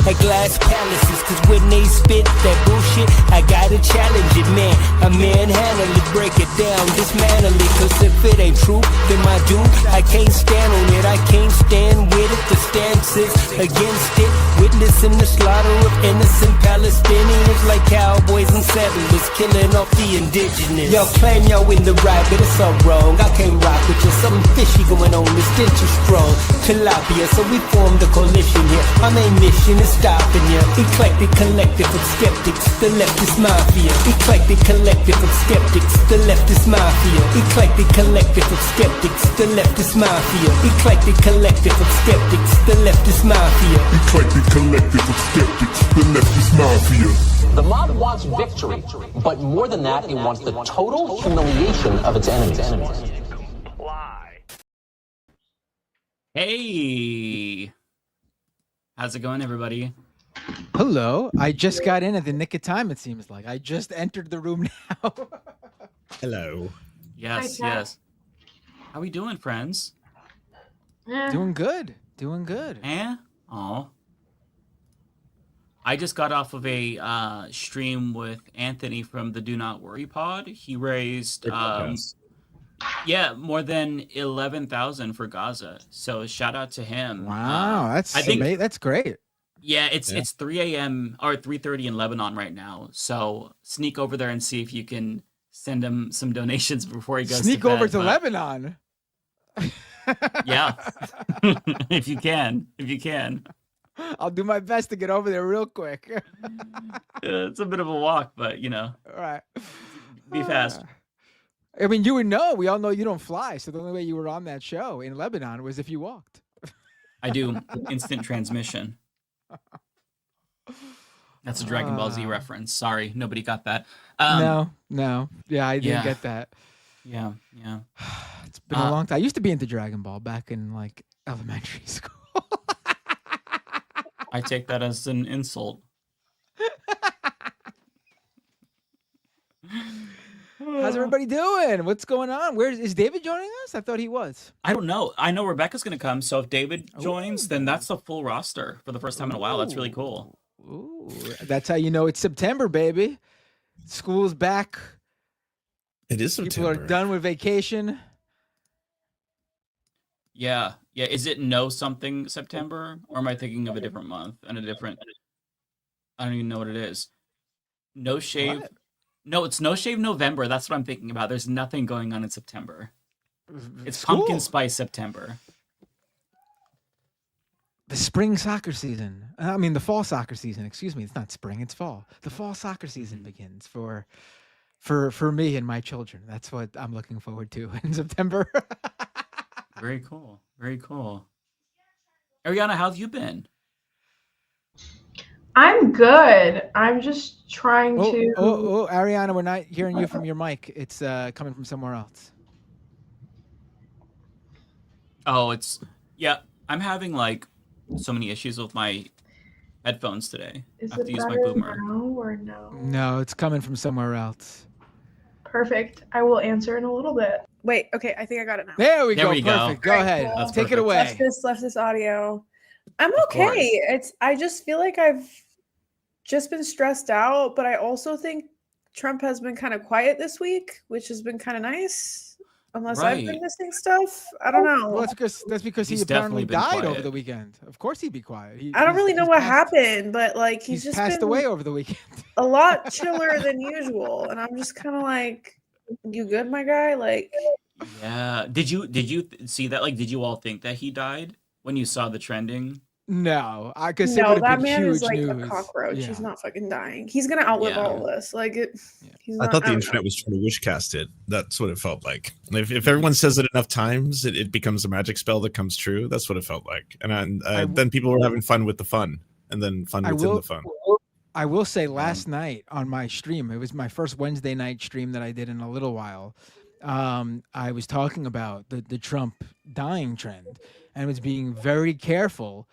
at glass palaces. Cause when they spit that bullshit, I gotta challenge it, man. I manhandle it, break it down, dismantle it. Cause if it ain't true, then my dude, I can't stand on it. I can't stand with it. The stance is against it. Witnessing the slaughter of innocent Palestinians like cowboys and settlers, killing off the indigenous. Y'all claim y'all in the right, but it's all wrong. I can't rock with you, something fishy going on, the stench is strong. Tilapia, so we formed a coalition here. My main mission is stopping you. Eclectic collective of skeptics, the leftist mafia. Eclectic collective of skeptics, the leftist mafia. Eclectic collective of skeptics, the leftist mafia. Eclectic collective of skeptics, the leftist mafia. Eclectic collective of skeptics, the leftist mafia. The mob wants victory, but more than that, it wants the total humiliation of its enemies. Hey, how's it going, everybody? Hello. I just got in at the nick of time, it seems like. I just entered the room now. Hello. Yes, yes. How we doing, friends? Doing good. Doing good. Eh? Oh. I just got off of a stream with Anthony from the Do Not Worry Pod. He raised more than 11,000 for Gaza. So shout out to him. Wow, that's great. Yeah, it's 3 a.m. or 3:30 in Lebanon right now. So sneak over there and see if you can send him some donations before he goes Sneak to bed. over to Lebanon. Yeah. If you can. I'll do my best to get over there real quick. It's a bit of a walk, but All right. be fast. I mean, you would know. We all know you don't fly, so the only way you were on that show in Lebanon was if you walked. I do. Instant transmission. That's a Dragon Ball Z reference. Sorry, nobody got that. No. Yeah, I didn't get that. Yeah. It's been a long time. I used to be into Dragon Ball back in like elementary school. I take that as an insult. How's everybody doing? What's going on? Where is David joining us? I thought he was. I don't know. I know Rebecca's going to come, so if David joins, then that's the full roster for the first time in a while. That's really cool. Ooh, that's how you know it's September, baby. School's back. It is September. People are done with vacation. Yeah. Is it No Something September, or am I thinking of a different month and a different? I don't even know what it is. No Shave. What? No, it's No Shave November. That's what I'm thinking about. There's nothing going on in September. It's Pumpkin Spice September. The spring soccer season. I mean, the fall soccer season. Excuse me. It's not spring. It's fall. The fall soccer season begins for me and my children. That's what I'm looking forward to in September. Very cool. Very cool. Ariana, how have you been? I'm good. I'm just trying to. Oh, Ariana, we're not hearing you from your mic. It's coming from somewhere else. Oh, I'm having like so many issues with my headphones today. Is I have it to use my better boomer. now or no? No, it's coming from somewhere else. Perfect. I will answer in a little bit. Wait, okay, I think I got it now. There we There go. we go. Perfect. Go ahead. That's Take it perfect. away. Leftist audio. I'm Of okay. I just feel like I've just been stressed out, but I also think Trump has been kind of quiet this week, which has been kind of nice. Unless I've been Right. missing stuff. I don't know. Well, that's because he He's apparently definitely been died over quiet. the weekend. Of course he'd be quiet. I don't really know he's what passed- happened, but like he's just passed been away over the weekend. a lot chiller than usual, and I'm just kind of like, "You good, my guy?" Like, Yeah. Did you see that? Like, did you all think that he died when you saw the trending? No, because it no, would have that been man huge is like news. a cockroach. Yeah. He's not fucking dying. He's gonna outlive Yeah. all of this. Like it. Yeah. He's I not, thought the don't internet know. was trying to wish cast it. That's what it felt like. If everyone says it enough times, it becomes a magic spell that comes true. That's what it felt like. And then people were having fun with the fun, and then fun within the fun. I will say last night on my stream, it was my first Wednesday night stream that I did in a little while. I was talking about the Trump dying trend and was being very careful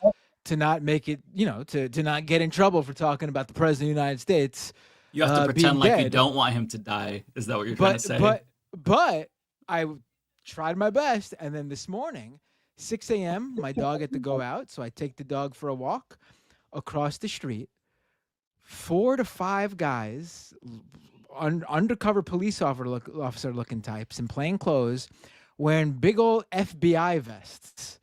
to not make it, to not get in trouble for talking about the president of the United States. You have to being pretend like you dead. don't want him to die. Is that what you're trying to say? But I tried my best, and then this morning, 6 a.m., my dog had to go out, so I take the dog for a walk. across the street, 4 to 5 guys, undercover police officer looking types in plain clothes, wearing big old FBI vests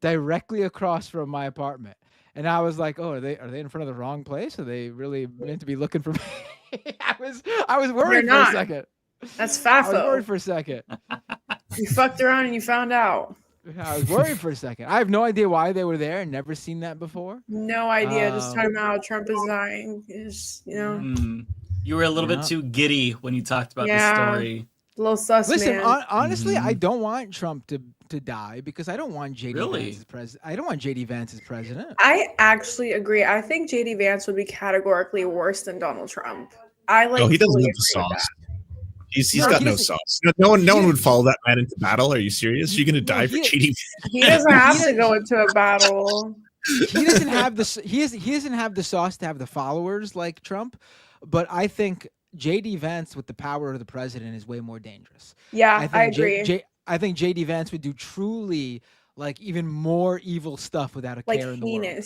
directly across from my apartment. And I was like, oh, are they in front of the wrong place? Are they really meant to be looking for me? I was worried for a second. That's I was FAFO. worried for a second. You fucked around and you found out. I was worried for a second. I have no idea why they were there. Never seen that before. No idea. Just talking about how Trump is dying. Is, you know. You were a little bit too giddy when you talked about the story. A little sus, Listen, man. honestly, I don't want Trump to die because I don't want JD Vance as president. I don't want JD Vance as president. I actually agree. I think JD Vance would be categorically worse than Donald Trump. I like. Oh, he doesn't fully have the agree with sauce. that. He's got no sauce. No one would follow that man into battle. Are you serious? You're gonna die for JD Vance? He doesn't have to go into a battle. He doesn't have the he doesn't have the sauce to have the followers like Trump, but I think JD Vance with the power of the president is way more dangerous. Yeah, I agree. I think JD Vance would do truly like even more evil stuff without a care in the world.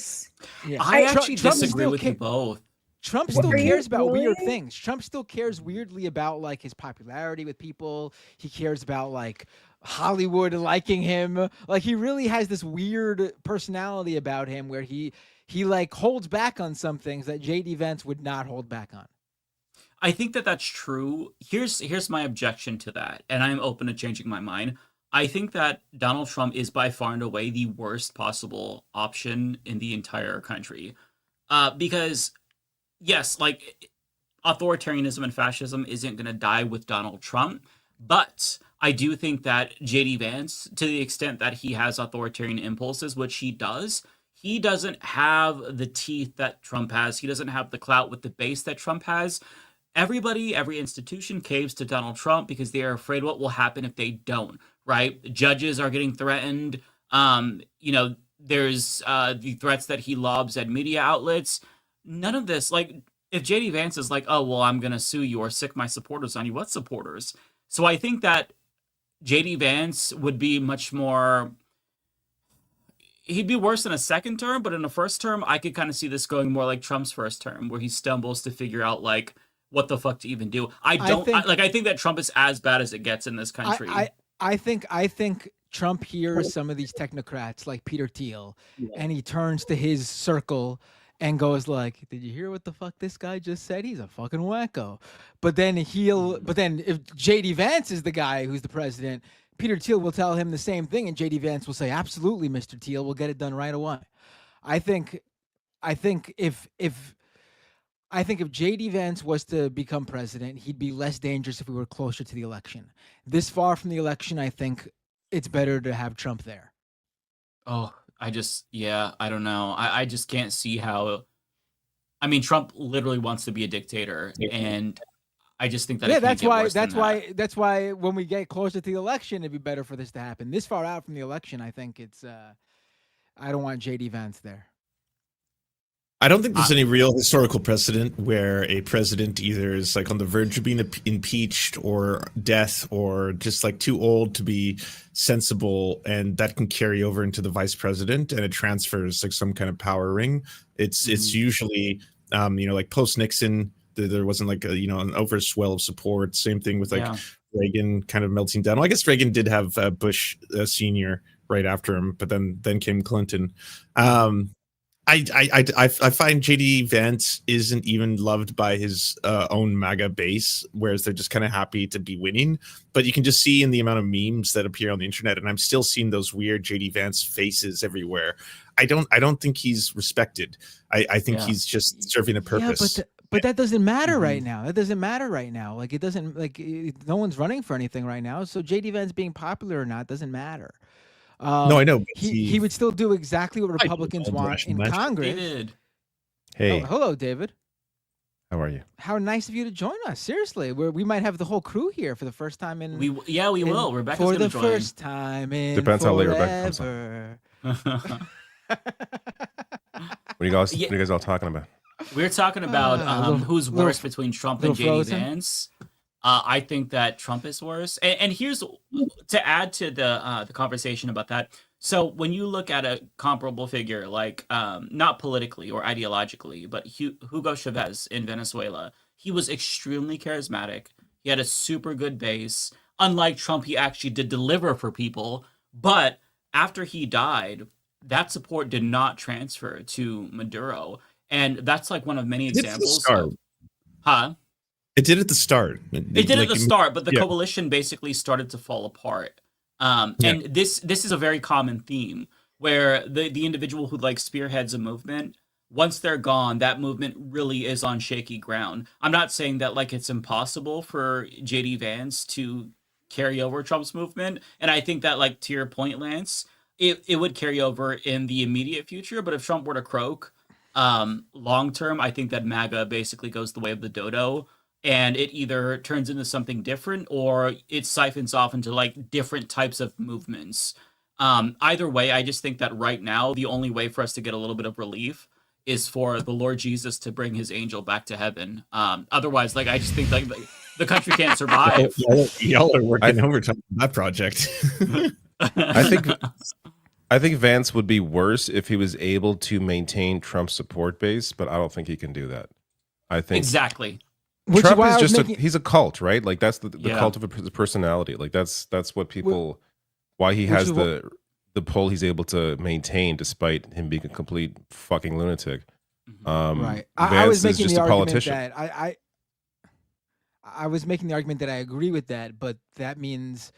Yeah. I actually disagree with you both. Trump still cares about weird things. Trump still cares weirdly about like his popularity with people. He cares about like Hollywood liking him. Like he really has this weird personality about him where he like holds back on some things that JD Vance would not hold back on. I think that that's true. Here's my objection to that, and I'm open to changing my mind. I think that Donald Trump is by far and away the worst possible option in the entire country. Because, yes, like authoritarianism and fascism isn't going to die with Donald Trump, but I do think that JD Vance, to the extent that he has authoritarian impulses, which he does, he doesn't have the teeth that Trump has. He doesn't have the clout with the base that Trump has. Everybody, every institution caves to Donald Trump because they are afraid what will happen if they don't, right? Judges are getting threatened. There's the threats that he lobs at media outlets. None of this, like, if JD Vance is like, oh, well, I'm going to sue you or sick my supporters on you, what supporters? So I think that JD Vance would be much more, he'd be worse in a second term, but in a first term, I could kind of see this going more like Trump's first term, where he stumbles to figure out, like, what the fuck to even do. I think that Trump is as bad as it gets in this country. I think Trump hears some of these technocrats like Peter Thiel, and he turns to his circle and goes like, "Did you hear what the fuck this guy just said? He's a fucking wacko." But then if JD Vance is the guy who's the president, Peter Thiel will tell him the same thing, and JD Vance will say, "Absolutely, Mr. Thiel, we'll get it done right away." I think if JD Vance was to become president, he'd be less dangerous if we were closer to the election. This far from the election, I think it's better to have Trump there. Oh, I don't know. I just can't see how. I mean, Trump literally wants to be a dictator, and I just think that that's why when we get closer to the election, it'd be better for this to happen. This far out from the election, I think it's. I don't want JD Vance there. I don't think there's any real historical precedent where a president either is like on the verge of being impeached or death or just like too old to be sensible, and that can carry over into the vice president and it transfers like some kind of power ring. It's usually like post Nixon, there wasn't like an overswell of support. Same thing with Reagan kind of melting down. Well, I guess Reagan did have Bush Senior right after him, but then came Clinton. I find JD Vance isn't even loved by his own MAGA base, whereas they're just kind of happy to be winning. But you can just see in the amount of memes that appear on the internet, and I'm still seeing those weird JD Vance faces everywhere. I don't think he's respected. I think he's just serving a purpose. Yeah, but that doesn't matter right now. That doesn't matter right now. Like it doesn't no one's running for anything right now. So JD Vance being popular or not doesn't matter. No, I know. He would still do exactly what Republicans want in Congress. David. Hey. Oh, hello, David. How are you? How nice of you to join us. Seriously, we might have the whole crew here for the first time in. We will. Rebecca's for gonna the join. first time in. Depends how late Rebecca comes forever. What are you guys all talking about? We're talking about who's worse between Trump and JD Frozen. Vance. I think that Trump is worse. And here's to add to the conversation about that. So when you look at a comparable figure, like not politically or ideologically, but Hugo Chavez in Venezuela, he was extremely charismatic. He had a super good base. Unlike Trump, he actually did deliver for people. But after he died, that support did not transfer to Maduro. And that's like one of many examples. Huh? It did at the start. It did at the start, but the coalition basically started to fall apart. And this is a very common theme where the individual who like spearheads a movement, once they're gone, that movement really is on shaky ground. I'm not saying that like it's impossible for JD Vance to carry over Trump's movement, and I think that like to your point, Lance, it would carry over in the immediate future. But if Trump were to croak, long term, I think that MAGA basically goes the way of the dodo. And it either turns into something different or it siphons off into like different types of movements. Either way, I just think that right now, the only way for us to get a little bit of relief is for the Lord Jesus to bring his angel back to heaven. Otherwise, like, I just think like the country can't survive. Y'all are working overtime on that project. I think Vance would be worse if he was able to maintain Trump's support base, but I don't think he can do that. I think exactly. Trump is just he's a cult, right? Like that's the cult of his personality. Like that's what people why he has the pull he's able to maintain despite him being a complete fucking lunatic. Right. Vance I was making is just the a argument politician. that I was making the argument that I agree with that, but that means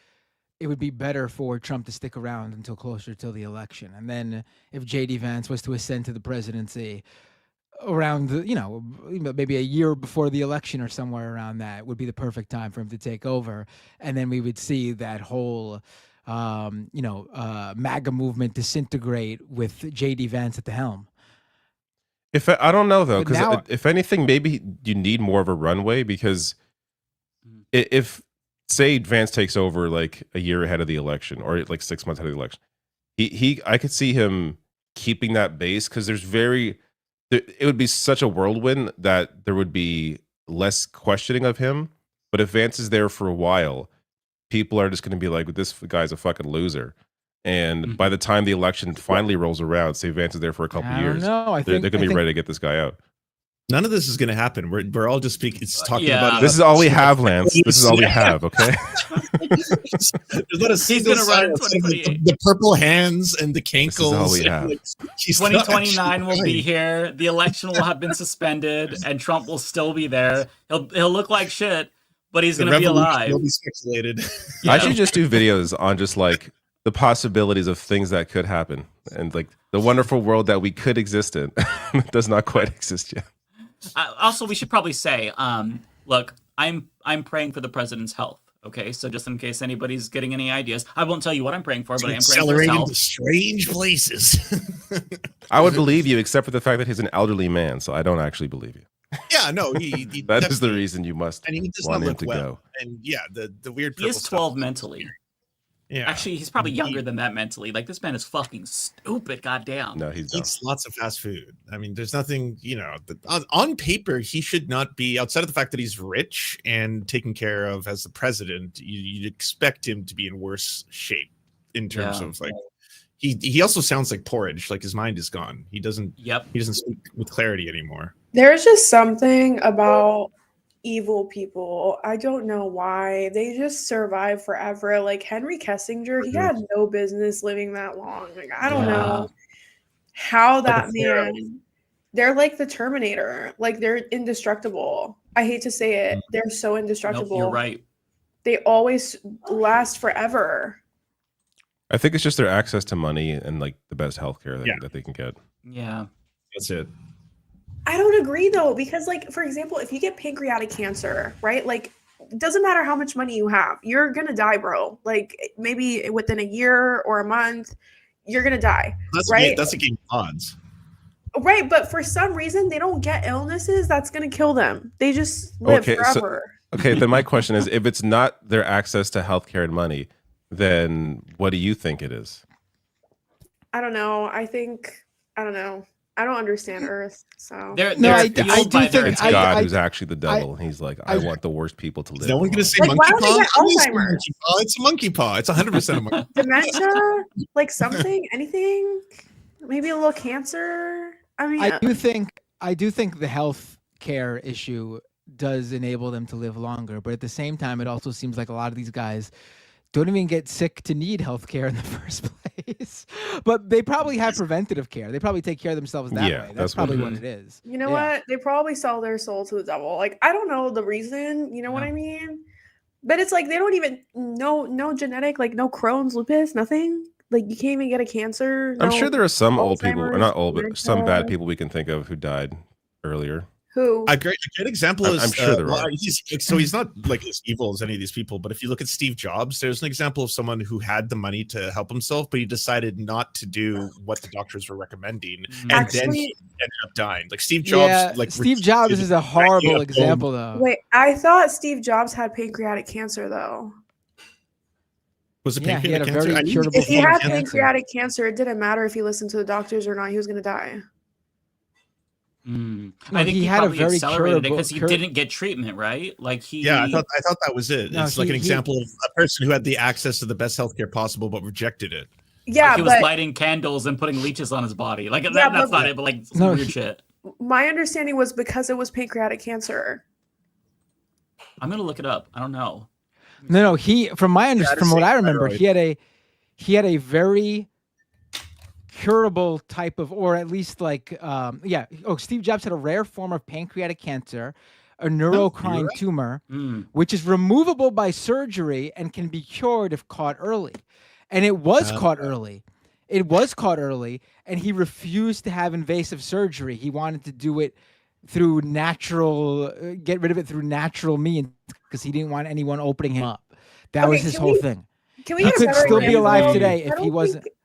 it would be better for Trump to stick around until closer to the election. And then if JD Vance was to ascend to the presidency around maybe a year before the election or somewhere around that would be the perfect time for him to take over, and then we would see that whole MAGA movement disintegrate with JD Vance at the helm. If I don't know though, because if anything, maybe you need more of a runway, because if say Vance takes over like a year ahead of the election or like 6 months ahead of the election, I could see him keeping that base, because it would be such a whirlwind that there would be less questioning of him. But if Vance is there for a while, people are just going to be like, this guy's a fucking loser. And by the time the election finally rolls around, say Vance is there for a couple years, they're going to be ready to get this guy out. None of this is going to happen. We're all just talking about. This is all we have, Lance. This is all we have. Okay. There's not a single run in 2028. The purple hands and the cankles. This is all we have. 2029 will be here. The election will have been suspended, and Trump will still be there. He'll look like shit, but he's going to be alive. Will be speculated. I should just do videos on just like the possibilities of things that could happen, and like the wonderful world that we could exist in does not quite exist yet. Also, we should probably say, look, I'm praying for the president's health. Okay, so just in case anybody's getting any ideas, I won't tell you what I'm praying for, but I am praying for his health. To strange places. I would believe you, except for the fact that he's an elderly man, so I don't actually believe you. Yeah, no, that is the reason you must want him to go. And yeah, the weird. He is 12 mentally. Yeah. Actually, he's probably younger than that mentally. Like, this man is fucking stupid. Goddamn. No, he eats lots of fast food. I mean, there's nothing, on paper, he should not be, outside of the fact that he's rich and taken care of as the president, you'd expect him to be in worse shape in terms of like, he also sounds like porridge. Like his mind is gone. He doesn't speak with clarity anymore. There's just something about evil people. I don't know why. They just survive forever. Like Henry Kissinger, he had no business living that long. Like, I don't know how that man, they're like the Terminator. Like they're indestructible. I hate to say it. They're so indestructible. Nope, you're right. They always last forever. I think it's just their access to money and like the best healthcare that they can get. Yeah. That's it. I don't agree though, because like, for example, if you get pancreatic cancer, right? Like, it doesn't matter how much money you have, you're going to die, bro. Like maybe within a year or a month, you're going to die. Right? That's a game of odds. Right. But for some reason, they don't get illnesses that's going to kill them. They just live forever. Then my question is, if it's not their access to healthcare and money, then what do you think it is? I don't know. I don't know. I don't understand Earth, so They're No, I fueled do by their think It's I- God who's actually the devil. He's like, I want the worst people to live. Is no one going to say Like, why monkey don't they paw? get Please say Alzheimer's? monkey paw. It's a monkey paw. It's 100% a monkey. Dementia, like something, anything, maybe a little cancer. I mean, I do think the health care issue does enable them to live longer, but at the same time, it also seems like a lot of these guys don't even get sick to need health care in the first place. But they probably have preventative care. They probably take care of themselves that way. That's probably what it is. You know what? They probably sell their soul to the devil. Like, I don't know the reason, you know what I mean? But it's like they don't even no genetic, like no Crohn's, lupus, nothing. Like you can't even get a cancer. I'm sure there are some old people, or not Alzheimer's, old, but some bad dementia. people we can think of who died earlier. Who? A great example is I'm sure there are. he's not like as evil as any of these people, but if you look at Steve Jobs, there's an example of someone who had the money to help himself, but he decided not to do what the doctors were recommending, and then he ended up dying. Like Steve Jobs, Steve Jobs is a horrible example, though. Wait, I thought Steve Jobs had pancreatic cancer though. Was it Yeah, he had pancreatic a cancer? very curable If he form of had cancer. pancreatic cancer, it didn't matter if he listened to the doctors or not. He was going to die. No, I think he he had a probably very accelerated it curable- because he didn't get treatment, right? Like he. Yeah, I thought that was it. No, It's like he- an example of a person who had the access to the best healthcare possible, but rejected it. Yeah, like he was but lighting candles and putting leeches on his body. Like Yeah, that's but- not it, but like some No, weird shit. my understanding was because it was pancreatic cancer. I'm gonna look it up. I don't know. No, he from my Yeah, from what I remember, thyroid. he had a very curable type of, or at least like Steve Jobs had a rare form of pancreatic cancer, a neurocrine tumor, which is removable by surgery and can be cured if caught early. And it was caught early. It was caught early, and he refused to have invasive surgery. He wanted to do it through natural, get rid of it through natural means, because he didn't want anyone opening him up. That was his whole thing. Can we He get a could better still be example? alive today I if don't he wasn't. think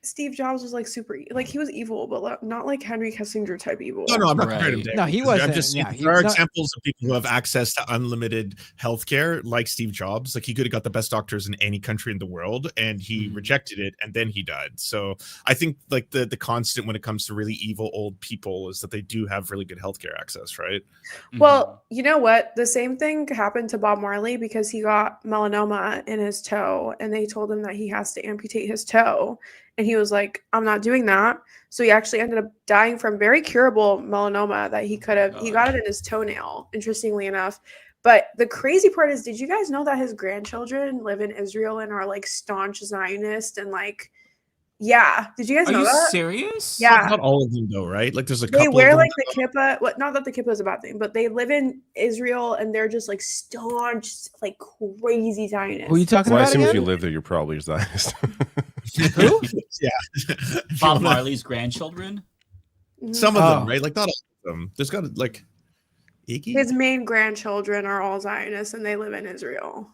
Steve Jobs was like like he was evil, but not like Henry Kissinger type evil. No, I'm not comparing him to No, he anyone. wasn't. I'm just saying Yeah, there are no. examples of people who have access to unlimited healthcare, like Steve Jobs. Like he could have got the best doctors in any country in the world, and he rejected it, and then he died. So I think like the constant when it comes to really evil old people is that they do have really good healthcare access, right? Well, you know what? The same thing happened to Bob Marley because he got melanoma in his toe, and they told him that he has to amputate his toe. And he was like, I'm not doing that. So he actually ended up dying from very curable melanoma that he got it in his toenail, interestingly enough. But the crazy part is, did you guys know that his grandchildren live in Israel and are like staunch Zionist and like, yeah. Did you guys Are know you that? serious? Yeah. Not all of them though, right? Like there's a They couple. wear of them like the kippah. Well, not that the kippah is a bad thing, but they live in Israel and they're just like staunch, like crazy Zionists. Who are you talking Well, I about assume if you again? live there, you're probably a Zionist. Who? Yeah. Bob Marley's grandchildren. Some of Oh. them, right? Like not all of them. There's got like Iggy. His main grandchildren are all Zionists and they live in Israel.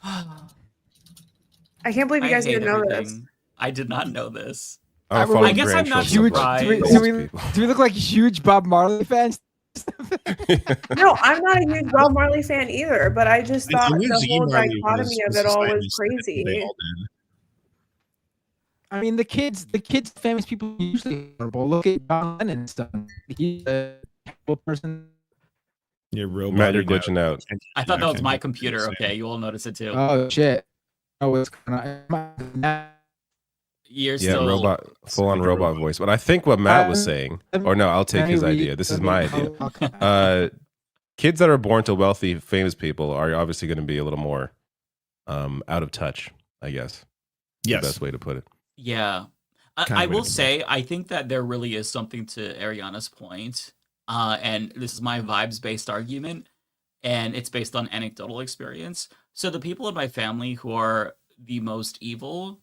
I can't believe you guys didn't know this. I did not know this. I don't follow I guess I'm not grandchildren, but surprised. old people. Do we look like huge Bob Marley fans? No, I'm not a huge Bob Marley fan either, but I just I thought knew the Ziggy whole Marley dichotomy of was it a all was Zionist, and crazy. they all did. I mean, the kids, famous people usually horrible. Look at John Lennon and stuff. He's a terrible person. You're real. Matt, you're glitching out. I thought that was my computer. Okay, you will notice it too. Oh shit! Oh, what's going on? You're Yeah, still robot, full on robot voice. But I think what Matt was saying, or no, I'll take his idea. This is my idea. Kids that are born to wealthy, famous people are obviously going to be a little more out of touch, I guess. Yes. The best way to put it. Yeah. I will say, I think that there really is something to Ariana's point. And this is my vibes-based argument, and it's based on anecdotal experience. So the people in my family who are the most evil,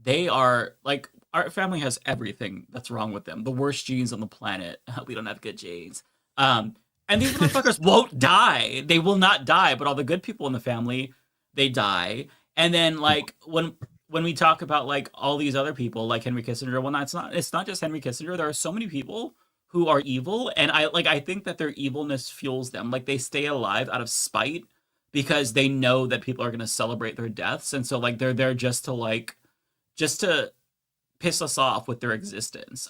they are, like, our family has everything that's wrong with them. The worst genes on the planet. We don't have good genes. And these motherfuckers won't die. They will not die, but all the good people in the family, they die. And then, like, when we talk about like all these other people like Henry Kissinger, well, it's not just Henry Kissinger. There are so many people who are evil, and I think that their evilness fuels them. Like they stay alive out of spite because they know that people are going to celebrate their deaths, and so like they're there just to piss us off with their existence.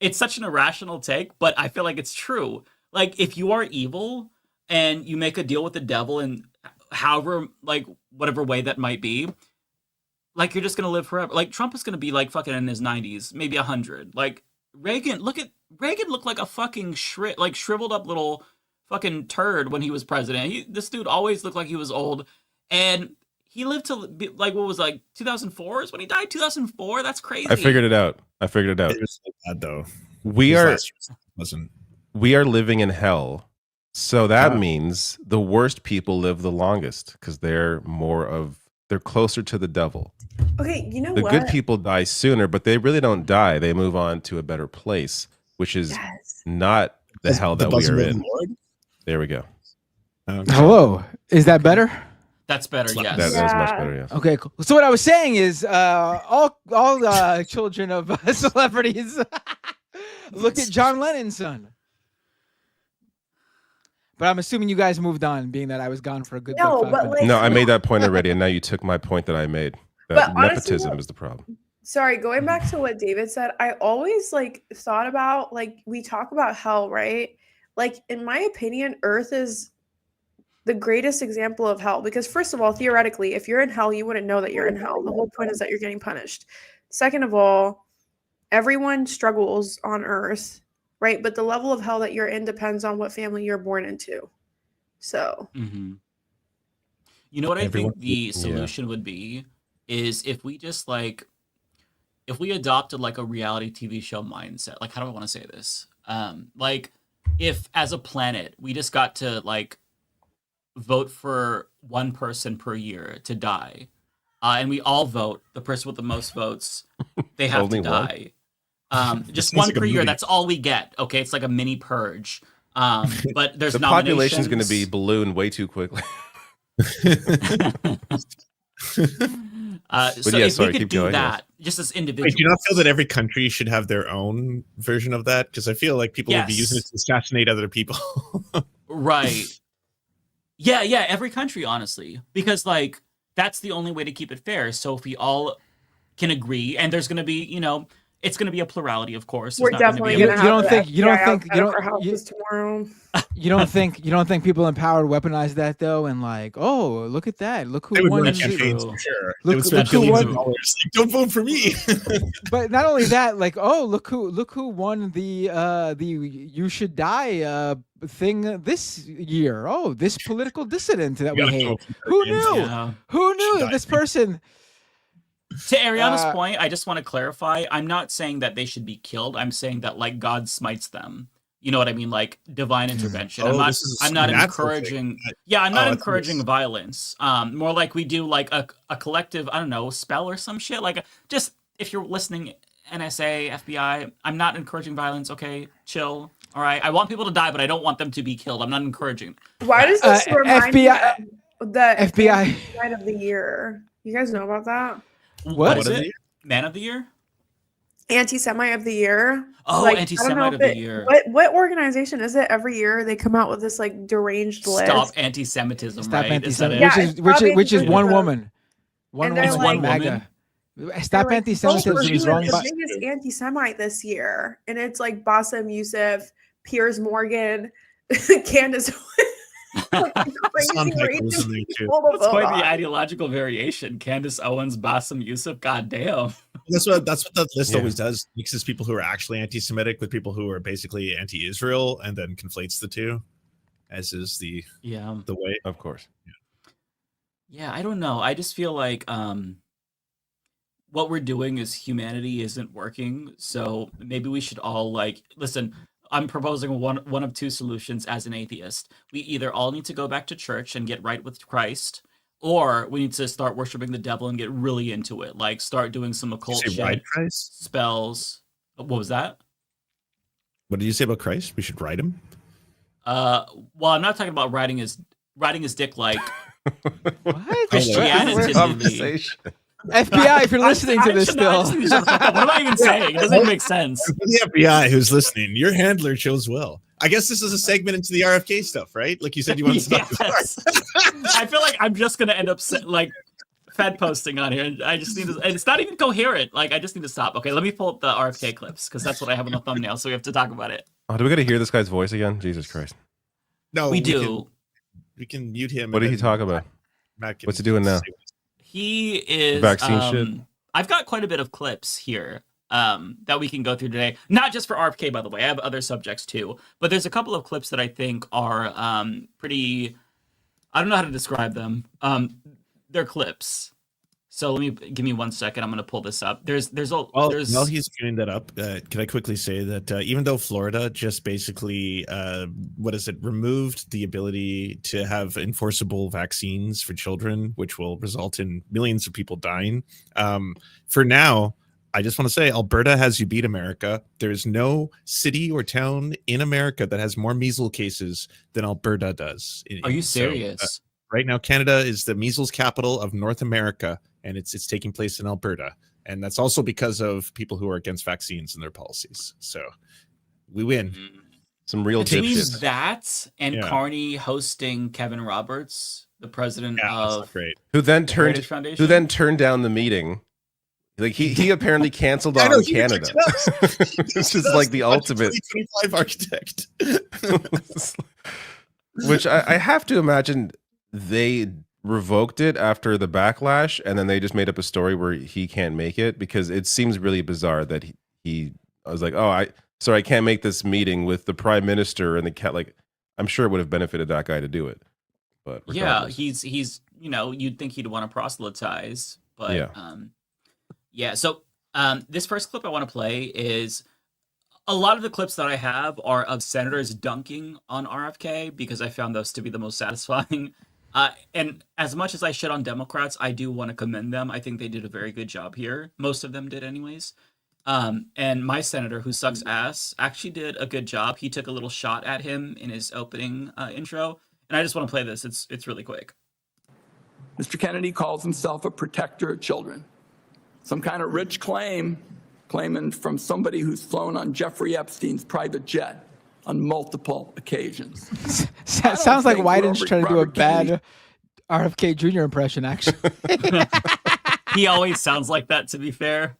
It's such an irrational take, but I feel like it's true. Like, if you are evil and you make a deal with the devil in however, like, whatever way that might be, like, you're just gonna live forever. Like, Trump is gonna be like fucking in his 90s, maybe 100. Like, Reagan looked like a fucking shriveled up little fucking turd when he was president. This dude always looked like he was old, and he lived to be, like, what was, like, 2004 is when he died. 2004. That's crazy. I figured it out. It was so bad though. We Wasn't. We are living in hell. So that means the worst people live the longest because they're closer to the devil. Okay, you know the what? good people die sooner, but they really don't die. They move on to a better place, which is not the hell that we are in. There we go. Hello, is that better? That's better. Yes, that is much better. Yes. Okay, cool. So what I was saying is, all children of celebrities look at John Lennon's son. But I'm assuming you guys moved on, being that I was gone for a good 5 minutes. No, I made that point already, and now you took my point that I made. That nepotism is the problem. Sorry, going back to what David said, I always thought about, we talk about hell, right? Like, in my opinion, Earth is the greatest example of hell, because first of all, theoretically, if you're in hell, you wouldn't know that you're in hell. The whole point is that you're getting punished. Second of all, everyone struggles on Earth, right? But the level of hell that you're in depends on what family you're born into. So, you know what I think the solution would be is if we just if we adopted like a reality TV show mindset. Like, how do I want to say this? Like, if as a planet we just got to vote for one person per year to die, and we all vote, the person with the most votes, they have to die. Just one per year. That's all we get. Okay, it's like a mini purge. But there's the population is going to be ballooned way too quickly. So if we could do that, just as individuals. Wait, do you not feel that every country should have their own version of that? Because I feel like people would be using it to assassinate other people. Right. Yeah, every country, honestly. Because, that's the only way to keep it fair. So if we all can agree, and there's going to be, it's going to be a plurality, of course. We're definitely going to have you don't think people in power weaponize that though, and oh, look at that, look who won. Sure. Look who won. Don't vote for me. But not only that, look who won the you should die thing this year. Oh, this political dissident that we hate. Who knew? Yeah. Who knew that this person? To Ariana's point, I just want to clarify. I'm not saying that they should be killed. I'm saying that God smites them. You know what I mean? Like divine intervention. I'm not encouraging. Yeah, I'm not encouraging violence. More like we do a collective, I don't know, spell or some shit. Just if you're listening, NSA, FBI, I'm not encouraging violence. Okay, chill. All right. I want people to die, but I don't want them to be killed. I'm not encouraging. Why does this remind me of the FBI Night of the Year? You guys know about that? What is it? Man of the Year? Anti-Semite of the Year. Oh, Anti-Semite of the Year. What organization is it? Every year they come out with this deranged list. Stop anti-Semitism. Stop right? anti-Semitism. Which is one woman. One MAGA. Stop anti-Semitism is wrong. The biggest anti-Semite this year, and it's Bassem Youssef, Piers Morgan, Candace. That's quite the ideological variation. Candace Owens, Bassem Youssef. God damn. That's what that list always does. Mixes people who are actually anti-Semitic with people who are basically anti-Israel, and then conflates the two, as is the way. Of course. Yeah, I don't know. I just feel like what we're doing as humanity isn't working. So maybe we should all listen. I'm proposing one of two solutions as an atheist. We either all need to go back to church and get right with Christ, or we need to start worshiping the devil and get really into it. Start doing some occult shit, spells. What was that? What did you say about Christ? We should ride him? Well, I'm not talking about riding his dick like what? Christianity. FBI, if you're listening to this still. What am I even saying? It doesn't make sense. For the FBI who's listening, your handler chose well. I guess this is a segment into the RFK stuff, right? Like you said, you want to stop. I feel like I'm just going to end up Fed posting on here, and I just need to. And it's not even coherent. Like, I just need to stop. Okay, let me pull up the RFK clips because that's what I have on the thumbnail. So we have to talk about it. Oh, do we got to hear this guy's voice again? Jesus Christ! No, we do. We can mute him. What did he talk about? What's he doing now? He is vaccine shit. I've got quite a bit of clips here that we can go through today. Not just for RFK, by the way. I have other subjects too. But there's a couple of clips that I think are pretty. I don't know how to describe them. They're clips. So give me 1 second. I'm going to pull this up. While he's doing that up, can I quickly say that even though Florida just basically, removed the ability to have enforceable vaccines for children, which will result in millions of people dying. For now, I just want to say Alberta has you beat, America. There's no city or town in America that has more measles cases than Alberta does. Are you serious? So, right now, Canada is the measles capital of North America, and it's taking place in Alberta. And that's also because of people who are against vaccines and their policies. So we win. Some real dipshits. That and Carney hosting Kevin Roberts, the president of who then turned down the meeting. Like he apparently canceled on Canada. This is like the ultimate 2025 architect. Which I have to imagine they revoked it after the backlash, and then they just made up a story where he can't make it, because it seems really bizarre that I was like, I can't make this meeting with the prime minister and the cat. Like, I'm sure it would have benefited that guy to do it. But regardless. he's you'd think he'd want to proselytize, but So this first clip I want to play is a lot of the clips that I have are of senators dunking on RFK because I found those to be the most satisfying. And as much as I shit on Democrats, I do want to commend them. I think they did a very good job here. Most of them did anyways. And my senator, who sucks ass, actually did a good job. He took a little shot at him in his opening intro. And I just want to play this. It's really quick. Mr. Kennedy calls himself a protector of children. Some kind of rich claiming from somebody who's flown on Jeffrey Epstein's private jet on multiple occasions. Sounds like Wyden's trying to do a bad RFK Jr. impression, actually. He always sounds like that, to be fair.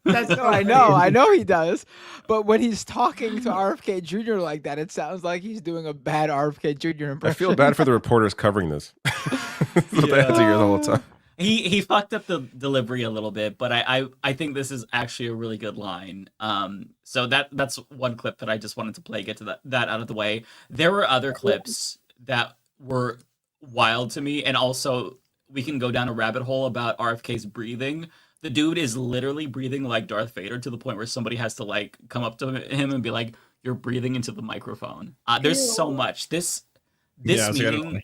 I know he does. But when he's talking to RFK Jr. like that, it sounds like he's doing a bad RFK Jr. impression. I feel bad for the reporters covering this. They had to hear the whole time. He fucked up the delivery a little bit, but I think this is actually a really good line. So that's one clip that I just wanted to play, get to that out of the way. There were other clips that were wild to me, and also we can go down a rabbit hole about RFK's breathing. The dude is literally breathing like Darth Vader to the point where somebody has to like come up to him and be like, "You're breathing into the microphone." There's so much. This meeting.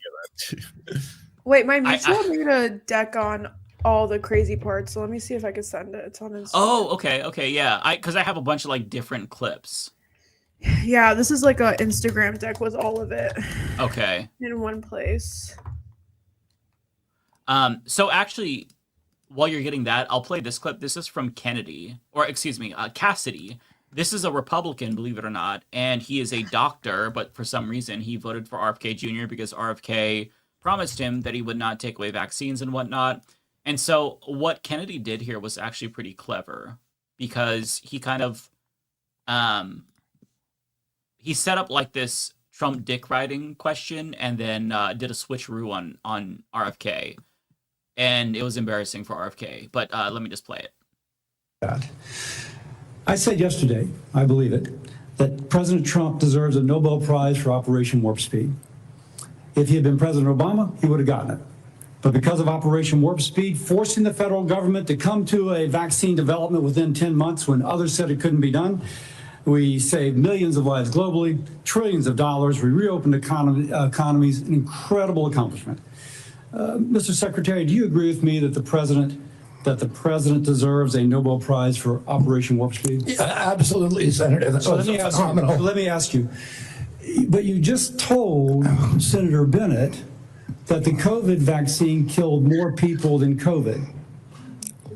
Wait, my mutual made a deck on all the crazy parts, so let me see if I can send it. It's on Instagram. Oh, okay, yeah. Because I have a bunch of like different clips. Yeah, this is like a Instagram deck with all of it. Okay. In one place. So actually, while you're getting that, I'll play this clip. This is from Cassidy. This is a Republican, believe it or not, and he is a doctor, but for some reason he voted for RFK Jr. because RFK promised him that he would not take away vaccines and whatnot. And so what Kennedy did here was actually pretty clever, because he kind of he set up like this Trump dick riding question and then did a switcheroo on RFK. And it was embarrassing for RFK. But let me just play it. I said yesterday, I believe it, that President Trump deserves a Nobel Prize for Operation Warp Speed. If he had been President Obama, he would have gotten it. But because of Operation Warp Speed, forcing the federal government to come to a vaccine development within 10 months when others said it couldn't be done, we saved millions of lives globally, trillions of dollars. We reopened economies, an incredible accomplishment. Mr. Secretary, do you agree with me that the president deserves a Nobel Prize for Operation Warp Speed? Yeah, absolutely, Senator. That's phenomenal. Let me ask you, but you just told Senator Bennett that the COVID vaccine killed more people than COVID.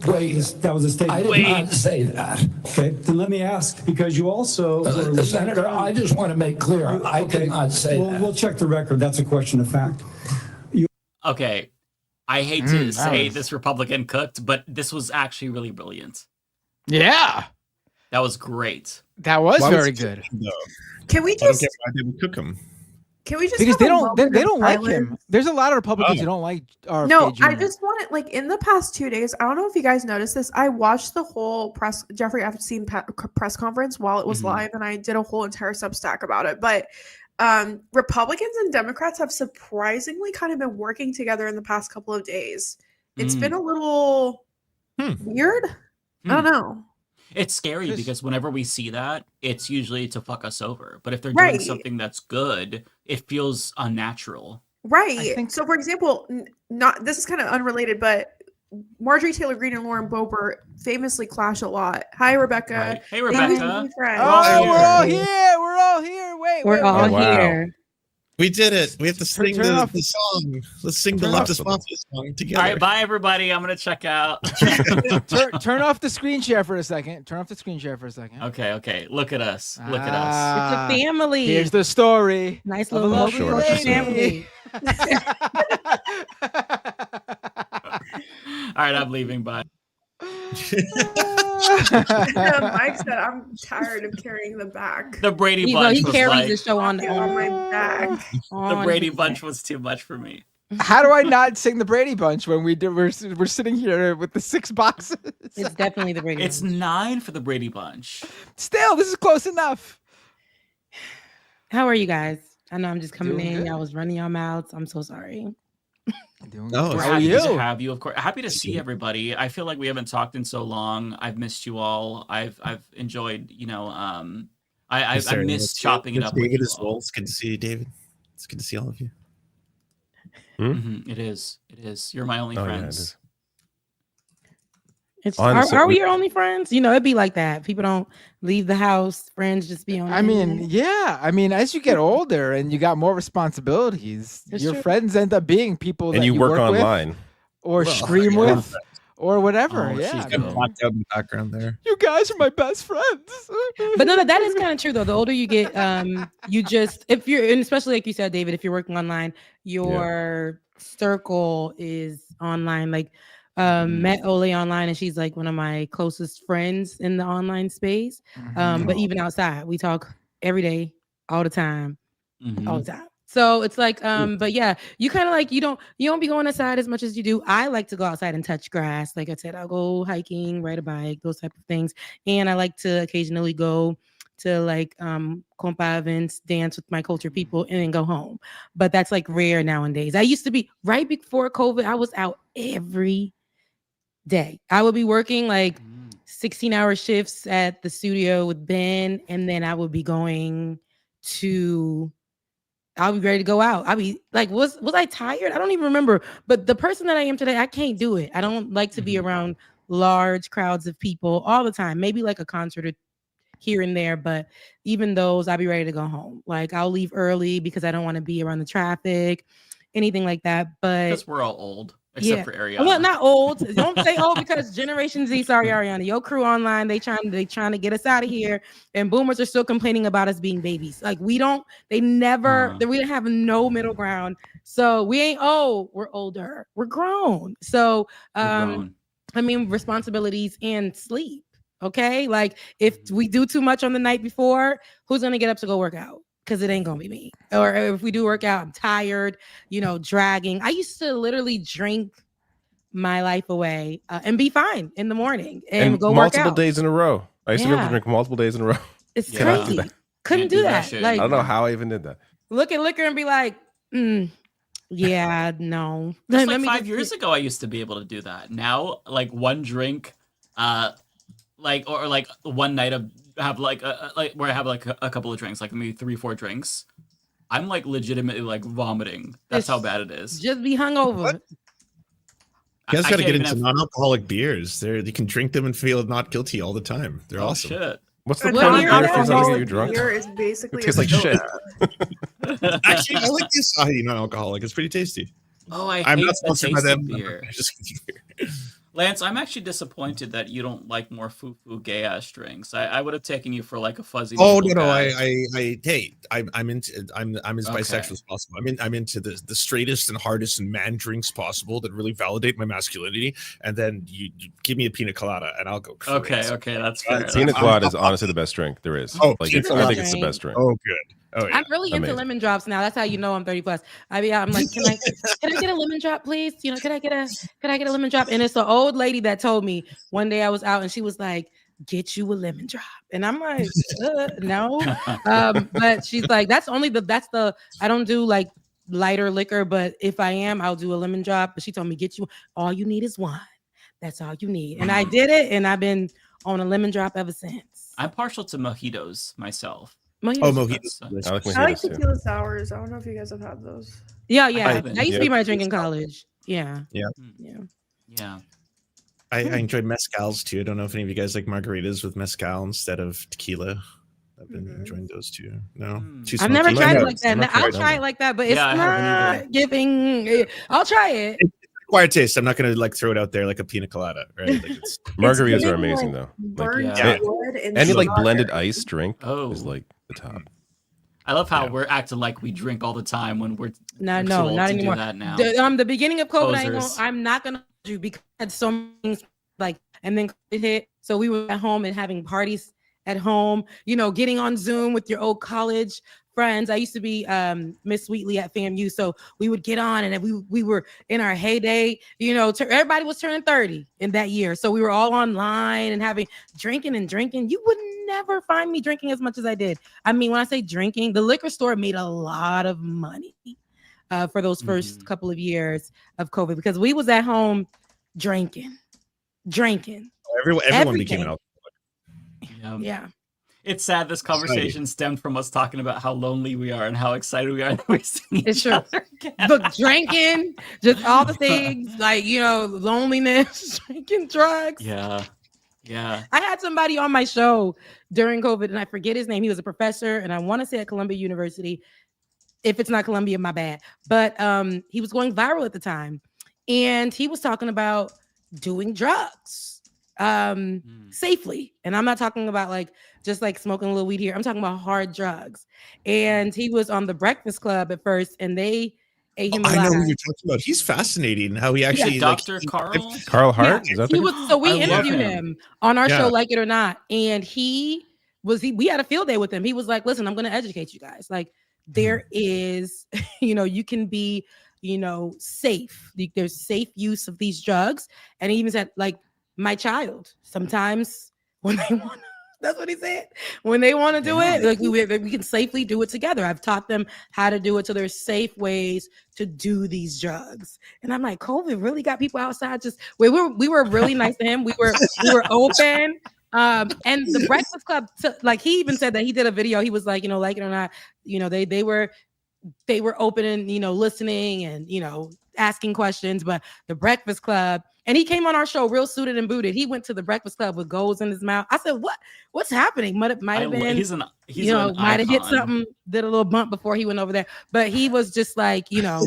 Wait, that was a statement. I did not say that. Okay, then let me ask, because you also... Senator, I just want to make clear, I did not say that. We'll check the record. That's a question of fact. Okay, I hate to say this Republican cooked, but this was actually really brilliant. Yeah. That was great. That was very good. Can we I don't just get why they would cook him. can we just Because have they a don't moment they of don't like silence? him. There's a lot of Republicans who don't like RFK No, Jr. I just want it like in the past 2 days. I don't know if you guys noticed this. I watched the whole Jeffrey Epstein press conference while it was live, and I did a whole entire Substack about it. But Republicans and Democrats have surprisingly kind of been working together in the past couple of days. It's been a little weird. I don't know. It's scary because whenever we see that, it's usually to fuck us over. But if they're doing something that's good, it feels unnatural. Right. So, for example, not this is kind of unrelated, but Marjorie Taylor Greene and Lauren Boebert famously clash a lot. Hi, Rebecca. Right. Hey, Rebecca. We're all here. We're all here. We're all here. We did it. We have to sing the song. Let's sing the Leftist Mafia song together. All right, bye everybody. I'm gonna check out. Turn off the screen share for a second. Okay. Look at us. Look at us. It's a family. Here's the story. Nice little local family. All right, I'm leaving. Bye. Mike said, "I'm tired of carrying the back." The Brady Bunch. He carries the show on my back. The Brady Bunch was too much for me. How do I not sing the Brady Bunch when we're sitting here with the 6 boxes? It's definitely the Brady Bunch. It's 9 for the Brady Bunch. Still, this is close enough. How are you guys? I know I'm just coming in. Good. I was running your mouths. I'm so sorry. We're happy to have you, of course. Happy to see everybody. I feel like we haven't talked in so long. I've missed you all. I've enjoyed, I missed chopping it up. David as well. It's good to see you, David. It's good to see all of you. It is. You're my only friends. Are we your only friends? It'd be like that. People don't leave the house. Friends just be on. As you get older and you got more responsibilities, your friends end up being people that you work online with, or stream with, or whatever. She's got blacked out in the background there. You guys are my best friends. But no, that is kind of true though. The older you get, you just if you're, and especially like you said, David, if you're working online, your circle is online. Like. Met Ole online, and she's like one of my closest friends in the online space. But even outside, we talk every day, all the time. So it's like, but yeah, you kind of like you don't be going outside as much as you do. I like to go outside and touch grass. Like I said, I'll go hiking, ride a bike, those type of things. And I like to occasionally go to like compa events, dance with my culture people, and then go home. But that's like rare nowadays. I used to be right before COVID, I was out every day. I would be working like 16-hour shifts at the studio with Ben, and then I would be going to I'll be ready to go out. I'll be like, was I tired? I don't even remember. But the person that I am today, I can't do it. I don't like to be around large crowds of people all the time. Maybe like a concert or here and there, but even those, I'll be ready to go home. Like I'll leave early because I don't want to be around the traffic, anything like that. But because we're all old. Except for Ariana. Well, not old. Don't say old because Generation Z. Sorry, Ariana. Your crew online. They trying to get us out of here, and boomers are still complaining about us being babies. Like we don't. They never. We don't have no middle ground. So we ain't old. We're older. We're grown. So responsibilities and sleep. Okay, like if we do too much on the night before, who's gonna get up to go work out? Because it ain't gonna be me. Or if we do work out, I'm tired, dragging. I used to literally drink my life away and be fine in the morning and go work out. Multiple days in a row. I used to be able to drink multiple days in a row. It's crazy. Couldn't do that. Like, I don't know how I even did that. Look at liquor and be like, yeah, no. Just like 5 years ago, I used to be able to do that. Now, like one drink, or one night of have like where I have like a couple of drinks, like maybe 3-4 drinks, I'm like legitimately like vomiting. That's how bad it is. Just be hungover. What? You guys got to get into non-alcoholic beers. You can drink them and feel not guilty all the time. They're awesome. Shit. What's the point of beer if it's not gonna get you drunk? Beer is basically it tastes like shit. Actually, I like the Asahi non-alcoholic. It's pretty tasty. I'm not sponsored by them. Beer. Lance, I'm actually disappointed that you don't like more foo-foo gay ass drinks. I would have taken you for like a fuzzy. Oh noodle no, guy. I'm as bisexual as possible. I'm into the straightest and hardest and man drinks possible that really validate my masculinity. And then you give me a pina colada and I'll go crazy. Okay, that's fair. Pina colada is honestly the best drink there is. Oh, like I think it's the best drink. Oh, good. Oh, yeah. I'm really into lemon drops now. That's how you know I'm 30 plus. I'm like, can I get a lemon drop, please? You know, can I get a lemon drop? And it's the old lady that told me one day I was out and she was like, get you a lemon drop. And I'm like, no. But she's like, that's the I don't do like lighter liquor, but if I am, I'll do a lemon drop. But she told me, all you need is one. That's all you need. And I did it, and I've been on a lemon drop ever since. I'm partial to mojitos myself. Mojitos. I like tequila sours. I don't know if you guys have had those. Yeah. I used to be my drink in college. Yeah. I enjoy mezcals too. I don't know if any of you guys like margaritas with mezcal instead of tequila. I've been enjoying those too. No, I've never tried it like that. I'll try it like that, but it's not giving. I'll try it. Acquired taste. I'm not gonna like throw it out there like a pina colada, right? Like margaritas are amazing though. Like, any like blended ice drink is like the top. I love how we're acting like we drink all the time when we're not anymore. That now. The beginning of COVID, I'm not gonna do because I had so many things like, and then it hit. So we were at home and having parties at home. You know, getting on Zoom with your old college friends. I used to be Miss Sweetley at FAMU, so we would get on, and we were in our heyday. You know, everybody was turning 30 in that year, so we were all online and drinking. You would never find me drinking as much as I did. I mean, when I say drinking, the liquor store made a lot of money for those first couple of years of COVID because we was at home drinking. Everyone became an alcoholic. Yeah. It's sad this conversation stemmed from us talking about how lonely we are and how excited we are that we're seeing each other again. Look, drinking, just all the things, like, you know, loneliness, drinking, drugs. Yeah. I had somebody on my show during COVID, and I forget his name. He was a professor, and I want to say at Columbia University. If it's not Columbia, my bad. But he was going viral at the time, and he was talking about doing drugs safely. And I'm not talking about like just like smoking a little weed here. I'm talking about hard drugs. And he was on the Breakfast Club at first, and they ate him alive. I know who you're talking about. He's fascinating. How he actually Dr. Carl Hart. Yeah, so we interviewed him on our show, Like It or Not, and we had a field day with him. He was like, listen, I'm going to educate you guys. Like, there is, you know, you can be, you know, safe. There's safe use of these drugs. And he even said, like, my child, sometimes when they want, that's what he said, when they want to do it, like we can safely do it together. I've taught them how to do it, so there's safe ways to do these drugs. And I'm like, COVID really got people outside. Just we were really nice to him. We were open. And the Breakfast Club, like he even said that he did a video. He was like, you know, like it or not, you know, they were open and, you know, listening and, you know, asking questions. But the Breakfast Club, and he came on our show real suited and booted. He went to the Breakfast Club with golds in his mouth. I said, what's happening? Might have been, he's might have hit something, did a little bump before he went over there. But he was just like, you know,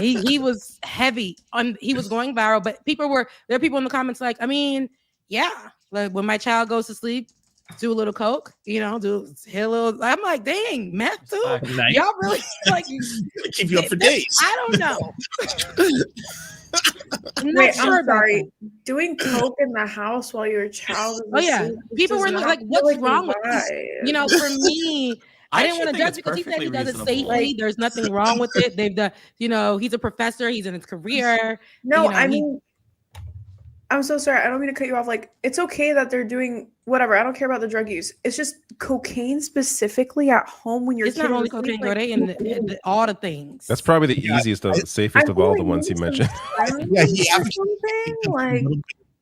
he was heavy. He was going viral. But there are people in the comments like, I mean, yeah, like when my child goes to sleep, do a little coke, you know, hit a little. I'm like, dang, meth too. Nice. Y'all really like keep you up for days. I don't know. I'm sorry. Doing coke in the house while your child is people were like, what's wrong with this? You know, for me, I didn't want to judge because he said he does it safely. Like, there's nothing wrong with it. They've done, you know, he's a professor, he's in his career. No, you know, I mean, I'm so sorry. I don't mean to cut you off. Like, it's okay that they're doing whatever. I don't care about the drug use. It's just cocaine specifically at home when you're. It's not only cocaine, girl. They in all the things. That's probably the easiest, the safest of all the ones he mentioned. Yeah, he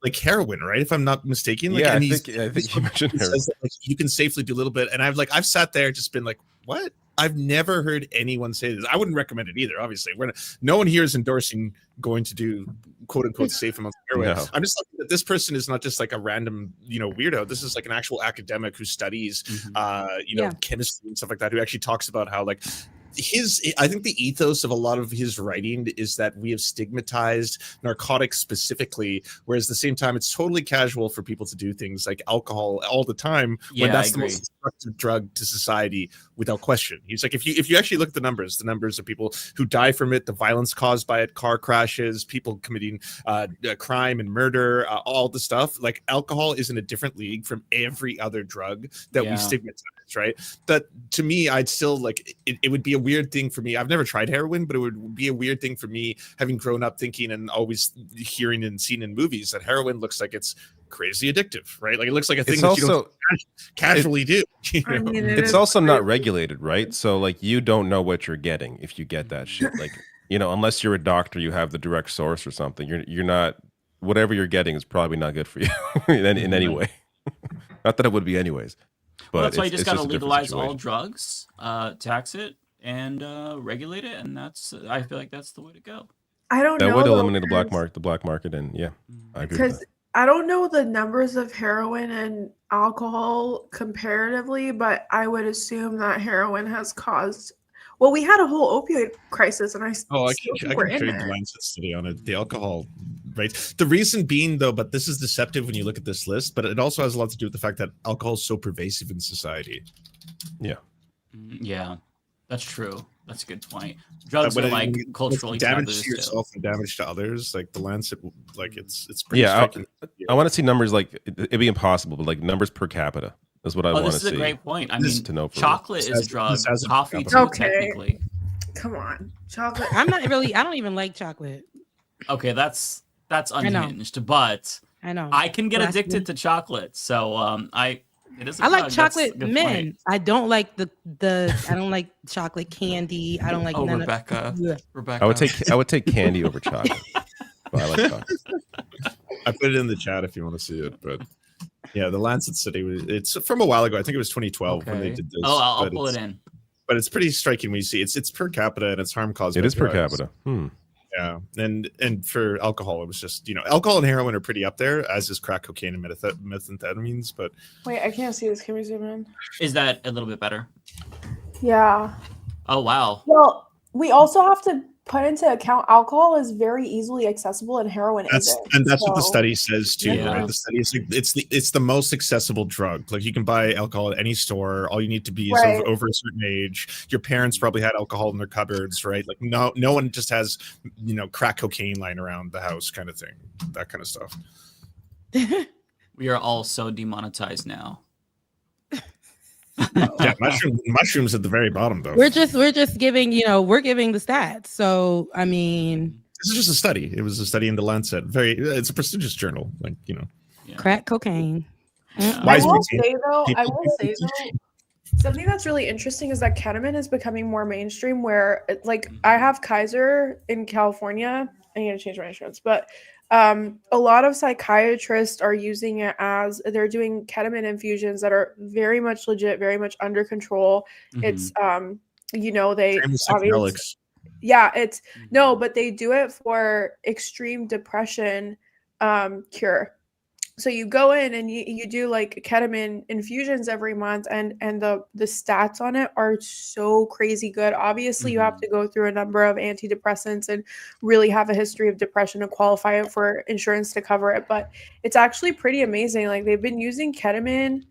like heroin, right? If I'm not mistaken. Like, I think you mentioned heroin. Says that, like, you can safely do a little bit, and I've sat there just been like, what? I've never heard anyone say this. I wouldn't recommend it either. Obviously, no one here is endorsing going to do "quote unquote" safe amounts of heroin. No. I'm just looking that this person is not just like a random, you know, weirdo. This is like an actual academic who studies, you know, chemistry and stuff like that. Who actually talks about how like I think the ethos of a lot of his writing is that we have stigmatized narcotics specifically, whereas at the same time it's totally casual for people to do things like alcohol all the time when that's the most destructive drug to society without question. He's like, if you actually look at the numbers of people who die from it, the violence caused by it, car crashes, people committing crime and murder, all the stuff, like alcohol is in a different league from every other drug that we stigmatize, right? That to me, I'd still like it would be a weird thing for me. I've never tried heroin, but it would be a weird thing for me, having grown up thinking and always hearing and seen in movies that heroin looks like it's crazy addictive, right? Like it looks like a thing that you don't casually do. You know? I mean, It's also not regulated, right? So like you don't know what you're getting if you get that shit. Like, you know, unless you're a doctor, you have the direct source or something. You're not, whatever you're getting is probably not good for you in any way. Not that it would be anyways. But well, that's why you just got to a different legalize all situation. drugs, tax it, and regulate it, and I feel like that's the way to go. I don't know. That would though, eliminate the black because- market, and yeah, I agree with Because that. I don't know the numbers of heroin and alcohol comparatively, but I would assume that heroin has caused. Well, we had a whole opioid crisis, and I Oh, I still can think we're show in you the it. Lancet study on it. The alcohol, right? The reason being, though, but this is deceptive when you look at this list, but it also has a lot to do with the fact that alcohol is so pervasive in society. Yeah. Yeah, that's true. That's a good point. Drugs are like culturally damage taboo to still. yourself and damage to others. Like the Lancet, like it's pretty Yeah, striking. I want to see numbers like it'd be impossible, but like numbers per capita is what I want to This see. is a great point. I Just mean, to know for chocolate real. is a drug. Coffee too, Okay. technically. Come on, chocolate. I'm not really. I don't even like chocolate. Okay, that's know. unhinged, but I know. I can get Blasphemy. addicted to chocolate. So it is. A I like drug. That's a chocolate good men. point. I don't like the. I don't like chocolate candy. I don't like. Oh, none Rebecca. Of, Rebecca. I would take candy over chocolate. But I like chocolate. I put it in the chat if you want to see it, but yeah, the Lancet study it's from a while ago. I think it was 2012 when they did this. Oh, I'll but pull it's- it in. But it's pretty striking when you see it's per capita and it's harm caused. It by is per drugs. capita. Yeah, and for alcohol, it was just alcohol and heroin are pretty up there, as is crack cocaine and methamphetamines. But Wait, I can't see this. Can we zoom in? Is that a little bit better? Yeah. Oh wow. Well, we also have to put into account alcohol is very easily accessible and heroin that's isn't. what the So- study says too. Yeah. Right? The study is it's the most accessible drug. Like you can buy alcohol at any store. All you need to be is Right. over a certain age. Your parents probably had alcohol in their cupboards, right? Like no one just has crack cocaine lying around the house, kind of thing. That kind of stuff. We are all so demonetized now. Yeah, mushrooms at the very bottom though. we're just giving. We're giving the stats. So I mean, This is just a study. It was a study in the Lancet. It's a prestigious journal. Like crack cocaine. Why is I will it- say though, people- something that's really interesting is that ketamine is becoming more mainstream. Where I have Kaiser in California. I need to change my insurance, but a lot of psychiatrists are using it as they're doing ketamine infusions that are very much legit, very much under control. It's they Psychedelics. yeah, it's no, but they do it for extreme depression cure. So you go in and you do like ketamine infusions every month, and the stats on it are so crazy good. Obviously, you have to go through a number of antidepressants and really have a history of depression to qualify it for insurance to cover it. But it's actually pretty amazing. Like they've been using ketamine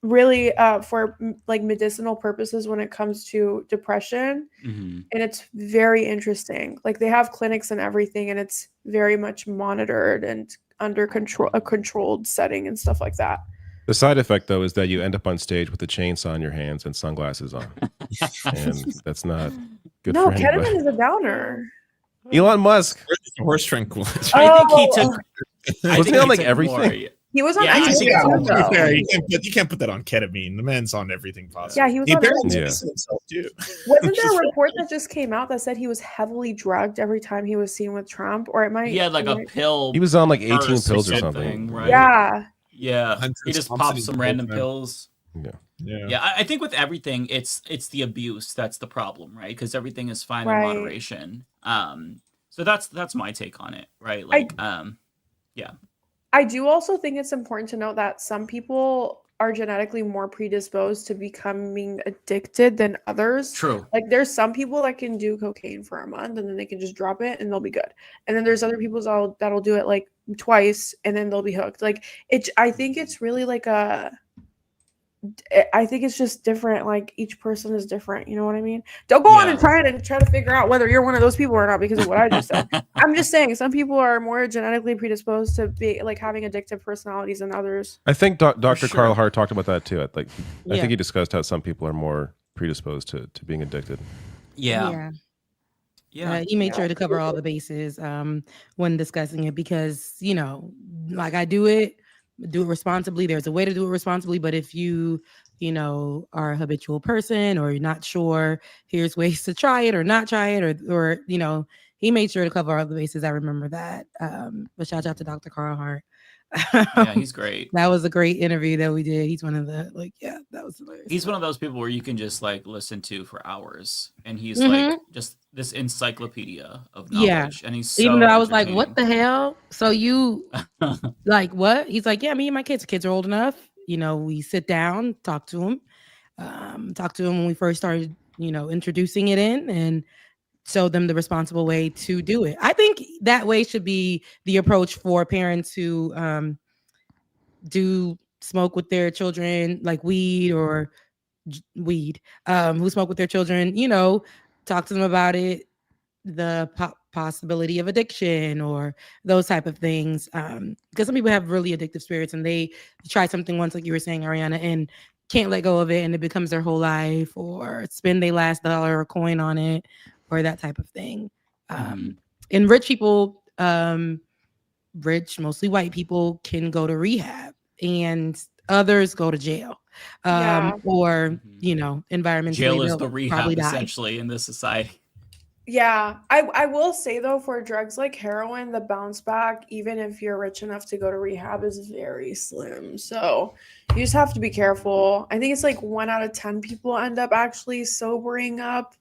really for like medicinal purposes when it comes to depression. And it's very interesting. Like they have clinics and everything, and it's very much monitored and under control, a controlled setting and stuff like that. The side effect, though, is that you end up on stage with a chainsaw in your hands and sunglasses on, and that's not good No, for anybody. ketamine is a downer. Elon Musk, horse tranquilizer. I think he took. wasn't he on like everything? He was on Yeah, I everything. think so. To be fair, you can't put that on ketamine. The man's on everything possible. Yeah, he was on apparently everything. takes it himself too. Wasn't there a report that just came out that said he was heavily drugged every time he was seen with Trump? Or it might He had like a pill. He was on like 18 burst pills or or something. right? Yeah. Yeah. Hunter He just Thompson popped is some the random man. pills. Yeah. Yeah, I think with everything, it's the abuse that's the problem, right? Because everything is fine Right. in moderation. So that's my take on it, right? Like, yeah. I do also think it's important to note that some people are genetically more predisposed to becoming addicted than others. True. Like there's some people that can do cocaine for a month and then they can just drop it and they'll be good. And then there's other people that'll do it like twice and then they'll be hooked. Like I think it's really like I think it's just different. Like each person is different. You know what I mean? Don't go on and try to figure out whether you're one of those people or not because of what I just said. I'm just saying some people are more genetically predisposed to be like having addictive personalities than others. I think Dr. Carl Hart talked about that too. I think Yeah. he discussed how some people are more predisposed to being addicted. Yeah. He made sure to cover all the bases when discussing it because, you know, like I do it responsibly. There's a way to do it responsibly, but if you know, are a habitual person or you're not sure, here's ways to try it or not try it or you know, he made sure to cover all the bases. I remember that. But shout out to Dr. Carl Hart. Yeah, he's great. That was a great interview that we did. He's one of the that was hilarious. He's one of those people where you can just like listen to for hours, and he's like just this encyclopedia of knowledge. And he's so even though I was like, "What the hell?" So you like what? He's like, "Yeah, me and my kids are old enough. You know, we sit down, talk to him when we first started, you know, introducing it in and." Show them the responsible way to do it. I think that way should be the approach for parents who do smoke with their children, like weed, who smoke with their children, you know, talk to them about it, the possibility of addiction or those type of things. Because some people have really addictive spirits and they try something once, like you were saying, Ariana, and can't let go of it and it becomes their whole life or spend their last dollar or coin on it. Or that type of thing. And rich people, mostly white people, can go to rehab and others go to jail. Or, you know, environmentally. Jail is the rehab essentially in this society. Yeah. I will say though, for drugs like heroin, the bounce back, even if you're rich enough to go to rehab, is very slim. So you just have to be careful. I think it's like 1 out of 10 people end up actually sobering up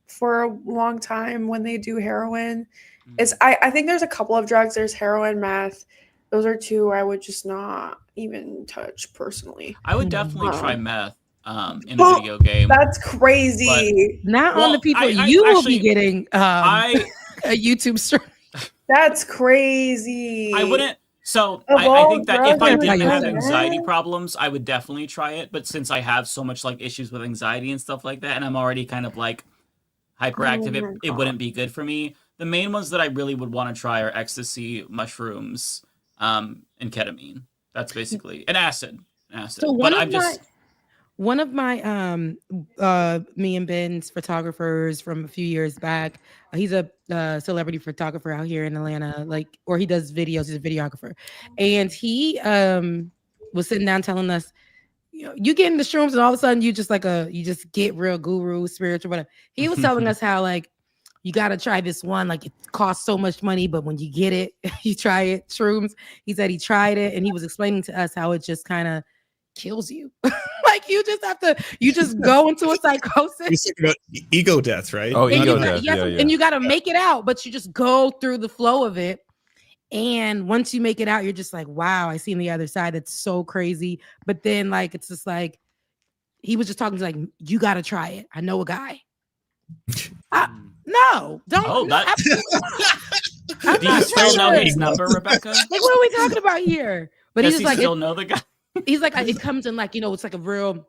for a long time when they do heroin. I think there's a couple of drugs. There's heroin, meth. Those are two I would just not even touch personally. I would definitely try meth in a video game. That's crazy. Not on the people you will be getting a YouTube stream. That's crazy. I wouldn't. So I think that if I didn't have anxiety problems, I would definitely try it. But since I have so much like issues with anxiety and stuff like that, and I'm already kind of like hyperactive, it wouldn't be good for me. The main ones that I really would want to try are ecstasy, mushrooms, and ketamine. That's basically an acid. So one of my me and Ben's photographers from a few years back, he's a celebrity photographer out here in Atlanta, or he does videos. He's a videographer, and he was sitting down telling us, you know, you get in the shrooms and all of a sudden you just get real guru, spiritual, whatever. He was telling us how like you got to try this one, like it costs so much money, but when you get it, you try it, shrooms. He said he tried it and he was explaining to us how it just kind of kills you. Like you just go into a psychosis. You're talking about ego death, right? Oh, ego death. Yeah. And you got to make it out, but you just go through the flow of it. And once you make it out, you're just like, wow, I see on the other side. That's so crazy. But then like, it's just like, he was just talking to like, you got to try it. I know a guy. No, don't. Oh, that. Do you still know his number, Rebecca? Like, what are we talking about here? But Does he's he like, still know the guy? He's like, it comes in like, you know, it's like a real,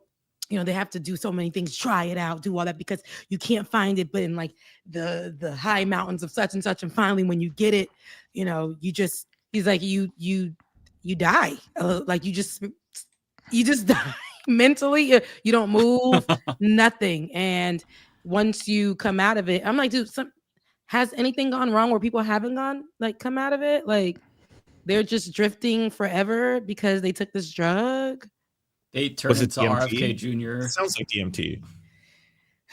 you know, they have to do so many things, try it out, do all that because you can't find it, but in like the high mountains of such and such. And finally, when you get it, you know, he's like, you die. Like you just die mentally. You don't move, nothing. And once you come out of it, I'm like, dude, has anything gone wrong where people haven't come out of it? Like they're just drifting forever because they took this drug. They turned into RFK Jr. It sounds like DMT.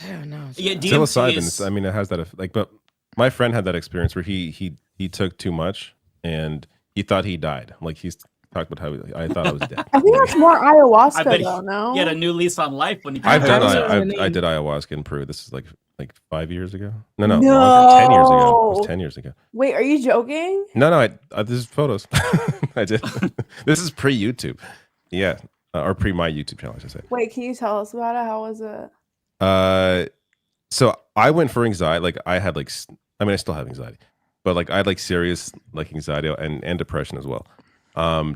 I don't know. Yeah, DMT psilocybin. I mean, it has that effect. But my friend had that experience where he took too much and he thought he died. Like he's talked about how I thought I was dead. I think that's more ayahuasca though. No, he had a new lease on life when he. I did ayahuasca in Peru. This is like 5 years ago. No, longer, 10 years ago. It was 10 years ago. Wait, are you joking? No. This is photos. I did. This is pre-YouTube. Yeah. or pre my YouTube channel, I should say. Wait, can you tell us about it? How was it? So I went for anxiety. Like I had I still have anxiety, but like I had like serious like anxiety and depression as well.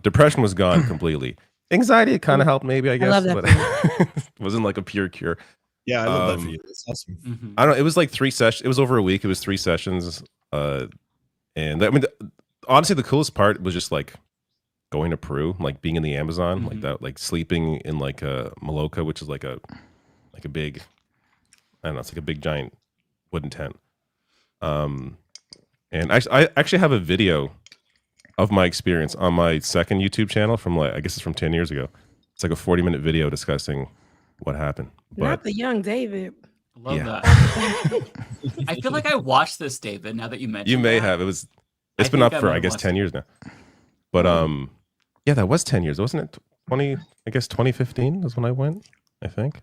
Depression was gone completely. Anxiety kind of helped, maybe, I guess, love that but it wasn't like a pure cure. Yeah, I love that for you. It's awesome. Mhm. I don't know. It was like 3 sessions. It was over a week. It was 3 sessions. And I mean, honestly, the coolest part was just like going to Peru, like being in the Amazon, like that, like sleeping in like a maloca, which is like a big, I don't know, it's like a big giant wooden tent. And I actually have a video of my experience on my second YouTube channel from like, I guess it's from 10 years ago. It's like a 40-minute video discussing what happened. Not the young David. I love Yeah. that. I feel like I watched this, David, now that you mentioned You may that. have. It's I been think up I for, might I have guess, watched 10 years now. But yeah, that was 10 years, wasn't it? 2015 is when I went, I think.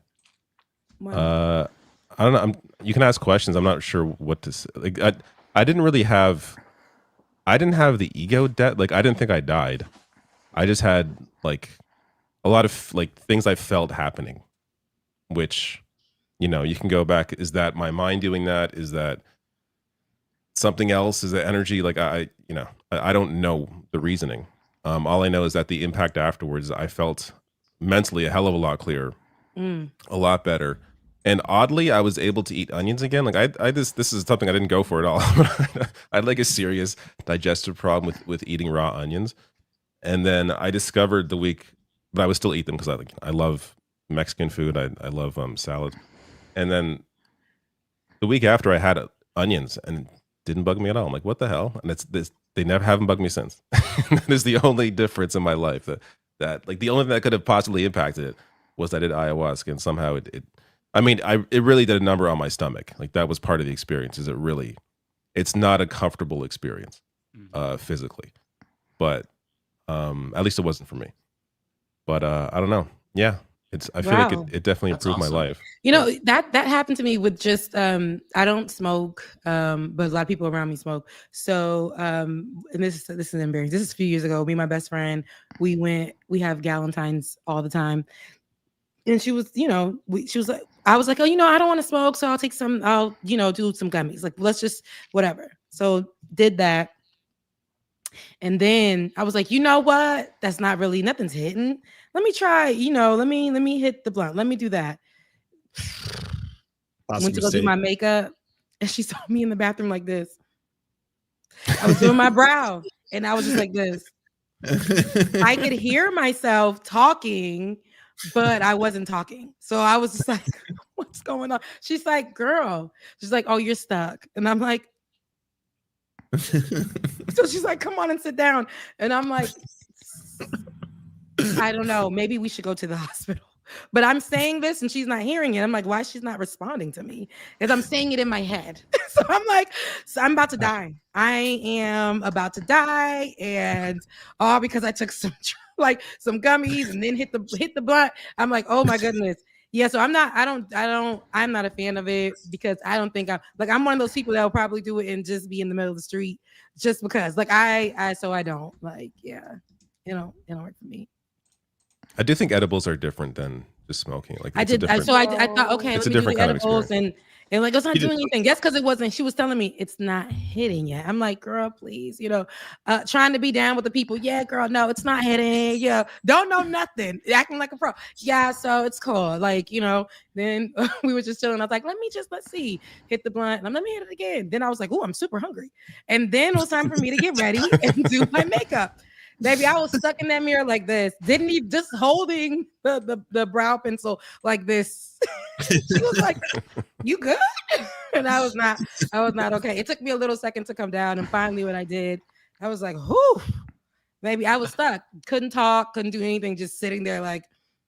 Wow. I don't know. You can ask questions. I'm not sure what to say. Like, I didn't have the ego debt. Like, I didn't think I died. I just had like a lot of like things I felt happening, which, you know, you can go back. Is that my mind doing that? Is that something else? Is that energy? Like I don't know the reasoning. All I know is that the impact afterwards, I felt mentally a hell of a lot clearer, a lot better. And oddly, I was able to eat onions again. Like this is something I didn't go for at all. I had like a serious digestive problem with eating raw onions. And then I discovered the week, but I would still eat them because I love Mexican food. I love salad. And then the week after, I had onions and it didn't bug me at all. I'm like, what the hell? And they never haven't bugged me since. That is the only difference in my life. That like the only thing that could have possibly impacted it was I did ayahuasca, and somehow it really did a number on my stomach. Like that was part of the experience. It's not a comfortable experience, physically, but at least it wasn't for me. But I don't know. Yeah, I feel like it definitely improved my life. You know, that happened to me with just I don't smoke, but a lot of people around me smoke. So and this is embarrassing. This is a few years ago. Me and my best friend, we have Galentine's all the time. And she was, she was like, I was like, oh, I don't want to smoke, so I'll do some gummies. Like, let's just whatever. So did that. And then I was like, you know what? That's not really, nothing's hitting. Let me try, let me hit the blunt. Let me do that. Went to go do my makeup, and she saw me in the bathroom like this. I was doing my brow, and I was just like this. I could hear myself talking, but I wasn't talking. So I was just like, what's going on? She's like, girl. She's like, oh, you're stuck. And I'm like, so she's like, come on and sit down. And I'm like, I don't know. Maybe we should go to the hospital. But I'm saying this and she's not hearing it. I'm like, why she's not responding to me? Because I'm saying it in my head. So I'm like, I'm about to die. I am about to die. And all because I took some gummies and then hit the blunt. I'm like, oh my goodness. Yeah, so I'm not a fan of it because I don't think I'm one of those people that will probably do it and just be in the middle of the street just because. Like I don't like, yeah, it don't work for me. I do think edibles are different than just smoking. Like I thought, okay, it's let a me do different the kind of edibles experience. and like it's not doing anything. Yes, because it wasn't. She was telling me it's not hitting yet. I'm like, girl, please, trying to be down with the people. Yeah, girl, no, it's not hitting. Yeah, don't know nothing, acting like a pro. Yeah, so it's cool. Like, then we were just chilling. I was like, let's see, hit the blunt. Let me hit it again. Then I was like, oh, I'm super hungry. And then it was time for me to get ready and do my makeup. Baby, I was stuck in that mirror like this. Didn't even just holding the brow pencil like this. She was like, "You good?" And I was not okay. It took me a little second to come down, and finally, when I did, I was like, "Whew." Maybe I was stuck. Couldn't talk. Couldn't do anything. Just sitting there like.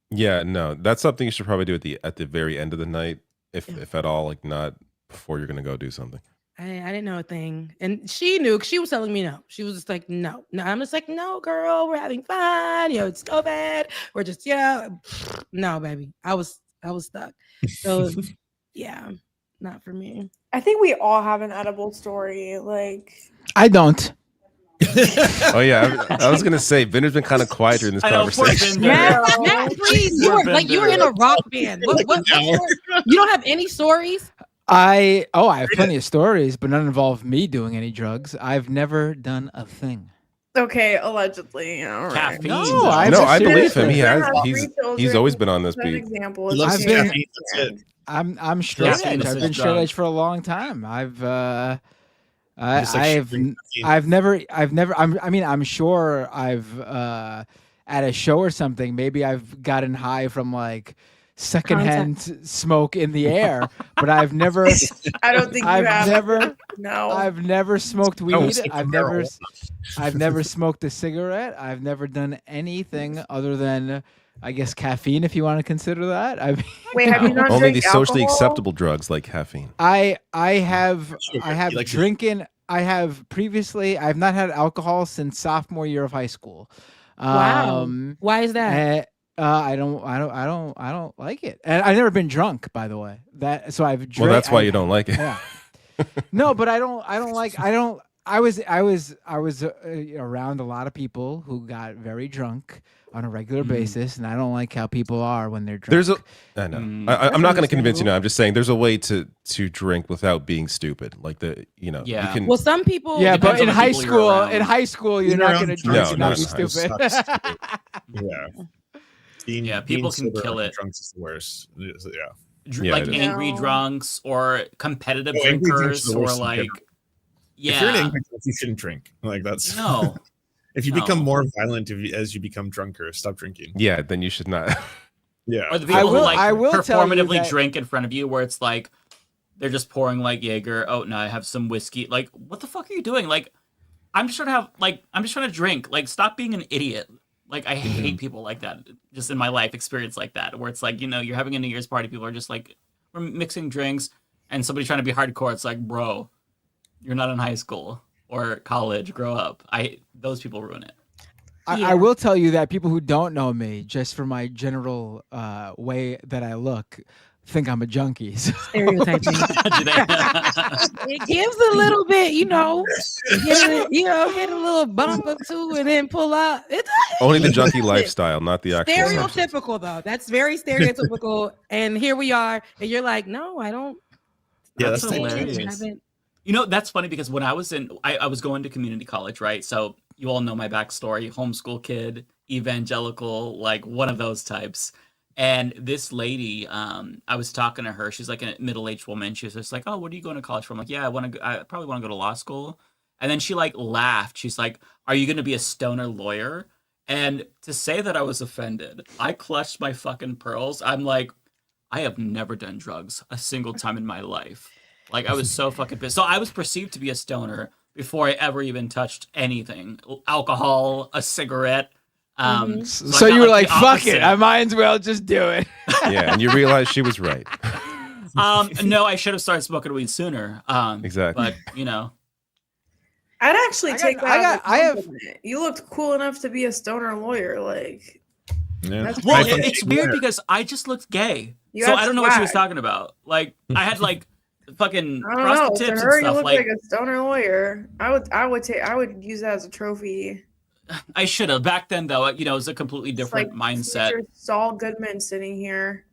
Yeah, no, that's something you should probably do at the very end of the night, if at all, like not before you're gonna go do something. I didn't know a thing. And she knew, she was telling me no. She was just like, no. I'm just like, no, girl, we're having fun. It's so bad. We're just, no, baby. I was stuck. So yeah, not for me. I think we all have an edible story. Like I don't. Oh yeah, I was gonna say Bender's been kind of quieter in this conversation. Matt, please, you were in a rock band. What you don't have any stories? I have plenty of stories, but none involve me doing any drugs. I've never done a thing. Okay, allegedly. All right. No, I believe him. He's children. always been on this That's an beat. example. I've It's been, okay. I'm straight Yeah, edge. I've been straight drug. edge for a long time. I've I'm sure I've at a show or something, maybe I've gotten high from like secondhand smoke in the air, but I've never I don't think you have. No. I've never smoked weed. No, it's like I've never smoked a cigarette. I've never done anything other than, I guess, caffeine, if you want to consider that. Wait, have you not Only drank the socially alcohol? acceptable drugs like caffeine. I have like drinking. I have previously. I've not had alcohol since sophomore year of high school. Wow. Why is that? I don't like it, and I've never been drunk, by the way. Well, that's why you don't like it. Yeah. No, but I was around a lot of people who got very drunk on a regular basis, and I don't like how people are when they're drunk. I know. I'm not going to convince you now. I'm just saying there's a way to drink without being stupid. Like you can. Well, some people. Yeah, but in on the high people you're school, you're not going to drink and not be stupid. People can sober kill and it. Drunks is the worst. Yeah. Like angry drunks or competitive Angry drunks drinkers are the or worst in like If you're an angry drunk, you shouldn't drink. Like that's no. If you become more violent as you become drunker, stop drinking. Yeah, then you should not. Yeah. Or the people who like tell you performatively that- drink in front of you where it's like they're just pouring like Jaeger. Oh no, I have some whiskey. Like, what the fuck are you doing? Like, I'm just trying to drink. Like, stop being an idiot. Like, I hate people like that. Just in my life experience like that, where it's like, you're having a New Year's party, people are just like, we're mixing drinks, and somebody trying to be hardcore. It's like, bro, you're not in high school or college. Grow up. Those people ruin it. I will tell you that people who don't know me, just for my general way that I look, think I'm a junkie. So. Stereotyping. It gives a little bit, hit a little bump or two and then pull out. Only the junkie lifestyle, not the actual. Stereotypical though. That's very stereotypical. And here we are, and you're like, no, I don't. Yeah, that's hilarious. That's funny because when I was I was going to community college, right? So you all know my backstory: homeschool kid, evangelical, like one of those types. And this lady, I was talking to her. She's like a middle-aged woman. She was just like, "Oh, what are you going to college for?" I'm like, "Yeah, I probably want to go to law school." And then she like laughed. She's like, "Are you going to be a stoner lawyer?" And to say that I was offended, I clutched my fucking pearls. I'm like, I have never done drugs a single time in my life. Like, I was so fucking pissed. So I was perceived to be a stoner before I ever even touched anything, alcohol, a cigarette. So you were like, fuck it, I might as well just do it. Yeah, and you realized she was right. No, I should have started smoking weed sooner. Exactly. But I'd actually take that. You looked cool enough to be a stoner lawyer, like. Yeah. Well, it's weird because I just looked gay, so I don't know what she was talking about. Like, I had like fucking frosted tips to her, and stuff. You look like a stoner lawyer. I would use that as a trophy. I should have back then, though. It was a completely different mindset. Saul Goodman sitting here.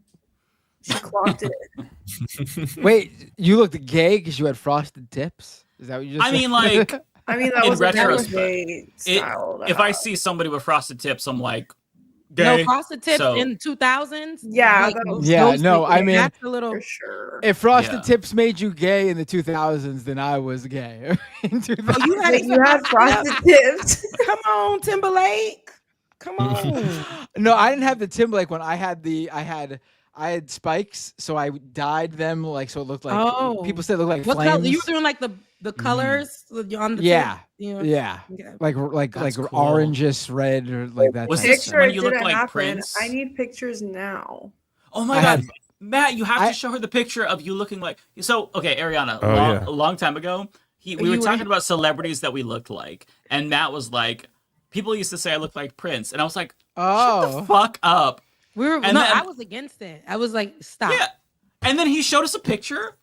She clocked it. Wait, you looked gay because you had frosted tips? Is that what you just said? Mean, like, that was retrospect. Style. If I see somebody with frosted tips, I'm like, gay. No frosted tips in 2000s. Yeah, that's a little for sure. If frosted tips made you gay in the 2000s, then I was gay. In 2000s. You had frosted tips. Come on, Timberlake. Come on. No, I didn't have the Timberlake one. I had spikes, so I dyed them so it looked like people said it looked like what flames. color? You were doing like the colors on the yeah, tip? yeah, okay. like cool. orangish red or like that. Was type. this when you look didn't like happen. Prince? I need pictures now. Oh my god, Matt, you have to show her the picture of you looking like. So okay, Ariana, a long time ago, we were talking about celebrities that we looked like, and Matt was like, people used to say I look like Prince, and I was like, shut the fuck up. I was against it. I was like, stop. Yeah. And then he showed us a picture.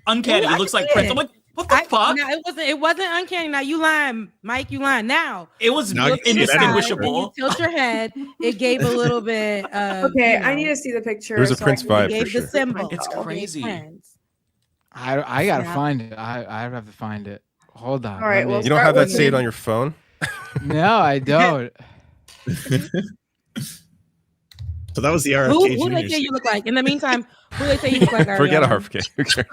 Uncanny. He looks like Prince. I'm like, What the fuck? No, it wasn't uncanny. Now you lying, Mike. You lying. Now it was indistinguishable. You tilt your head. It gave a little bit. Okay, I need to see the picture. There's a Prince vibe. It gave the symbol. It's crazy. I gotta find it. I have to find it. Hold on. All right. Well, you don't have that saved on your phone? No, I don't. So that was the RFK Who Jr. they say you look like? In the meantime, who they say you look like? Forget RFK.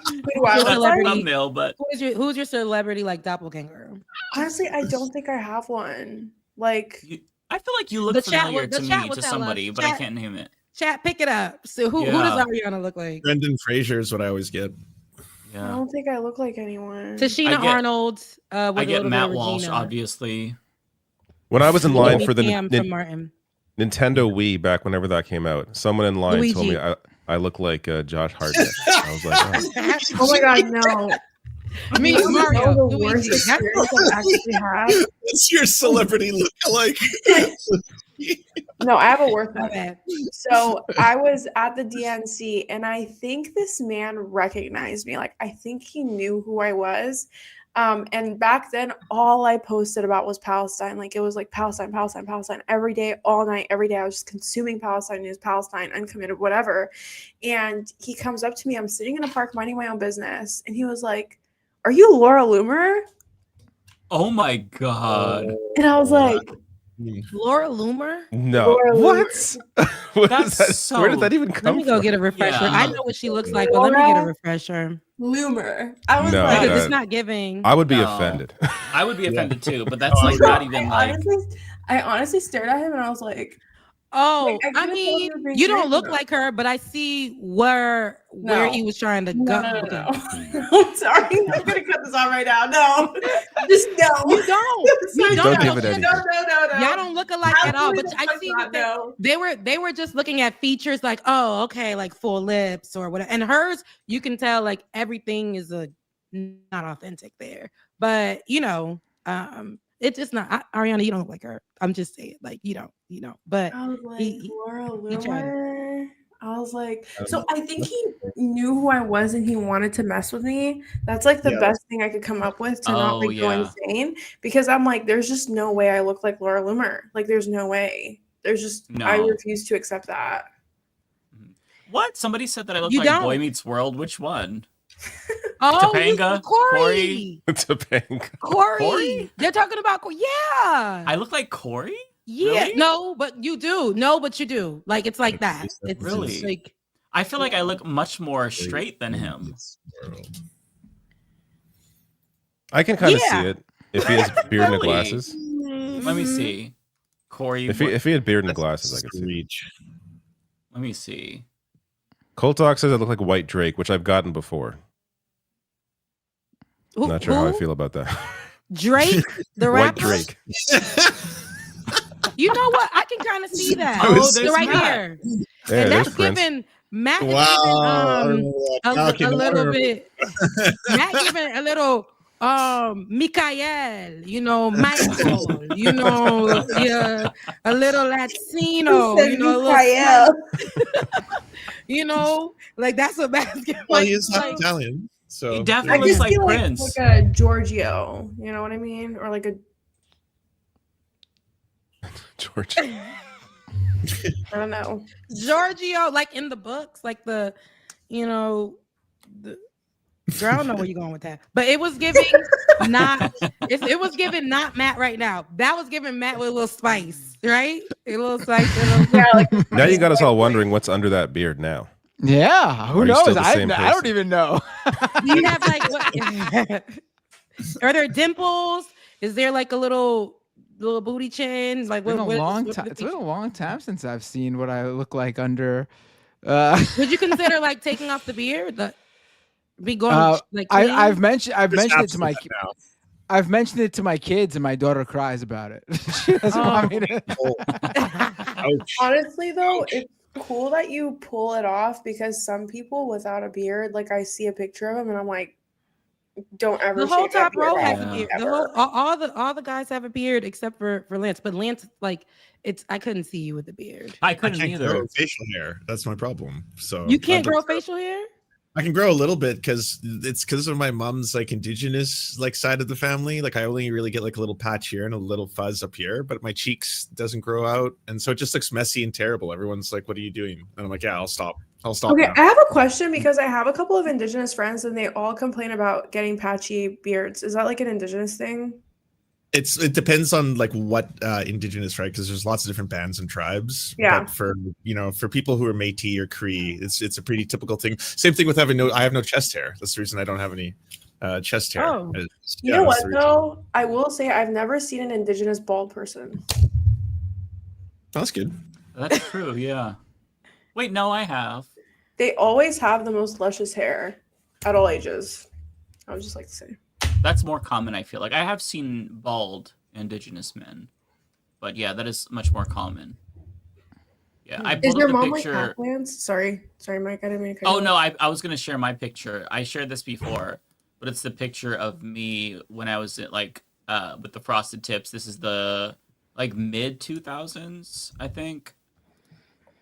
Thumbnail, but who's your celebrity like doppelganger? Honestly, I don't think I have one. Like, I feel like you look familiar to me, to somebody, but I can't name it. Chat, pick it up. So who does Ariana look like? Brendan Fraser is what I always get. I don't think I look like anyone. Tashina Arnold. I get Matt Walsh, obviously. When I was in line for the Martin. Nintendo Wii back whenever that came out, someone in line told me I look like Josh Hartnett. I was like, oh my god, no. I mean, Mario. The worst experience I've actually had. What's your celebrity lookalike? No, I have a worth one. So I was at the DNC and I think this man recognized me. Like, I think he knew who I was. And back then, all I posted about was Palestine. Like, it was like Palestine, Palestine, Palestine every day, all night, every day. I was just consuming Palestine news, Palestine, uncommitted, whatever. And he comes up to me. I'm sitting in a park minding my own business. And he was like, "Are you Laura Loomer?" Oh my god. And I was like, Laura Loomer? No. What? What is that? So... Where did that even come from? Let me go get a refresher. Yeah. I know what she looks like, but let me get a refresher. Loomer. I was No, like, Because it's not giving. I would be offended. I would be offended too, but that's like not even like. I honestly stared at him and I was like, oh, like, I mean, you don't look like her, but I see where he was trying to go. No. I'm sorry. I'm gonna cut this off right now. No, just no. You don't. You Don't give it any. No. Y'all don't look alike at all. But I see that they were just looking at features like, oh, okay, like full lips or whatever. And hers, you can tell like everything is not authentic there. But it's just not. Ariana, you don't look like her. I'm just saying, like you don't. But I was like, Laura Loomer. I was like, so I think he knew who I was and he wanted to mess with me. That's like the best thing I could come up with to not like go insane, because I'm like, there's just no way I look like Laura Loomer. Like, there's no way. There's just I refuse to accept that. What? Somebody said that I look like Boy Meets World. Which one? Oh, Topanga? Corey. Topanga. Corey. They're talking about Corey. Yeah. I look like Corey? Yeah. Really? No, but you do. No, but you do. Like, it's like that. It's really just like. I feel like I look much more straight than him. I can kind of see it if he has beard and glasses. Let me see. Corey. If he had beard and glasses, I could see. Let me see. Coltalk says I look like White Drake, which I've gotten before. Not sure how I feel about that. Drake, the rapper. White Drake. You know what? I can kind of see that. They're right Matt. here. Yeah, And that's Prince. giving Matt Wow. a little bit. Matt giving a little Mikael, Michael, a little Latino, like that's a basketball. Well, he's not Italian, so he definitely looks like Prince. Like a Giorgio, you know what I mean, or like a George. I don't know. Giorgio, like in the books, like the girl, I don't know where you're going with that, but it was giving it was giving not Matt right now. That was giving Matt with a little spice, right? A little spice. Now you got us all wondering what's under that beard now. Yeah, who Are you knows? still the same I don't person? even know. Do you have like are there dimples? Is there like a little booty chin? Like It's been a long time. It's been a long time since I've seen what I look like under. Would you consider like taking off the beard? Be going like clean? I've mentioned it to my I've mentioned it to my kids and my daughter cries about it. She doesn't want me to. Honestly, though, it's cool that you pull it off, because some people without a beard, like I see a picture of them and I'm like, don't ever. The whole shave that top row beard has off, a beard. ever. All the guys have a beard except for Lance. But Lance, like, I couldn't see you with a beard. I couldn't either. Grow facial hair. That's my problem. So You can't grow facial hair? I can grow a little bit because it's because of my mom's like indigenous like side of the family. Like I only really get like a little patch here and a little fuzz up here, but my cheeks doesn't grow out, and so it just looks messy and terrible. Everyone's like, "What are you doing?" And I'm like, "Yeah, I'll stop. I'll stop." Okay, now. I have a question because I have a couple of indigenous friends and they all complain about getting patchy beards. Is that like an indigenous thing? It depends on like what indigenous, right? Because there's lots of different bands and tribes. Yeah. But for people who are Métis or Cree, it's a pretty typical thing. Same thing with I have no chest hair. That's the reason I don't have any chest hair. Oh. You know what though? I will say I've never seen an indigenous bald person. That's good. That's true. Yeah. Wait, no, I have. They always have the most luscious hair at all ages. I would just like to say. That's more common, I feel like. I have seen bald indigenous men, but yeah, that is much more common. Yeah, I Is pulled your up the mom picture. like Vance? Sorry, Mike. I didn't mean to cut Oh you no, off. I was gonna share my picture. I shared this before, but it's the picture of me when I was at, like with the frosted tips. This is the like mid 2000s, I think.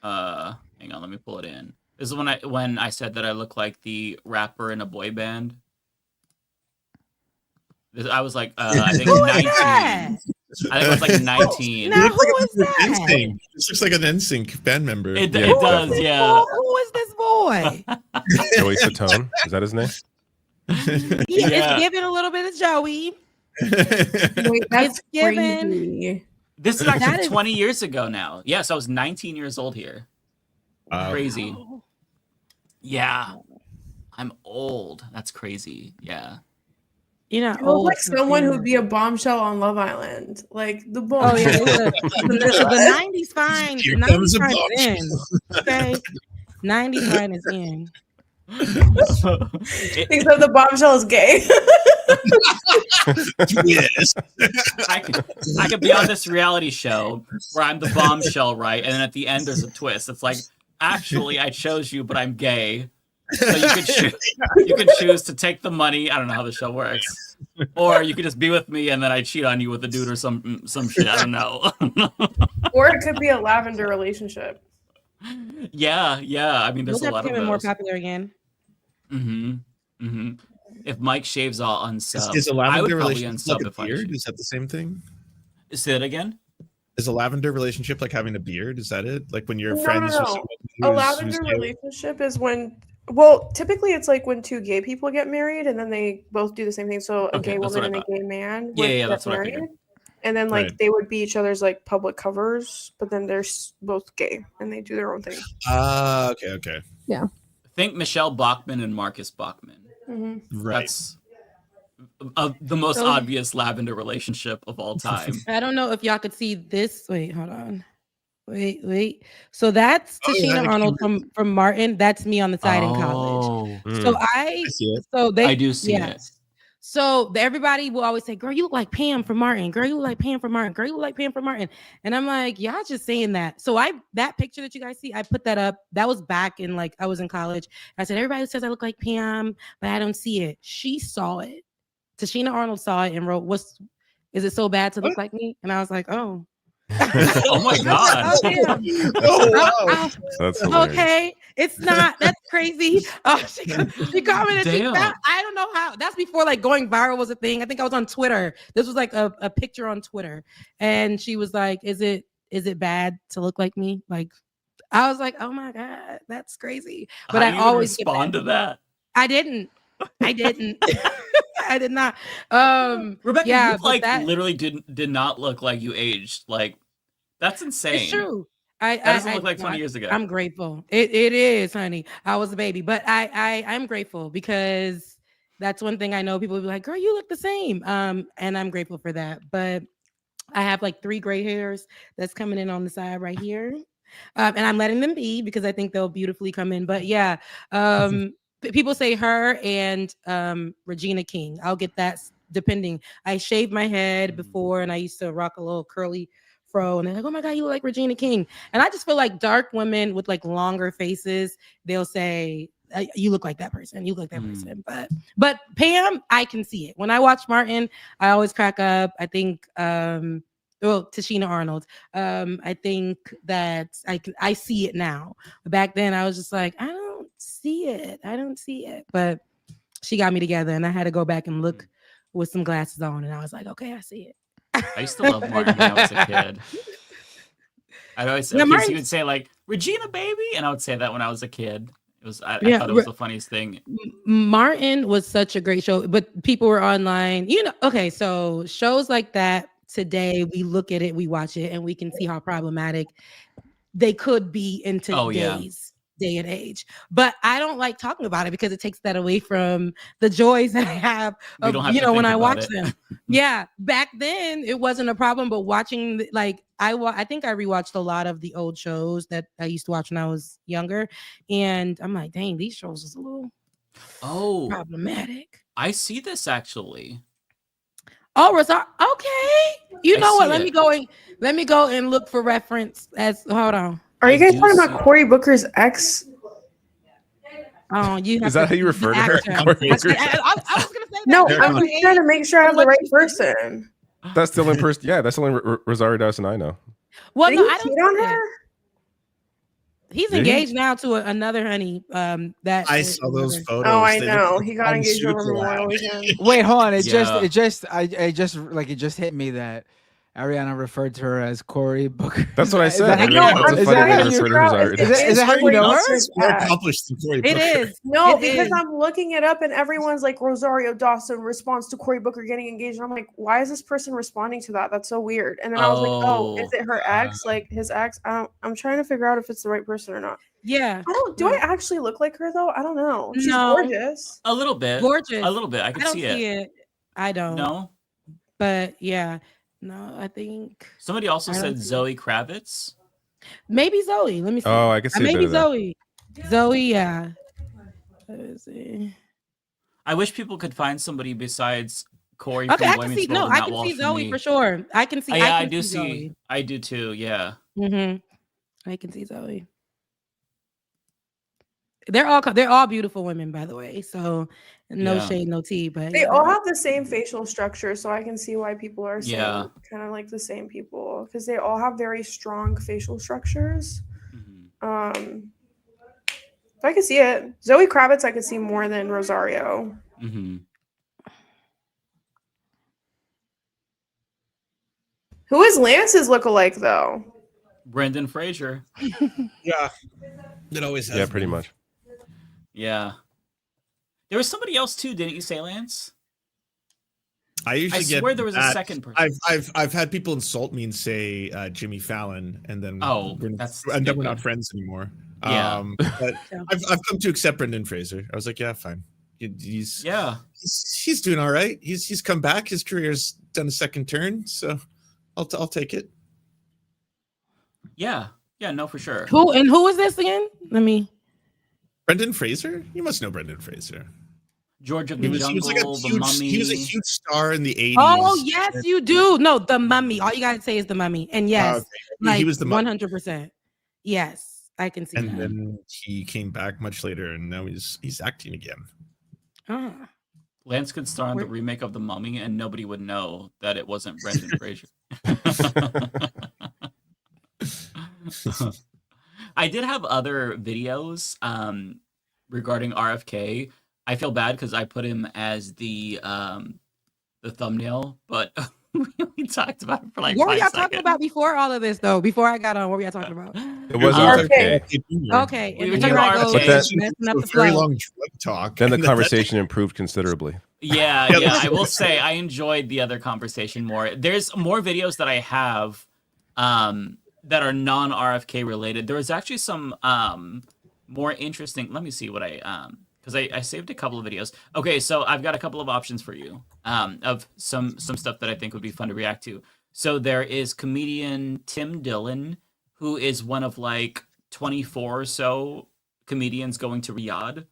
Hang on, let me pull it in. This is when I said that I look like the rapper in a boy band. I was like, I think 19. I think I was like 19. Now, who is that? NSYNC. This looks like an NSYNC band member. It does, yeah. Who is this boy? Joey Fatone, is that his name? It's giving a little bit of Joey. Wait, that's It's given. crazy. This is actually 20 years ago now. Yes, I was 19 years old here. Crazy. Yeah. I'm old. That's crazy. Yeah. You're not You look old. like someone who'd be a bombshell on Love Island. Like the Oh bombshell. yeah, the 90s fine. Here The comes 90s a fine bombshell. is in. Okay, 90s fine is in. Except the bombshell is gay. Yes. I could be on this reality show where I'm the bombshell, right? And then at the end there's a twist. It's like, actually, I chose you, but I'm gay. So you could choose to take the money. I don't know how the show works, or you could just be with me and then I cheat on you with a dude or some shit. I don't know. Or it could be a lavender relationship. Yeah. I mean, there's Those a are lot of becoming more those. popular again. If Mike shaves, I'll unsub. Is a I would lavender probably relationship unsub like a if I beard? shaved. Is that the same thing? Say it again. Is a lavender relationship like having a beard? Is that it? Like when you're No, friends with no. someone A who's lavender gay? relationship is when, well, typically it's like when two gay people get married and then they both do the same thing. So a Okay, gay that's woman what I and a gay man would Yeah, get that's what I married. figured. And then like Right. they would be each other's like public covers, but then they're both gay and they do their own thing. Okay. Yeah. Think Michelle Bachmann and Marcus Bachmann. Right. That's the most So- obvious lavender relationship of all time. I don't know if y'all could see this. Wait, hold on. Wait. So that's Oh, yeah, Tashina I Arnold can- from Martin. That's me on the side in college. So I see it. I do see it. So everybody will always say, "Girl, you look like Pam from Martin. Girl, you look like Pam from Martin. Girl, you look like Pam from Martin." And I'm like, y'all just saying that. So that picture that you guys see, I put that up. That was back in like I was in college. I said, everybody says I look like Pam, but I don't see it. She saw it. Tashina Arnold saw it and wrote, is it so bad to look like me? And I was like, oh. Oh my god. Oh, yeah. Oh, wow. That's hilarious. Okay, it's not. That's crazy. She commented. Damn. I don't know how. That's before like going viral was a thing. I think I was on Twitter. This was like a picture on Twitter, and she was like, "Is it bad to look like me?" Like, I was like, "Oh my god, that's crazy." But How I do you even always get respond that. to that. I didn't. I did not. Rebecca, yeah, you but like that- literally did not look like you aged. Like, that's insane. It's true. That doesn't look like 20 years ago. I'm grateful. It is, honey. I was a baby, but I'm grateful because that's one thing I know. People will be like, "Girl, you look the same," and I'm grateful for that. But I have like 3 gray hairs that's coming in on the side right here, and I'm letting them be because I think they'll beautifully come in. But yeah, people say her and Regina King. I'll get that depending. I shaved my head before, and I used to rock a little curly fro, and they're like, "Oh my god, you look like Regina King." And I just feel like dark women with like longer faces, they'll say, "You look like that person. You look like that person." But Pam, I can see it. When I watch Martin, I always crack up. I think Tashina Arnold. I think that I see it now. But back then, I was just like, I don't see it. But she got me together, and I had to go back and look with some glasses on, and I was like, okay, I see it. I used to love Martin when I was a kid. I'd always he would say like Regina baby, and I would say that when I was a kid. It was I thought it was the funniest thing. Martin was such a great show, but people were online. Okay, so shows like that today, we look at it, we watch it, and we can see how problematic they could be in today's day and age. But I don't like talking about it because it takes that away from the joys that I have of, when I watch them. Yeah, back then it wasn't a problem, but watching I think I rewatched a lot of the old shows that I used to watch when I was younger, and I'm like, dang, these shows is a little problematic. I see this actually. Oh, Rosario. Okay. You know what? Let me go and look for reference. Hold on. Are you guys talking about Cory Booker's ex? Oh, is that how you refer to her? I was gonna say that. No, I'm just trying to make sure I have the right person. That's the only person. Yeah, that's the only Rosario Dawson I know. Well, Did no, he I don't cheat on her. He's engaged now to another honey. That I saw those photos. Oh, I know. He got engaged over Memorial Weekend. Wait, hold on. It just hit me that Ariana referred to her as Cory Booker. That's what I said. Is that how you know her? More accomplished than Cory Booker. It is. No, because I'm looking it up and everyone's like Rosario Dawson responds to Cory Booker getting engaged. And I'm like, why is this person responding to that? That's so weird. And then I was like, oh, is it her ex? Like his ex? I'm trying to figure out if it's the right person or not. Yeah. Do I actually look like her though? I don't know. She's gorgeous. A little bit. Gorgeous. A little bit. I can see it. I don't. No. But yeah. No, I think somebody also said Zoe Kravitz. Maybe Zoe. Let me see. Oh, I can see maybe Zoe. Zoe, yeah. Let's see. I wish people could find somebody besides Cory. Okay, I can see. No, I can see Zoe for sure. I can see. I do see. I do too. Yeah. I can see Zoe. They're all beautiful women, by the way. So no shade, no tea, but they all have the same facial structure, so I can see why people are saying kind of like the same people because they all have very strong facial structures. But I can see it. Zoe Kravitz, I could see more than Rosario. Who is Lance's lookalike though? Brendan Fraser. Yeah, it always has. Yeah, pretty much. Yeah. There was somebody else too, didn't you say, Lance? I swear there was a second person. I've had people insult me and say Jimmy Fallon, and then we're not friends anymore. Yeah. But I've come to accept Brendan Fraser. I was like, yeah, fine. He's doing all right. He's come back. His career's done a second turn, so I'll take it. Yeah, no, for sure. Who is this again? Brendan Fraser? You must know Brendan Fraser. George of the Jungle, The Mummy. He was a huge star in the 80s. Oh, yes, you do. No, The Mummy. All you got to say is The Mummy. And yes, he was the 100%. Yes, I can see and that. Then he came back much later, and now he's acting again. Lance could star in the remake of The Mummy, and nobody would know that it wasn't Brendan Fraser. I did have other videos regarding RFK. I feel bad because I put him as the thumbnail, but we talked about it for like what 5 were y'all seconds. talking about before all of this, though? Before I got on, what were y'all talking about? It was RFK. Okay. We were talking about RFK. Very long drug talk. Then the conversation improved considerably. Yeah. I will say I enjoyed the other conversation more. There's more videos that I have that are non-RFK related. There was actually some more interesting. Let me see what because I saved a couple of videos. Okay, so I've got a couple of options for you of some stuff that I think would be fun to react to. So there is comedian Tim Dillon, who is one of like 24 or so comedians going to Riyadh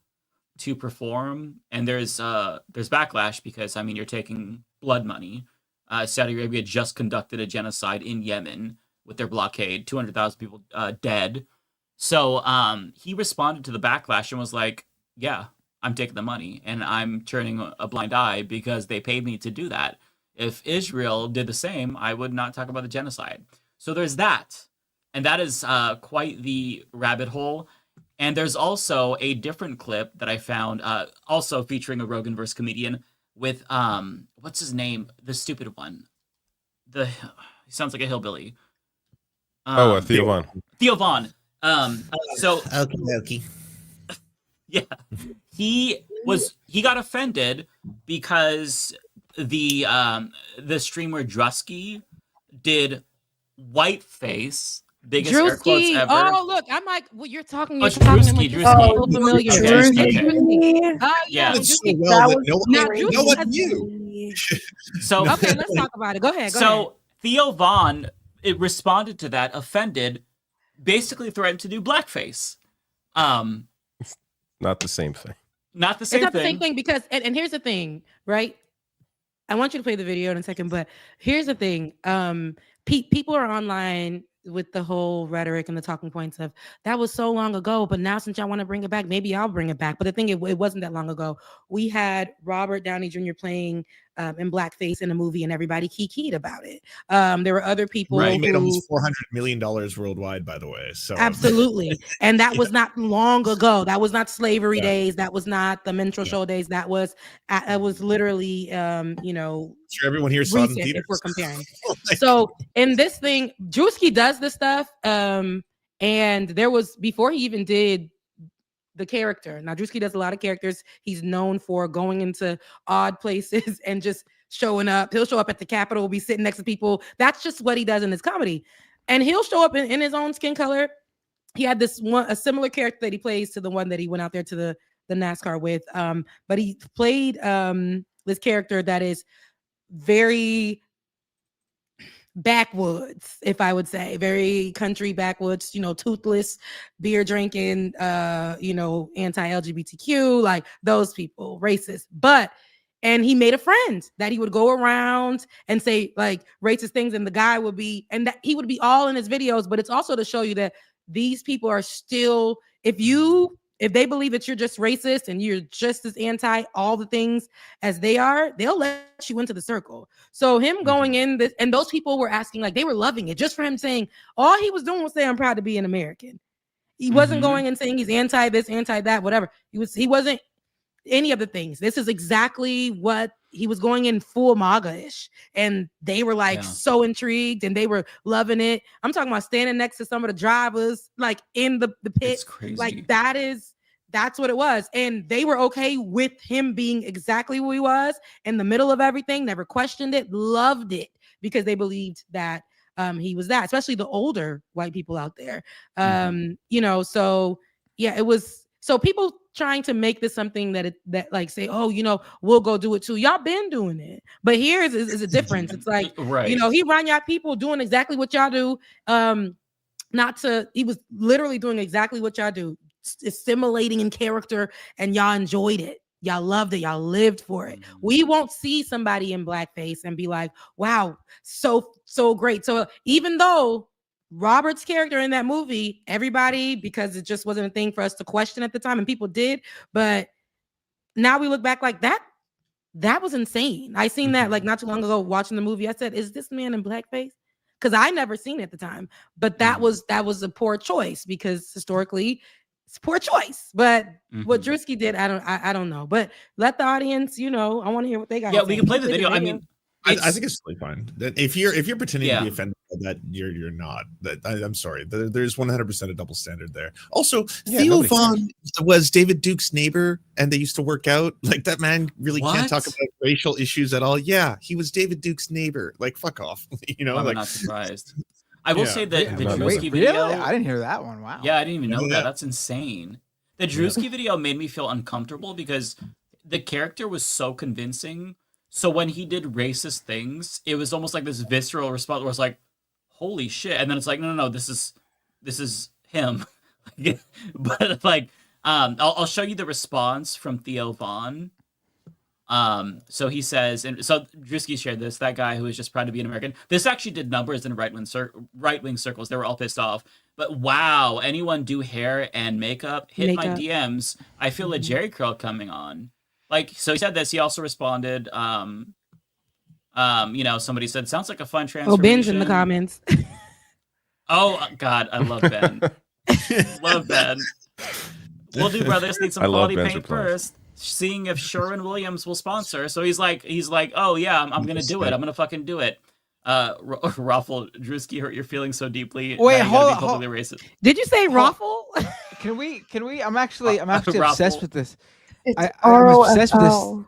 to perform, and there's backlash because you're taking blood money. Saudi Arabia just conducted a genocide in Yemen with their blockade, 200,000 people dead. So he responded to the backlash and was like, yeah, I'm taking the money and I'm turning a blind eye because they paid me to do that. If Israel did the same, I would not talk about the genocide. So there's that. And that is quite the rabbit hole. And there's also a different clip that I found, also featuring a Roganverse comedian with what's his name? The stupid one. He sounds like a hillbilly. Theo Von. Theo Von. So okay. Yeah, he got offended because the streamer Druski did whiteface, biggest air quotes Druski. ever. Oh, look, I'm like, well, you're talking. Oh, You're talking Druski, like Druski. so familiar. Druski. Oh, Yeah. Druski. So well that no Druski one has- knew. So okay, let's talk about it. Go ahead. So Theo Von responded to that, offended, basically threatened to do blackface. Not the same thing. Not the same it's not thing. the same thing because, and here's the thing, right? I want you to play the video in a second, but here's the thing. People are online with the whole rhetoric and the talking points of that was so long ago, but now since y'all want to bring it back, maybe I'll bring it back. But the thing, it wasn't that long ago. We had Robert Downey Jr. playing in blackface in a movie, and everybody kikied about it. There were other people He made who almost $400 million worldwide, by the way. So absolutely, and that was not long ago. That was not slavery days. That was not the minstrel show days. That was it was literally sure everyone here saw it in recent, theaters. if we're comparing. So in this thing, Druski does this stuff, and there was before he even did the character. Now Druski does a lot of characters. He's known for going into odd places and just showing up. He'll show up at the Capitol, be sitting next to people. That's just what he does in his comedy. And he'll show up in his own skin color. He had a similar character that he plays to the one that he went out there to the NASCAR with. But he played this character that is very backwoods, if I would say, very country backwoods, toothless, beer drinking, anti-LGBTQ, like those people, racist. And he made a friend that he would go around and say like racist things, and the guy would be, and that he would be all in his videos. But it's also to show you that these people are still, if they believe that you're just racist and you're just as anti all the things as they are, they'll let you into the circle. So him going in this, and those people were asking, like, they were loving it just for him saying all he was doing was saying, I'm proud to be an American. He wasn't going and saying he's anti this, anti that, whatever. He wasn't any of the things. This is exactly what he was going in, full MAGA-ish. And they were like so intrigued and they were loving it. I'm talking about standing next to some of the drivers, like in the pit. It's crazy. Like that's what it was. And they were okay with him being exactly who he was in the middle of everything, never questioned it, loved it, because they believed that he was that, especially the older white people out there. So yeah, it was. So people trying to make this something that like say, oh, we'll go do it too. Y'all been doing it, but here is a difference. It's like, right. He run y'all people doing exactly what y'all do. He was literally doing exactly what y'all do, assimilating in character, and y'all enjoyed it. Y'all loved it. Y'all lived for it. We won't see somebody in blackface and be like, wow, so great. So even though Robert's character in that movie, everybody, because it just wasn't a thing for us to question at the time, and people did, but now we look back like that was insane. I seen that like not too long ago watching the movie. I said, is this man in blackface? Because I never seen it at the time, but that was a poor choice, because historically it's a poor choice. But what Druski did, I don't know. But let the audience, I want to hear what they got. Yeah, we can play the video. I mean, I think it's totally fine. If you're pretending to be offended by that, you're not. I'm sorry. There's 100% a double standard there. Also, Theo Von was David Duke's neighbor, and they used to work out. Like, that man really can't talk about racial issues at all. Yeah, he was David Duke's neighbor. Like, fuck off. I'm not surprised. I will say that the Druski video. Really? I didn't hear that one. Wow. Yeah, I didn't even know that. That's insane. The Druski video made me feel uncomfortable because the character was so convincing. So when he did racist things, it was almost like this visceral response where it's like, holy shit. And then it's like, no, this is him. But like, I'll show you the response from Theo Von. So he says, and so Druski shared this, that guy who was just proud to be an American. This actually did numbers in right-wing circles. They were all pissed off. But wow, anyone do hair and makeup? Hit my DMs. I feel a Jerry curl coming on. Like, so he said this. He also responded, somebody said, sounds like a fun transformation. Oh, Ben's in the comments. Oh, God, I love Ben. Love Ben. We'll do brothers need some I love quality Ben's paint replies. first. Seeing if Sherwin-Williams will sponsor. So he's like, oh yeah, I'm gonna do it. I'm gonna fucking do it. Raffle, Druski hurt your feelings so deeply. Wait, now you gotta be publicly racist. Did you say raffle? Can we? I'm actually obsessed Raffle. with this. It's I'm obsessed with this. ROFL.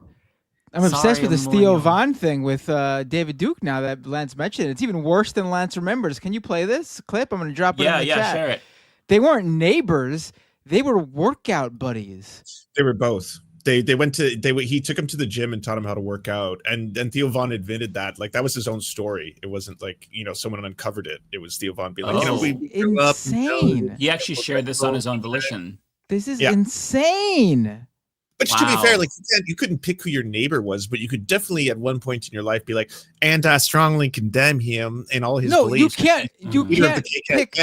I'm obsessed with this I'm Theo millennial. Von thing with David Duke. Now that Lance mentioned it, it's even worse than Lance remembers. Can you play this clip? I'm going to drop it in the chat. Share it. They weren't neighbors; they were workout buddies. They were both. He took him to the gym and taught him how to work out, and Theo Von admitted that that was his own story. It wasn't someone uncovered it. It was Theo Von being like, we grew up, insane. He actually shared this on his own volition. This is insane. But to be fair, you couldn't pick who your neighbor was, but you could definitely at one point in your life be like, and I strongly condemn him and all his beliefs. You can't pick.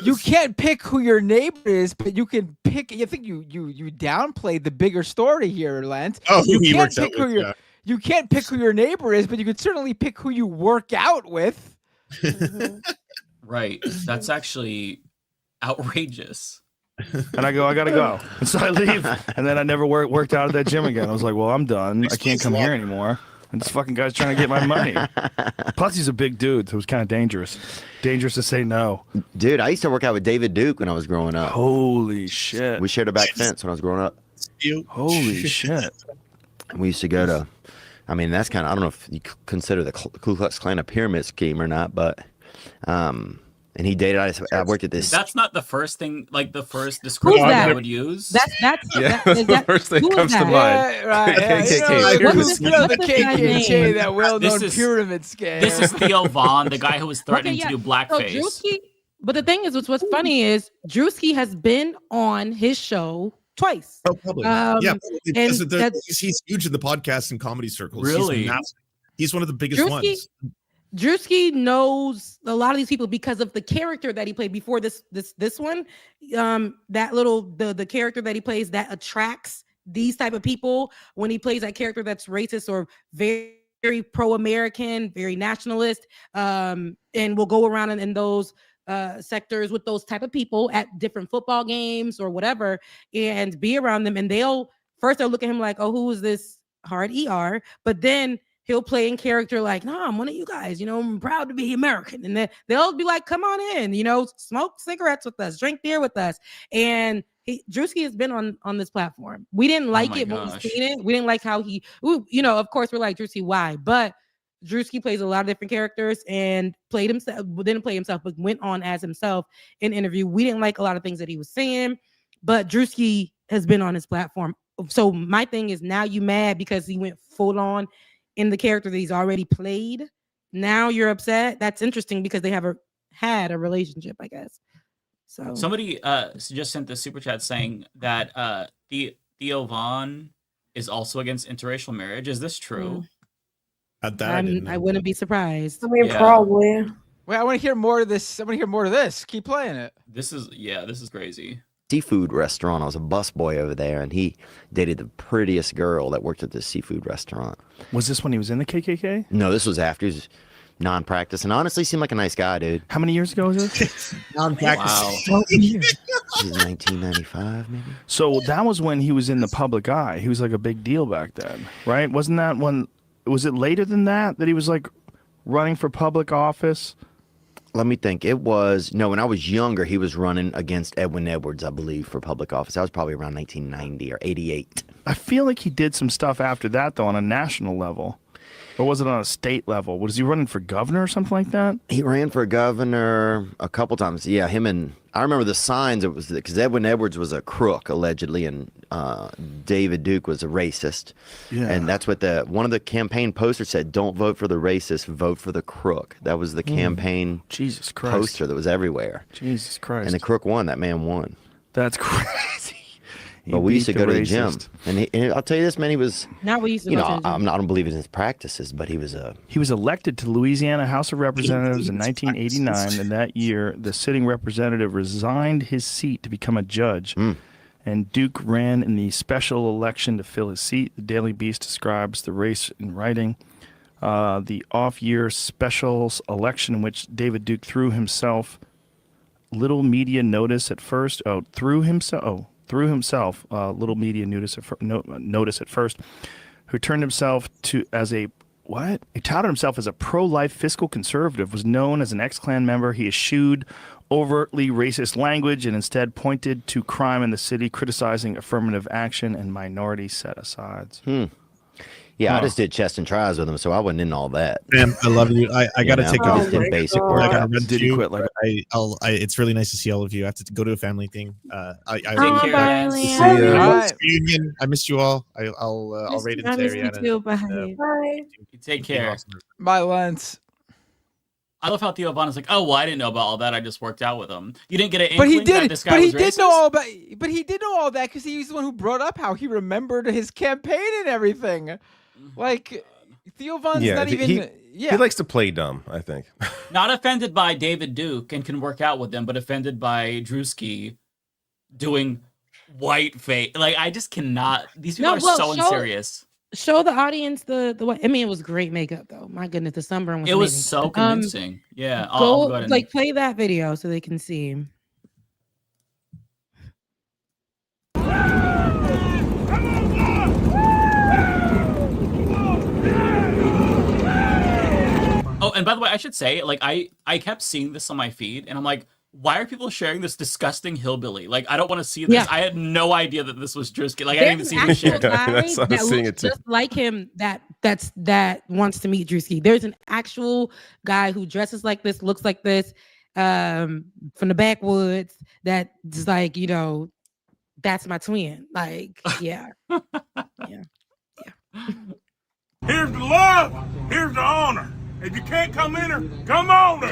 You can't pick who your neighbor is, but you can pick. I think you downplayed the bigger story here, Lance. Oh, you he can't works out pick who with, you can't pick who your neighbor is, but you could certainly pick who you work out with. Right. That's actually outrageous. And I go, I gotta go. And so I leave, and then I never worked out at that gym again. I was like, well, I'm done. I can't come here anymore. And this fucking guy's trying to get my money. Plus, he's a big dude, so it was kind of dangerous. Dangerous to say no. Dude, I used to work out with David Duke when I was growing up. Holy shit. We shared a back fence when I was growing up. Holy shit. We used to go to, that's kind of, I don't know if you consider the Ku Klux Klan a pyramid scheme or not, but, and he dated, I worked at this. That's not the first thing, the first description I would use. That's the first thing comes to mind. Yeah, right. The KKK, that well-known This is- pyramid scam. This is Theo Von, the guy who was threatening to do blackface. Druski, but the thing is, what's funny is Druski has been on his show twice. Oh, probably. He's huge in the podcast and comedy circles. Really? He's one of the biggest ones. Druski knows a lot of these people because of the character that he played before this one. That the character that he plays that attracts these type of people when he plays that character that's racist or very, very pro-American, very nationalist, and will go around in those sectors with those type of people at different football games or whatever, and be around them. And they'll look at him like, oh, who is this hard ER? But then he'll play in character like, no, I'm one of you guys, I'm proud to be American. And then they'll be like, come on in, smoke cigarettes with us, drink beer with us. And Druski has been on this platform. We didn't like it when we seen it. We didn't like how of course we're like, Druski, why? But Druski plays a lot of different characters and didn't play himself, but went on as himself in interview. We didn't like a lot of things that he was saying, but Druski has been on his platform. So my thing is, now you mad because he went full on in the character that he's already played. Now you're upset. That's interesting because they had a relationship, I guess. So somebody just sent the super chat saying that Theo Von is also against interracial marriage. Is this true? I wouldn't be surprised. Probably. Wait, I want to hear more of this. Keep playing it. This is crazy. Seafood restaurant. I was a busboy over there, and he dated the prettiest girl that worked at this seafood restaurant. Was this when he was in the KKK? No, this was after. He was non-practice, and honestly seemed like a nice guy, dude. How many years ago was this? Non-practice. Wow. This is 1995, maybe. So that was when he was in the public eye. He was like a big deal back then, right? Wasn't that when? Was it later than that he was like running for public office? Let me think. When I was younger, he was running against Edwin Edwards, I believe, for public office. That was probably around 1990 or 88. I feel like he did some stuff after that, though, on a national level. Or was it on a state level? Was he running for governor or something like that? He ran for governor a couple times. Yeah, I remember the signs. It was because Edwin Edwards was a crook, allegedly, and David Duke was a racist. Yeah. And that's what one of the campaign posters said, don't vote for the racist, vote for the crook. That was the campaign poster that was everywhere. Jesus Christ. And the crook won. That man won. That's crazy. But we used to go to the gym, and I'll tell you this, man. He was not. We used to. I don't believe in his practices, but he was He was elected to Louisiana House of Representatives in 1989, and that year, the sitting representative resigned his seat to become a judge. And Duke ran in the special election to fill his seat. The Daily Beast describes the race in writing. The off-year specials election in which David Duke threw himself little media notice at first. Through himself, little media notice at first, who turned himself as a what? He touted himself as a pro-life fiscal conservative, was known as an ex-Klan member. He eschewed overtly racist language and instead pointed to crime in the city, criticizing affirmative action and minority set-asides. Yeah, I just did chest and tries with him, so I wasn't in all that. Man, I love you. I got to take off in basic work. I got to run Did he quit? it's really nice to see all of you. I have to go to a family thing. Take care, Reunion. I missed you all. I'll rate into Ariana. Bye. Take care. Bye, Lance. I love how Theo Von is like, oh, well, I didn't know about all that. I just worked out with him. You didn't get an But inkling he did. that this guy But he was did racist? know all about. But he did know all that because he was the one who brought up how he remembered his campaign and everything. Like Theo Von's not even. He likes to play dumb, I think. Not offended by David Duke and can work out with them, but offended by Druski doing white face. Like, I just cannot. These people are so unserious. Show the audience the way. I mean, it was great makeup though. My goodness, the sunburn was. It was amazing. so convincing. Yeah, I'll go ahead and play that video so they can see. Oh, and by the way, I should say, like, I kept seeing this on my feed, and I'm like, why are people sharing this disgusting hillbilly? Like, I don't want to see this. Yeah. I had no idea that this was Druski. Like, I didn't even see who shared it. That's what I was seeing it too. Just like him, that wants to meet Druski. There's an actual guy who dresses like this, looks like this, from the backwoods. That just like, you know, that's my twin. Like, yeah, yeah. Here's the love, here's the honor. If you can't come in her, come on her.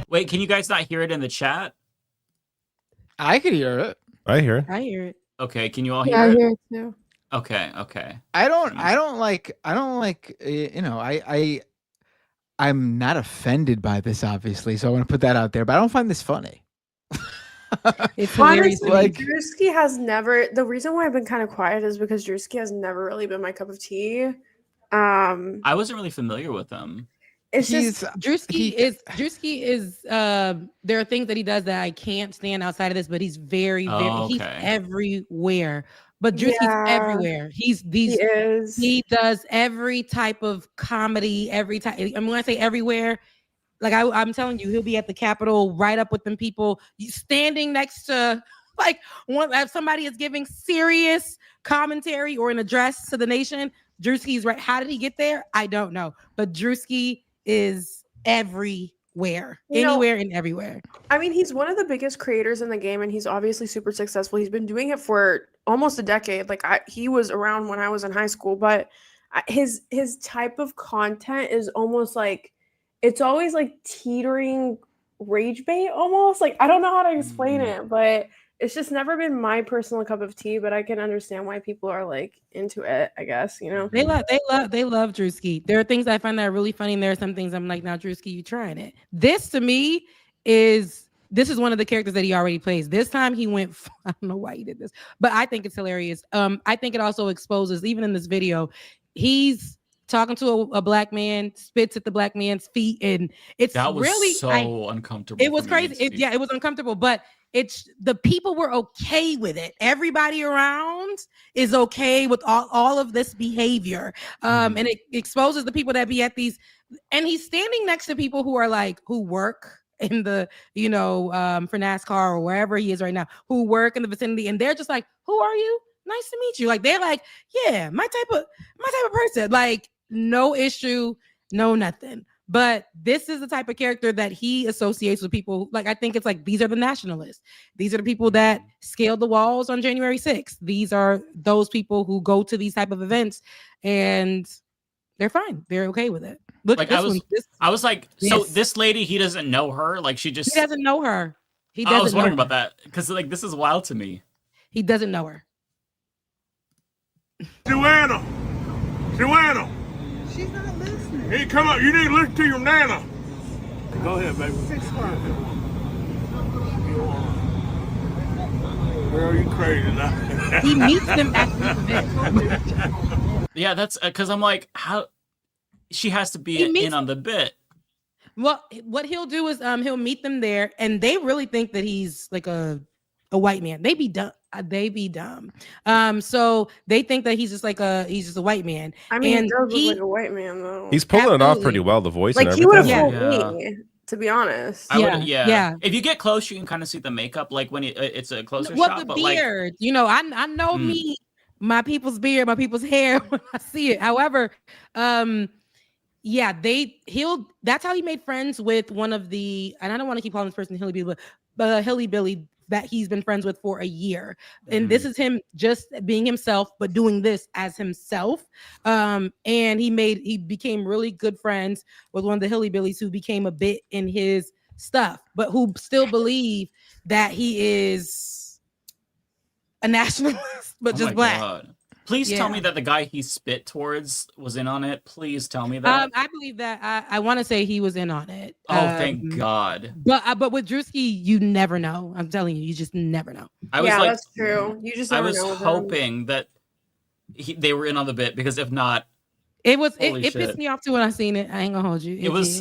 Wait, can you guys not hear it in the chat? I could hear it. I hear it. I hear it. Okay, can you all hear Yeah, I it? hear it too. Okay. I don't like. You know, I'm not offended by this, obviously. So I want to put that out there. But I don't find this funny. It's hilarious. Honestly, Like- Druski has never. The reason why I've been kind of quiet is because Druski has never really been my cup of tea. I wasn't really familiar with him. It's just Druski is there are things that he does that I can't stand outside of this, but he's he's everywhere. But Druski's everywhere. He does every type of comedy, every time. And when I say everywhere, like I'm telling you, he'll be at the Capitol right up with them people, standing next to like if somebody is giving serious commentary or an address to the nation. Druski's right. How did he get there? I don't know. But Druski is everywhere, anywhere and everywhere. I mean, he's one of the biggest creators in the game, and he's obviously super successful. He's been doing it for almost a decade. Like he was around when I was in high school, but his type of content is almost like it's always like teetering rage bait, almost. Like I don't know how to explain it, but it's just never been my personal cup of tea. But I can understand why people are like into it. I guess they love Druski. There are things I find that are really funny, and there are some things I'm like, now Druski, you trying it. This to me is one of the characters that he already plays. This time he went. I don't know why he did this, but I think it's hilarious. I think it also exposes, even in this video, he's talking to a black man, spits at the black man's feet, and that was really so uncomfortable. It was crazy. It was uncomfortable, but it's the people were okay with it. Everybody around is okay with all of this behavior. And it exposes the people that be at these, and he's standing next to people who work in the, for NASCAR or wherever he is right now, who work in the vicinity, and they're just like, who are you? Nice to meet you. Like, they're like, yeah, my type of person. Like, no issue, no nothing. But this is the type of character that he associates with people. Like, I think it's like, these are the nationalists. These are the people that scaled the walls on January 6th. These are those people who go to these type of events and they're fine. They're okay with it. Look, like, I was like, so this lady, he doesn't know her. Like, he doesn't know her. I was wondering about that because like, this is wild to me. He doesn't know her. Joanna. She's not listening. Hey, come up. You need to listen to your nana. Go ahead, baby. 6 o'clock. Girl, you crazy now. He meets them at the bit. Yeah, that's because I'm like, how she has to be in on the bit. Well, what he'll do is he'll meet them there, and they really think that he's like a white man. They be dumb. So they think that he's just a white man. I mean, and he does look like a white man though. He's pulling it off pretty well. The voice, like and he would have everything. fooled me, to be honest. Yeah. If you get close, you can kind of see the makeup, like when it's a closer shot. The but beard, I know me, my people's beard, my people's hair when I see it. However, that's how he made friends with one of the, and I don't want to keep calling this person Hilly Billy, but Hilly Billy that he's been friends with for a year. And this is him just being himself, but doing this as himself. And he became really good friends with one of the Hilly Billies who became a bit in his stuff, but who still believe that he is a nationalist, but just black. God. Please tell me that the guy he spit towards was in on it. Please tell me that. I believe that. I want to say he was in on it. Oh, thank God. But with Druski, you never know. I'm telling you, you just never know. That's true. You just never I was know hoping that they were in on the bit, because if not, it pissed me off too when I seen it. I ain't gonna hold you. It was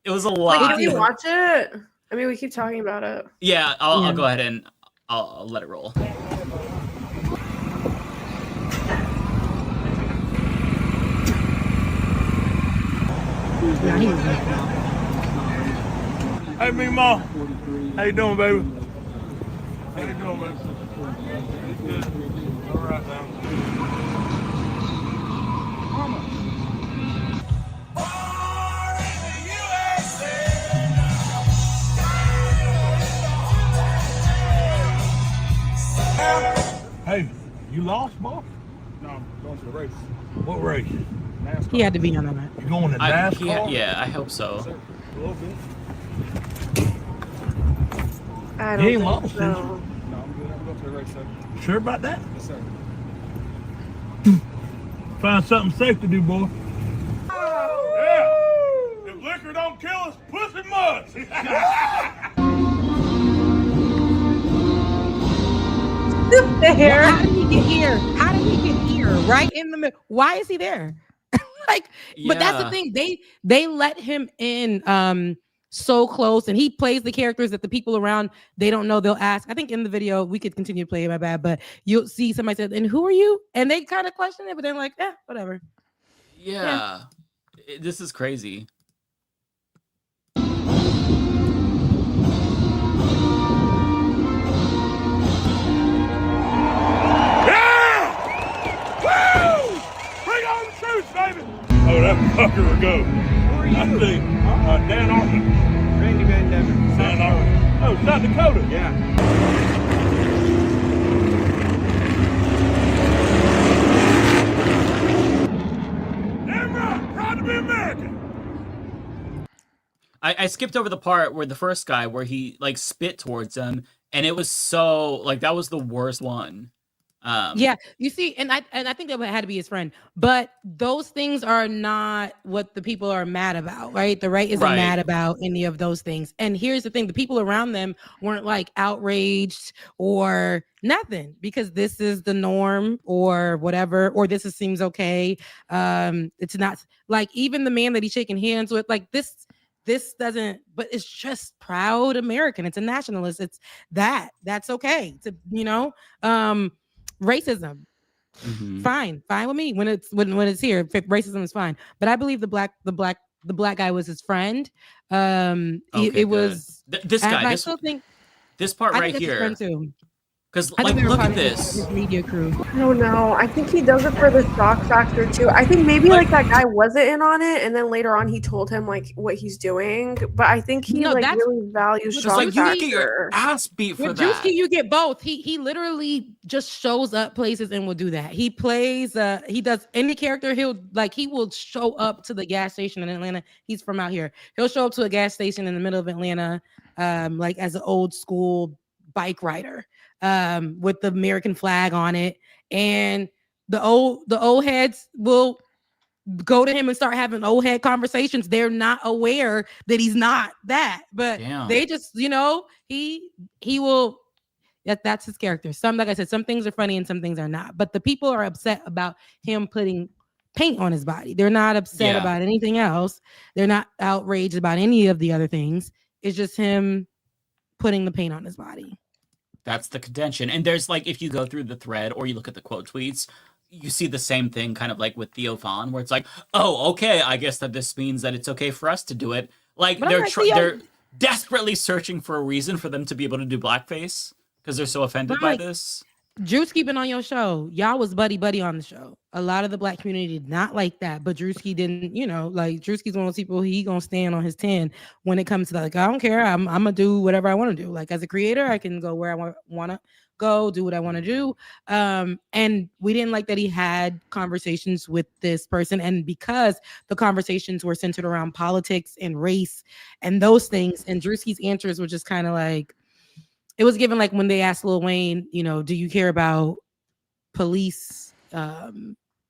a lot. Like, did you watch it? I mean, we keep talking about it. Yeah, I'll go ahead and I'll let it roll. Hey, Meemaw. How you doing, baby? How you doing, baby? Good. All right, now. Hey, you lost, boss? No, I'm going to the race. What race? NASCAR. He had to be on that. You going to NASCAR? Yeah, I hope so. A little bit. I You don't ain't think lost, so. did you? No, I'm good. I'm going to the race, sir. Sure about that? Yes, sir. Find something safe to do, boy. Yeah. If liquor don't kill us, pussy must. The hair. How did he get here? How did he get here? Right in the middle. Why is he there? But that's the thing. They let him in so close, and he plays the characters that the people around, they don't know. They'll ask. I think in the video we could continue to play it, my bad, but you'll see somebody said, "And who are you?" And they kind of question it, but they're like, whatever. Yeah. This is crazy. Oh, that fucker will go. Who are you? I think Dan Arthur. Randy Van Devin. Dan Arthur. Oh, South Dakota. Yeah. Damn right. Proud to be American. I skipped over the part where the first guy, where he like spit towards him, and it was so like that was the worst one. You see, and I think that had to be his friend, but those things are not what the people are mad about, right? The right isn't mad about any of those things. And here's the thing: the people around them weren't like outraged or nothing, because this is the norm or whatever, or seems okay. It's not like even the man that he's shaking hands with, like this doesn't, but it's just proud American. It's a nationalist. It's that's okay. To racism, fine with me when it's here. Racism is fine, but I believe the black guy was his friend. It was this guy. I still think this part I right think here. His friend too. Because look at this. His media crew. I don't know. I think he does it for the shock factor too. I think maybe like that guy wasn't in on it, and then later on he told him like what he's doing. But I think he really values shock factor. You get your ass beat for With that. Druski, you get both. He literally just shows up places and will do that. He plays. He does any character. He will show up to the gas station in Atlanta. He's from out here. He'll show up to a gas station in the middle of Atlanta, like as an old school bike rider. With the American flag on it, and the old heads will go to him and start having old head conversations. They're not aware that he's not that, but they just, he will. That's his character. Like I said, some things are funny and some things are not. But the people are upset about him putting paint on his body. They're not upset about anything else. They're not outraged about any of the other things. It's just him putting the paint on his body. That's the contention. And there's like, if you go through the thread or you look at the quote tweets, you see the same thing kind of like with Theo Von, where it's like, oh, okay, I guess that this means that it's okay for us to do it. Like they're desperately searching for a reason for them to be able to do blackface because they're so offended by this. Druski been on your show. Y'all was buddy on the show. A lot of the black community did not like that, but Druski didn't, like Druski's one of those people, he gonna stand on his 10 when it comes to that. Like, I don't care. I'm gonna do whatever I want to do. Like, as a creator, I can go where I want to go, do what I want to do. And we didn't like that he had conversations with this person. And because the conversations were centered around politics and race and those things, and Druski's answers were just kind of like, it was given like when they asked Lil Wayne, do you care about police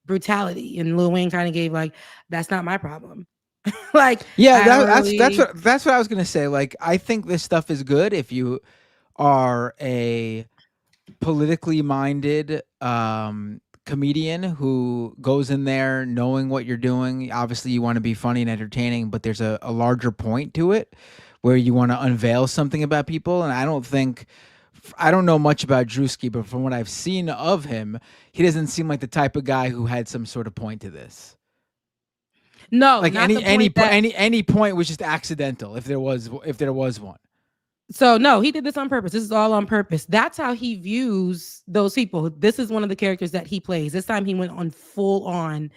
brutality? And Lil Wayne kind of gave like, that's not my problem. Like, that's what I was gonna say. Like, I think this stuff is good if you are a politically minded comedian who goes in there knowing what you're doing. Obviously, you want to be funny and entertaining, but there's a larger point to it, where you want to unveil something about people. And I don't know much about Druski, but from what I've seen of him, he doesn't seem like the type of guy who had some sort of point to this. No, like any point was just accidental if there was one. So no, he did this on purpose. This is all on purpose. That's how he views those people. This is one of the characters that he plays. This time he went on full on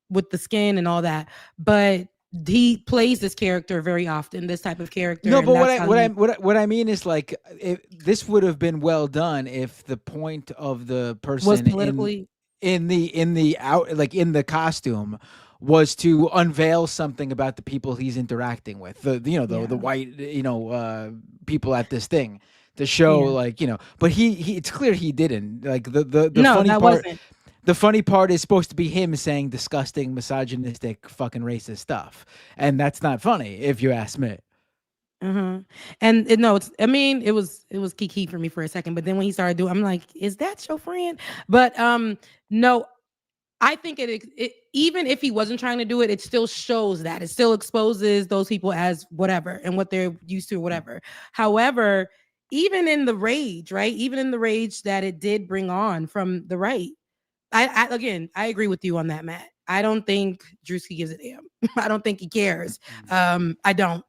with the skin and all that, but he plays this character very often, this type of character. No, but what I mean is, like, this would have been well done if the point of the person was politically in the costume was to unveil something about the people he's interacting with, the white people at this thing, to show but he it's clear he didn't. Like the funny part wasn't. The funny part is supposed to be him saying disgusting, misogynistic, fucking racist stuff, and that's not funny if you ask me. And it was kiki for me for a second, but then when he started doing, I'm like, is that your friend? But no, I think it even if he wasn't trying to do it, it still shows that. It still exposes those people as whatever and what they're used to or whatever. However, even in the rage, right? Even in the rage that it did bring on from the right, I agree with you on that, Matt. I don't think Druski gives a damn. I don't think he cares. I don't.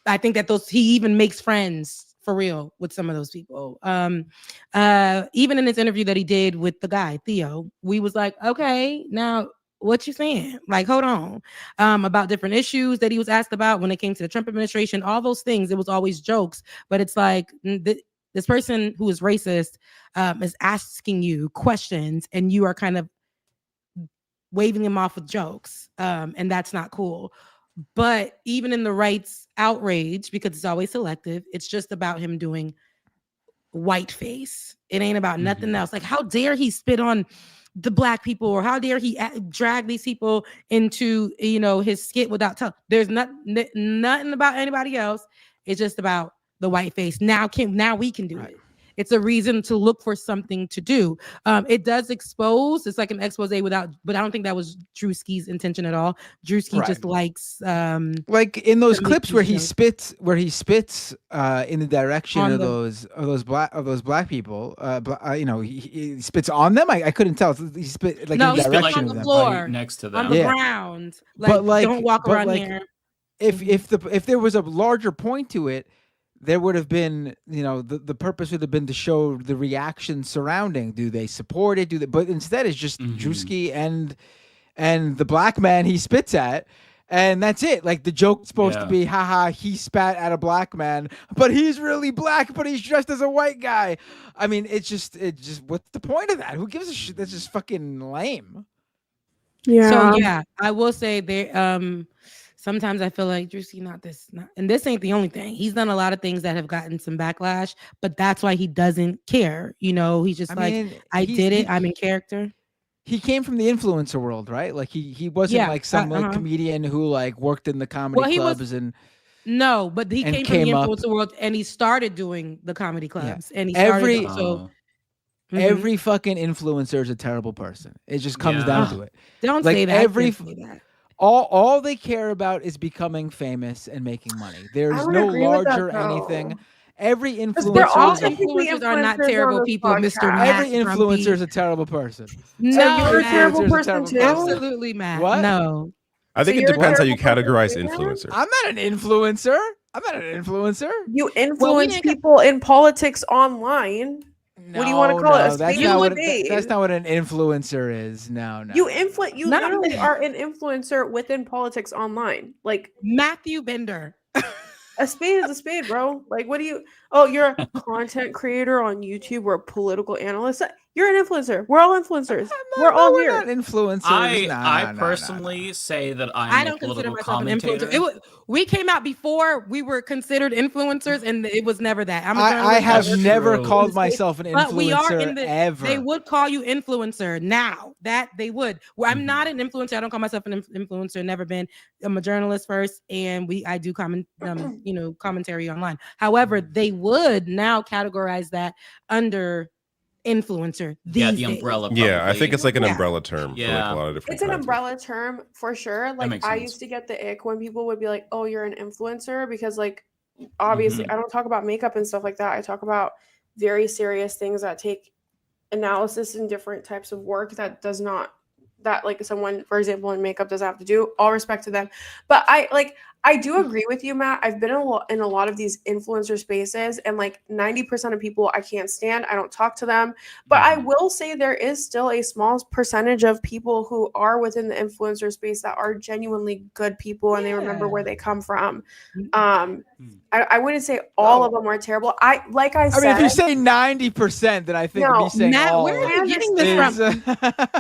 I think that he even makes friends for real with some of those people. Even in this interview that he did with the guy, Theo, we was like, okay, now what you saying? Like, hold on. About different issues that he was asked about when it came to the Trump administration, all those things, it was always jokes. But it's like, this person who is racist is asking you questions and you are kind of waving him off with jokes. And that's not cool. But even in the right's outrage, because it's always selective, it's just about him doing whiteface. It ain't about nothing else. Like, how dare he spit on the black people, or how dare he drag these people into, his skit without telling. There's nothing about anybody else. It's just about the white face. Now we can do it. It's a reason to look for something to do. It does expose. It's like an expose but I don't think that was Druski's intention at all. Druski just likes like in those clips where he spits in the direction of those black people. He spits on them. I couldn't tell. He spit like in the direction on of the floor, right next to them, on the ground. Like, don't walk around here. If there was a larger point to it, there would have been, the purpose would have been to show the reaction surrounding. Do they support it? But instead it's just Druski and the black man he spits at, and that's it. Like, the joke's supposed to be, haha, he spat at a black man, but he's really black, but he's dressed as a white guy. I mean, it's just what's the point of that? Who gives a shit? That's just fucking lame. Yeah. So yeah, I will say there. Sometimes I feel like Druski, and this ain't the only thing. He's done a lot of things that have gotten some backlash, but that's why he doesn't care. He's just I did it. I'm in character. He came from the influencer world, right? Like he wasn't like some comedian who like worked in the comedy clubs No, but he And came from the up. influencer world, and he started doing the comedy clubs, and he Every- started also. Every fucking influencer is a terrible person. It just comes down to it. Don't Like say that. every Don't say that. all they care about is becoming famous and making money. There's would no agree with that, larger though. anything. Every They're influencer all is a, technically Influencers are not influencers terrible on this people, Mr. podcast. Matt. every influencer is a terrible person. No, you're a Matt. terrible Influencer is a person terrible too? person. Absolutely, Matt. What? No. I think So it you're a depends how you terrible categorize person, influencer. I'm not an influencer. I'm not an influencer. You influence didn't- people in politics online. What do you want to call it? A That's spade not is what a spade. that's not what an influencer is. No. You influence. You No. literally are an influencer within politics online. Like Matthew Bender. a spade is a spade, bro. Like, what do you? Oh, you're a content creator on YouTube or a political analyst. You're an influencer. We're all influencers. We're all we're here. not influencers. I personally say that I'm I a don't consider political myself an commentator. influencer. We came out before we were considered influencers, and it was never that. I have That's never true. called myself an influencer But we are in the. ever. They would call you influencer now. That they would. Well, I'm not an influencer. I don't call myself an influencer. Never been. I'm a journalist first, and I do commentary online. However, they would now categorize that under influencer. Yeah, these the days. umbrella. Yeah, I probably. think it's like an Yeah. umbrella term for like Yeah. a lot of different It's an kinds. umbrella term for sure. Like makes I sense. used to get the ick when people would be like, "Oh, you're an influencer," because like obviously Mm-hmm. I don't talk about makeup and stuff like that. I talk about very serious things that take analysis and different types of work that does not that like someone, for example, in makeup doesn't have to do. All respect to them, but I do agree with you, Matt. I've been in a lot of these influencer spaces, and like 90% of people I can't stand. I don't talk to them. But I will say there is still a small percentage of people who are within the influencer space that are genuinely good people, and they remember where they come from. I wouldn't say all of them are terrible. I said, mean, if you say 90%, then I think No, me saying Matt, all where are you getting this from?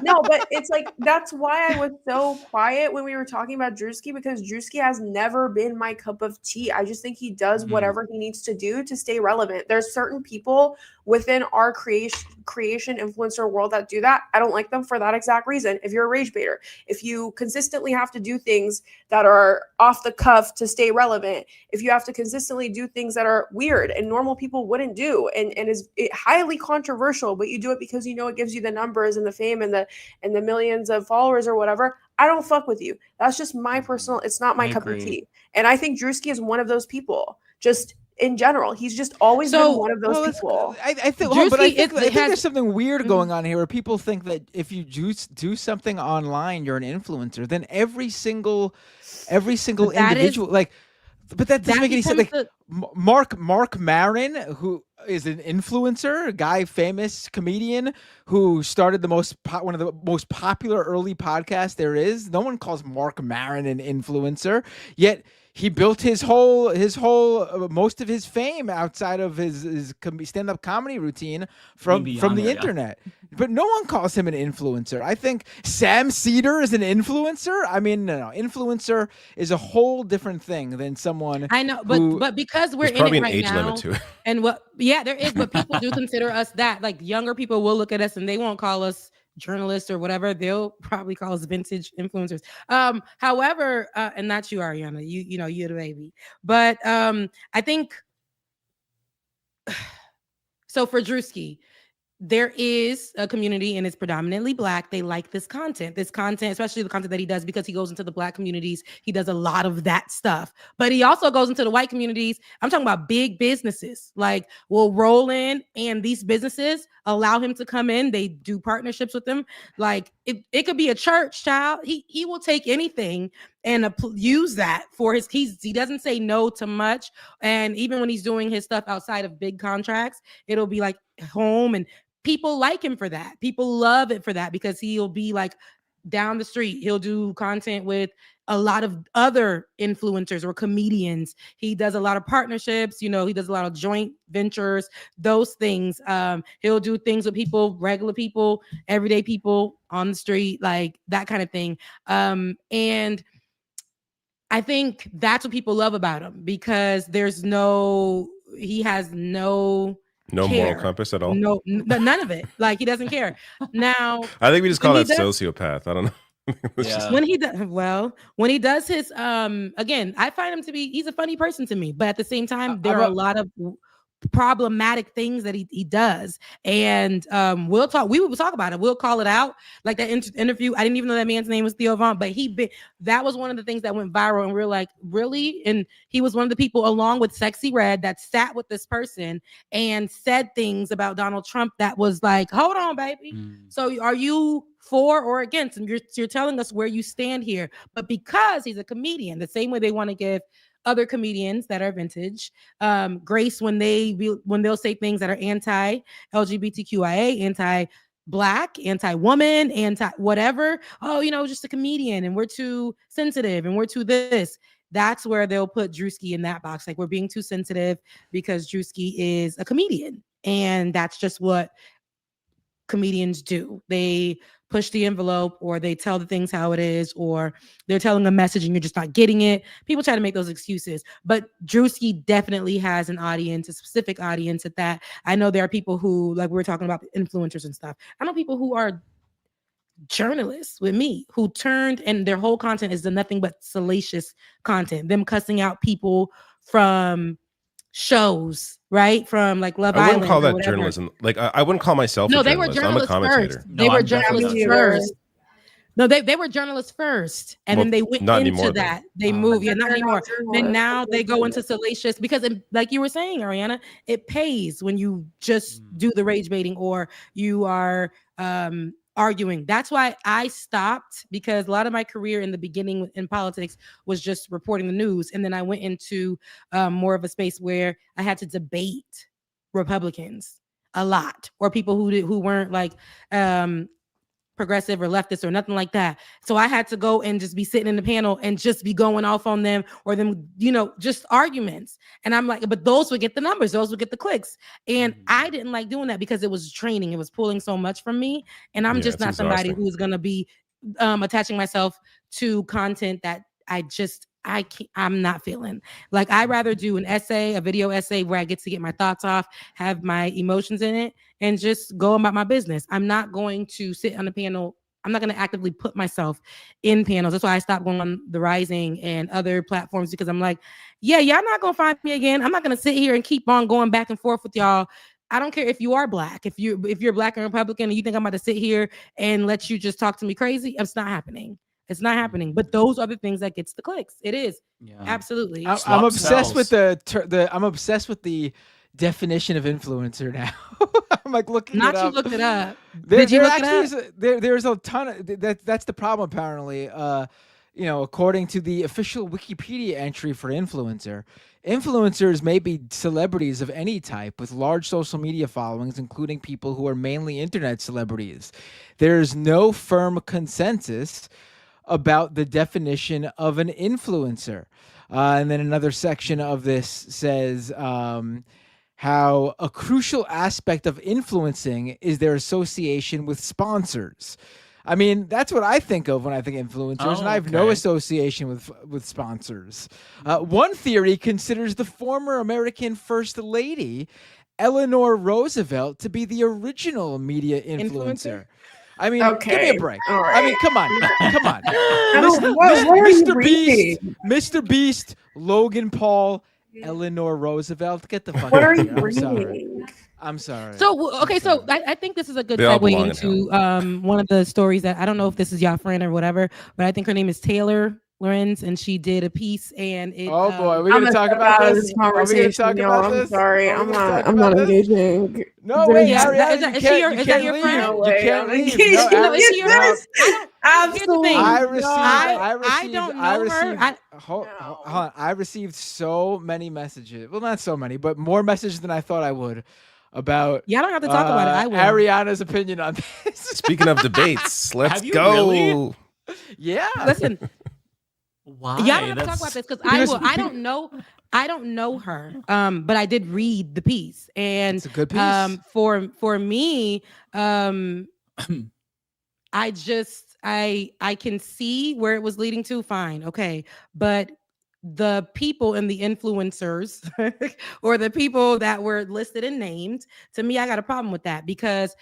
no, but it's like that's why I was so quiet when we were talking about Druski, because Druski has never been my cup of tea. I just think he does whatever he needs to do to stay relevant. There's certain people within our creation influencer world that do that. I don't like them for that exact reason. If you're a rage baiter, if you consistently have to do things that are off the cuff to stay relevant, if you have to consistently do things that are weird and normal people wouldn't do, and is highly controversial, but you do it because you know it gives you the numbers and the fame and the millions of followers or whatever, I don't fuck with you. That's just my personal, it's not my cup of tea. And I think Druski is one of those people. Just in general, he's just always been one of those people. I think, but I think there's something weird going on here where people think that if you do something online, you're an influencer. Then every single individual, but that doesn't make any sense. Like Mark Maron, who is an influencer, a guy, famous comedian who started one of the most popular early podcasts there is. No one calls Mark Maron an influencer, yet he built his whole most of his fame outside of his stand-up comedy routine from the internet. But no one calls him an influencer. I think Sam Cedar is an influencer. I mean, no, influencer is a whole different thing than someone. I know, but because we're There's probably in an it right age now, limit to it. and there is, but people do consider us that. Like younger people will look at us and they won't call us journalists or whatever. They'll probably call us vintage influencers. However, and not you, Ariana. You're the baby. But I think so for Druski. There is a community and it's predominantly Black. They like this content, especially the content that he does, because he goes into the Black communities. He does a lot of that stuff, but he also goes into the white communities. I'm talking about big businesses like will roll in, and these businesses allow him to come in. They do partnerships with them. Like it could be a church, child. He will take anything and use that for he doesn't say no to much. And even when he's doing his stuff outside of big contracts, it'll be like home, and people like him for that. People love it for that, because he'll be like down the street. He'll do content with a lot of other influencers or comedians. He does a lot of partnerships. He does a lot of joint ventures, those things. He'll do things with people, regular people, everyday people on the street, like that kind of thing. And I think that's what people love about him, because he has no moral compass at all. No, none of it. Like he doesn't care. Now, I think we just call that sociopath. I don't know. When he does his again, I find him to be, he's a funny person to me, but at the same time, there are a lot of problematic things that he does, and we will talk about it. We'll call it out, like that interview. I didn't even know that man's name was Theo Vaughn, but that was one of the things that went viral, and we're like, really? And he was one of the people, along with Sexy Red, that sat with this person and said things about Donald Trump that was like, hold on, baby. So are you for or against? And you're telling us where you stand here. But because he's a comedian, the same way they want to give other comedians that are vintage grace when they'll say things that are anti-LGBTQIA, anti-Black, anti-woman, anti-whatever. Oh, just a comedian, and we're too sensitive, and we're too this. That's where they'll put Druski in that box. Like, we're being too sensitive because Druski is a comedian, and that's just what comedians do. They push the envelope, or they tell the things how it is, or they're telling a message and you're just not getting it. People try to make those excuses, but Druski definitely has an audience, a specific audience at that. I know there are people who, like we were talking about, influencers and stuff. I know people who are journalists with me who turned, and their whole content is nothing but salacious content, them cussing out people from shows, right? From like Love Island. I wouldn't call that journalism. Like I wouldn't call myself a journalist. I'm a commentator. First. They were journalists first. No, they were journalists first, and then they went into that. They moved, not anymore. Then now they go into salacious, because like you were saying, Ariana, it pays when you just do the rage baiting, or you are arguing. That's why I stopped, because a lot of my career in the beginning in politics was just reporting the news, and then I went into more of a space where I had to debate Republicans a lot, or people who weren't like progressive or leftist or nothing like that. So I had to go and just be sitting in the panel and just be going off on them, or them, just arguments. And I'm like, but those would get the numbers, those would get the clicks. And I didn't like doing that, because it was draining. It was pulling so much from me. And I'm just not somebody who's going to be attaching myself to content that I'm not feeling. Like, I'd rather do an essay, a video essay, where I get to get my thoughts off, have my emotions in it, and just go about my business. I'm not going to sit on a panel. I'm not going to actively put myself in panels. That's why I stopped going on The Rising and other platforms, because I'm like, y'all not going to find me again. I'm not going to sit here and keep on going back and forth with y'all. I don't care if you are Black. If you're Black and Republican, and you think I'm about to sit here and let you just talk to me crazy, it's not happening. It's not happening. But those are the things that gets the clicks. It is. Absolutely. I'm obsessed with I'm obsessed with the definition of influencer now. I'm like looking it up. You looked it up. Did you look it up? There's a ton of that's the problem, apparently. According to the official Wikipedia entry for influencers may be celebrities of any type with large social media followings, including people who are mainly internet celebrities. There's no firm consensus about the definition of an influencer. And then another section of this says how a crucial aspect of influencing is their association with sponsors. I mean, that's what I think of when I think influencers, and I have no association with sponsors. One theory considers the former American First Lady, Eleanor Roosevelt, to be the original media influencer. I mean, give me a break. Right. I mean, come on. Mr. Beast, Logan Paul, Eleanor Roosevelt. Get the fuck out of here. I'm sorry. So, I think this is a good segue into one of the stories that I don't know if this is y'all friend or whatever, but I think her name is Taylor Lorenz, and she did a piece, and it. Oh boy, are we gonna talk about this conversation? I'm sorry, I'm not engaging. No way, is that your friend? You can't leave. Absolutely. I received so many messages. Well, not so many, but more messages than I thought I would. About y'all don't have to talk about it. I will. Ariana's opinion on this. Speaking of debates, let's go. Really? Yeah. Listen. Why? Y'all don't have to talk about this, because I will. I don't know her. But I did read the piece, and it's a good piece. For me, I can see where it was leading to. Fine, okay, but the people and the influencers or the people that were listed and named, to me, I got a problem with that, because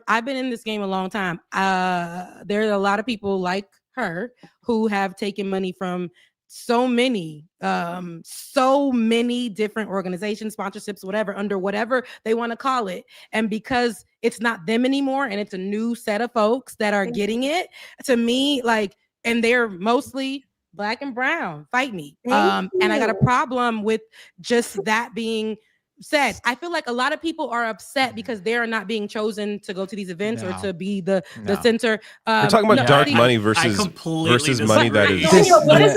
I've been in this game a long time. There are a lot of people like her who have taken money from so many different organizations, sponsorships, whatever, under whatever they want to call it. And because it's not them anymore and it's a new set of folks that are getting it, to me, like, and they're mostly Black and brown, fight me. And I got a problem with just that being said. I feel like a lot of people are upset because they're not being chosen to go to these events or to be the center. We're talking about dark money versus money that is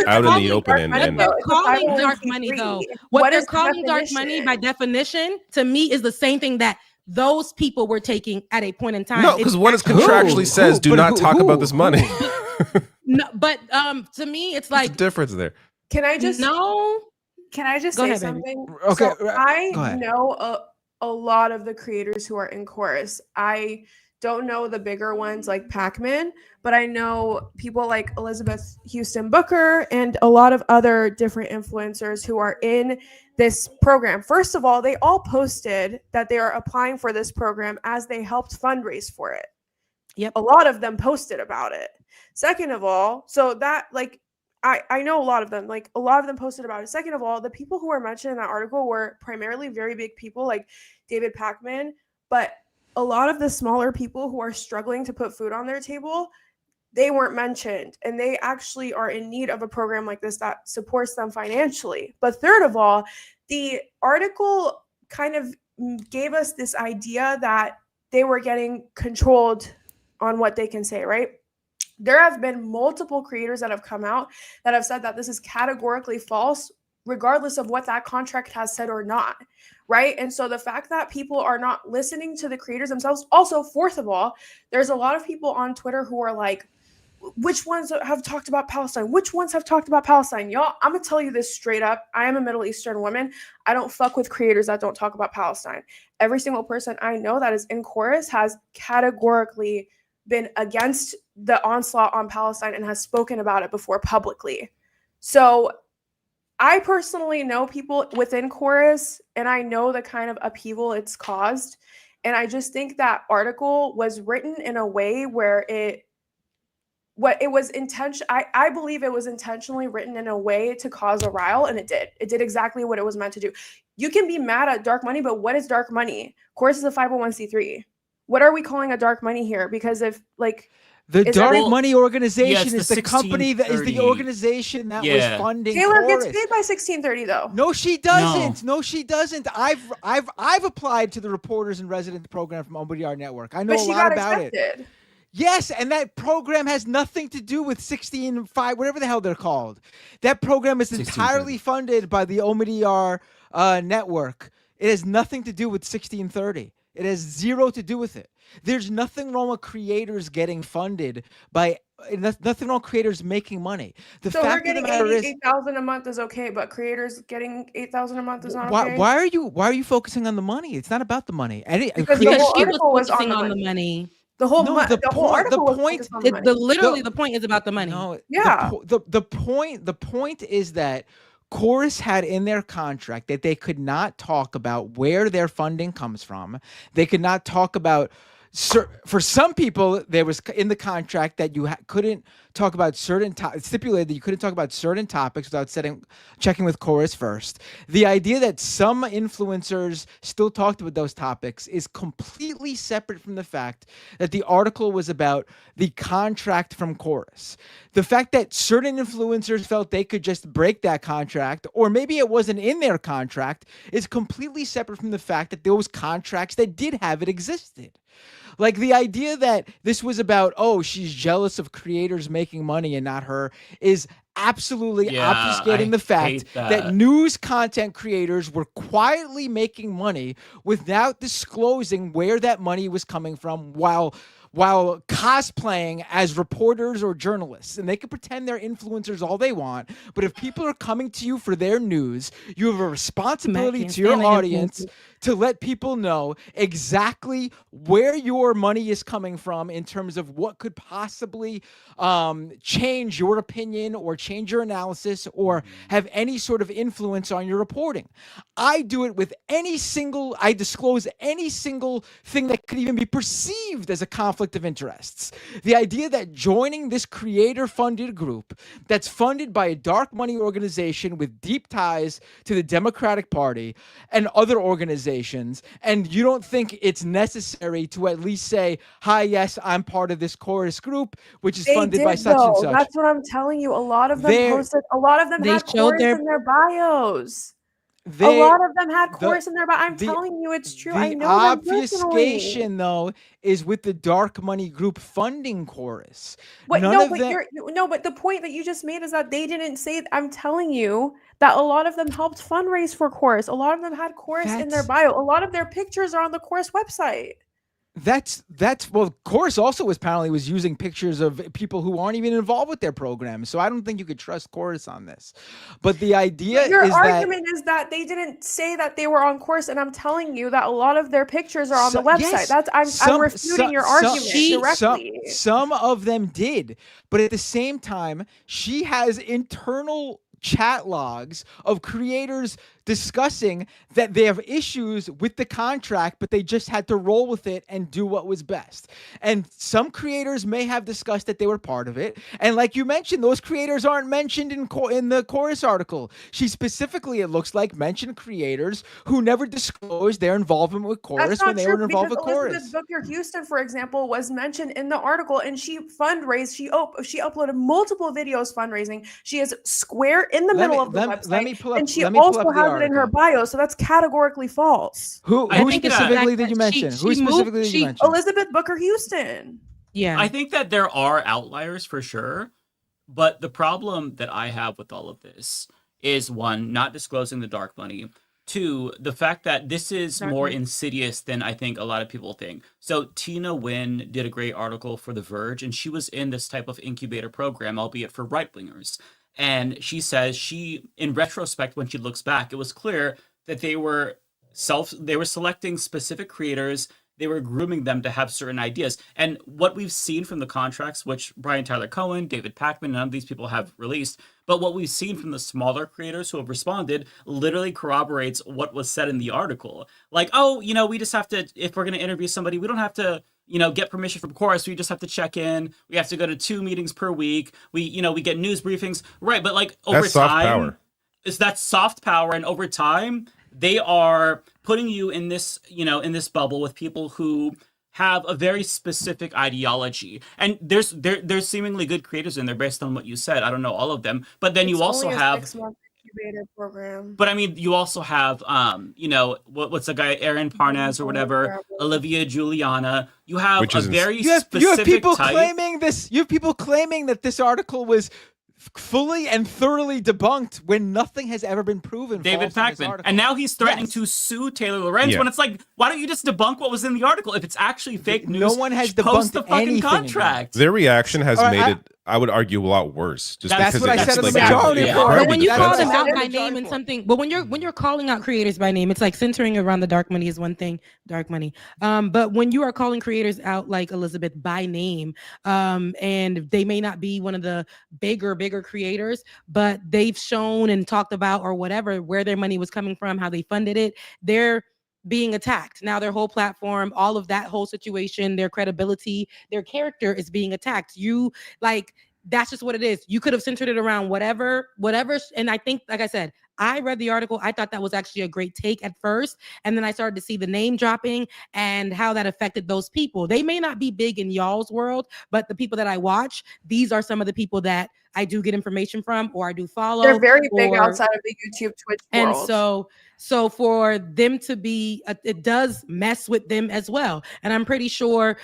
out in the open. And they're calling dark money, though. What they're calling dark money, by definition, to me, is the same thing that those people were taking at a point in time. No, because what it contractually says, do not talk about this money. No, but to me, it's like the difference there. Can I just say ahead, something? Okay, so I know a lot of the creators who are in chorus. I don't know the bigger ones like Pac-Man, but I know people like Elizabeth Houston Booker and a lot of other different influencers who are in this program. First of all, they all posted that they are applying for this program as they helped fundraise for it. Yep. A lot of them posted about it. Second of all, so that like I know a lot of them, like a lot of them posted about it. Second of all, the people who were mentioned in that article were primarily very big people like David Pakman, but a lot of the smaller people who are struggling to put food on their table, they weren't mentioned, and they actually are in need of a program like this that supports them financially. But third of all, the article kind of gave us this idea that they were getting controlled on what they can say, right? There have been multiple creators that have come out that have said that this is categorically false, regardless of what that contract has said or not, right? And so the fact that people are not listening to the creators themselves. Also, fourth of all, there's a lot of people on Twitter who are like, which ones have talked about Palestine? Which ones have talked about Palestine? Y'all, I'm going to tell you this straight up. I am a Middle Eastern woman. I don't fuck with creators that don't talk about Palestine. Every single person I know that is in chorus has categorically been against the onslaught on Palestine and has spoken about it before publicly. So I personally know people within chorus, and I know the kind of upheaval it's caused. And I just think that article was written in a way where I believe it was intentionally written in a way to cause a rile, and it did. It did exactly what it was meant to do. You can be mad at dark money, but what is dark money? Chorus is a 501c3. What are we calling a dark money here? Because if like the dark money organization is the company that is the organization that was funding Taylor chorus. gets paid by 1630 though. No, she doesn't. No, she doesn't. I've applied to the Reporters in Residence program from OBDR Network. I know a lot about it. Yes, and that program has nothing to do with 16.5, whatever the hell they're called. That program is entirely funded by the OMDR network. It has nothing to do with 1630. It has zero to do with it. There's nothing wrong with creators getting funded by nothing wrong with creators making money. The so fact we're getting of the matter is, 8,000 a month is okay, but creators getting 8,000 a month is not okay. Why are you focusing on the money? It's not about the money. Because the whole article was on the money. The whole article was focused on the money. The point is about the money. No, yeah. The point is that Chorus had in their contract that they could not talk about where their funding comes from. They could not talk about. For some people, there was in the contract that you couldn't talk about stipulated that you couldn't talk about certain topics without checking with Chorus first. The idea that some influencers still talked about those topics is completely separate from the fact that the article was about the contract from Chorus. The fact that certain influencers felt they could just break that contract, or maybe it wasn't in their contract, is completely separate from the fact that those contracts that did have it existed. Like the idea that this was about, oh, she's jealous of creators making money and not her is absolutely obfuscating the fact that news content creators were quietly making money without disclosing where that money was coming from while cosplaying as reporters or journalists. And they can pretend they're influencers all they want, but if people are coming to you for their news, you have a responsibility to your audience to let people know exactly where your money is coming from in terms of what could possibly change your opinion or change your analysis or have any sort of influence on your reporting. I do it with I disclose any single thing that could even be perceived as a conflict conflict of interests. The idea that joining this creator-funded group that's funded by a dark money organization with deep ties to the Democratic Party and other organizations, and you don't think it's necessary to at least say, hi, yes, I'm part of this chorus group, which is funded by such and such. That's what I'm telling you. A lot of them posted. A lot of them they had showed chorus in their bios. A lot of them had chorus in their bio. I'm telling you, it's true. I know them personally. Obfuscation, though, is with the dark money group funding chorus. But the point that you just made is that they didn't say. I'm telling you that a lot of them helped fundraise for chorus. A lot of them had chorus in their bio. A lot of their pictures are on the chorus website. Chorus also apparently was using pictures of people who aren't even involved with their program. So I don't think you could trust Chorus on this. But the idea your argument is that they didn't say that they were on Chorus, and I'm telling you that a lot of their pictures are on the website. I'm refuting your argument directly. Some of them did, but at the same time, she has internal chat logs of creators discussing that they have issues with the contract, but they just had to roll with it and do what was best. And some creators may have discussed that they were part of it. And like you mentioned, those creators aren't mentioned in the Chorus article. She specifically, it looks like, mentioned creators who never disclosed their involvement with Chorus when they were involved with Chorus. Elizabeth Booker Houston, for example, was mentioned in the article, and she fundraised. She uploaded multiple videos fundraising. She is square in the middle of the website, and she also has it in her bio, so that's categorically false. Who specifically did you mention? Elizabeth Booker Houston. Yeah. I think that there are outliers for sure, but the problem that I have with all of this is, one, not disclosing the dark money. Two, the fact that this is more insidious than I think a lot of people think. So Tina Wynn did a great article for The Verge, and she was in this type of incubator program, albeit for right-wingers. And she says in retrospect, when she looks back, it was clear that they were selecting specific creators. They were grooming them to have certain ideas. And what we've seen from the contracts, which Brian Tyler Cohen, David Pakman, none of these people have released, but what we've seen from the smaller creators who have responded literally corroborates what was said in the article. Like, we just have to, if we're going to interview somebody, we don't have to, get permission from Chorus. We just have to check in. We have to go to 2 meetings per week. We get news briefings. Right. But like over that's soft time, power. That's soft power. And over time, they are putting you in this, in this bubble with people who have a very specific ideology. And there's seemingly good creators in there based on what you said. I don't know all of them, but then you also have 6-month incubator program. But I mean, you also have, what's the guy, Aaron Parnas or whatever, Olivia Juliana. You have you have people claiming this. You have people claiming that this article was fully and thoroughly debunked when nothing has ever been proven. David Pakman, and now he's threatening to sue Taylor Lorenz. When it's like, why don't you just debunk what was in the article? If it's actually fake news, no one has post debunked the fucking contract. Their reaction has made it, I would argue, a lot worse. Just that's because what I said in the like, majority. But when you call them out by name and something, but when you're calling out creators by name, it's like centering around the dark money is one thing, dark money. But when you are calling creators out like Elizabeth by name, and they may not be one of the bigger creators, but they've shown and talked about or whatever where their money was coming from, how they funded it, they're being attacked. Now their whole platform, all of that whole situation, their credibility, their character is being attacked. That's just what it is. You could have centered it around whatever. And I think, like I said, I read the article. I thought that was actually a great take at first. And then I started to see the name dropping and how that affected those people. They may not be big in y'all's world, but the people that I watch, these are some of the people that I do get information from or I do follow. They're very big outside of the YouTube, Twitch world. And so for them to be, it does mess with them as well. And I'm pretty sure,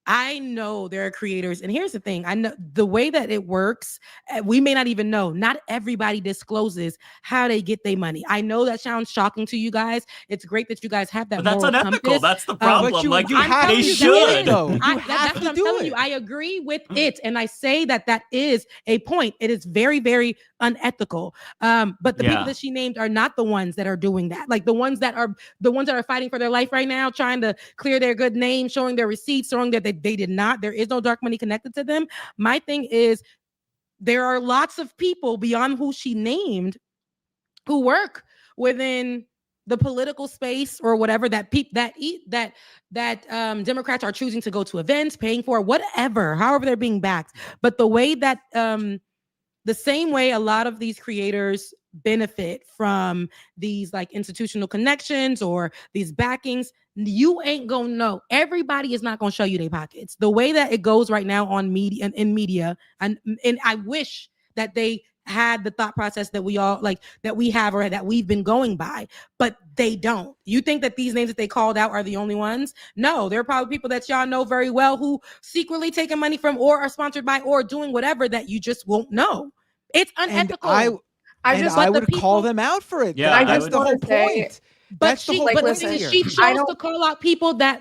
I know there are creators, and here's the thing. I know the way that it works, we may not even know. Not everybody discloses how they get their money. I know that sounds shocking to you guys. It's great that you guys have that. But that's unethical. Compass. That's the problem. They should. That's what I'm telling you. I agree with it. And I say that is a point. It is very, very unethical. But the people that she named are not the ones that are doing that. Like the ones that are fighting for their life right now, trying to clear their good name, showing their receipts, showing that they did not. There is no dark money connected to them. My thing is, there are lots of people beyond who she named who work within the political space or whatever that Democrats are choosing to go to events, paying for whatever, however they're being backed. But the way that the same way a lot of these creators benefit from these like institutional connections or these backings, you ain't gonna know. Everybody is not gonna show you their pockets. The way that it goes right now on media and in media, and I wish that they had the thought process that we all like, that we have or that we've been going by, but they don't. You think that these names that they called out are the only ones? No, there are probably people that y'all know very well who secretly taking money from or are sponsored by or doing whatever that you just won't know. It's unethical. I would call them out for it. Yeah, that's the whole point. That's the whole point. But she chose to call out people that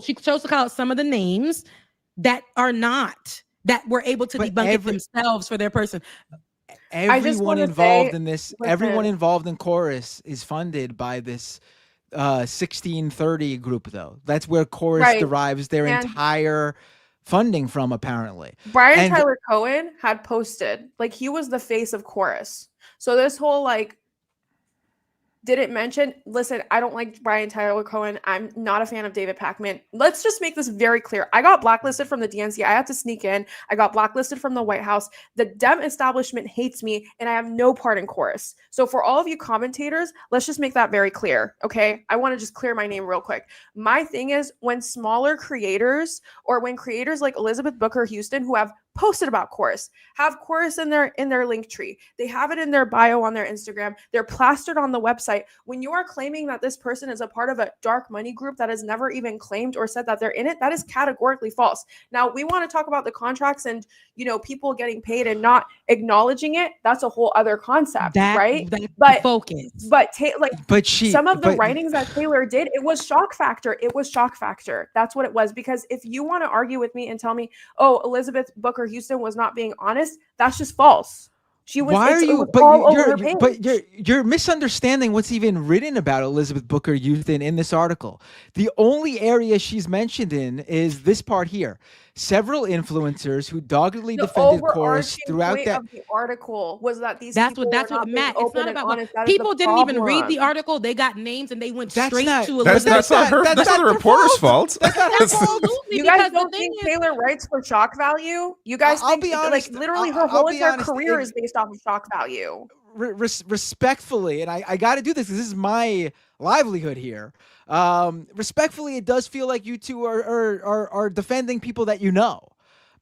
she chose to call out some of the names that are not, that were able to debunk it themselves for their person. Everyone involved in this, everyone involved in Chorus is funded by this 1630 group, though. That's where Chorus derives their entire funding from, apparently. Brian Tyler Cohen had posted, like, he was the face of Chorus. So this whole like didn't mention, listen, I don't like Brian Tyler Cohen. I'm not a fan of David Pakman. Let's just make this very clear. I got blacklisted from the DNC. I had to sneak in. I got blacklisted from the White House. The Dem establishment hates me, and I have no part in Chorus. So for all of you commentators, let's just make that very clear, okay? I want to just clear my name real quick. My thing is, when smaller creators or when creators like Elizabeth Booker Houston, who have posted about Chorus, have Chorus in their link tree, they have it in their bio on their Instagram, they're plastered on the website. When you are claiming that this person is a part of a dark money group that has never even claimed or said that they're in it, that is categorically false. Now, we want to talk about the contracts and, you know, people getting paid and not acknowledging it. That's a whole other concept, right? But focus. But some of the writings that Taylor did, it was shock factor. It was shock factor. That's what it was. Because if you want to argue with me and tell me, oh, Elizabeth Booker Houston was not being honest, that's just false. She was. Why are you? But you're misunderstanding what's even written about Elizabeth Booker Houston in this article. The only area she's mentioned in is this part here. Several influencers who doggedly defended Chorus throughout that. Of the article was that these. That's what Matt. It's not about people didn't even read the article. They got names and they went straight to Elizabeth. That's not her. That's not the reporter's fault. Absolutely. You guys don't think Taylor writes for shock value? You guys think, be honest, like, literally her whole entire career is based off of shock value. Respectfully, and I got to do this because this is my livelihood here. Respectfully, it does feel like you two are defending people that you know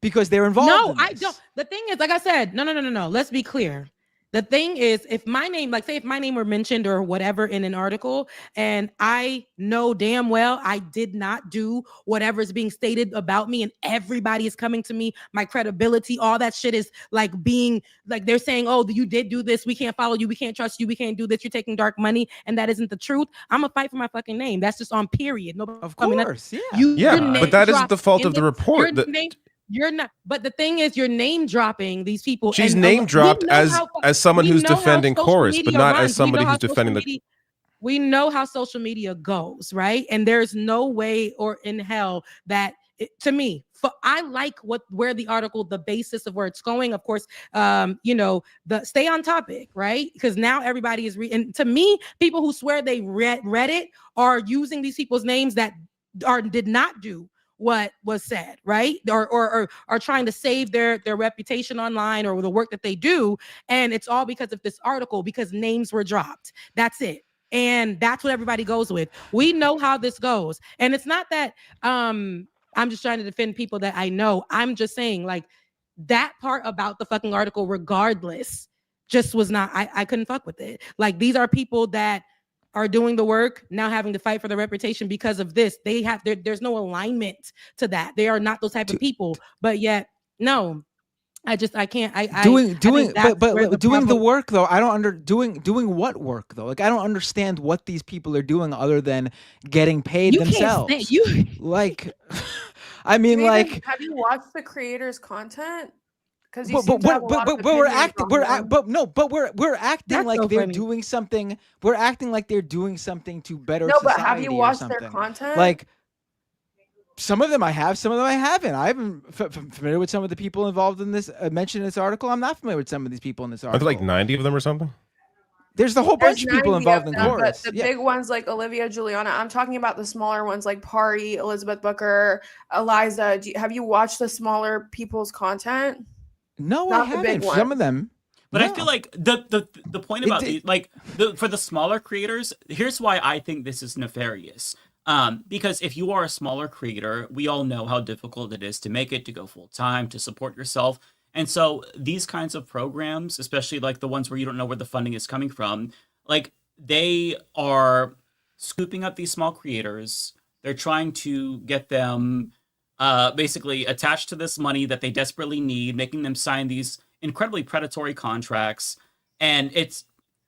because they're involved. No, in this. I don't. The thing is, like I said, no. Let's be clear. The thing is, if my name, like say if my name were mentioned or whatever in an article, and I know damn well I did not do whatever is being stated about me, and everybody is coming to me, my credibility, all that shit is like being like they're saying, oh, you did do this, we can't follow you, we can't trust you, we can't do this, you're taking dark money, and that isn't the truth. I'm gonna fight for my fucking name. That's just on period. Nobody, of course, but that isn't the fault of the report. You're not, but the thing is, you're name dropping these people. She's name dropped as someone who's defending Chorus, but not as somebody who's defending the. We know how social media goes, right? And there's no way or in hell that, to me, I like where the article, the basis of where it's going. Of course, the stay on topic, right? Because now everybody is and to me, people who swear they read it are using these people's names that did not do what was said, right? Or are trying to save their reputation online or the work that they do. And it's all because of this article, because names were dropped. That's it. And that's what everybody goes with. We know how this goes. And it's not that I'm just trying to defend people that I know. I'm just saying, like, that part about the fucking article, regardless, just was not, I couldn't fuck with it. Like, these are people that are doing the work, now having to fight for their reputation because of this. They have there's no alignment to that. They are not those type of people. But yet, no, I can't. Doing the work though. I don't doing what work though? Like, I don't understand what these people are doing other than getting paid themselves. Like, I mean, like, have you watched the creators' content? Because we're acting like they're doing something. We're acting like they're doing something to better society. No, but have you watched their content? Like, some of them I have, some of them I haven't. I'm familiar with some of the people involved in this mentioned in this article. I'm not familiar with some of these people in this article. Are there like 90 of them or something? There's the whole bunch of people 90 involved of in them, chorus. But the Yeah. big ones like Olivia, Juliana. I'm talking about the smaller ones like Pari, Elizabeth Booker, Eliza. Have you watched the smaller people's content? No, Not I the big haven't. Some of them. But I No. feel like the point about for the smaller creators, here's why I think this is nefarious. Because if you are a smaller creator, we all know how difficult it is to make it, to go full time, to support yourself. And so these kinds of programs, especially like the ones where you don't know where the funding is coming from, like they are scooping up these small creators. They're trying to get them basically attached to this money that they desperately need, making them sign these incredibly predatory contracts. And it's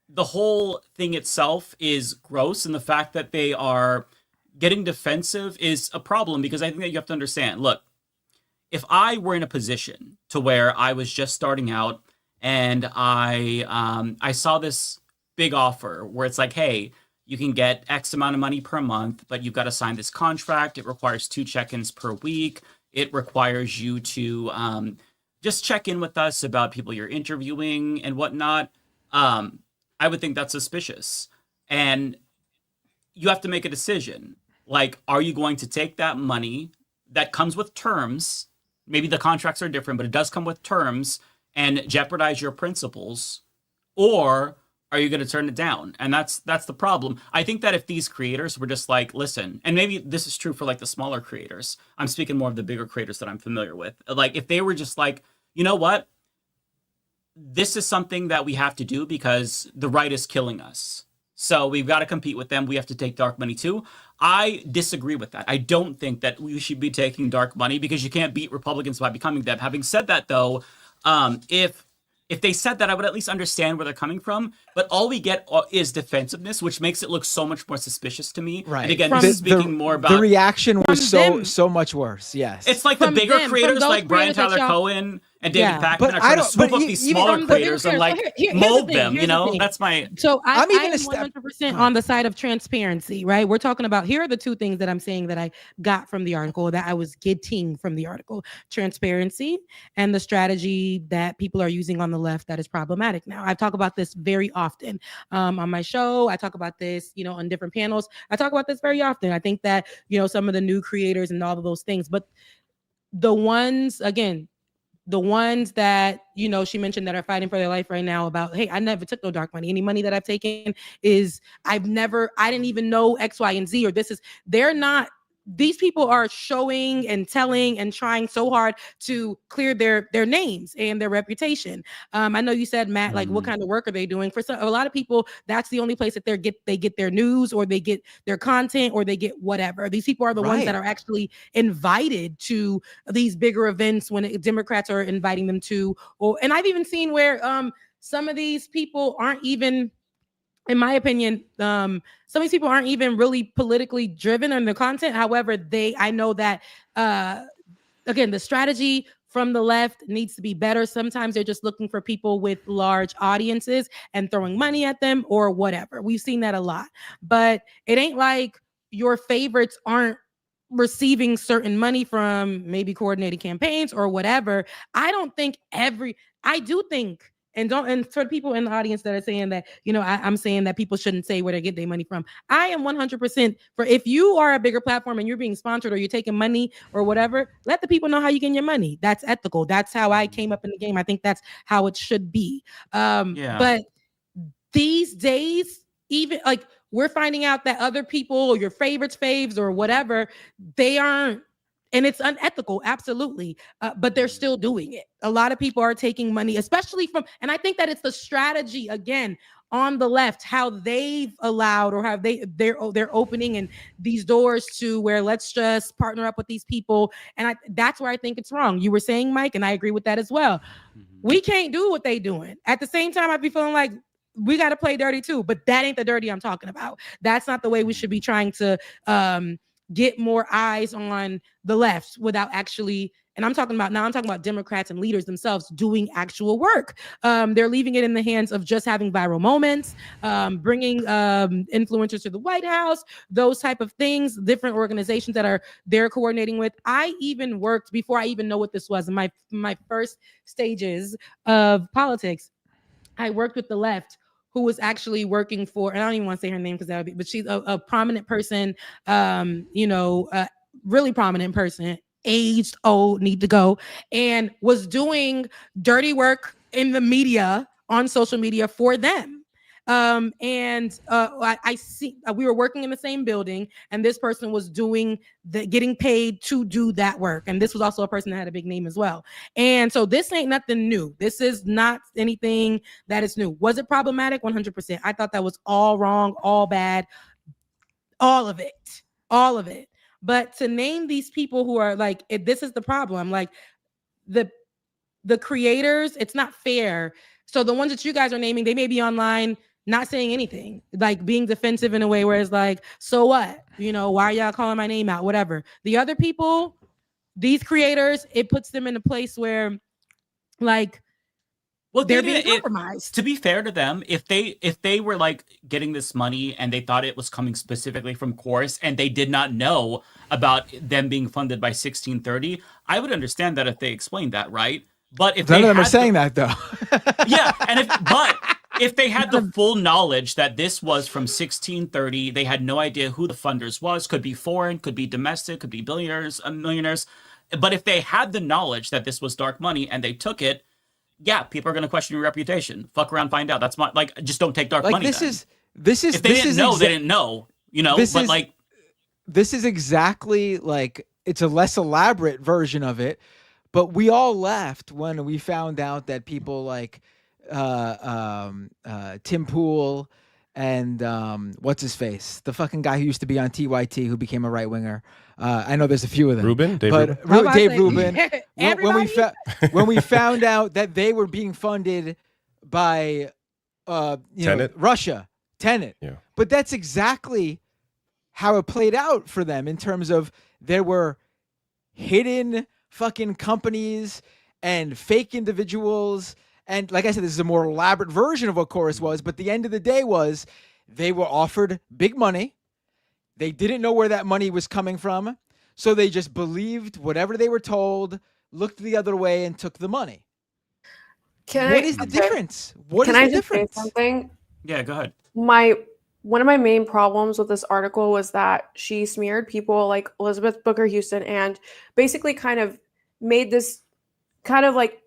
the whole thing itself is gross. And the fact that they are getting defensive is a problem, because I think that you have to understand, look, if I were in a position to where I was just starting out and I saw this big offer where it's like, hey, you can get X amount of money per month, but you've got to sign this contract. It requires 2 check-ins per week. It requires you to just check in with us about people you're interviewing and whatnot. I would think that's suspicious. And you have to make a decision. Like, are you going to take that money that comes with terms? Maybe the contracts are different, but it does come with terms, and jeopardize your principles, or are you going to turn it down? And that's the problem. I think that if these creators were just like, listen, and maybe this is true for like the smaller creators. I'm speaking more of the bigger creators that I'm familiar with. Like, if they were just like, you know what? This is something that we have to do because the right is killing us. So we've got to compete with them. We have to take dark money too. I disagree with that. I don't think that we should be taking dark money, because you can't beat Republicans by becoming them. Having said that, though, if they said that, I would at least understand where they're coming from. But all we get is defensiveness, which makes it look so much more suspicious to me. Right. And again, this is speaking more about the reaction was them. so much worse. Yes. It's like the bigger creators like Brian Tyler Cohen and David Pakman are trying to swoop up these smaller creators and like mold them. You know, that's my. So I'm even 100% on the side of transparency, right? We're talking about, here are the 2 things that I'm saying that I got from the article, that I was getting from the article: transparency and the strategy that people are using on the left that is problematic. Now, I talk about this very often on my show. I talk about this, on different panels. I talk about this very often. I think that, some of the new creators and all of those things, but the ones that, she mentioned that are fighting for their life right now about, hey, I never took no dark money. Any money that I've taken is, I didn't even know X, Y, and Z, or these people are showing and telling and trying so hard to clear their names and their reputation. I know you said, Matt, like, what kind of work are they doing? For a lot of people, that's the only place that they get their news, or they get their content, or they get whatever. These people are the ones that are actually invited to these bigger events when Democrats are inviting them to. And I've even seen where some of these people aren't even, in my opinion, some of these people aren't even really politically driven in their content. However, I know that, again, the strategy from the left needs to be better. Sometimes they're just looking for people with large audiences and throwing money at them or whatever. We've seen that a lot. But it ain't like your favorites aren't receiving certain money from maybe coordinated campaigns or whatever. I do think, and for people in the audience that are saying that, I'm saying that people shouldn't say where they get their money from. I am 100% for, if you are a bigger platform and you're being sponsored or you're taking money or whatever, let the people know how you get your money. That's ethical. That's how I came up in the game. I think that's how it should be. But these days, even like, we're finding out that other people, or your favorites faves or whatever, they aren't. And it's unethical, absolutely. But they're still doing it. A lot of people are taking money, especially and I think that it's the strategy, again, on the left, how they've allowed, or have they're opening and these doors to where let's just partner up with these people. And that's where I think it's wrong. You were saying, Mike, and I agree with that as well. We can't do what they doing. At the same time, I'd be feeling like we got to play dirty too, but that ain't the dirty I'm talking about. That's not the way we should be trying to get more eyes on the left without actually, and I'm talking about Democrats and leaders themselves doing actual work. They're leaving it in the hands of just having viral moments, bringing influencers to the White House, those type of things, different organizations that they're coordinating with. I even worked, before I even know what this was, in my first stages of politics, I worked with the left who was actually working for, and I don't even want to say her name because that would be, but she's a prominent person, really prominent person, aged, old, need to go, and was doing dirty work in the media, on social media for them. I see we were working in the same building, and this person was getting paid to do that work. And this was also a person that had a big name as well. And so this ain't nothing new. This is not anything that is new. Was it problematic? 100%. I thought that was all wrong, all bad, all of it. But to name these people who are like, this is the problem. Like the creators, it's not fair. So the ones that you guys are naming, they may be online not saying anything, like being defensive in a way where it's like, so what? Why are y'all calling my name out? Whatever. The other people, these creators, it puts them in a place where, like, they're being compromised. To be fair to them, if they were like getting this money and they thought it was coming specifically from Chorus and they did not know about them being funded by 1630, I would understand that if they explained that, right? But if none of them are saying that though. Yeah, and if they had the full knowledge that this was from 1630, they had no idea who the funders was. Could be foreign, could be domestic, could be billionaires, millionaires. But if they had the knowledge that this was dark money and they took it, yeah, people are going to question your reputation. Fuck around, find out. That's my just don't take dark money. This is if they didn't know, they didn't know. This is exactly like, it's a less elaborate version of it. But we all laughed when we found out that people like Tim Pool and what's his face, the fucking guy who used to be on TYT who became a right winger. I know there's a few of them. Dave Rubin. Dave Rubin. when we found out that they were being funded by Russia, Tenet. Yeah. But that's exactly how it played out for them in terms of there were hidden fucking companies and fake individuals. And like I said, this is a more elaborate version of what Chorus was, but the end of the day was they were offered big money. They didn't know where that money was coming from, so they just believed whatever they were told, looked the other way, and took the money. What is the difference? Can I just say something? Yeah, go ahead. One of my main problems with this article was that she smeared people like Elizabeth Booker Houston and basically kind of made this kind of like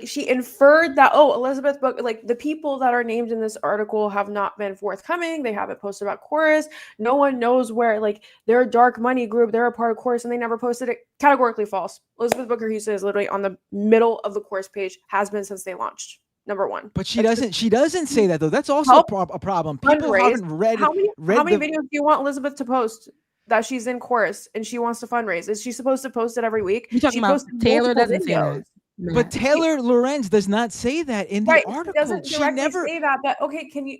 she inferred that, Elizabeth Booker, like the people that are named in this article have not been forthcoming. They haven't posted about Chorus. No one knows where, like, they're a dark money group. They're a part of Chorus and they never posted it. Categorically false. Elizabeth Booker Houston is literally on the middle of the Chorus page, has been since they launched. Number one. But she doesn't say that though. That's also a problem. People haven't read. How many videos do you want Elizabeth to post that she's in Chorus and she wants to fundraise? Is she supposed to post it every week? You're talking about Taylor doesn't say that. But Taylor Lorenz does not say that in the article. She never say that. But okay, can you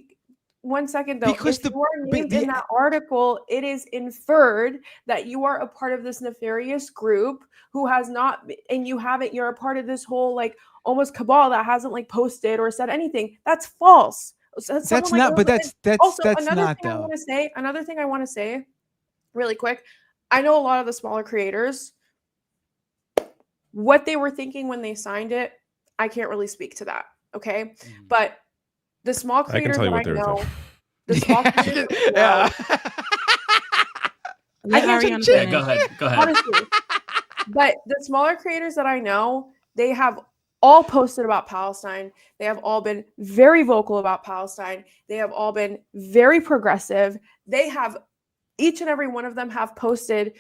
1 second though? Because if you are named in that article, it is inferred that you are a part of this nefarious group who has not, and you haven't. You're a part of this whole like almost cabal that hasn't like posted or said anything. That's false. That's not. But that's also that's another not thing though. Another thing I want to say, really quick. I know a lot of the smaller creators. What they were thinking when they signed it, I can't really speak to that. Okay. But the small creators that I know, the small creators, Go ahead. Honestly, but the smaller creators that I know, they have all posted about Palestine. They have all been very vocal about Palestine. They have all been very progressive. They have, each and every one of them have posted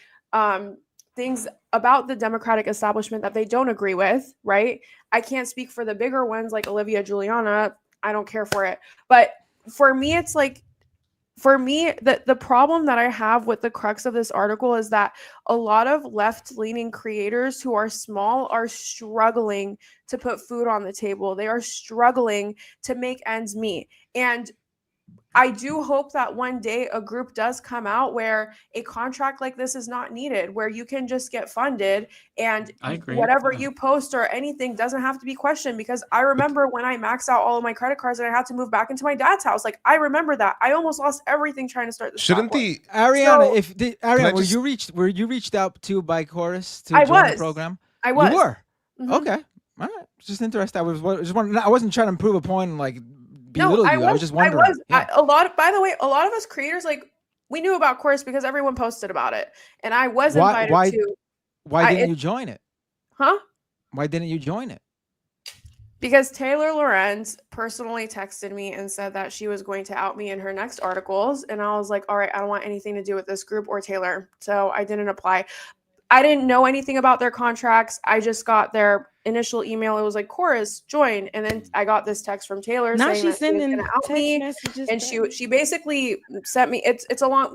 things about the Democratic establishment that they don't agree with, right? I can't speak for the bigger ones like Olivia Juliana. I don't care for it. But for me, it's like, the problem that I have with the crux of this article is that a lot of left-leaning creators who are small are struggling to put food on the table. They are struggling to make ends meet. And I do hope that one day a group does come out where a contract like this is not needed, where you can just get funded and whatever you post or anything doesn't have to be questioned. Because I remember when I maxed out all of my credit cards and I had to move back into my dad's house. Like, I remember that. I almost lost everything trying to start this. Shouldn't the Ariana, Ariana, were you reached out to by Chorus to join the program? I was. You were? Okay. All right. Just interested. I wasn't trying to prove a point and like belittle you. I was just wondering. By the way, a lot of us creators, like, we knew about Chorus because everyone posted about it. And I was invited to. Why didn't you join it? Huh? Why didn't you join it? Because Taylor Lorenz personally texted me and said that she was going to out me in her next articles. And I was like, all right, I don't want anything to do with this group or Taylor. So I didn't apply. I didn't know anything about their contracts. I just got their initial email. It was like, Chorus, join. And then I got this text from Taylor Now saying she's that she was sending gonna out me. messages And back. she basically sent me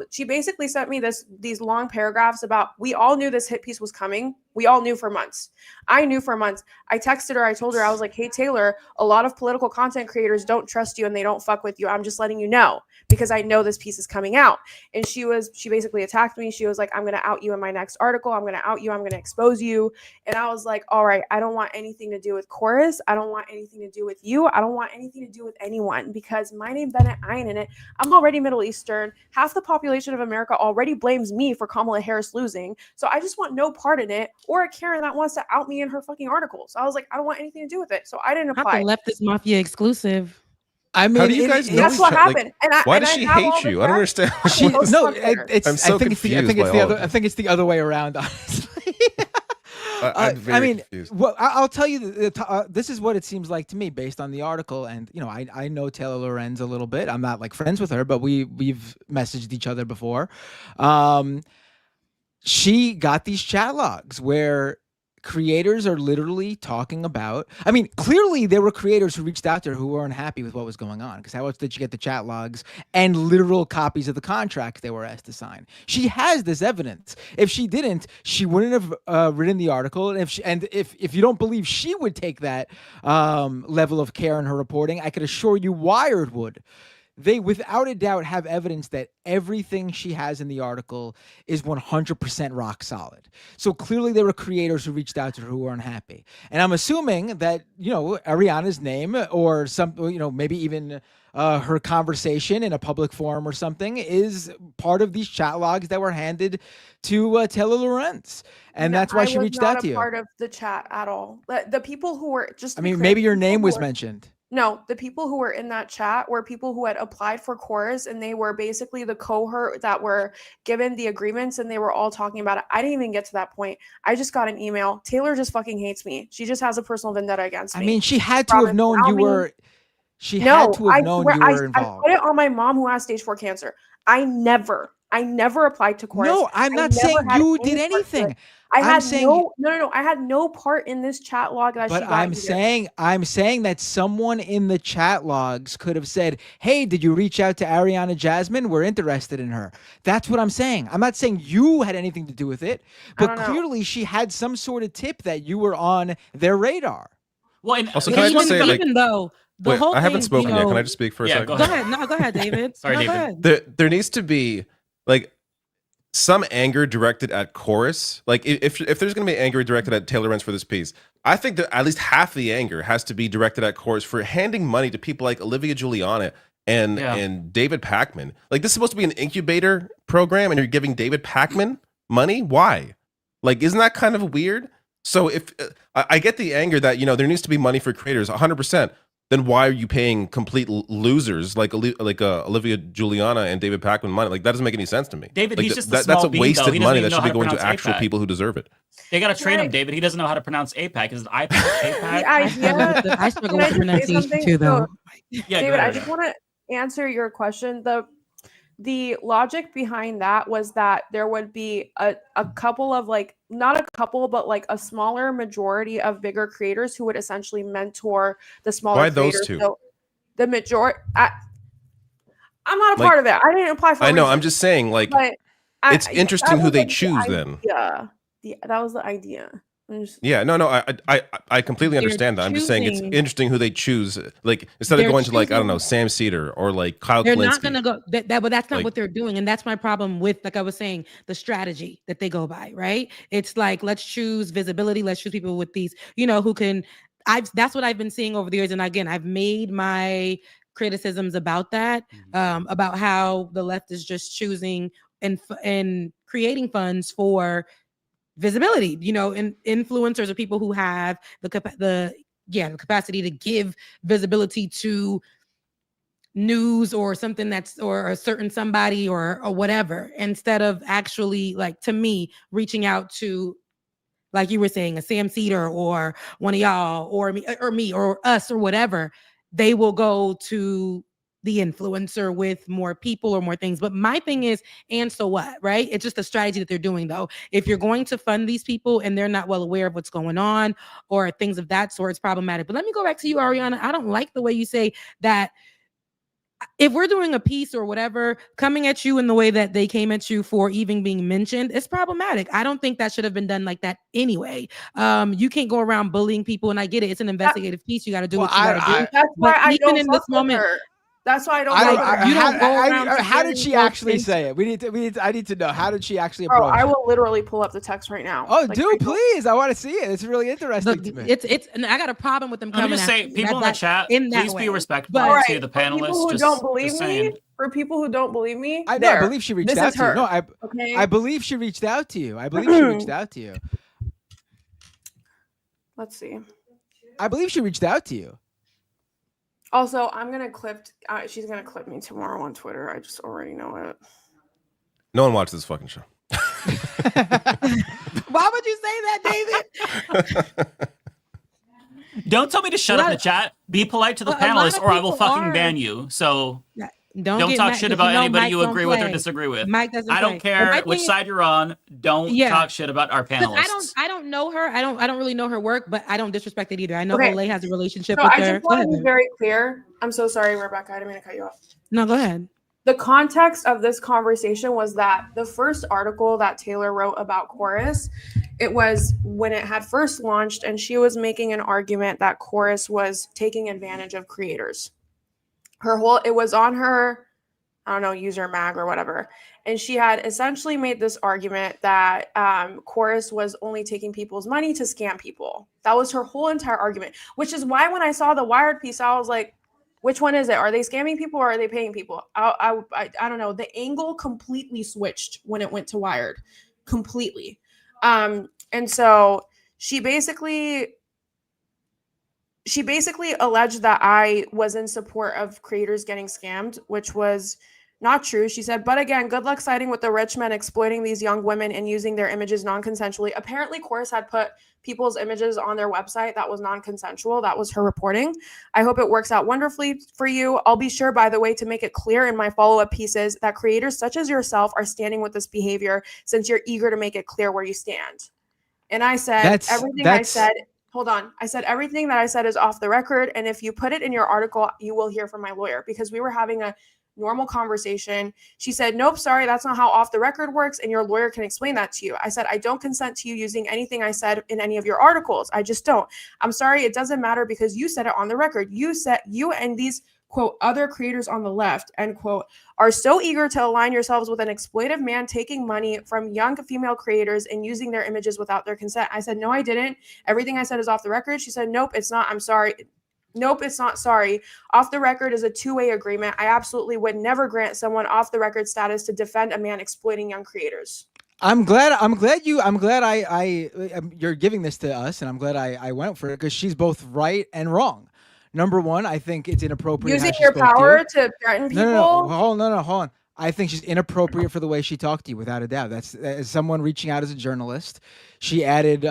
she basically sent me these long paragraphs about, we all knew this hit piece was coming. We all knew for months. I knew for months. I texted her, I told her, I was like, hey Taylor, a lot of political content creators don't trust you and they don't fuck with you. I'm just letting you know because I know this piece is coming out. And she basically attacked me. She was like, I'm gonna out you in my next article. I'm gonna out you, I'm gonna expose you. And I was like, all right, I don't want anything to do with Chorus. I don't want anything to do with you. I don't want anything to do with anyone because my name Bennett, I ain't in it. I'm already Middle Eastern. Half the population of America already blames me for Kamala Harris losing. So I just want no part in it or a Karen that wants to out me in her fucking articles. I was like, I don't want anything to do with it. So I didn't apply. Not the Leftist Mafia exclusive. I mean, how do you guys know that's what happened. Like, why does she hate you? I don't understand. I'm so confused. I think it's the other way around, honestly. I'm very confused. Well, I'll tell you, this is what it seems like to me based on the article. And, you know, I know Taylor Lorenz a little bit. I'm not like friends with her, but we've messaged each other before. She got these chat logs where creators are literally talking about, I mean, clearly there were creators who reached out to her who were unhappy with what was going on, because how else did she get the chat logs and literal copies of the contracts they were asked to sign? She has this evidence. If she didn't, she wouldn't have written the article. And if you don't believe she would take that level of care in her reporting, I could assure you Wired would. They, without a doubt, have evidence that everything she has in the article is 100% rock solid. So clearly there were creators who reached out to her who were unhappy. And I'm assuming that, you know, Ariana's name or some, you know, maybe even her conversation in a public forum or something is part of these chat logs that were handed to Taylor Lorenz. And that's why she reached out to you. I was not a part of the chat at all. The people who were just, I mean, maybe your name was mentioned. No, the people who were in that chat were people who had applied for Chorus, and they were basically the cohort that were given the agreements, and they were all talking about it. I didn't even get to that point. I just got an email. Taylor just fucking hates me. She just has a personal vendetta against me. I mean, she had to have known you were. She had to have known you were involved. I put it on my mom who has stage 4 cancer. I never applied to Chorus. No, I'm not saying you did anything. I had no part in this chat log that she got. But I'm saying that someone in the chat logs could have said, "Hey, did you reach out to Ariana Jasmine? We're interested in her." That's what I'm saying. I'm not saying you had anything to do with it, but clearly she had some sort of tip that you were on their radar. Well, and also, can I just say, even though the whole I haven't thing, spoken you know, yet. Can I just speak for a second? Go ahead. No, go ahead, David. Sorry, no, David. Go ahead. There needs to be like some anger directed at Chorus. Like if there's going to be anger directed at Taylor Lorenz for this piece, I think that at least half the anger has to be directed at Chorus for handing money to people like Olivia Giuliana and David Pakman. Like, this is supposed to be an incubator program, and you're giving David Pakman money. Why? Like, isn't that kind of weird? So if I get the anger that, you know, there needs to be money for creators 100%. Then why are you paying complete losers like Olivia Giuliana and David Pakman money? Like, that doesn't make any sense to me. David, like, he's just that's small a wasted money that should be going to pronounce actual APAC. people who deserve it. They got to train him, David. He doesn't know how to pronounce APAC. Is it IPAC? APAC? I struggle with pronunciation too, though. Yeah, David, I just want to answer your question. The logic behind that was that there would be a couple of, like, not a couple, but like a smaller majority of bigger creators who would essentially mentor the smaller creators. Why those two? So the majority, I'm not a part of it. I didn't apply for it. I know. I'm just saying, like, it's interesting who they choose then. Yeah, that was the idea. Yeah, no, I completely understand that. I'm just saying it's interesting who they choose. Like, instead of going to, like, I don't know, Sam Cedar or like Kyle they're Kalinske. not going to go but that's not what they're doing. And that's my problem with, like I was saying, the strategy that they go by, right? It's like, let's choose visibility. Let's choose people with these, you know, who can, that's what I've been seeing over the years. And again, I've made my criticisms about that, about how the left is just choosing and creating funds for visibility, you know, and influencers are people who have the capacity to give visibility to news or something that's or a certain somebody or whatever, instead of actually, like, to me, reaching out to, like you were saying, a Sam Cedar or one of y'all or me or us or whatever. They will go to the influencer with more people or more things. But my thing is, and so what, right? It's just a strategy that they're doing, though. If you're going to fund these people and they're not well aware of what's going on or things of that sort, it's problematic. But let me go back to you, Ariana. I don't like the way you say that if we're doing a piece or whatever, coming at you in the way that they came at you for even being mentioned, it's problematic. I don't think that should have been done like that anyway. You can't go around bullying people, and I get it. It's an investigative piece. You got to do what you got to do. That's why I even don't in this moment, her. That's why I don't. How did she actually say it? I need to know. How did she actually approach I it? will literally pull up the text right now. Oh, do please! I want to see it. It's really interesting to me. It's. And I got a problem with them coming. Let me just say, people in the chat, please be respectful to the panelists. For people who don't believe me, for people who don't believe me, I believe she reached out to you. No, I believe she reached out to you. I believe she reached out to you. Let's see. I believe she reached out to you. Also, I'm gonna clip. She's gonna clip me tomorrow on Twitter. I just already know it. No one watches this fucking show. Why would you say that, David? Don't tell me to shut up in the chat. Be polite to the panelists, or I will fucking ban you. So don't talk shit about anybody you agree with or disagree with. Mike doesn't. I don't care which side you're on. Don't talk shit about our panelists. I don't know her. I don't really know her work, but I don't disrespect it either. I know Okay. Olay has a relationship So with I her. just want to be very clear. I'm so sorry, Rebecca. I didn't mean to cut you off. No, go ahead. The context of this conversation was that the first article that Taylor wrote about Chorus, it was when it had first launched, and she was making an argument that Chorus was taking advantage of creators. It was on her, I don't know, user mag or whatever. And she had essentially made this argument that Chorus was only taking people's money to scam people. That was her whole entire argument, which is why when I saw the Wired piece, I was like, which one is it? Are they scamming people or are they paying people? I don't know. The angle completely switched when it went to Wired, completely. And so she basically alleged that I was in support of creators getting scammed, which was not true. She said, but again, good luck siding with the rich men exploiting these young women and using their images non-consensually. Apparently, Chorus had put people's images on their website that was non-consensual. That was her reporting. I hope it works out wonderfully for you. I'll be sure, by the way, to make it clear in my follow-up pieces that creators such as yourself are standing with this behavior since you're eager to make it clear where you stand. And I said, hold on. I said, everything that I said is off the record. And if you put it in your article, you will hear from my lawyer, because we were having a normal conversation. She said, nope, sorry, that's not how off the record works, and your lawyer can explain that to you. I said, I don't consent to you using anything I said in any of your articles. I just don't. I'm sorry, it doesn't matter because you said it on the record. You said you and these, quote, other creators on the left, end quote, are so eager to align yourselves with an exploitive man taking money from young female creators and using their images without their consent. I said, no, I didn't. Everything I said is off the record. She said, nope, it's not. I'm sorry. Nope, it's not. Sorry. Off the record is a two-way agreement. I absolutely would never grant someone off the record status to defend a man exploiting young creators. I'm glad you're giving this to us, and I'm glad I went for it, because she's both right and wrong. Number one, I think it's inappropriate. Using your power to threaten people? No, hold on. I think she's inappropriate for the way she talked to you, without a doubt. That's as someone reaching out as a journalist. She added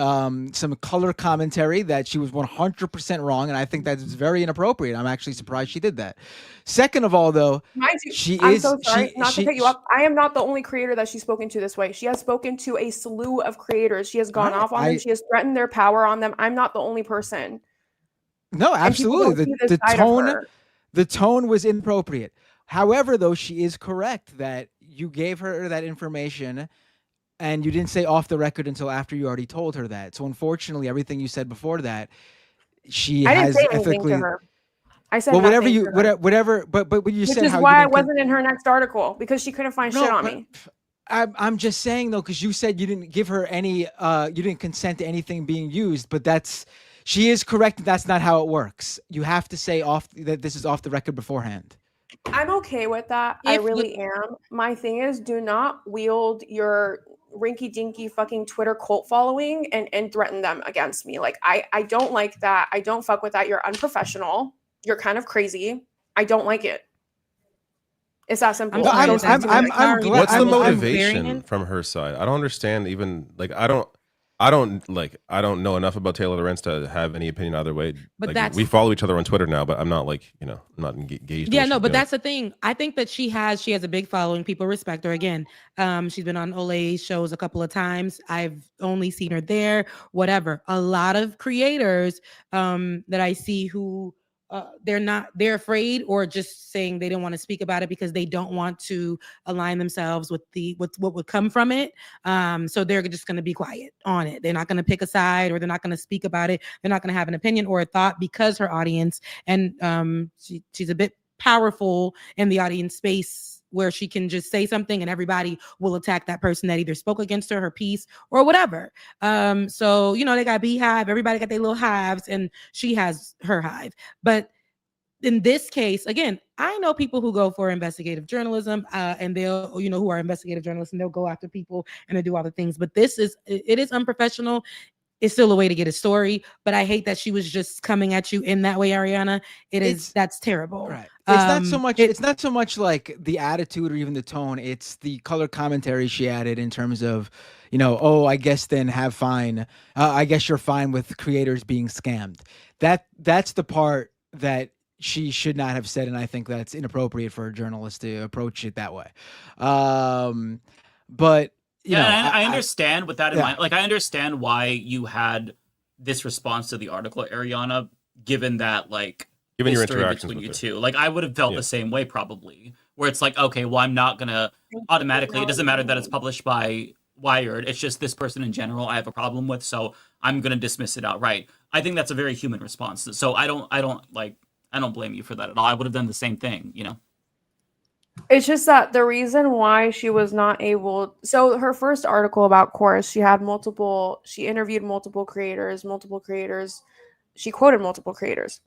some color commentary that she was 100% wrong, and I think that's very inappropriate. I'm actually surprised she did that. Second of all, though, I'm so sorry not to cut you off. I am not the only creator that she's spoken to this way. She has spoken to a slew of creators. She has gone off on them. She has threatened their power on them. I'm not the only person. No, absolutely. The tone was inappropriate. However, though, she is correct that you gave her that information and you didn't say off the record until after you already told her that. So unfortunately, everything you said before that, I didn't say anything to her. I said whatever but when you said, which is why I wasn't in her next article, because she couldn't find shit on me. I'm just saying, though, because you said you didn't give her any, you didn't consent to anything being used, but she is correct. That's not how it works. You have to say that this is off the record beforehand. I'm okay with that. I really am. My thing is, do not wield your rinky-dinky fucking Twitter cult following and threaten them against me. Like, I don't like that. I don't fuck with that. You're unprofessional. You're kind of crazy. I don't like it. It's that simple. I'm glad. What's the I'm motivation from her side? I don't understand. Even like I don't know enough about Taylor Lorenz to have any opinion either way. But like, we follow each other on Twitter now, but I'm not like, I'm not engaged. Yeah, no, but that's the thing. I think that she has a big following. People respect her. Again, she's been on Olay's shows a couple of times. I've only seen her there, whatever. A lot of creators that I see who they're afraid or just saying they don't want to speak about it because they don't want to align themselves with what would come from it. So they're just going to be quiet on it. They're not going to pick a side, or they're not going to speak about it. They're not going to have an opinion or a thought because her audience, and she's a bit powerful in the audience space where she can just say something and everybody will attack that person that either spoke against her piece or whatever. So, they got Beehive, everybody got their little hives, and she has her hive. But in this case, again, I know people who go for investigative journalism, and they'll, who are investigative journalists, and they'll go after people and they do all the things. But it is unprofessional. It's still a way to get a story, but I hate that she was just coming at you in that way, Ariana. That's terrible. Right. It's not so much like the attitude or even the tone. It's the color commentary she added in terms of, I guess then have fine. I guess you're fine with creators being scammed. That's the part that she should not have said, and I think that's inappropriate for a journalist to approach it that way. But I understand with that in mind. Like, I understand why you had this response to the article, Ariana, given that, like, given your history interactions between with you her. two. Like, I would have felt the same way probably, where it's like, okay, well, I'm not gonna automatically. It doesn't matter that it's published by Wired. It's just this person in general I have a problem with, so I'm gonna dismiss it outright. I think that's a very human response. So I don't blame you for that at all. I would have done the same thing, It's just that the reason why she was not able, so her first article about Chorus, she interviewed multiple creators, she quoted multiple creators.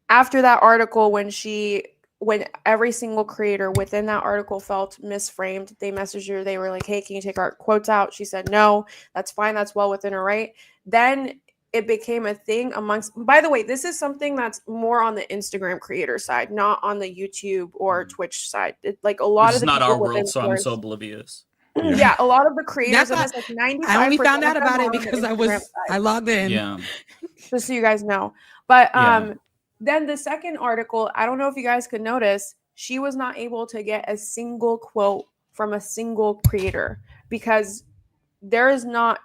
After that article, when every single creator within that article felt misframed, they messaged her, they were like, hey, can you take our quotes out? She said, no, that's fine, that's well within her right. Then it became a thing by the way, this is something that's more on the Instagram creator side, not on the YouTube or Twitch side. Like a lot Which of is the not people our world, within so I'm Chorus- so oblivious. Yeah, a lot of the creators of this, like 95%. I only found out about it of them are on the because Instagram side. I logged in. Yeah. Just so you guys know. But then the second article, I don't know if you guys could notice, she was not able to get a single quote from a single creator because there is not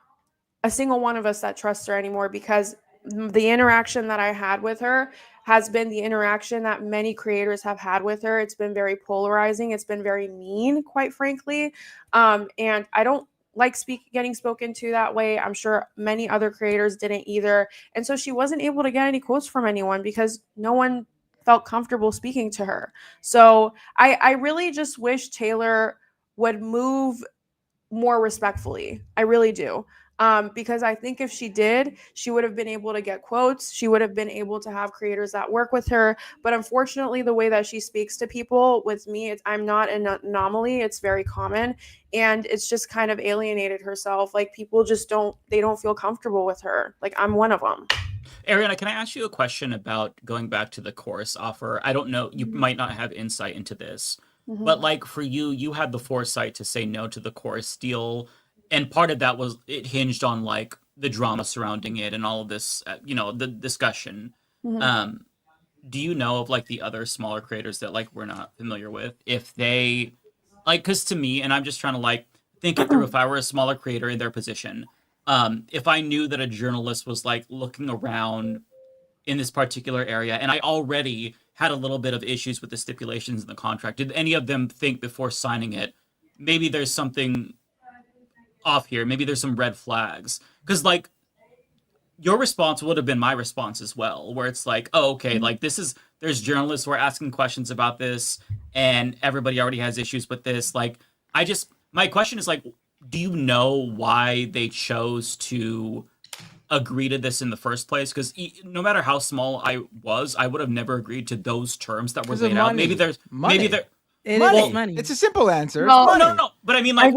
a single one of us that trusts her anymore, because the interaction that I had with her has been the interaction that many creators have had with her. It's been very polarizing. It's been very mean, quite frankly. And I don't like getting spoken to that way. I'm sure many other creators didn't either. And so she wasn't able to get any quotes from anyone because no one felt comfortable speaking to her. So I really just wish Taylor would move more respectfully. I really do. Because I think if she did, she would have been able to get quotes. She would have been able to have creators that work with her. But unfortunately, the way that she speaks to people with me, I'm not an anomaly. It's very common. And it's just kind of alienated herself. Like people just don't feel comfortable with her. Like I'm one of them. Ariana, can I ask you a question about going back to the course offer? I don't know, you might not have insight into this, but like for you, you had the foresight to say no to the course deal. And part of that was it hinged on like the drama surrounding it and all of this, the discussion. Do you know of like the other smaller creators that like we're not familiar with? If they like, because to me, and I'm just trying to like think it through, if I were a smaller creator in their position, if I knew that a journalist was like looking around in this particular area and I already had a little bit of issues with the stipulations in the contract, did any of them think before signing it, maybe there's something off here, maybe there's some red flags? Because like your response would have been my response as well, where it's like, oh, okay, like there's journalists who are asking questions about this and everybody already has issues with this. Like my question is like, do you know why they chose to agree to this in the first place? Because no matter how small I was, I would have never agreed to those terms that were laid out. Maybe there's money. Money. It's a simple answer. Well, no. But I mean, like,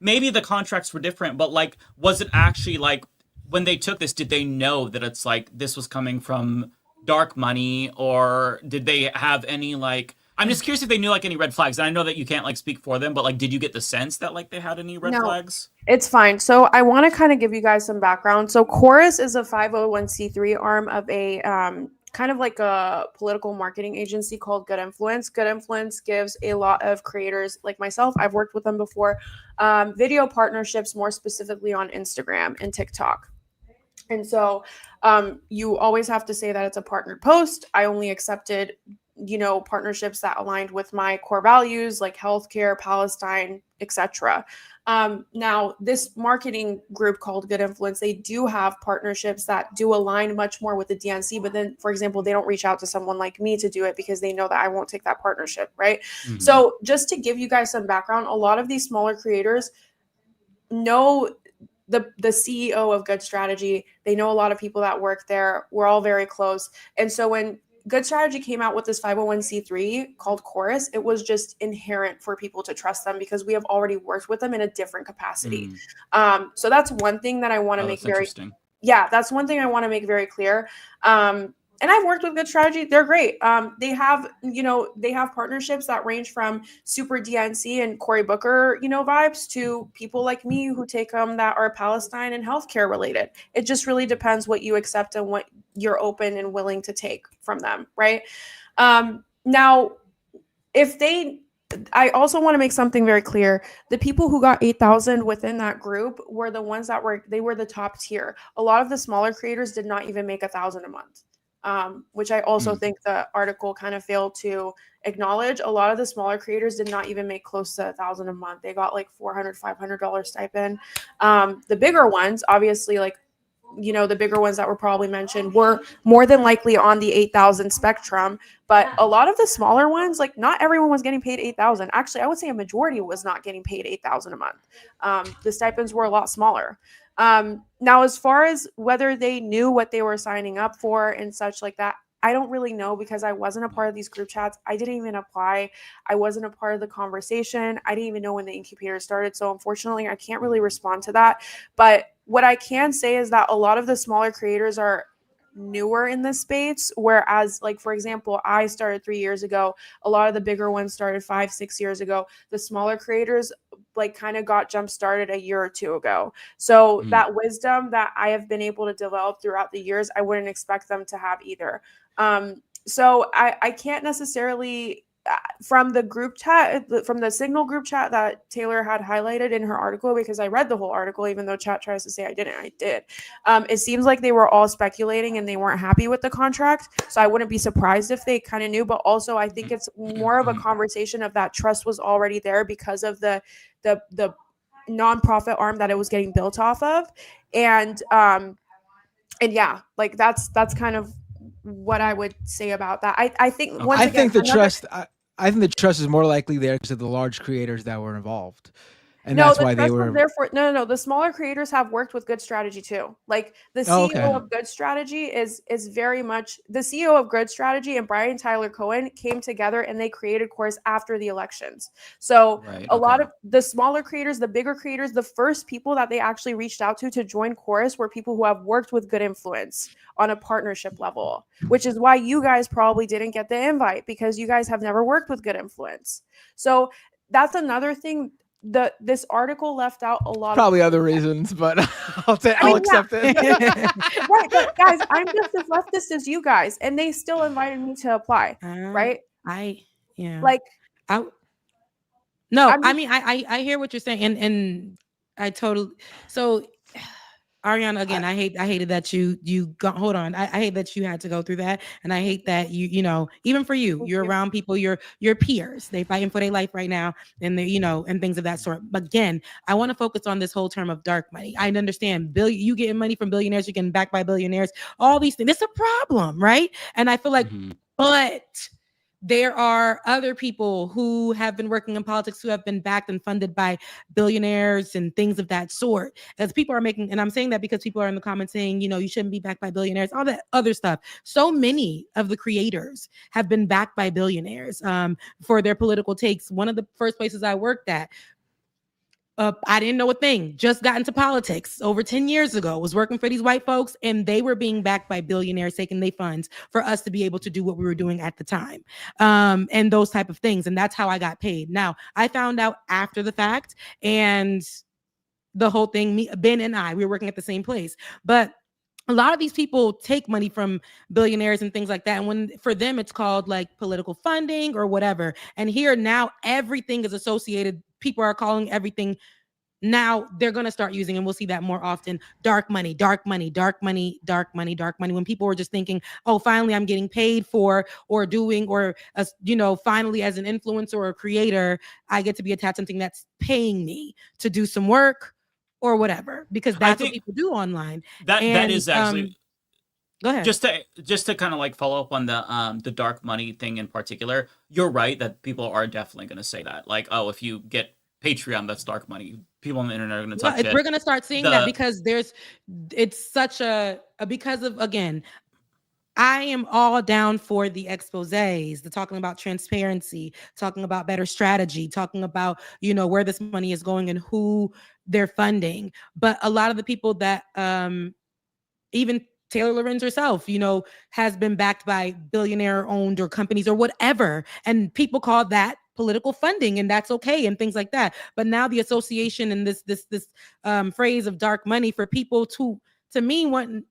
maybe the contracts were different, but like, was it actually like when they took this, did they know that it's like this was coming from dark money, or did they have any like I'm just curious if they knew like any red flags. And I know that you can't like speak for them, but like, did you get the sense that like they had any red flags? It's fine. So I want to kind of give you guys some background. So Chorus is a 501c3 arm of a kind of like a political marketing agency called Good Influence. Good Influence gives a lot of creators like myself, I've worked with them before, video partnerships, more specifically on Instagram and TikTok. And so you always have to say that it's a partnered post. I only accepted, partnerships that aligned with my core values like healthcare, Palestine, etc. Now, this marketing group called Good Influence, they do have partnerships that do align much more with the DNC. But then, for example, they don't reach out to someone like me to do it because they know that I won't take that partnership, right? Mm-hmm. So just to give you guys some background, a lot of these smaller creators know the CEO of Good Strategy. They know a lot of people that work there. We're all very close. And so when Good Strategy came out with this 501c3 called Chorus, it was just inherent for people to trust them because we have already worked with them in a different capacity. So that's one thing that I want to make very, that's one thing I want to make very clear. And I've worked with Good Strategy. They're great. They have partnerships that range from super DNC and Cory Booker, vibes to people like me who take them that are Palestine and healthcare related. It just really depends what you accept and what you're open and willing to take from them, right? Now, I also want to make something very clear. The people who got 8,000 within that group were the ones that were the top tier. A lot of the smaller creators did not even make 1,000 a month. Which I also think the article kind of failed to acknowledge. A lot of the smaller creators did not even make close to 1,000 a month. They got like $400, $500 stipend. The bigger ones, obviously, like, the bigger ones that were probably mentioned were more than likely on the 8,000 spectrum. But a lot of the smaller ones, like not everyone was getting paid 8,000. Actually, I would say a majority was not getting paid 8,000 a month. The stipends were a lot smaller. Now, as far as whether they knew what they were signing up for and such like that, I don't really know because I wasn't a part of these group chats. I didn't even apply. I wasn't a part of the conversation. I didn't even know when the incubator started. So unfortunately, I can't really respond to that. But what I can say is that a lot of the smaller creators are newer in this space, whereas, like, for example, I started 3 years ago. A lot of the bigger ones started 5-6 years ago. The smaller creators like kind of got jump started a year or two ago. So that wisdom that I have been able to develop throughout the years, I wouldn't expect them to have either. So I can't necessarily from the group chat, from the Signal group chat that Taylor had highlighted in her article, because I read the whole article, even though chat tries to say I didn't, I did. It seems like they were all speculating and they weren't happy with the contract. So I wouldn't be surprised if they kind of knew, but also I think it's more of a conversation of that trust was already there because of the nonprofit arm that it was getting built off of. And yeah, like that's kind of what I would say about that. I think once I again, think the trust is more likely there because of the large creators that were involved. And that's why they were no. The smaller creators have worked with Good Strategy too. Like the CEO of Good Strategy is very much the CEO of Good Strategy, and Brian Tyler Cohen came together and they created Chorus after the elections. So a lot of the smaller creators, the bigger creators, the first people that they actually reached out to join Chorus were people who have worked with Good Influence on a partnership level, which is why you guys probably didn't get the invite because you guys have never worked with Good Influence. So that's another thing. This article left out a lot probably other reasons, but I'll accept it. Right, but guys, I'm just as leftist as you guys, and they still invited me to apply. Right? I mean, I hear what you're saying, and I totally. So, Ariana, again, I hated that you got, hold on. I hate that you had to go through that. And I hate that you know, even for you're around people, your peers, they fighting for their life right now. And they, and things of that sort. But again, I want to focus on this whole term of dark money. I understand you getting money from billionaires, you're getting backed by billionaires, all these things. It's a problem, right? And I feel like, but there are other people who have been working in politics who have been backed and funded by billionaires and things of that sort. As people are making, and I'm saying that because people are in the comments saying, you shouldn't be backed by billionaires, all that other stuff. So many of the creators have been backed by billionaires for their political takes. One of the first places I worked at, I didn't know a thing. Just got into politics over 10 years ago. Was working for these white folks, and they were being backed by billionaires taking their funds for us to be able to do what we were doing at the time, and those type of things. And that's how I got paid. Now, I found out after the fact, and the whole thing, Ben and I, we were working at the same place. But a lot of these people take money from billionaires and things like that. And when for them, it's called like political funding or whatever. And here now, everything is associated. People are calling everything. Now they're going to start using, and we'll see that more often, dark money, dark money, dark money, dark money, dark money. When people were just thinking, oh, finally I'm getting paid for or doing, or, finally as an influencer or a creator, I get to be attached to something that's paying me to do some work or whatever, because that's what people do online. That is actually go ahead. Just to kind of like follow up on the dark money thing in particular. You're right that people are definitely going to say that, like, oh, if you get Patreon, that's dark money. People on the internet are going to touch it. We're going to start seeing that because it's such because of, again, I am all down for the exposés, the talking about transparency, talking about better strategy, talking about, where this money is going and who they're funding. But a lot of the people that, even Taylor Lorenz herself, has been backed by billionaire owned or companies or whatever. And people call that political funding, and that's okay, and things like that. But now the association and this phrase of dark money for people to me weren't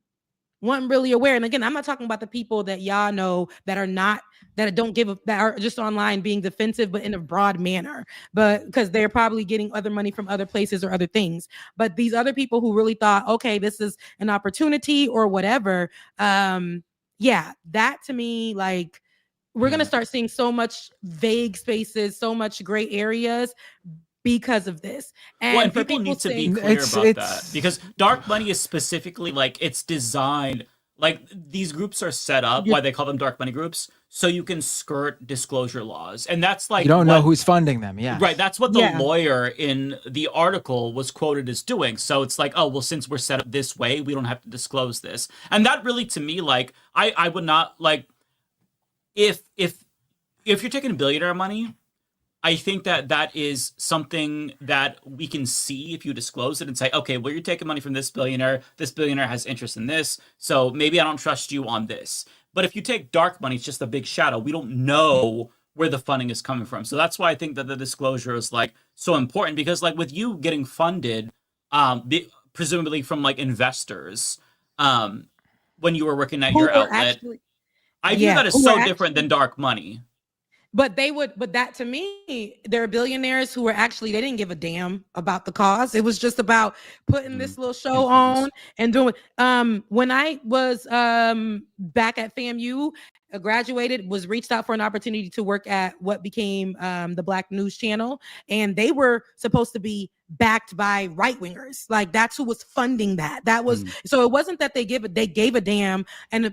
really aware. And again, I'm not talking about the people that y'all know that are just online being defensive, but in a broad manner, but because they're probably getting other money from other places or other things. But these other people who really thought, okay, this is an opportunity or whatever. That to me, like, we're going to start seeing so much vague spaces, so much gray areas because of this. And people need to be clear about that, because dark money is specifically like, it's designed, like these groups are set up, why they call them dark money groups, so you can skirt disclosure laws. And that's like, you don't know who's funding them. Yeah. Right. That's what the lawyer in the article was quoted as doing. So it's like, oh, well, since we're set up this way, we don't have to disclose this. And that really, to me, like, I would not like, if you're taking billionaire money, I think that is something that we can see if you disclose it and say, okay, well, you're taking money from this billionaire has interest in this, so maybe I don't trust you on this. But if you take dark money, it's just a big shadow. We don't know where the funding is coming from. So that's why I think that the disclosure is like so important, because like with you getting funded, presumably from like investors, when you were working at your outlet, I view that as so different than dark money. But that to me, there are billionaires who were actually, they didn't give a damn about the cause. It was just about putting this little show on and doing. When I was back at FAMU, graduated, was reached out for an opportunity to work at what became the Black News Channel. And they were supposed to be backed by right wingers. Like, that's who was funding that. That was, so it wasn't that they gave a damn, and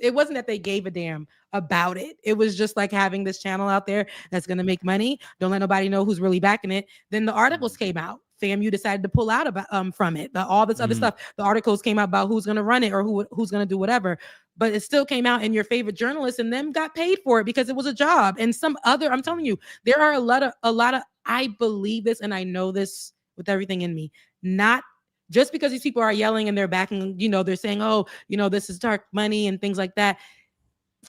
it wasn't that they gave a damn about it. It was just like having this channel out there that's going to make money. Don't let nobody know who's really backing it. Then the articles came out. FAMU decided to pull out about from it. All this other stuff. The articles came out about who's going to run it or who's going to do whatever. But it still came out, and your favorite journalists and them got paid for it because it was a job. And some other, I'm telling you, there are a lot of. I believe this, and I know this with everything in me. Not just because these people are yelling and they're backing, they're saying, oh, this is dark money and things like that.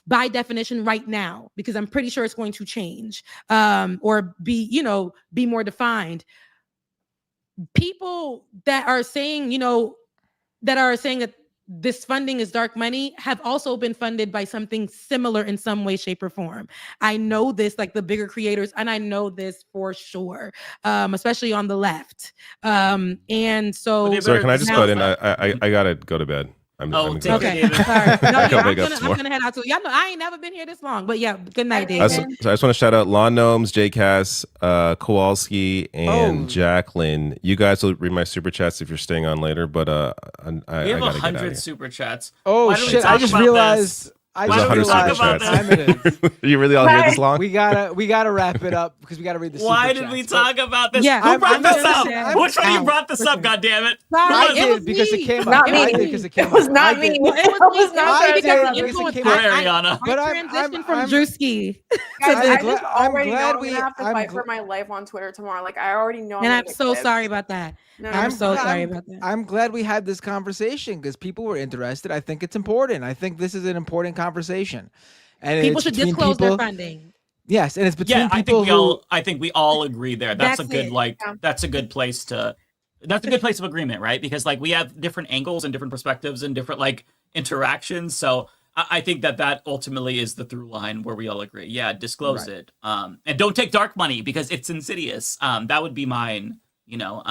By definition right now, because I'm pretty sure it's going to change or be more defined. People that are saying, that this funding is dark money have also been funded by something similar in some way, shape, or form. I know this, like the bigger creators, and I know this for sure, especially on the left. And so, sorry, can I just go in? I gotta go to bed. I'm okay. Sorry. No, I'm gonna head out too. Y'all know I ain't never been here this long, but yeah, good night, David. So I just want to shout out Lawn Gnomes, JCass, Kowalski, and Jacqueline. You guys will read my super chats if you're staying on later, but we have 100 super chats. Oh shit! I just realized I Why just don't we talk realized about what time it is. You really all here this long? We gotta wrap it up because we gotta read the. Why super did we chats. talk about this? Yeah, Who brought this up? I'm- Which one of you I'm- brought this up? God damn it! I Sorry, it did was because it me. came Not up. me. I did because it came It was up. not I me. did. Well, it was me. I It was did because because it influence. came Poor up. Ariana. But I I'm- transitioned I'm- from Druski. Guys, I'm I gla- just I'm already glad know I'm we- gonna have to I'm fight gl- for my life on Twitter tomorrow. Like I already know. And I'm I'm gonna so get sorry about that. No, I'm so sorry I'm- about that. I'm glad we had this conversation because people were interested. I think it's important. I think this is an important conversation. And People it's should between disclose people, their funding. Yes, and it's between Yeah, people I think we all agree there. That's a That's good it. that's a good place to. That's a good place of agreement, right? Because like we have different angles and different perspectives and different like interactions. So I think that ultimately is the through line where we all agree. Yeah, disclose Right. it. And don't take dark money because it's insidious. That would be mine, you know.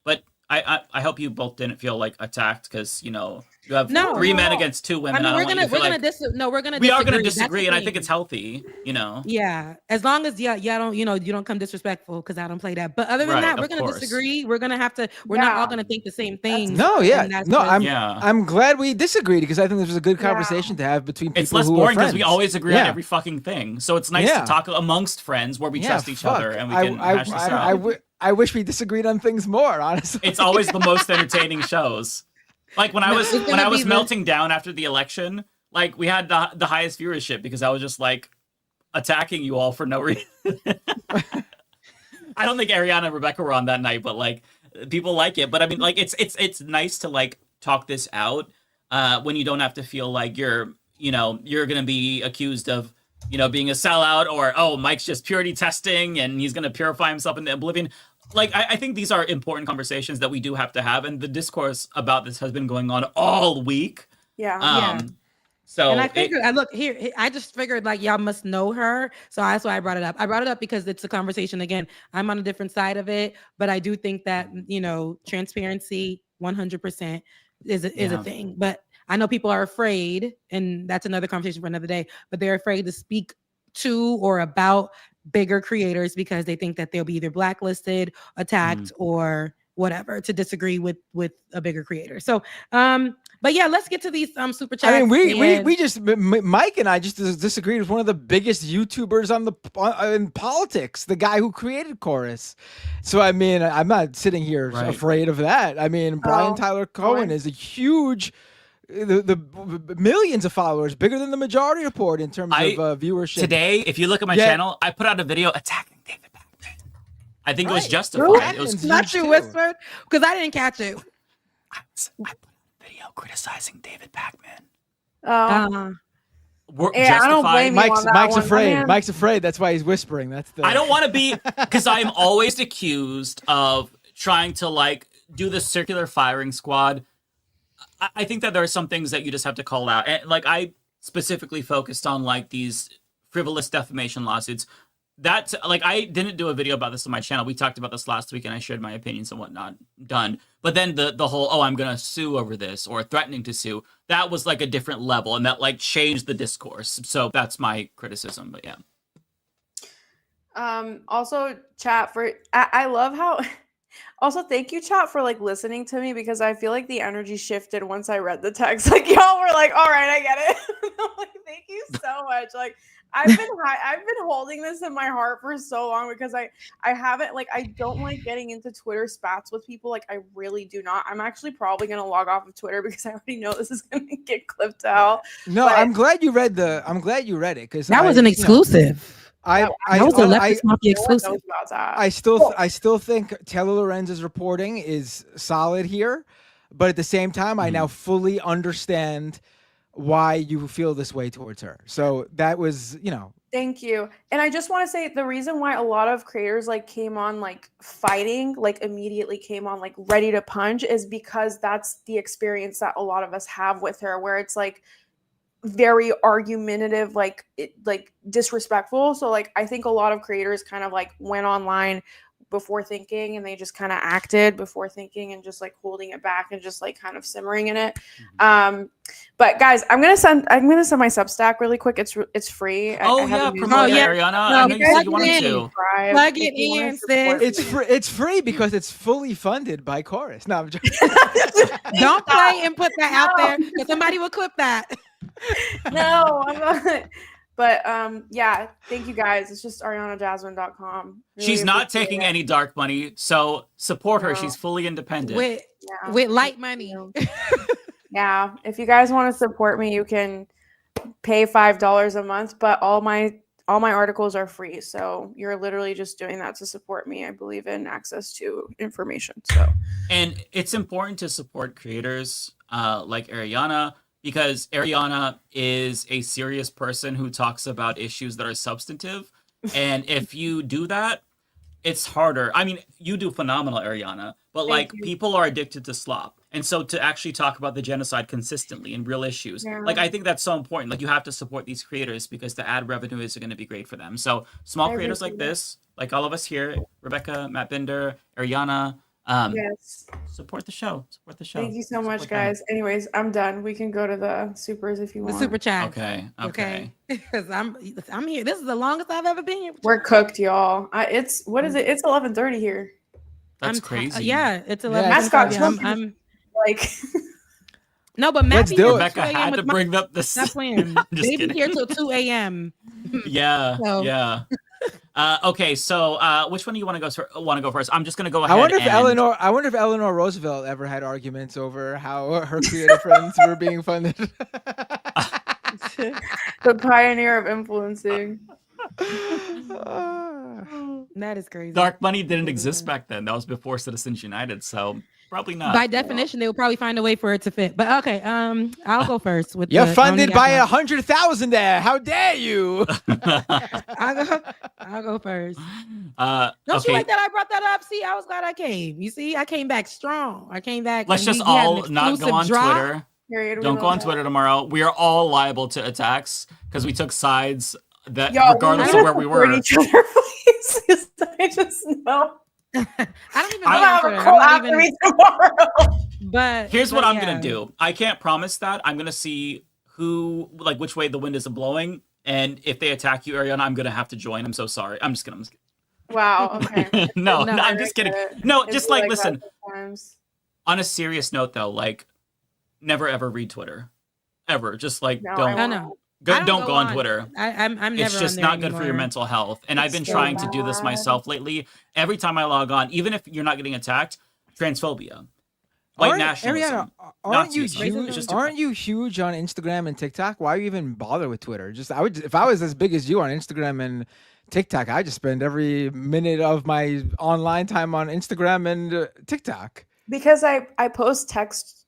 But I hope you both didn't feel like attacked because you know you have three men against two women. I mean, I don't want you to feel like we're gonna we are disagree. going to That's disagree, the and I thing. think it's healthy, you know. Yeah, as long as y'all don't, you don't come disrespectful because I don't play that. But other than Right, that, we're of gonna course. disagree. We're gonna have to. We're not all gonna think the same things. No, yeah, and that's no. what- I'm glad we disagreed because I think this was a good conversation to have between people It's less who boring are because we friends. always agree Yeah. on every fucking thing. So it's nice Yeah. to talk amongst friends where we Yeah, trust each fuck. other and we can hash this out. I wish we disagreed on things more. Honestly, It's always the most entertaining shows. Like when I was it's when gonna I was be the- melting down after the election, like we had the highest viewership because I was just like attacking you all for no reason. I don't think Ariana and Rebecca were on that night, but like people like it. But I mean, like it's nice to like talk this out when you don't have to feel like you're gonna be accused of being a sellout or Mike's just purity testing and he's gonna purify himself into oblivion. Like I think these are important conversations that we do have to have, and the discourse about this has been going on all week. Yeah. So and I figured, I just figured like y'all must know her, so that's why I brought it up. I brought it up because it's a conversation. Again, I'm on a different side of it, but I do think that transparency, 100% is a thing. But I know people are afraid, and that's another conversation for another day. But they're afraid to speak to or about bigger creators because they think that they'll be either blacklisted, attacked, or whatever to disagree with a bigger creator. So but yeah, let's get to these super chats. I mean, we just Mike and I just disagreed with one of the biggest YouTubers in politics, the guy who created Chorus. So I mean, I'm not sitting here afraid of that. I mean, Brian Tyler Cohen is a huge. The millions of followers, bigger than the Majority Report in terms of viewership. Today, if you look at my channel, I put out a video attacking David Pakman. I think it was justified. It was not you whispered because I didn't catch it. I put a video criticizing David Pakman. I don't blame you on that Mike's one, afraid. man. Mike's afraid. That's why he's whispering. I don't want to be because I'm always accused of trying to like do the circular firing squad. I think that there are some things that you just have to call out. And like I specifically focused on like these frivolous defamation lawsuits. That's like I didn't do a video about this on my channel. We talked about this last week and I shared my opinions and whatnot. Done. But then the whole I'm gonna sue over this or threatening to sue, that was like a different level and that like changed the discourse. So that's my criticism. But yeah. Also chat for I love how also thank you chat for like listening to me because I feel like the energy shifted once I read the text. Like y'all were like, all right, I get it. I'm like, thank you so much. Like I've been holding this in my heart for so long because I haven't like I don't like getting into Twitter spats with people. Like I really do not. I'm actually probably gonna log off of Twitter because I already know this is gonna get clipped out. No, but I'm glad you read it because that was an exclusive. That was a Leftist Mafia exclusive. I still think Taylor Lorenz's reporting is solid here, but at the same time, I now fully understand why you feel this way towards her. So that was, Thank you. And I just want to say the reason why a lot of creators like came on like fighting, like immediately came on like ready to punch is because that's the experience that a lot of us have with her, where it's like very argumentative, like disrespectful. So like I think a lot of creators kind of like went online before thinking and they just kind of acted before thinking and just like holding it back and just like kind of simmering in it. But guys, I'm gonna send my Substack really quick. It's free. Ariana. I know you said you wanted to. Plug it in, sis. It's free because it's fully funded by Chorus. No, I'm joking. Don't play and put that out there because somebody will clip that. No, I'm not. But yeah, thank you guys. It's just arianajasmine.com. Really She's not appreciate taking it. any dark money, so support her. No. She's fully independent. With light money. Yeah, if you guys want to support me, you can pay $5 a month, but all my articles are free. So you're literally just doing that to support me. I believe in access to information. So, and it's important to support creators like Ariana, because Ariana is a serious person who talks about issues that are substantive. And if you do that, it's harder. I mean, you do phenomenal, Ariana, but like people are addicted to slop. And so to actually talk about the genocide consistently and real issues, like I think that's so important. Like you have to support these creators because the ad revenue is going to be great for them. So small creators like this, like all of us here, Rebecca, Matt Binder, Ariana, yes, support the show. Support the show. Thank you so much, guys. Anyways, I'm done. We can go to the supers if you want. The super chat. Okay. Because I'm here. This is the longest I've ever been here. We're cooked, y'all. It's what is it? It's 11:30 here. That's crazy. Yeah, it's 11. Mascot. I'm like. No, but Let's Matt do it. Rebecca had to bring up the. Not playing. They be here till 2 a.m. Yeah. So. Yeah. Okay, so which one do you want to go first? I'm just gonna go ahead. I wonder if Eleanor Roosevelt ever had arguments over how her creative friends were being funded. The pioneer of influencing. That is crazy. Dark money didn't exist back then. That was before Citizens United, so probably not. By definition, they would probably find a way for it to fit. But okay, I'll go first. With You're funded by 100,000 there. How dare you? I'll go first. Don't you like that I brought that up? See, I was glad I came. You see, I came back strong. I came back. Let's just all not go on Twitter. Don't go on Twitter tomorrow. We are all liable to attacks because we took sides that regardless of where we were. Each other, please. I just know. I don't even have a call after me tomorrow. But here's what I'm gonna do. I can't promise that. I'm gonna see which way the wind is blowing, and if they attack you, Ariana, I'm gonna have to join. I'm so sorry. I'm just kidding. Wow. Okay. no, I'm just kidding. No, just like listen. Sometimes. On a serious note, though, like never ever read Twitter, ever. Just like don't go on Twitter. I'm never. It's just on there not good anymore. for your mental health. And I've been trying to do this myself lately. Every time I log on, even if you're not getting attacked, transphobia, white nationalism. Ariana, aren't you huge on Instagram and TikTok? Why you even bother with Twitter? If I was as big as you on Instagram and TikTok, I just spend every minute of my online time on Instagram and TikTok. Because I post text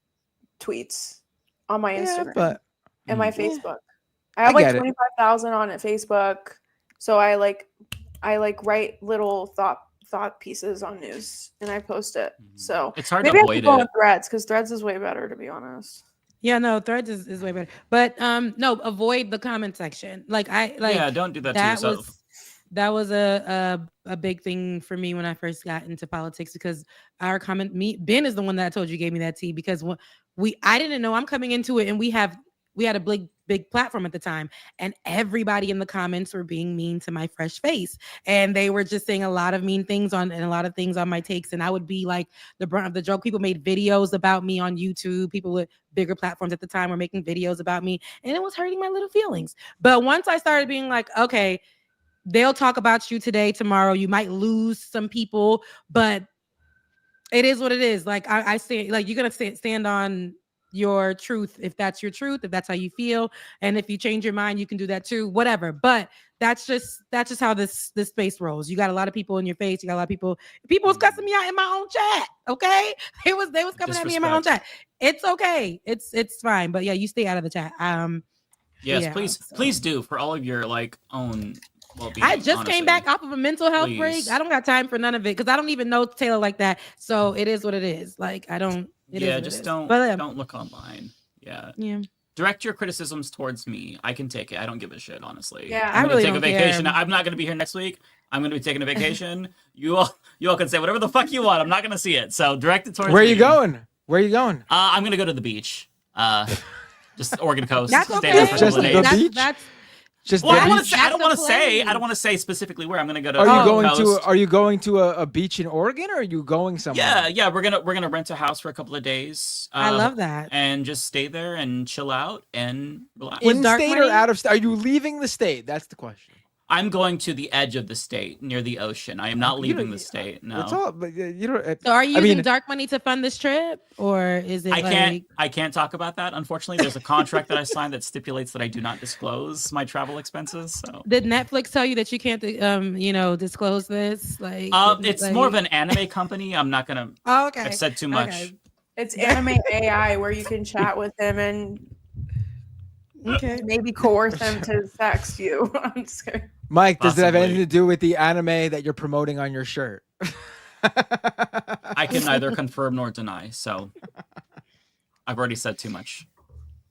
tweets on my Instagram and my Facebook. I have like 25,000 on it, Facebook. So I write little thought pieces on news and I post it. So it's hard maybe to I should avoid go it. on Threads because Threads is way better, to be honest. Yeah, no, Threads is way better. But no, avoid the comment section. Don't do that to yourself. That was a big thing for me when I first got into politics because Ben is the one that I told you gave me that tea because I didn't know I'm coming into it and we had a big platform at the time and everybody in the comments were being mean to my fresh face and they were just saying a lot of mean things and a lot of things on my takes and I would be like the brunt of the joke. People made videos about me on YouTube. People with bigger platforms at the time were making videos about me and it was hurting my little feelings. But once I started being like, okay, they'll talk about you today, tomorrow. You might lose some people, but it is what it is. Like I say, like you're gonna stand on your truth if that's your truth, if that's how you feel, and if you change your mind, you can do that too. Whatever. But that's just how this space rolls. You got a lot of people in your face. You got a lot of people was cussing me out in my own chat. Okay, they was coming at me in my own chat. It's okay. It's fine. But yeah, you stay out of the chat. Yes, please do for all of your own. Well-being, I just came back off of a mental health break. I don't got time for none of it because I don't even know Taylor like that. So it is what it is. Like I don't. Don't look online. Yeah. Direct your criticisms towards me. I can take it. I don't give a shit, honestly. Yeah, I'm gonna take a vacation. I'm not gonna be here next week. I'm gonna be taking a vacation. You all can say whatever the fuck you want. I'm not gonna see it. So direct it towards me. Where are you going? I'm gonna go to the beach. Just Oregon coast. That's Stay okay. there for a couple of days. The beach? Just Well, the I don't beach? want to say. I don't want to say specifically where I'm going to go to. Are you going to a beach in Oregon, or are you going somewhere? Yeah. We're gonna rent a house for a couple of days. I love that. And just stay there and chill out and relax. In state or out of state? Are you leaving the state? That's the question. I'm going to the edge of the state, near the ocean. I am not leaving the state. No. It's all, but you know. So are you using dark money to fund this trip, or is it? I can't talk about that. Unfortunately, there's a contract that I signed that stipulates that I do not disclose my travel expenses. So did Netflix tell you that you can't, disclose this? It's more of an anime company. I'm not gonna. Oh, okay. I've said too much. Okay. It's anime AI where you can chat with them and maybe coerce them to sex you. I'm just kidding. Mike, does it have anything to do with the anime that you're promoting on your shirt? I can neither confirm nor deny. So I've already said too much.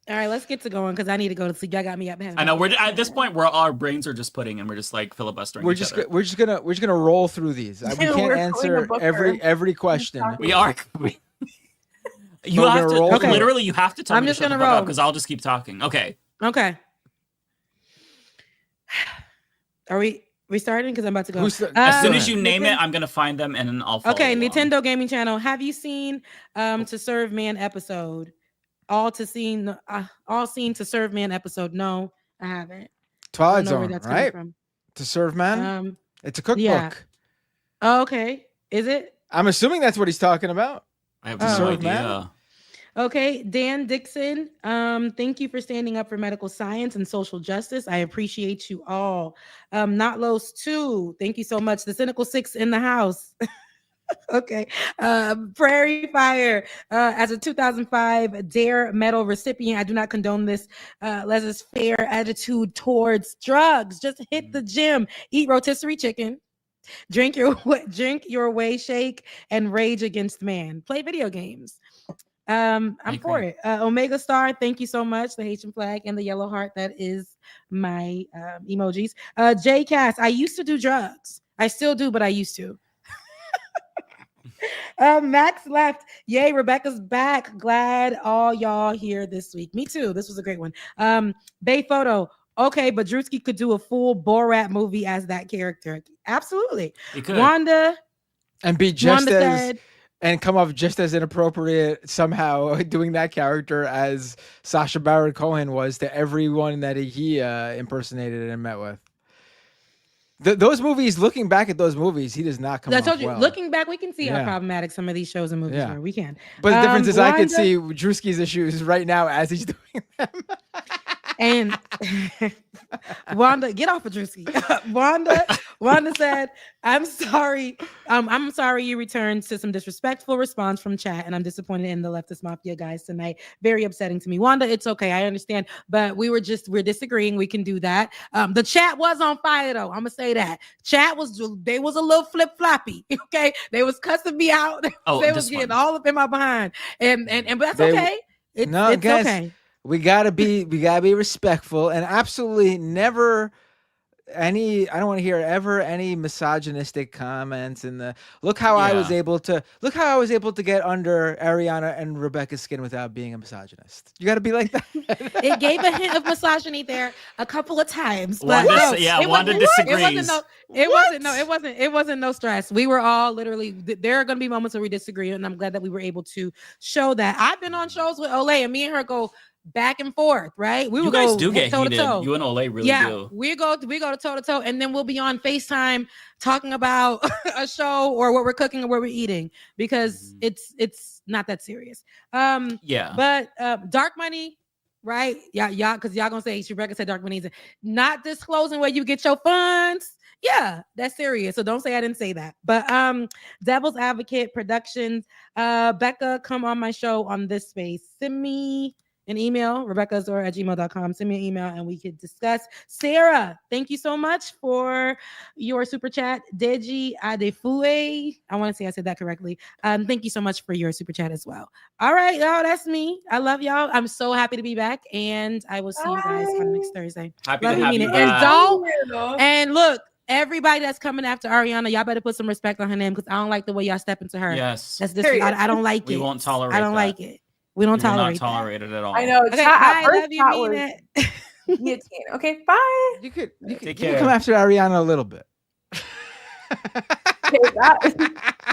All right, let's get to going because I need to go to sleep. Y'all got me up. I know we're at this point where our brains are just pudding and we're just like filibustering. We're just gonna roll through these. We can't answer every question. We are. You have to literally. You have to tell me to shut the fuck up because I'll just keep talking. Okay. Are we starting? Because I'm about to go. As soon as you name it, I'm gonna find them and then I'll follow along. Nintendo Gaming Channel. Have you seen To Serve Man episode? All seen To Serve Man episode? No, I haven't. Twilight Zone, right? To Serve Man. It's a cookbook. Yeah. Oh, okay. Is it? I'm assuming that's what he's talking about. I have no idea. Okay, Dan Dixon, thank you for standing up for medical science and social justice. I appreciate you all. Not Los 2, thank you so much. The Cynical 6 in the house. Okay. Prairie Fire, as a 2005 Dare Medal recipient, I do not condone this laissez-faire attitude towards drugs. Just hit the gym, eat rotisserie chicken, drink your way shake, and rage against man. Play video games. I'm for it. Omega Star, thank you so much. The Haitian flag and the yellow heart, that is my emojis. J Cass, I used to do drugs. I still do, but I used to. Max left. Yay, Rebecca's back. Glad all y'all here this week. Me too. This was a great one. Bay Photo. Okay, but Druski could do a full Borat movie as that character. Absolutely. He could. Wanda. And be just and come off just as inappropriate somehow doing that character as Sacha Baron Cohen was to everyone that he impersonated and met with. Those movies, looking back at those movies, he does not come off well. Looking back, we can see how problematic some of these shows and movies are. We can. But the difference is I can see Druski's issues right now as he's doing them. And Wanda, get off of Druski. Wanda said, I'm sorry. I'm sorry you returned to some disrespectful response from chat, and I'm disappointed in the Leftist Mafia guys tonight. Very upsetting to me. Wanda, it's okay. I understand. But we're disagreeing. We can do that. The chat was on fire, though. I'm gonna say that. Chat was a little flip-floppy. Okay. They was cussing me out. They was getting all up in my behind. And but that's okay. It's guys, okay. We gotta be respectful and absolutely never I don't want to hear ever any misogynistic comments look how I was able to get under Ariana and Rebecca's skin without being a misogynist. You gotta be like that. It gave a hint of misogyny there a couple of times. Wanda disagrees. It wasn't no stress. We were all literally, there are gonna be moments where we disagree, and I'm glad that we were able to show that. I've been on shows with Olay, and me and her go back and forth, right? You guys do get heated. You and Olay really do. We go to toe to toe, and then we'll be on FaceTime talking about a show or what we're cooking or what we're eating because it's not that serious. But dark money, right? Y'all, because y'all gonna say Rebecca said dark money is not disclosing where you get your funds. Yeah, that's serious. So don't say I didn't say that. But Devil's Advocate Productions, Becca, come on my show on this space. Send me an email, RebeccaZora@gmail.com. Send me an email and we could discuss. Sarah, thank you so much for your super chat. Deji Adefue, I want to say I said that correctly. Thank you so much for your super chat as well. All right, y'all, that's me. I love y'all. I'm so happy to be back, and I will see you guys on next Thursday. Happy to have you back. And look, everybody that's coming after Ariana, y'all better put some respect on her name because I don't like the way y'all step into her. Yes. That's I don't like it. We won't tolerate I don't like it. We don't tolerate it at all. I know. Okay, I love you, Guillotine. Okay, bye. You could Take come care. after Ariana a little bit. Okay,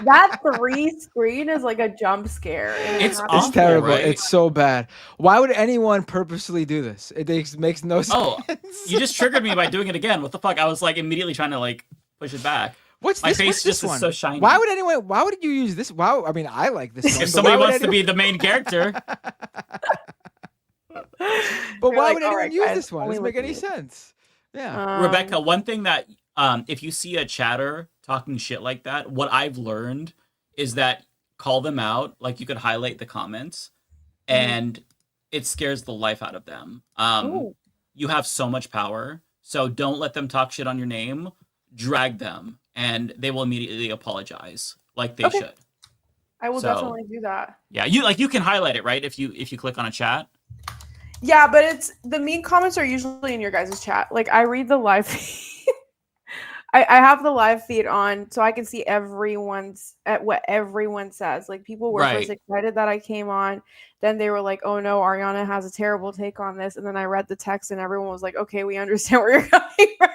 that 3 screen is like a jump scare. It's It's awful, terrible. right? It's so bad. Why would anyone purposely do this? It makes no sense. Oh, you just triggered me by doing it again. What the fuck? I was like immediately trying to like push it back. What's My this? face What's just this one? is so shiny. Why would you use this? Why? I mean, I like this one. If but somebody why would wants to be anyone- the main character, But You're why like, would "All anyone right, use guys, this one? It only doesn't make look any at sense. Yeah. Rebecca, one thing that if you see a chatter talking shit like that, what I've learned is that call them out. Like you could highlight the comments, and it scares the life out of them. You have so much power, so don't let them talk shit on your name. Drag them, and they will immediately apologize, like they should. I will So- definitely do that. Yeah, you can highlight it, right? If you click on a chat. Yeah, but it's the mean comments are usually in your guys' chat. Like I read the live feed. I have the live feed on so I can see what everyone says. Like people were first Right. excited that I came on, then they were like, "Oh no, Ariana has a terrible take on this," and then I read the text and everyone was like, "Okay, we understand where you're coming from."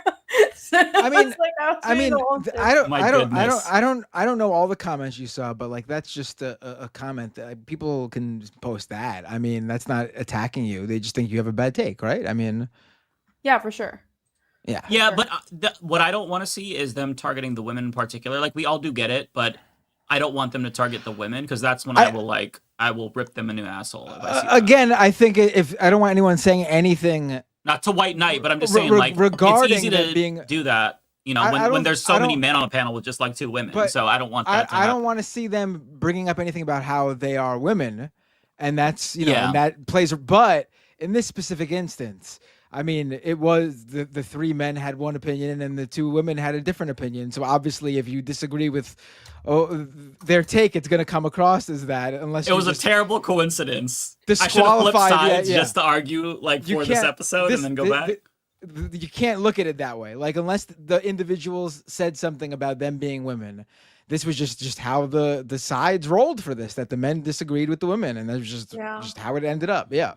So I mean, it's like, was I reading mean, the whole th- thing. I don't know all the comments you saw, but like that's just a comment that people can post that. I mean, that's not attacking you. They just think you have a bad take, right? I mean, Yeah, for sure. yeah. Yeah, but what I don't want to see is them targeting the women in particular. Like we all do get it, but I don't want them to target the women because that's when I will rip them a new asshole. If I see that. Again, I think if I don't want anyone saying anything. Not to white knight, but I'm just saying like regarding it's easy that to being- do that. You know, I when don't- there's so I many don't- men on a panel with just like 2 women. But So I don't want that to I happen. don't want to see them bringing up anything about how they are women, and that's Yeah. and that plays. But in this specific instance, I mean, it was the 3 men had one opinion and the 2 women had a different opinion. So obviously, if you disagree with their take, it's going to come across as that. Unless It was just a terrible coincidence. I should have flipped disqualified, sides yeah. just to argue like You for this can't- episode and then go back. You can't look at it that way. Like unless the individuals said something about them being women, this was just how the sides rolled for this. That the men disagreed with the women, and that was just how it ended up. Yeah.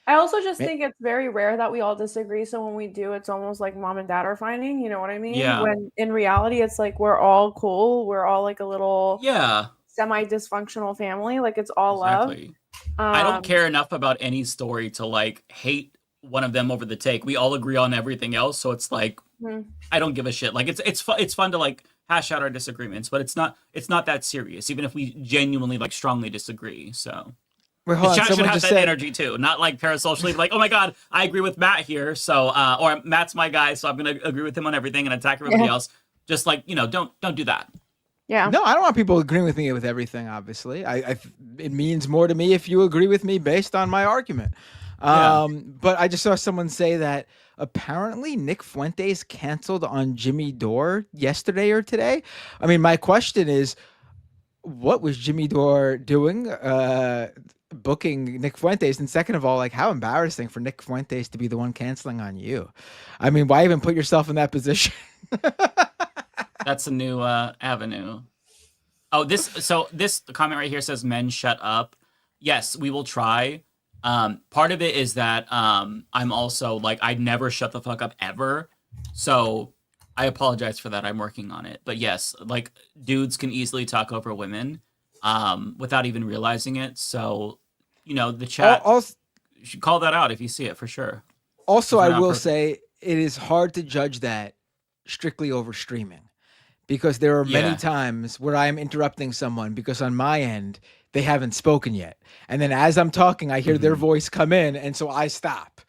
I also just think it's very rare that we all disagree. So when we do, it's almost like mom and dad are fighting. You know what I mean? Yeah. When in reality, it's like we're all cool. We're all like a little semi-dysfunctional family. Like it's all Exactly. love. I don't care enough about any story to like hate one of them over the take. We all agree on everything else, so it's like I don't give a shit. Like it's fun to like hash out our disagreements, but it's not that serious. Even if we genuinely like strongly disagree. So Wait, the hold on. chat should Someone have just that said energy too, not like parasocially like, oh my god, I agree with Matt here, so or Matt's my guy, so I'm gonna agree with him on everything and attack everybody else. Just like don't do that. Yeah. No, I don't want people agreeing with me with everything. Obviously, it means more to me if you agree with me based on my argument. But I just saw someone say that apparently Nick Fuentes canceled on Jimmy Dore yesterday or today. I mean, my question is, what was Jimmy Dore doing booking Nick Fuentes? And second of all, like how embarrassing for Nick Fuentes to be the one canceling on you. I mean, why even put yourself in that position? That's a new avenue. Oh, this comment right here says men shut up. Yes, we will try. Part of it is that I'm also like I never shut the fuck up ever. So I apologize for that. I'm working on it. But yes, like dudes can easily talk over women without even realizing it. So, you know, the chat you should call that out if you see it for sure. Also, I will say it is hard to judge that strictly over streaming because there are many times where I am interrupting someone because on my end, they haven't spoken yet. And then as I'm talking, I hear their voice come in. And so I stop.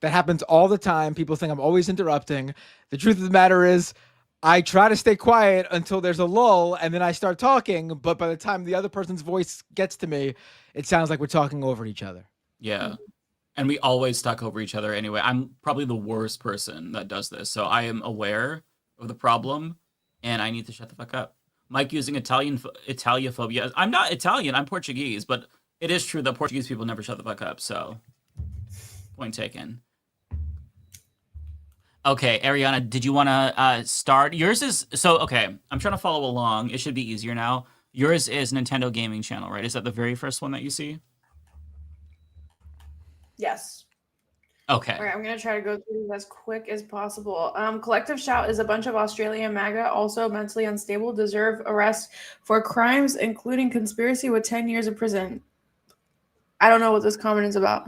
That happens all the time. People think I'm always interrupting. The truth of the matter is I try to stay quiet until there's a lull and then I start talking. But by the time the other person's voice gets to me, it sounds like we're talking over each other. Yeah. And we always talk over each other anyway. I'm probably the worst person that does this. So I am aware of the problem and I need to shut the fuck up. Mike using Italiaphobia. I'm not Italian, I'm Portuguese, but it is true that Portuguese people never shut the fuck up. So point taken. Okay, Ariana, did you want to start? Yours is, okay, I'm trying to follow along. It should be easier now. Yours is Nintendo Gaming Channel, right? Is that the very first one that you see? Yes. Okay. All right, I'm gonna try to go through these as quick as possible. Collective Shout is a bunch of Australian MAGA, also mentally unstable, deserve arrest for crimes including conspiracy with 10 years of prison. I don't know what this comment is about.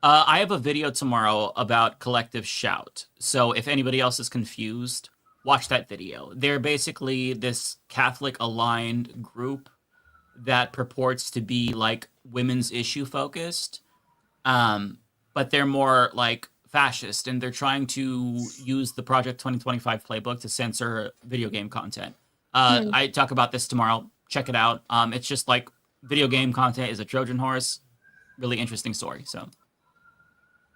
I have a video tomorrow about Collective Shout. So if anybody else is confused, watch that video. They're basically this Catholic-aligned group that purports to be like women's issue focused. But they're more like fascist, and they're trying to use the Project 2025 playbook to censor video game content. I talk about this tomorrow. Check it out. It's just like video game content is a Trojan horse. Really interesting story. So,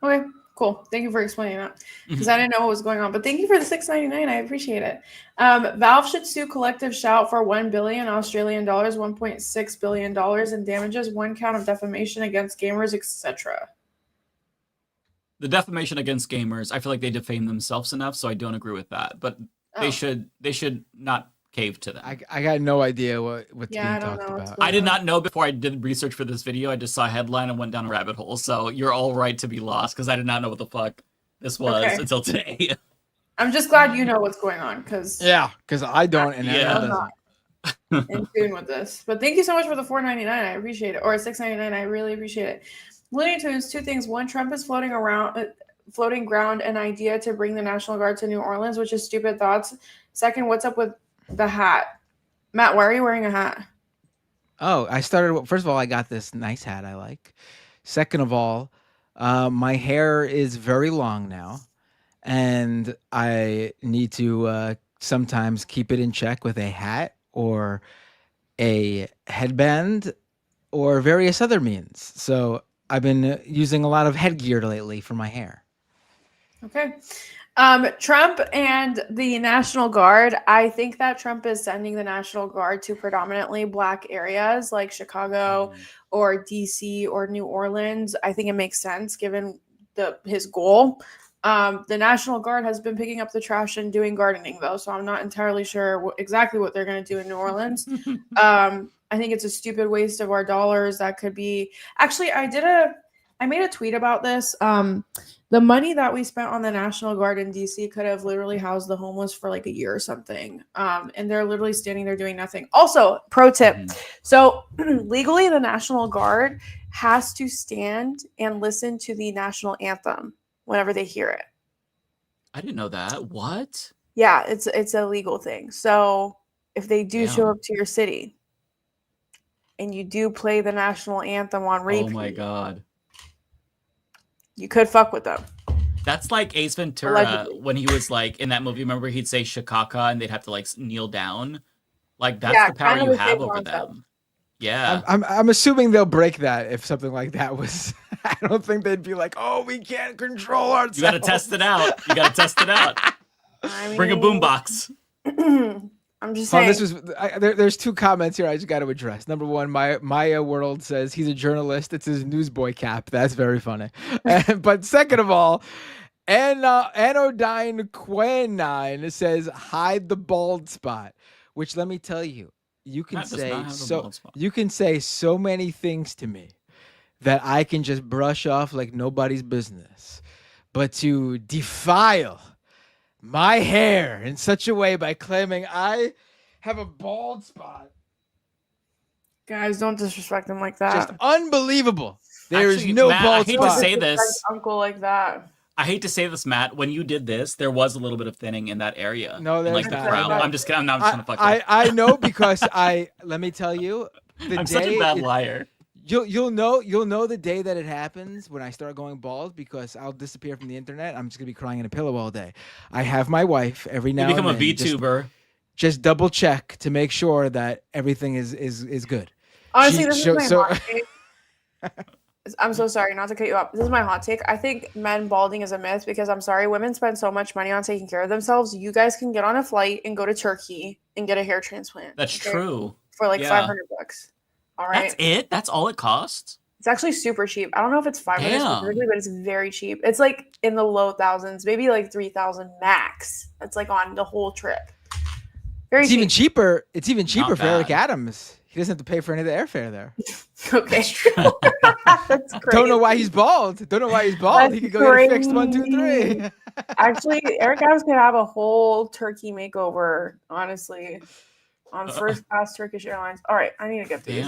Okay, cool. Thank you for explaining that because I didn't know what was going on. But thank you for the $6.99. I appreciate it. Valve should sue Collective Shout for $1 billion Australian dollars, $1.6 billion in damages, 1 count of defamation against gamers, etc. The defamation against gamers, I feel like they defame themselves enough, so I don't agree with that. But they should not cave to that. I got no idea what's being talked about. I did not know before I did research for this video. I just saw a headline and went down a rabbit hole. So you're all right to be lost because I did not know what the fuck this was until today. I'm just glad you know what's going on because I don't, and I'm not in tune with this. But thank you so much for the $4.99. I appreciate it, or $6.99. I really appreciate it. Looney Tunes, 2 things. 1, Trump is floating ground an idea to bring the National Guard to New Orleans, which is stupid thoughts. 2nd, what's up with the hat? Matt, why are you wearing a hat? Oh, first of all, I got this nice hat I like. Second of all, my hair is very long now, and I need to sometimes keep it in check with a hat or a headband or various other means. So I've been using a lot of headgear lately for my hair. Okay. Trump and the National Guard. I think that Trump is sending the National Guard to predominantly Black areas like Chicago or DC or New Orleans. I think it makes sense given his goal. The National Guard has been picking up the trash and doing gardening, though, so I'm not entirely sure exactly what they're going to do in New Orleans. I think it's a stupid waste of our dollars. That could be actually. I made a tweet about this. The money that we spent on the National Guard in DC could have literally housed the homeless for like a year or something. And they're literally standing there doing nothing. Also, pro tip. So legally, the National Guard has to stand and listen to the national anthem whenever they hear it. I didn't know that. What? Yeah, it's a legal thing. So if they do show up to your city and you do play the national anthem on repeat. Oh my God. You could fuck with them. That's like Ace Ventura when he was like in that movie. Remember, he'd say Shikaka and they'd have to like kneel down. Like that's the power you have over them. Yeah. I'm assuming they'll break that if something like that was. I don't think they'd be like, oh, we can't control ourselves. You got to test it out. Bring a boombox. I'm just saying. There's 2 comments here I just got to address. Number 1, Maya World says he's a journalist. It's his newsboy cap. That's very funny. But second of all, Anodyne Quinine says hide the bald spot, which let me tell you, you can say so many things to me that I can just brush off like nobody's business. But to defile my hair in such a way by claiming I have a bald spot. Guys, don't disrespect him like that. Just unbelievable. There is no Matt, bald I hate spot. to say this. Uncle like that. I hate to say this, Matt. When you did this, there was a little bit of thinning in that area. No, there's like the not. crown. I'm just kidding. I'm not trying to fuck you. I know because let me tell you. I'm such a bad liar. You'll know the day that it happens when I start going bald because I'll disappear from the internet. I'm just gonna be crying in a pillow all day. I have my wife every now and then. You become a VTuber. Just double check to make sure that everything is good. Honestly, this is my hot take. I'm so sorry not to cut you up. This is my hot take. I think men balding is a myth because I'm sorry, women spend so much money on taking care of themselves. You guys can get on a flight and go to Turkey and get a hair transplant. That's true. For like $500. All right. That's it? That's all it costs? It's actually super cheap. I don't know if it's $500 specifically, but it's very cheap. It's like in the low thousands, maybe like 3,000 max. It's like on the whole trip. It's even cheaper for Eric Adams. doesn't have to pay for any of the airfare there. Okay. That's crazy. Don't know why he's bald. He could go get it fixed 1, 2, 3. Actually, Eric Adams could have a whole turkey makeover, honestly, on first class Turkish Airlines. All right, I need to get these.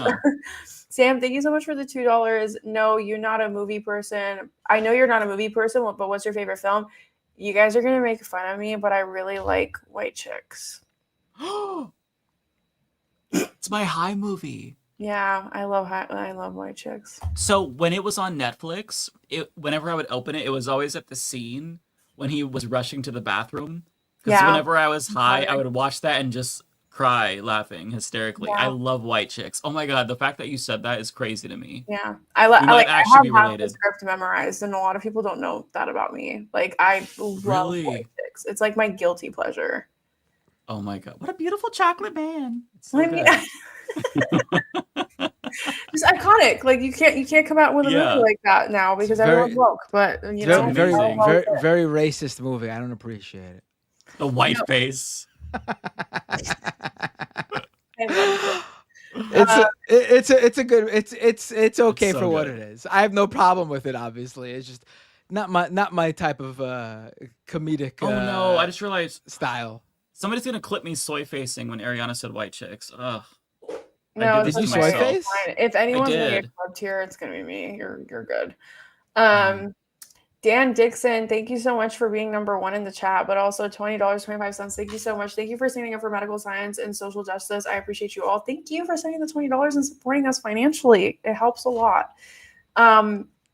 Sam, thank you so much for the $2. No, you're not a movie person. I know you're not a movie person, but what's your favorite film? You guys are going to make fun of me, but I really like White Chicks. It's my high movie. Yeah, I love White Chicks. So when it was on Netflix, whenever I would open it, it was always at the scene when he was rushing to the bathroom. Because whenever I was high, I would watch that and just cry laughing hysterically. Yeah. I love White Chicks. Oh my god, the fact that you said that is crazy to me. Yeah, I have half the script memorized, and a lot of people don't know that about me. Like, I love White Chicks. It's like my guilty pleasure. Oh my god, what a beautiful chocolate man! So it's iconic. Like, you can't come out with a movie like that now because everyone's woke. But very racist movie. I don't appreciate it. The white face. It's okay for what it is. I have no problem with it. Obviously, it's just not my type of comedic. Oh no! I just realized style. Somebody's gonna clip me soy facing when Ariana said White Chicks. Ugh. No, did you soy face? If anyone's gonna get clubbed here, it's gonna be me. You're good. Dan Dixon, thank you so much for being number 1 in the chat, but also $20.25. Thank you so much. Thank you for standing up for medical science and social justice. I appreciate you all. Thank you for sending the $20 and supporting us financially. It helps a lot.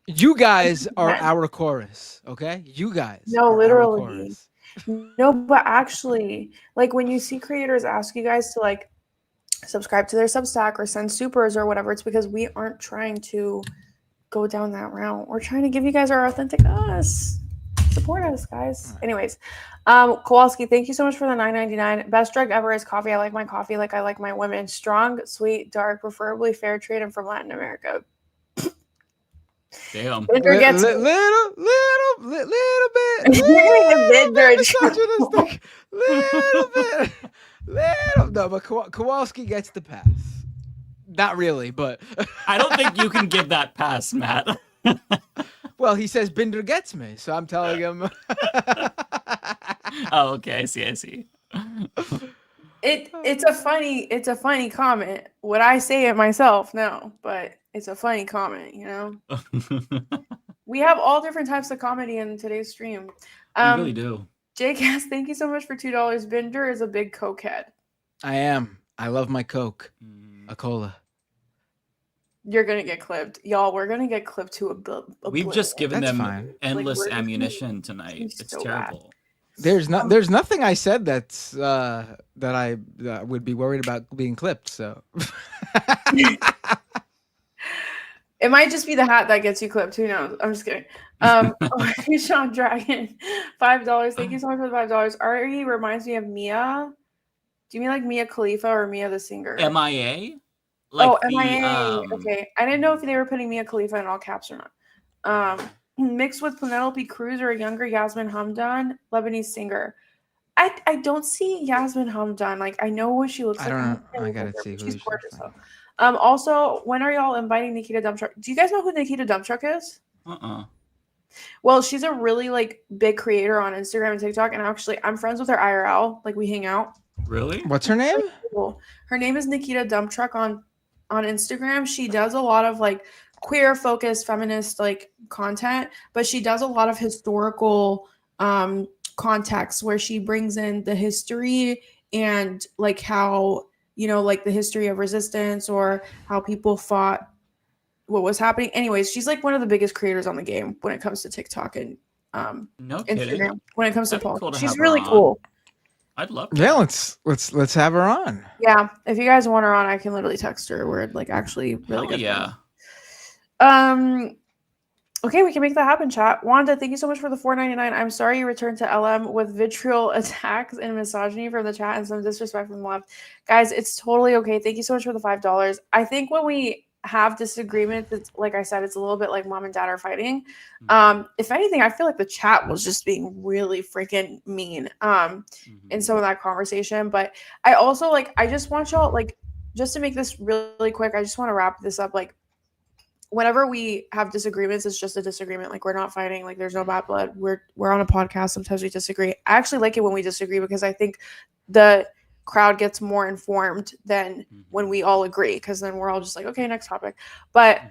You guys are our chorus, okay? You guys. No, literally. No, but actually, like, when you see creators ask you guys to like subscribe to their Substack or send supers or whatever, it's because we aren't trying to go down that route. We're trying to give you guys our authentic us. Support us, guys. Anyways, Kowalski, thank you so much for the $9.99. Best drug ever is coffee. I like my coffee like I like my women. Strong, sweet, dark, preferably fair trade and from Latin America. Damn. Little bit. No, but Kowalski gets the pass. Not really, but I don't think you can give that pass, Matt. Well, he says Binder gets me, so I'm telling him. Oh, okay. I see. It's a funny comment. Would I say it myself? No, but it's a funny comment, you know. We have all different types of comedy in today's stream. We really do. JCast, thank you so much for $2. Binder is a big cokehead. I am. I love my Coke. A cola. You're gonna get clipped, y'all. We're gonna get clipped to a We've just given them endless Like, ammunition tonight. It's so terrible. There's nothing I said that's that I would be worried about being clipped. So it might just be the hat that gets you clipped. Who knows? I'm just kidding. Sean Dragon, $5. Thank you so much for the $5. Ari reminds me of Mia. Do you mean like Mia Khalifa or Mia the singer? MIA? MIA. Okay. I didn't know if they were putting Mia Khalifa in all caps or not. Mixed with Penelope Cruz or a younger Yasmin Hamdan, Lebanese singer. I don't see Yasmin Hamdan. Like, I know what she looks like. I don't know. I gotta see who she's gorgeous though. Also, when are y'all inviting Nikita Dumptruck? Do you guys know who Nikita Dumptruck is? Well, she's a really like big creator on Instagram and TikTok, and actually I'm friends with her IRL. Like, we hang out. Really? What's her name? Her name is Nikita Dumptruck on Instagram. She does a lot of like queer focused feminist like content, but she does a lot of historical context where she brings in the history and like how, you know, like the history of resistance or how people fought what was happening. Anyways, she's like one of the biggest creators on the game when it comes to TikTok and Instagram. When it comes to politics, she's really cool. I'd love to. Yeah, let's have her on. Yeah, if you guys want her on, I can literally text her. We're like actually really good. Yeah. Okay, we can make that happen, chat. Wanda, thank you so much for the $4.99. I'm sorry you returned to LM with vitriol attacks and misogyny from the chat and some disrespect from the left. Guys, it's totally okay. Thank you so much for the $5. I think when we have disagreements, it's like I said, it's a little bit like mom and dad are fighting. If anything, I feel like the chat was just being really freaking mean in some of that conversation. But I also I just want y'all just to make this really quick, I just want to wrap this up. Like, whenever we have disagreements, it's just a disagreement. Like, we're not fighting. Like, there's no bad blood. We're on a podcast. Sometimes we disagree. I actually like it when we disagree because I think the crowd gets more informed than when we all agree, because then we're all just like, okay, next topic. But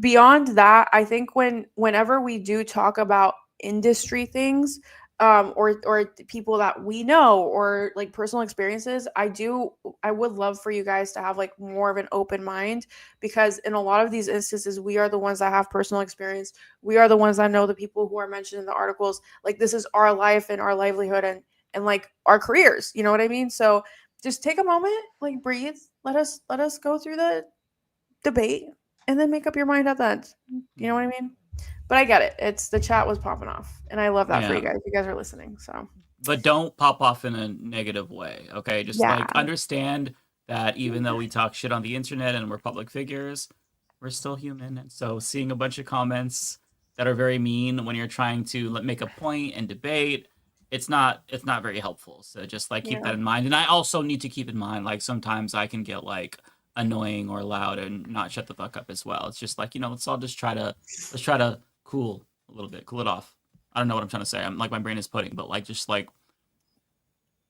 beyond that, I think whenever we do talk about industry things, or people that we know, or like personal experiences, I would love for you guys to have like more of an open mind, because in a lot of these instances, we are the ones that have personal experience. We are the ones that know the people who are mentioned in the articles. Like, this is our life and our livelihood and like our careers, you know what I mean? So just take a moment, like, breathe, let us go through the debate, and then make up your mind at the end. You know what I mean? But I get it. It's the chat was popping off, and I love that for you guys. You guys are listening, so. But don't pop off in a negative way, okay? Just like understand that even though we talk shit on the internet and we're public figures, we're still human. And so seeing a bunch of comments that are very mean when you're trying to make a point and debate, it's not very helpful. So just like keep that in mind. And I also need to keep in mind, like, sometimes I can get like annoying or loud and not shut the fuck up as well. It's just like, let's all just try to cool a little bit, cool it off. I don't know what I'm trying to say. I'm like, my brain is pudding, but like, just like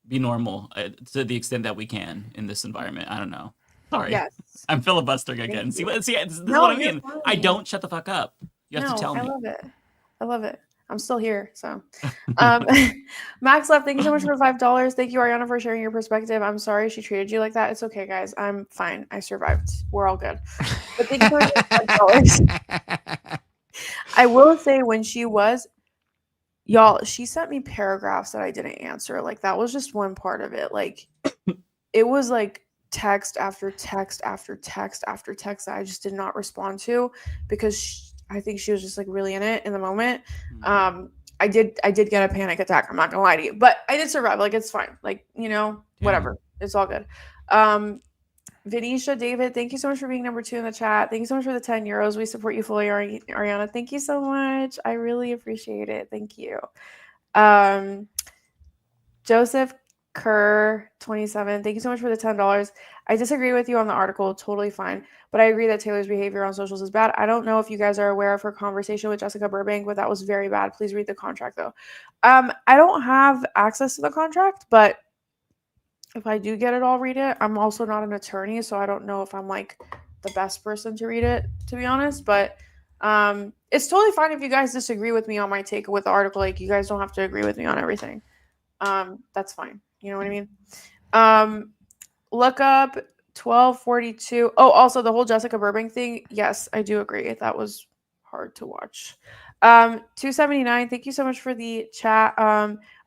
be normal to the extent that we can in this environment. I don't know. Sorry. Yes. I'm filibustering again. See, this is what I mean. I don't shut the fuck up. You have to tell me. I love it. I'm still here. So, Max Left, thank you so much for $5. Thank you, Ariana, for sharing your perspective. I'm sorry she treated you like that. It's okay, guys. I'm fine. I survived. We're all good. But thank you for $5. I will say, when she was, y'all, she sent me paragraphs that I didn't answer. Like, that was just one part of it. Like, it was like text after text after text after text that I just did not respond to, because I think she was just like really in it in the moment. I did get a panic attack. I'm not gonna lie to you, but I did survive. Like, it's fine. Like, whatever. It's all good. Venetia David, thank you so much for being number 2 in the chat. Thank you so much for the €10. We support you fully, Ariana. Thank you so much. I really appreciate it. Thank you. Joseph Kerr 27, thank you so much for the $10. I disagree with you on the article, totally fine, but I agree that Taylor's behavior on socials is bad. I don't know if you guys are aware of her conversation with Jessica Burbank, but that was very bad. Please read the contract, though. I don't have access to the contract, but if I do get it, I'll read it. I'm also not an attorney, so I don't know if I'm like the best person to read it, to be honest, but it's totally fine if you guys disagree with me on my take with the article. Like, you guys don't have to agree with me on everything. That's fine. You know what I mean? Look up 1242. Oh, also the whole Jessica Burbank thing. Yes, I do agree. That was hard to watch. 279. Thank you so much for the chat.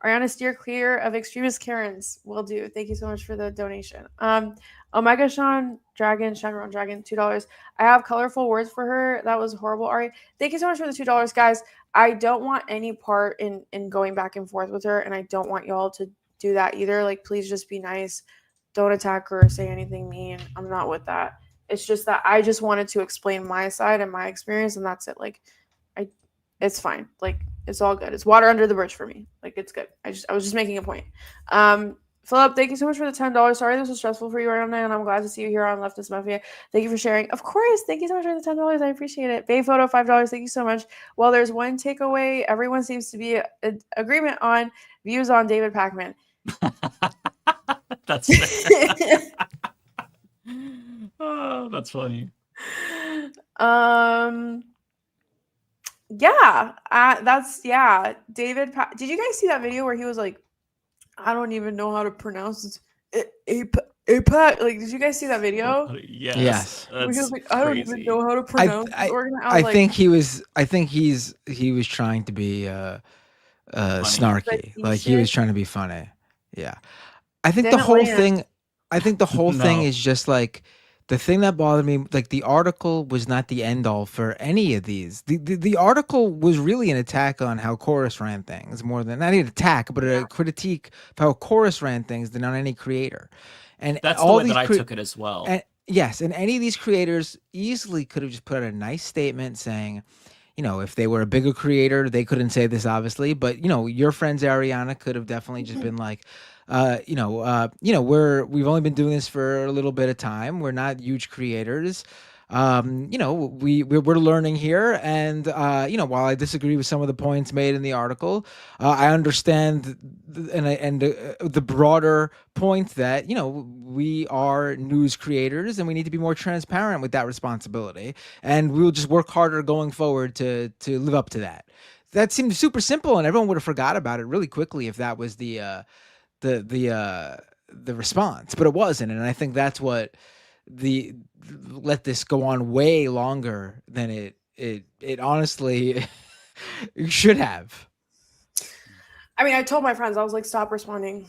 Ariana, steer clear of extremist Karens. Will do. Thank you so much for the donation. Omega Shanron Dragon, $2. I have colorful words for her. That was horrible. Ari, thank you so much for the $2, guys. I don't want any part in going back and forth with her, and I don't want y'all to do that either. Like, please just be nice. Don't attack her or say anything mean. I'm not with that. It's just that I just wanted to explain my side and my experience, and that's it. Like, it's fine. Like, it's all good. It's water under the bridge for me. Like, it's good. I was just making a point. Philip, thank you so much for the $10. Sorry this was stressful for you, Ariana, and I'm glad to see you here on Leftist Mafia. Thank you for sharing. Of course. Thank you so much for the $10. I appreciate it. Bay Photo, $5. Thank you so much. Well, there's one takeaway everyone seems to be in agreement on: views on David Pakman. That's fair. Oh, that's funny. David. Did you guys see that video where he was like, I don't even know how to pronounce it. APAC. Like, did you guys see that video? Yes. He was like, I don't even know how to pronounce it. I think he was trying to be snarky. Like, he was trying to be funny. Yeah. I think the whole thing is just like, the thing that bothered me, like, the article was not the end all for any of these. The article was really an attack on how Chorus ran things, more than not an attack, but a critique of how Chorus ran things than on any creator. And that's the way that I took it as well. And yes, and any of these creators easily could have just put out a nice statement saying, if they were a bigger creator, they couldn't say this, obviously, but your friends Ariana could have definitely just been like, we've only been doing this for a little bit of time. We're not huge creators. We're learning here, and while I disagree with some of the points made in the article, I understand the broader point that we are news creators and we need to be more transparent with that responsibility, and we'll just work harder going forward to live up to that. That seemed super simple, and everyone would have forgot about it really quickly if that was the response, but it wasn't, and I think that's what let this go on way longer than it honestly should have. I mean, I told my friends, I was like, stop responding.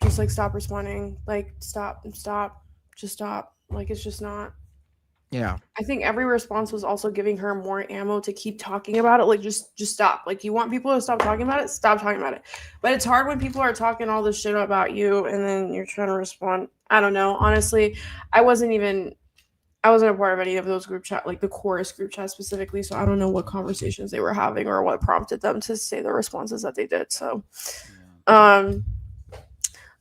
Just like stop responding. Like stop. Just stop. Like it's just not. Yeah. I think every response was also giving her more ammo to keep talking about it. Like just stop. Like you want people to stop talking about it, stop talking about it. But it's hard when people are talking all this shit about you and then you're trying to respond. I don't know. Honestly, I wasn't a part of any of those group chat, like the chorus group chat specifically. So I don't know what conversations they were having or what prompted them to say the responses that they did. So,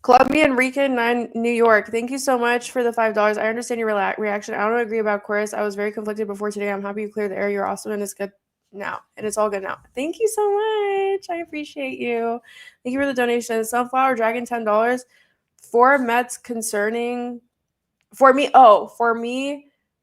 Colombian Rican 9 New York, thank you so much for the $5. I understand your reaction. I don't agree about chorus. I was very conflicted before today. I'm happy you cleared the air. You're awesome and it's good now. And it's all good now. Thank you so much. I appreciate you. Thank you for the donation. Sunflower Dragon, $10. For Mets concerning for me,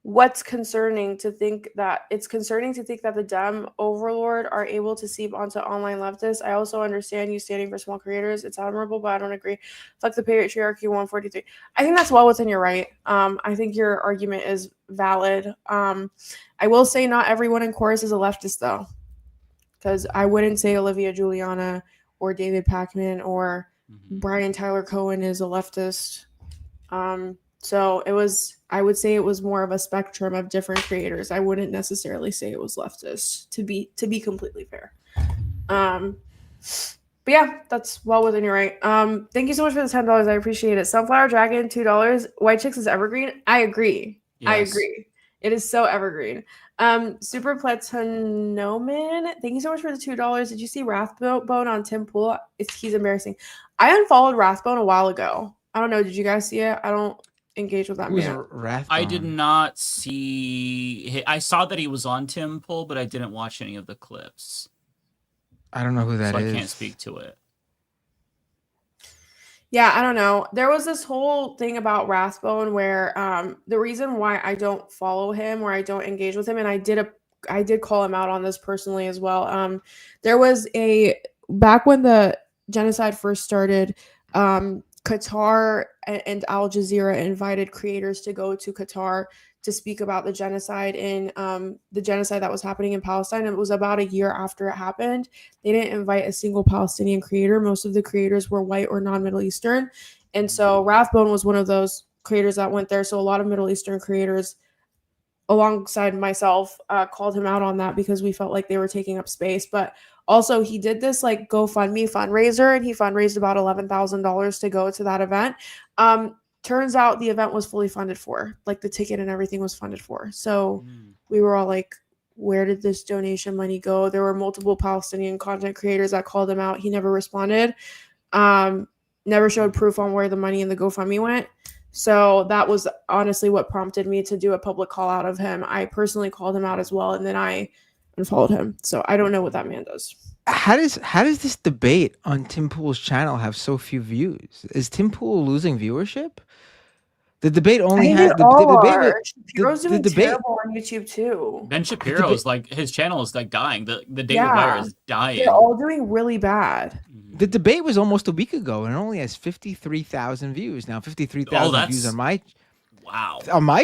what's concerning to think that the Dem overlord are able to seep onto online leftists. I also understand you standing for small creators. It's admirable, but I don't agree. Fuck the patriarchy 143. I think that's well within your right. I think your argument is valid. I will say not everyone in chorus is a leftist though, because I wouldn't say Olivia Juliana or David Pacman or Brian Tyler Cohen is a leftist. So I would say it was more of a spectrum of different creators. I wouldn't necessarily say it was leftist to be completely fair. But yeah, that's well within your right. Thank you so much for the $10. I appreciate it. Sunflower Dragon, $2. White Chicks is evergreen. I agree. Yes. I agree. It is so evergreen. Super Platonoman, thank you so much for the $2. Did you see Rathbone on Tim Pool? He's embarrassing. I unfollowed Rathbone a while ago. I don't know. Did you guys see it? I don't engage with that man. I did not see. I saw that he was on Tim Pool, but I didn't watch any of the clips. I don't know who that is. I can't speak to it. Yeah, I don't know. There was this whole thing about Rathbone where the reason why I don't follow him or I don't engage with him, and I did call him out on this personally as well. There was back when the genocide first started, Qatar and Al Jazeera invited creators to go to Qatar to speak about the genocide that was happening in Palestine. It was about a year after it happened. They didn't invite a single Palestinian creator. Most of the creators were white or non-Middle Eastern. And so Rathbone was one of those creators that went there. So a lot of Middle Eastern creators, alongside myself, called him out on that because we felt like they were taking up space. But also, he did this like GoFundMe fundraiser, and he fundraised about $11,000 to go to that event. Turns out the event was fully funded for, like the ticket and everything was funded for. So we were all like, where did this donation money go? There were multiple Palestinian content creators that called him out. He never responded, never showed proof on where the money in the GoFundMe went. So that was honestly what prompted me to do a public call out of him. I personally called him out as well, and then I unfollowed him. So I don't know what that man does. How does this debate on Tim Pool's channel have so few views? Is Tim Pool losing viewership? The debate only had the Shapiro's doing terrible on YouTube too. Ben Shapiro's like his channel is like dying. The David Wire is dying. They're all doing really bad. The debate was almost a week ago, and it only has 53,000 views now. 53,000 views on my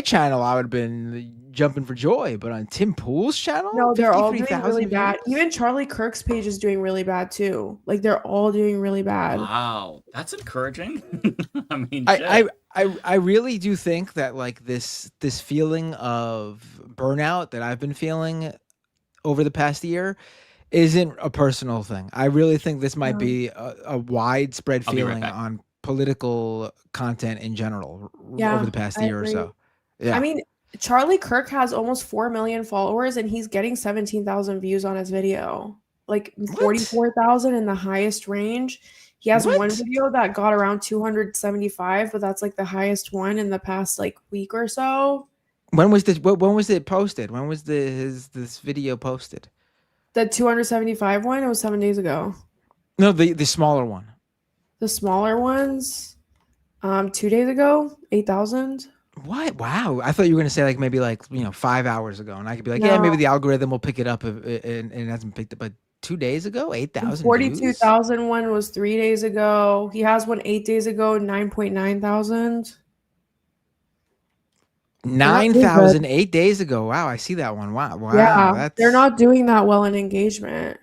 channel. I would have been jumping for joy, but on Tim Pool's channel, no, they're all doing really bad. Even Charlie Kirk's page is doing really bad too. Like they're all doing really bad. Wow, that's encouraging. I mean, I really do think that like this feeling of burnout that I've been feeling over the past year isn't a personal thing. I really think this might be a widespread feeling on political content in general over the past year or so. Yeah. I mean, Charlie Kirk has almost 4 million followers and he's getting 17,000 views on his video. Like 44,000 in the highest range. He has What? one video that got around 275, but that's like the highest one in the past like week or so. When was this? When was it posted? When was this video posted? The 275 one, it was 7 days ago. No, the smaller one. The smaller ones, 2 days ago, 8,000. What? Wow. I thought you were gonna say like maybe like 5 hours ago, and I could be like, yeah, maybe the algorithm will pick it up and it hasn't picked up. But 2 days ago, 8,000. 42,000 one was 3 days ago. He has one 8 days ago, 9.9 thousand. 9,000 8 days ago. Wow, I see that one. Wow. Yeah, they're not doing that well in engagement.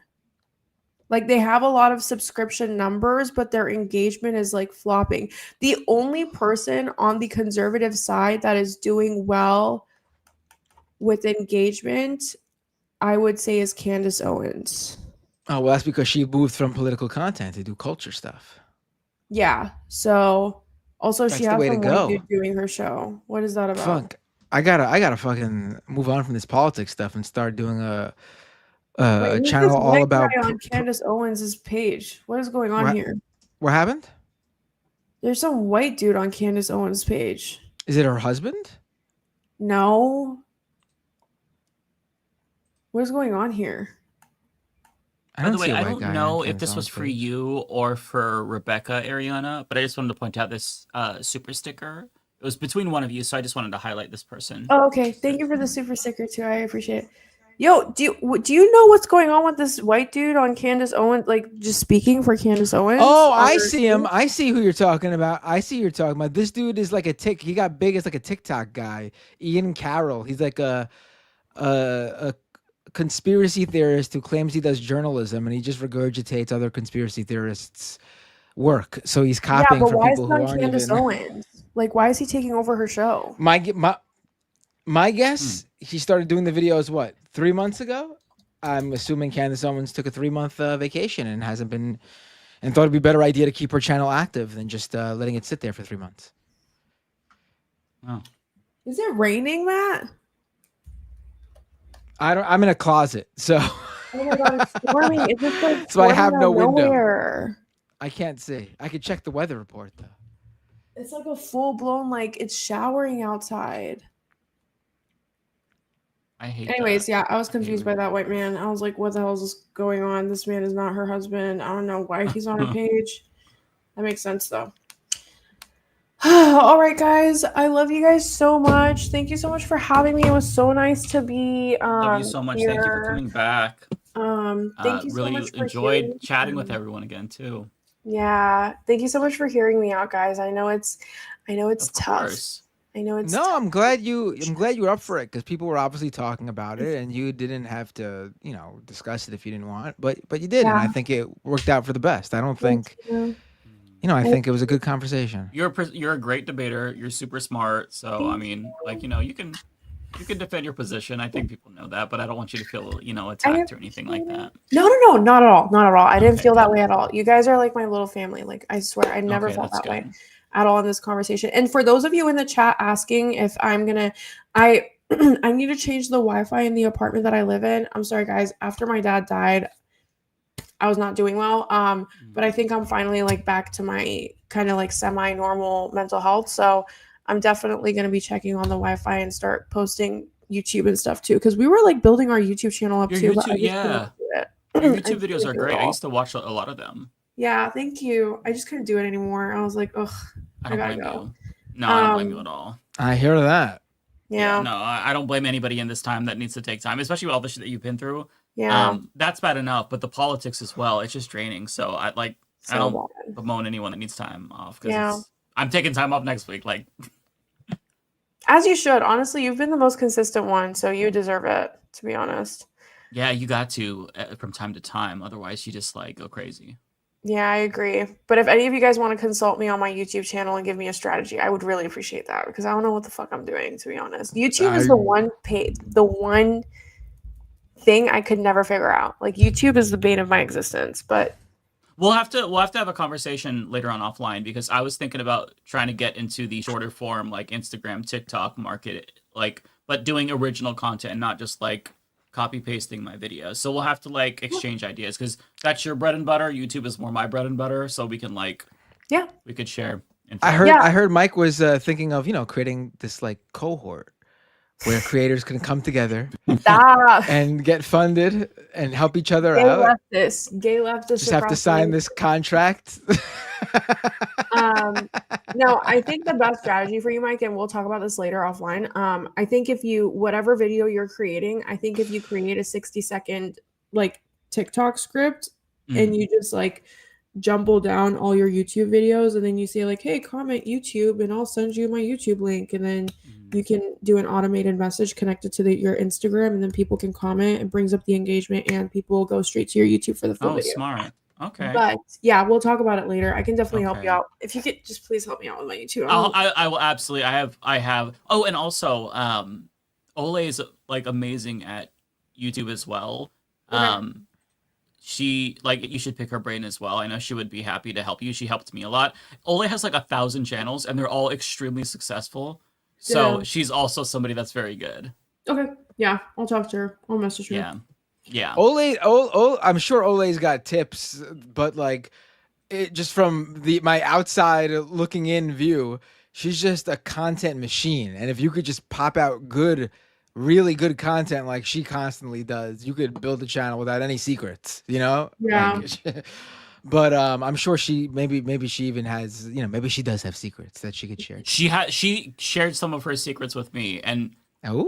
Like they have a lot of subscription numbers, but their engagement is like flopping. The only person on the conservative side that is doing well with engagement, I would say, is Candace Owens. Oh, well, that's because she moved from political content to do culture stuff. Yeah. So also That's she the has way to some go. white dude doing her show. What is that about? Fuck. I gotta fucking move on from this politics stuff and start doing a Wait, who's channel this all white about. guy on Candace Owens' page. What is going on here? What happened? There's some white dude on Candace Owens' page. Is it her husband? No. What is going on here? By the way, I don't know if this was for you or for Rebecca Ariana, but I just wanted to point out this super sticker. It was between one of you, so I just wanted to highlight this person. Oh, okay. Thank you for the super sticker too. I appreciate it. Yo, do you know what's going on with this white dude on Candace Owens? Like just speaking for Candace Owens? Oh, I see him. I see who you're talking about. I see who you're talking about. This dude is like he got big as like a TikTok guy. Ian Carroll. He's like a conspiracy theorist who claims he does journalism, and he just regurgitates other conspiracy theorists' work. So he's copying from people who aren't Candace even. Owens? Like, why is he taking over her show? My guess, he started doing the videos 3 months ago. I'm assuming Candace Owens took a 3-month vacation and hasn't been, and thought it'd be a better idea to keep her channel active than just letting it sit there for 3 months. Oh. Is it raining, Matt? I'm in a closet, so. Oh my god, it's storming. It's just like So I have no storming out of window. nowhere. I can't see. I could check the weather report though. It's like a full blown, like it's showering outside. I hate Anyways, yeah, I was confused by that white man. I was like, what the hell is this going on? This man is not her husband. I don't know why he's on her page. That makes sense though. All right, guys. I love you guys so much. Thank you so much for having me. It was so nice to be Love you so much. here. Thank you for coming back. Thank you so really much for enjoyed hearing chatting me. with everyone again too. Yeah, thank you so much for hearing me out, guys. I know it's tough. course. I know it's No, I'm glad you were up for it because people were obviously talking about it, and you didn't have to, discuss it if you didn't want. But you did, and I Yeah. think it worked out for the best. I don't think, I think it was a good conversation. You're a great debater. You're super smart. So I mean, you can defend your position. I think people know that, but I don't want you to feel attacked or anything like that. No, not at all. Not at all. I didn't feel that way at all. You guys are like my little family. Like I swear, I never Okay, felt that's that way good. at all in this conversation. And for those of you in the chat asking if I'm gonna, I need to change the Wi-Fi in the apartment that I live in. I'm sorry, guys. After my dad died, I was not doing well. But I think I'm finally like back to my kind of like semi-normal mental health. So I'm definitely gonna be checking on the Wi-Fi and start posting YouTube and stuff too, because we were like building our YouTube channel up Your too. but I YouTube, just couldn't yeah. do it. Your I YouTube just videos couldn't are do it great. I all. used to watch a lot of them. Yeah, thank you. I just couldn't do it anymore. I was like, ugh, I I don't gotta blame go. you. No, I don't blame you at all. I hear that. Yeah. No, I don't blame anybody in this time that needs to take time, especially with all the shit that you've been through. Yeah. That's bad enough, but the politics as well, it's just draining. So I So don't bemoan anyone that needs time off because Yeah. I'm taking time off next week. Like, As you should. Honestly, you've been the most consistent one, so you deserve it, to be honest. yeah, you got to from time to time. Otherwise, you just go crazy. Yeah, I agree. But if any of you guys want to consult me on my YouTube channel and give me a strategy, I would really appreciate that because I don't know what the fuck I'm doing, to be honest. YouTube is the one thing I could never figure out. Like YouTube is the bane of my existence, but We'll have to have a conversation later on offline because I was thinking about trying to get into the shorter form like Instagram, TikTok market, but doing original content and not just copy pasting my videos. So we'll have to like exchange ideas because that's your bread and butter. YouTube is more my bread and butter. So we can like, we could share. I heard Mike was thinking of, creating this like cohort where creators can come together and get funded and help each other out. Gay leftists. Just have to sign this contract. No, I think the best strategy for you, Mike, and we'll talk about this later offline. I think whatever video you're creating, I think if you create a 60-second like TikTok script and you just like jumble down all your YouTube videos and then you say like, hey, comment YouTube and I'll send you my YouTube link. And then you can do an automated message connected to your Instagram and then people can comment. It brings up the engagement and people go straight to your YouTube for the full video. Smart. Okay. But yeah, we'll talk about it later. I can definitely help you out. If you could just please help me out with my YouTube. I will absolutely. I have. Oh, and also, Ole is like amazing at YouTube as well. She you should pick her brain as well. I know she would be happy to help you. She helped me a lot. Ole has like 1,000 channels and they're all extremely successful. So she's also somebody that's very good. Okay. Yeah. I'll talk to her. I'll message her. Yeah. Ole, I'm sure Ole's got tips, but like just from my outside looking in view, she's just a content machine. And if you could just pop out really good content like she constantly does, you could build a channel without any secrets, Yeah. But I'm sure maybe she even has, maybe she does have secrets that she could share. She shared some of her secrets with me, and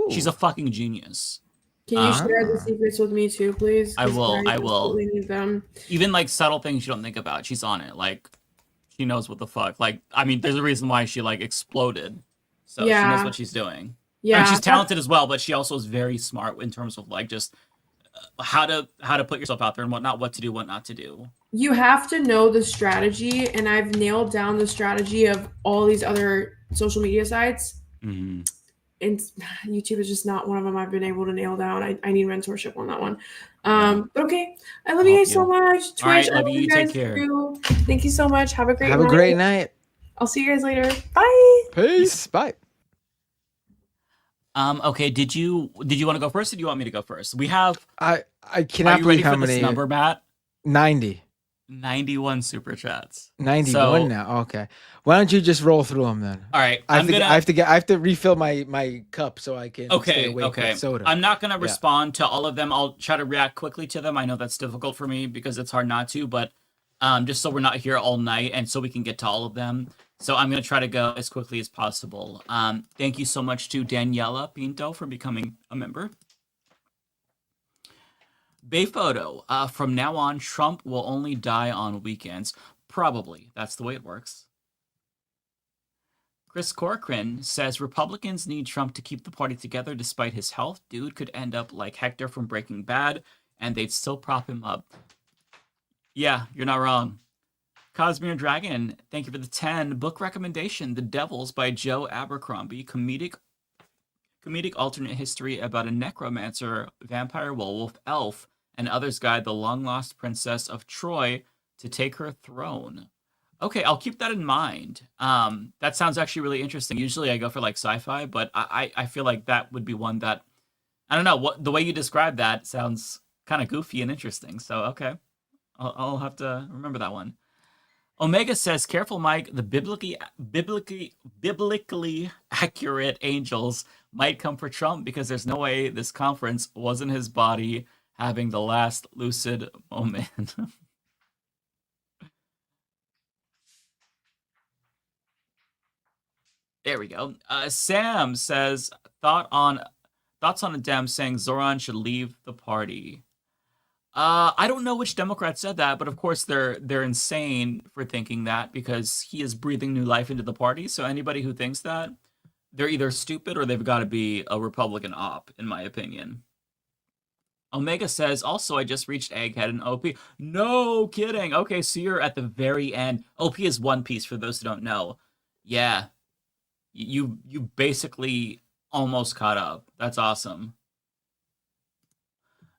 she's a fucking genius. Can you share the secrets with me too, please? I will. We need them. Even like subtle things you don't think about, she's on it. Like she knows what the fuck. Like I mean, there's a reason why she like exploded. So she knows what she's doing. Yeah, and she's talented as well, but she also is very smart in terms of like just how to put yourself out there and what to do, what not to do. You have to know the strategy, and I've nailed down the strategy of all these other social media sites. Mm-hmm. And YouTube is just not one of them I've been able to nail down. I need mentorship on that one. But okay. I love you guys so much. Twitch, all right, love you. guys Take care. too. Thank you so much. Have a great night. Have a great night. I'll see you guys later. Bye. Peace. Bye. Okay, did you want to go first or do you want me to go first? We have I cannot believe how many this number, Matt? 91 super chats. 91 now. Okay. Why don't you just roll through them then? All right. I have to refill my cup so I can stay awake with soda. I'm not going to respond to all of them. I'll try to react quickly to them. I know that's difficult for me because it's hard not to, but just so we're not here all night and so we can get to all of them. So I'm going to try to go as quickly as possible. Thank you so much to Daniela Pinto for becoming a member. Bay Photo, from now on, Trump will only die on weekends. Probably. That's the way it works. Chris Corcoran says Republicans need Trump to keep the party together despite his health. Dude could end up like Hector from Breaking Bad, and they'd still prop him up. Yeah, you're not wrong. Cosmere Dragon, thank you for the 10. Book recommendation, The Devils by Joe Abercrombie. Comedic alternate history about a necromancer, vampire, werewolf, elf, and others guide the long-lost princess of Troy to take her throne. Okay, I'll keep that in mind. That sounds actually really interesting. Usually I go for like sci-fi, but I feel like that would be one that, I don't know, the way you describe that sounds kind of goofy and interesting. So, okay, I'll have to remember that one. Omega says, careful, Mike, the biblically accurate angels might come for Trump because there's no way this conference wasn't his body having the last lucid moment. There we go. Sam says, thoughts on a Dem saying Zoran should leave the party. I don't know which Democrat said that, but of course they're insane for thinking that because he is breathing new life into the party. So anybody who thinks that, they're either stupid or they've got to be a Republican op, in my opinion. Omega says, also, I just reached Egghead and OP. No kidding. Okay, so you're at the very end. OP is One Piece, for those who don't know. Yeah. You basically almost caught up. That's awesome.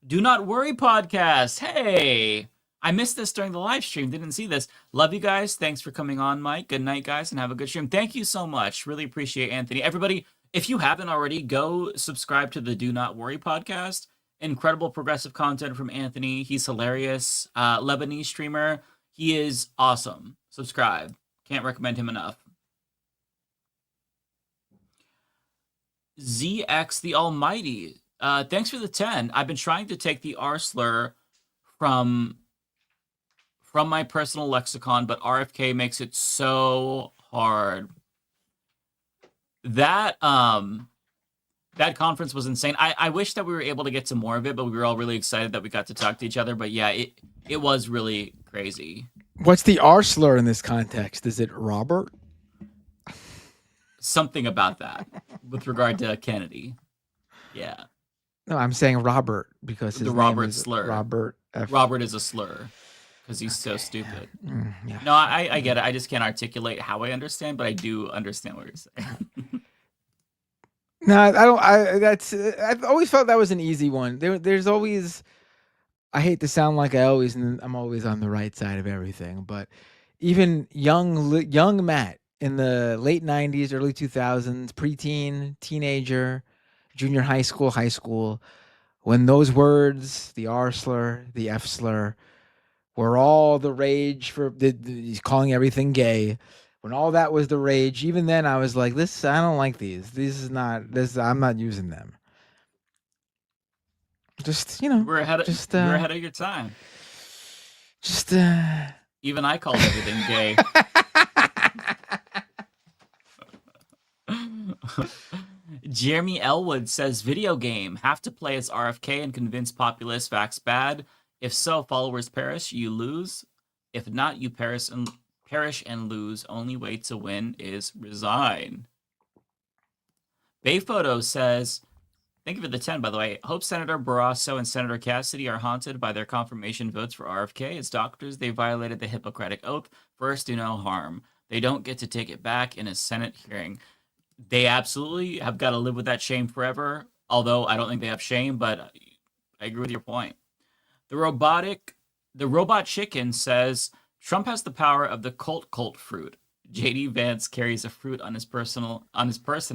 Do Not Worry podcast. Hey, I missed this during the live stream. Didn't see this. Love you guys. Thanks for coming on, Mike. Good night, guys, and have a good stream. Thank you so much. Really appreciate Anthony. Everybody, if you haven't already, go subscribe to the Do Not Worry podcast Incredible progressive content from Anthony. He's hilarious. Lebanese streamer. He is awesome. Subscribe. Can't recommend him enough. ZX the Almighty. Thanks for the 10. I've been trying to take the R slur from my personal lexicon, but RFK makes it so hard. That conference was insane. I wish that we were able to get to more of it, but we were all really excited that we got to talk to each other. But yeah, it was really crazy. What's the R slur in this context? Is it Robert? Something about that with regard to Kennedy. Yeah. No, I'm saying Robert because his the name Robert is slur. Robert. Robert is a slur because he's so stupid. Yeah. No, I get it. I just can't articulate how I understand, but I do understand what you're saying. No, I don't. I've always felt that was an easy one. There's always. I hate to sound like I'm always on the right side of everything, but even young Matt in the late 90s, early 2000s, preteen, teenager, junior high school, when those words, the R slur, the F slur, were all the rage for he's calling everything gay. When all that was the rage, even then I was like, I don't like these. I'm not using them. Just, We're ahead of your time. Just even I called everything gay. Jeremy Elwood says, video game. Have to play as RFK and convince populace facts bad. If so, followers perish, you lose. If not, you perish and lose. Only way to win is resign. Bayphoto says, thank you for the 10, by the way. Hope Senator Barrasso and Senator Cassidy are haunted by their confirmation votes for RFK. As doctors, they violated the Hippocratic Oath. First, do no harm. They don't get to take it back in a Senate hearing. They absolutely have got to live with that shame forever, although I don't think they have shame, but I agree with your point. The robot chicken says, Trump has the power of the cult fruit. JD Vance carries a fruit on his person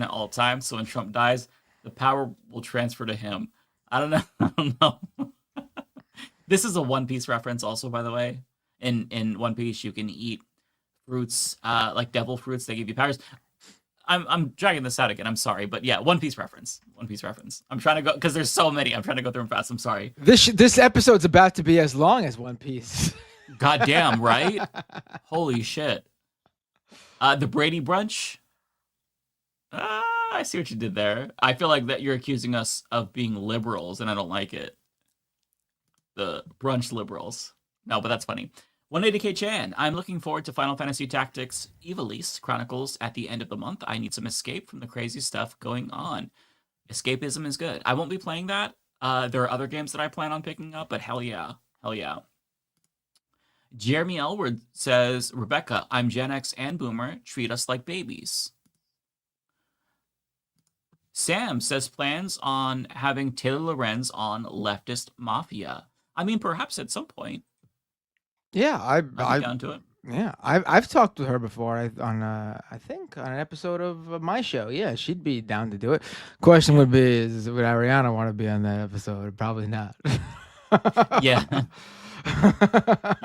at all times, so when Trump dies, the power will transfer to him. I don't know. This is a One Piece reference also, by the way. In One Piece, you can eat fruits, like devil fruits. They give you powers. I'm dragging this out again. I'm sorry, but yeah, One Piece reference. I'm trying to go because there's so many. I'm trying to go through them fast. I'm sorry. This episode's about to be as long as One Piece. Goddamn, right? Holy shit. The Brady brunch. I see what you did there. I feel like that you're accusing us of being liberals, and I don't like it. The brunch liberals. No, but that's funny. 180K Chan, I'm looking forward to Final Fantasy Tactics Ivalice Chronicles at the end of the month. I need some escape from the crazy stuff going on. Escapism is good. I won't be playing that. There are other games that I plan on picking up, but hell yeah. Jeremy Elwood says, Rebecca, I'm Gen X and Boomer. Treat us like babies. Sam says plans on having Taylor Lorenz on Leftist Mafia. I mean, perhaps at some point. Yeah, I'd be down to it. Yeah, I've talked with her before I think on an episode of my show. Yeah, she'd be down to do it. Question would be, would Ariana want to be on that episode? Probably not. Yeah.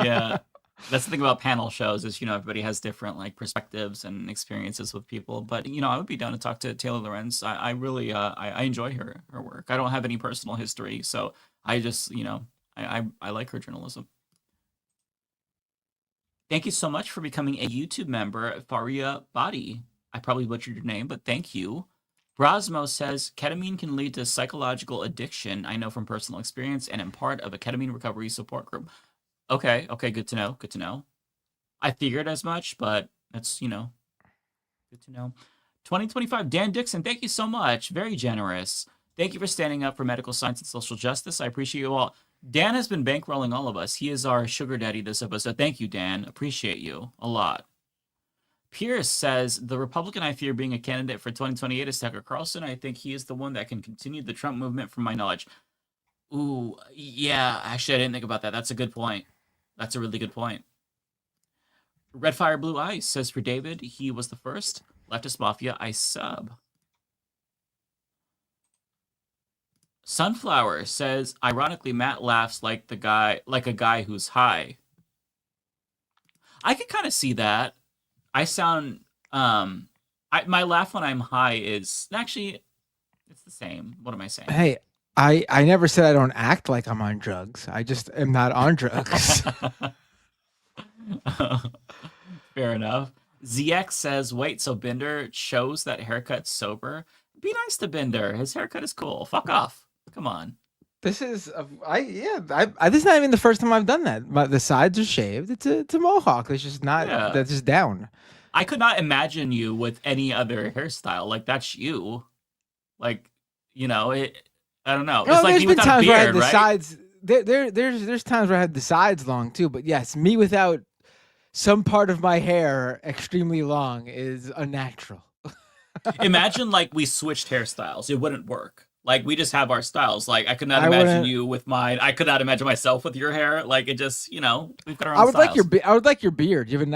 Yeah. That's the thing about panel shows is, everybody has different like perspectives and experiences with people. But, I would be down to talk to Taylor Lorenz. I really, I enjoy her work. I don't have any personal history. So I just, I like her journalism. Thank you so much for becoming a YouTube member, Faria Badi. I probably butchered your name, but thank you. Brasmo says, ketamine can lead to psychological addiction. I know from personal experience and am part of a ketamine recovery support group. Okay, good to know. I figured as much, but that's, good to know. 2025, Dan Dixon, thank you so much. Very generous. Thank you for standing up for medical science and social justice. I appreciate you all. Dan has been bankrolling all of us. He is our sugar daddy this episode. Thank you, Dan. Appreciate you a lot. Pierce says, the Republican I fear being a candidate for 2028 is Tucker Carlson. I think he is the one that can continue the Trump movement from my knowledge. Ooh, yeah. Actually, I didn't think about that. That's a good point. That's a really good point. Red Fire Blue Ice says for David, he was the first. Leftist Mafia, I sub. Sunflower says, ironically, Matt laughs like a guy who's high. I can kind of see that. I sound, my laugh when I'm high is actually, it's the same. What am I saying? Hey, I never said I don't act like I'm on drugs. I just am not on drugs. Fair enough. ZX says, wait, so Bender chose that haircut's sober? Be nice to Bender. His haircut is cool. Fuck off. Come on. This is this is not even the first time I've done that. But the sides are shaved. It's a mohawk. It's just not. Yeah. That's just down. I could not imagine you with any other hairstyle. Like, that's you. Like, you know, I don't know. It's like there's me been without times a where I beard, had the right? sides. There's times where I had the sides long too. But yes, me without some part of my hair extremely long is unnatural. Imagine like we switched hairstyles. It wouldn't work. Like, we just have our styles. Like, I could not imagine you with mine. I could not imagine myself with your hair. Like, it just, you know, we've got our own styles. I would like your beard. You have a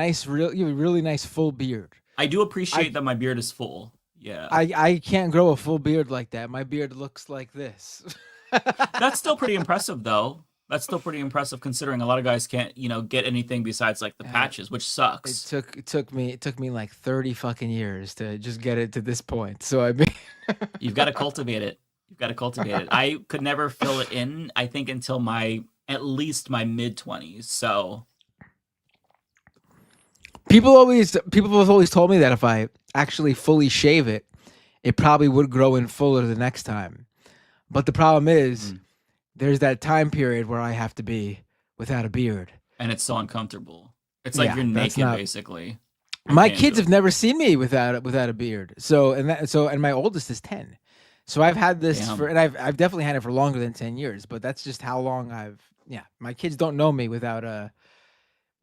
really nice full beard. I do appreciate that my beard is full. Yeah. I can't grow a full beard like that. My beard looks like this. That's still pretty impressive, though. That's still pretty impressive considering a lot of guys can't, you know, get anything besides like the patches, which sucks. It took me like 30 fucking years to just get it to this point. So I mean, you've got to cultivate it. You've got to cultivate it. I could never fill it in, I think, until at least my mid-20s. So people have always told me that if I actually fully shave it, it probably would grow in fuller the next time. But the problem is there's that time period where I have to be without a beard. And it's so uncomfortable. It's like you're naked, basically. My kids have never seen me without a beard. And my oldest is 10. So I've had this and I've definitely had it for longer than 10 years, but that's just how long my kids don't know me without a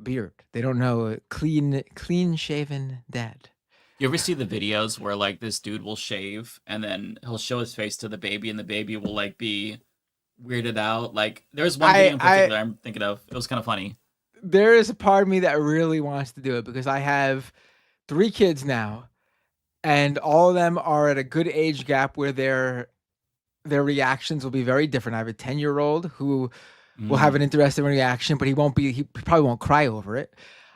beard. They don't know a clean shaven dad. You ever see the videos where like this dude will shave and then he'll show his face to the baby and the baby will like be weirded out? Like, there's one video in particular I'm thinking of. It was kind of funny. There is a part of me that really wants to do it because I have 3 kids now, and all of them are at a good age gap where their reactions will be very different. I have a 10-year-old who will have an interesting reaction, but he probably won't cry over it.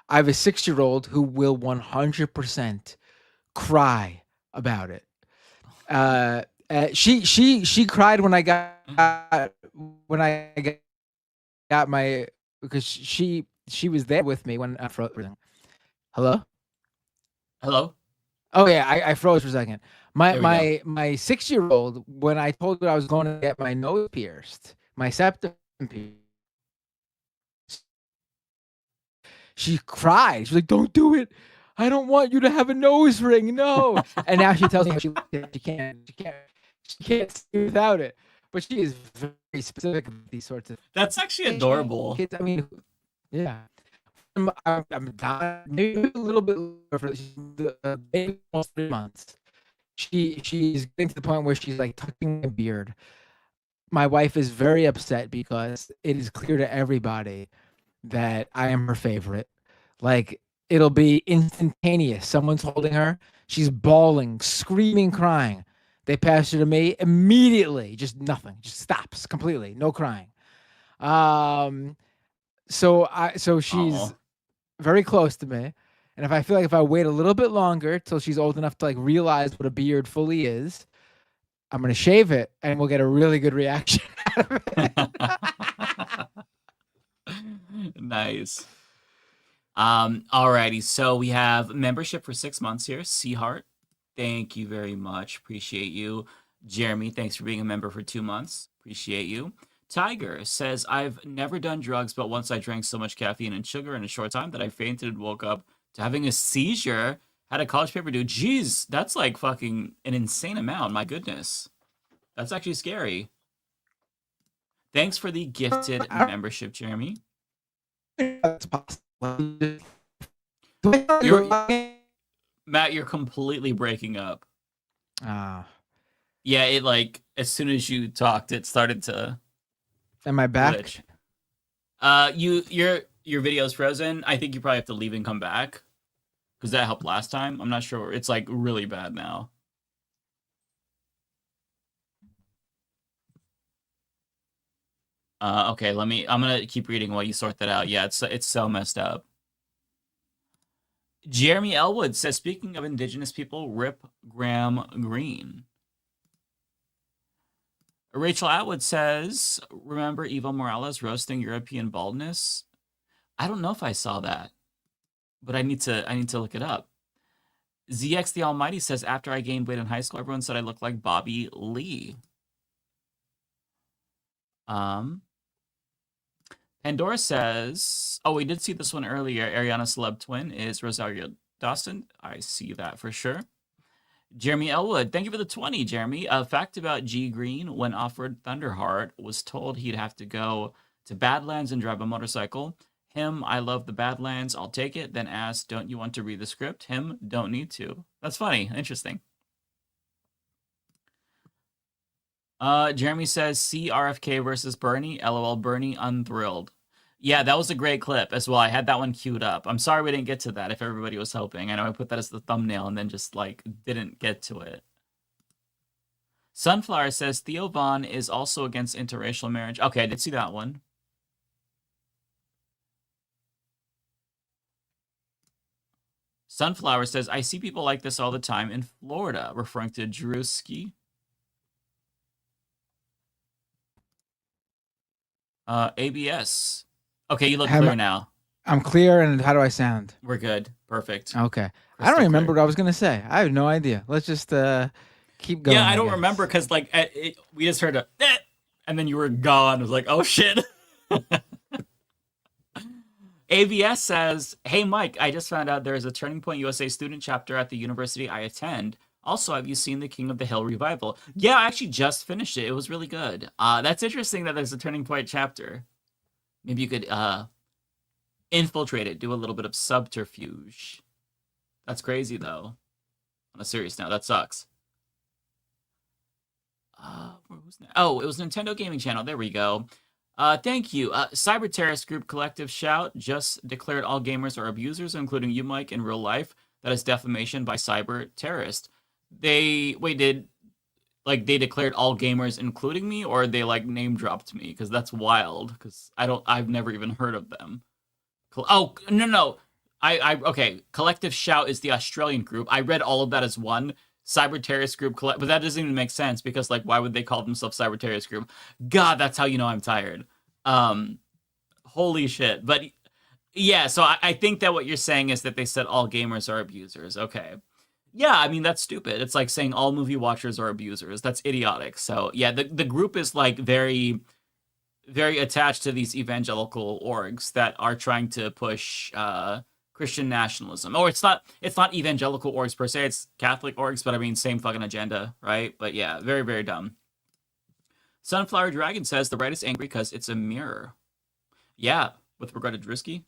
I have a 6-year-old who will 100% cry about it. She cried when I got my, because she was there with me when I froze. Hello? Oh yeah, I froze for a second. My 6-year-old, when I told her I was going to get my nose pierced, my septum pierced, she cried. She's like, "Don't do it. I don't want you to have a nose ring. No." And now she tells me she can't see without it. But she is very specific with these sorts of. That's actually adorable. Kids, I mean, yeah. I'm dying, maybe a little bit for the baby, almost 3 months. She's getting to the point where she's like touching my beard. My wife is very upset because it is clear to everybody that I am her favorite. Like, it'll be instantaneous. Someone's holding her. She's bawling, screaming, crying. They pass her to me immediately. Just nothing. Just stops completely. No crying. So she's very close to me. And if I feel like if I wait a little bit longer till she's old enough to like realize what a beard fully is, I'm going to shave it and we'll get a really good reaction out of it. Nice. Alrighty. So we have membership for 6 months here. Seahart, thank you very much. Appreciate you. Jeremy, thanks for being a member for 2 months. Appreciate you. Tiger says, I've never done drugs, but once I drank so much caffeine and sugar in a short time that I fainted and woke up to having a seizure. Had a college paper due. Jeez, that's like fucking an insane amount. My goodness. That's actually scary. Thanks for the gifted membership, Jeremy. Matt, you're completely breaking up. Yeah, it like as soon as you talked, it started to. Am I back? Glitch. Your video's frozen. I think you probably have to leave and come back because that helped last time. I'm not sure. It's like really bad now. Okay, I'm gonna keep reading while you sort that out. Yeah, it's so messed up. Jeremy Elwood says, speaking of indigenous people, rip Graham Greene. Rachel Atwood says, remember Evo Morales roasting European baldness? I don't know if I saw that, but I need to look it up. ZX the Almighty says, after I gained weight in high school, everyone said I looked like Bobby Lee. Pandora says, oh, we did see this one earlier. Ariana's celeb twin is Rosario Dawson. I see that for sure. Jeremy Elwood, thank you for the 20, Jeremy. A fact about G. Green, when offered Thunderheart, was told he'd have to go to Badlands and drive a motorcycle. Him, I love the Badlands, I'll take it. Then asked, don't you want to read the script? Him, don't need to. That's funny. Interesting. Jeremy says, see RFK versus Bernie. LOL, Bernie unthrilled. Yeah, that was a great clip as well. I had that one queued up. I'm sorry we didn't get to that if everybody was hoping. I know I put that as the thumbnail and then just, like, didn't get to it. Sunflower says, Theo Vaughn is also against interracial marriage. Okay, I did see that one. Sunflower says, I see people like this all the time in Florida, referring to Druski. ABS. Okay, you look clear now. I'm clear, and how do I sound? We're good. Perfect. Okay. I don't remember what I was going to say. I have no idea. Let's just keep going. Yeah, I don't remember because, like, we just heard a and then you were gone. I was like, oh, shit. AVS says, hey, Mike, I just found out there is a Turning Point USA student chapter at the university I attend. Also, have you seen the King of the Hill revival? Yeah, I actually just finished it. It was really good. That's interesting that there's a Turning Point chapter. Maybe you could infiltrate it, do a little bit of subterfuge. That's crazy, though. On a serious note, that sucks. Who's that? Oh, it was Nintendo Gaming Channel. There we go. Thank you. Cyber Terrorist Group Collective Shout just declared all gamers are abusers, including you, Mike, in real life. That is defamation by cyber terrorist. They declared all gamers, including me, or they like name dropped me? Because that's wild. Because I've never even heard of them. Oh no. Okay. Collective Shout is the Australian group. I read all of that as one. Cyber Terrorist Group but that doesn't even make sense because, like, why would they call themselves Cyber Terrorist Group? God, that's how you know I'm tired. Holy shit. But yeah, so I think that what you're saying is that they said all gamers are abusers. Okay. Yeah, I mean, that's stupid. It's like saying all movie watchers are abusers. That's idiotic. So yeah, the group is like very, very attached to these evangelical orgs that are trying to push Christian nationalism. Or it's not evangelical orgs per se, it's Catholic orgs, but I mean, same fucking agenda, right? But yeah, very, very dumb. Sunflower Dragon says the right is angry because it's a mirror. Yeah, with regard to Druski.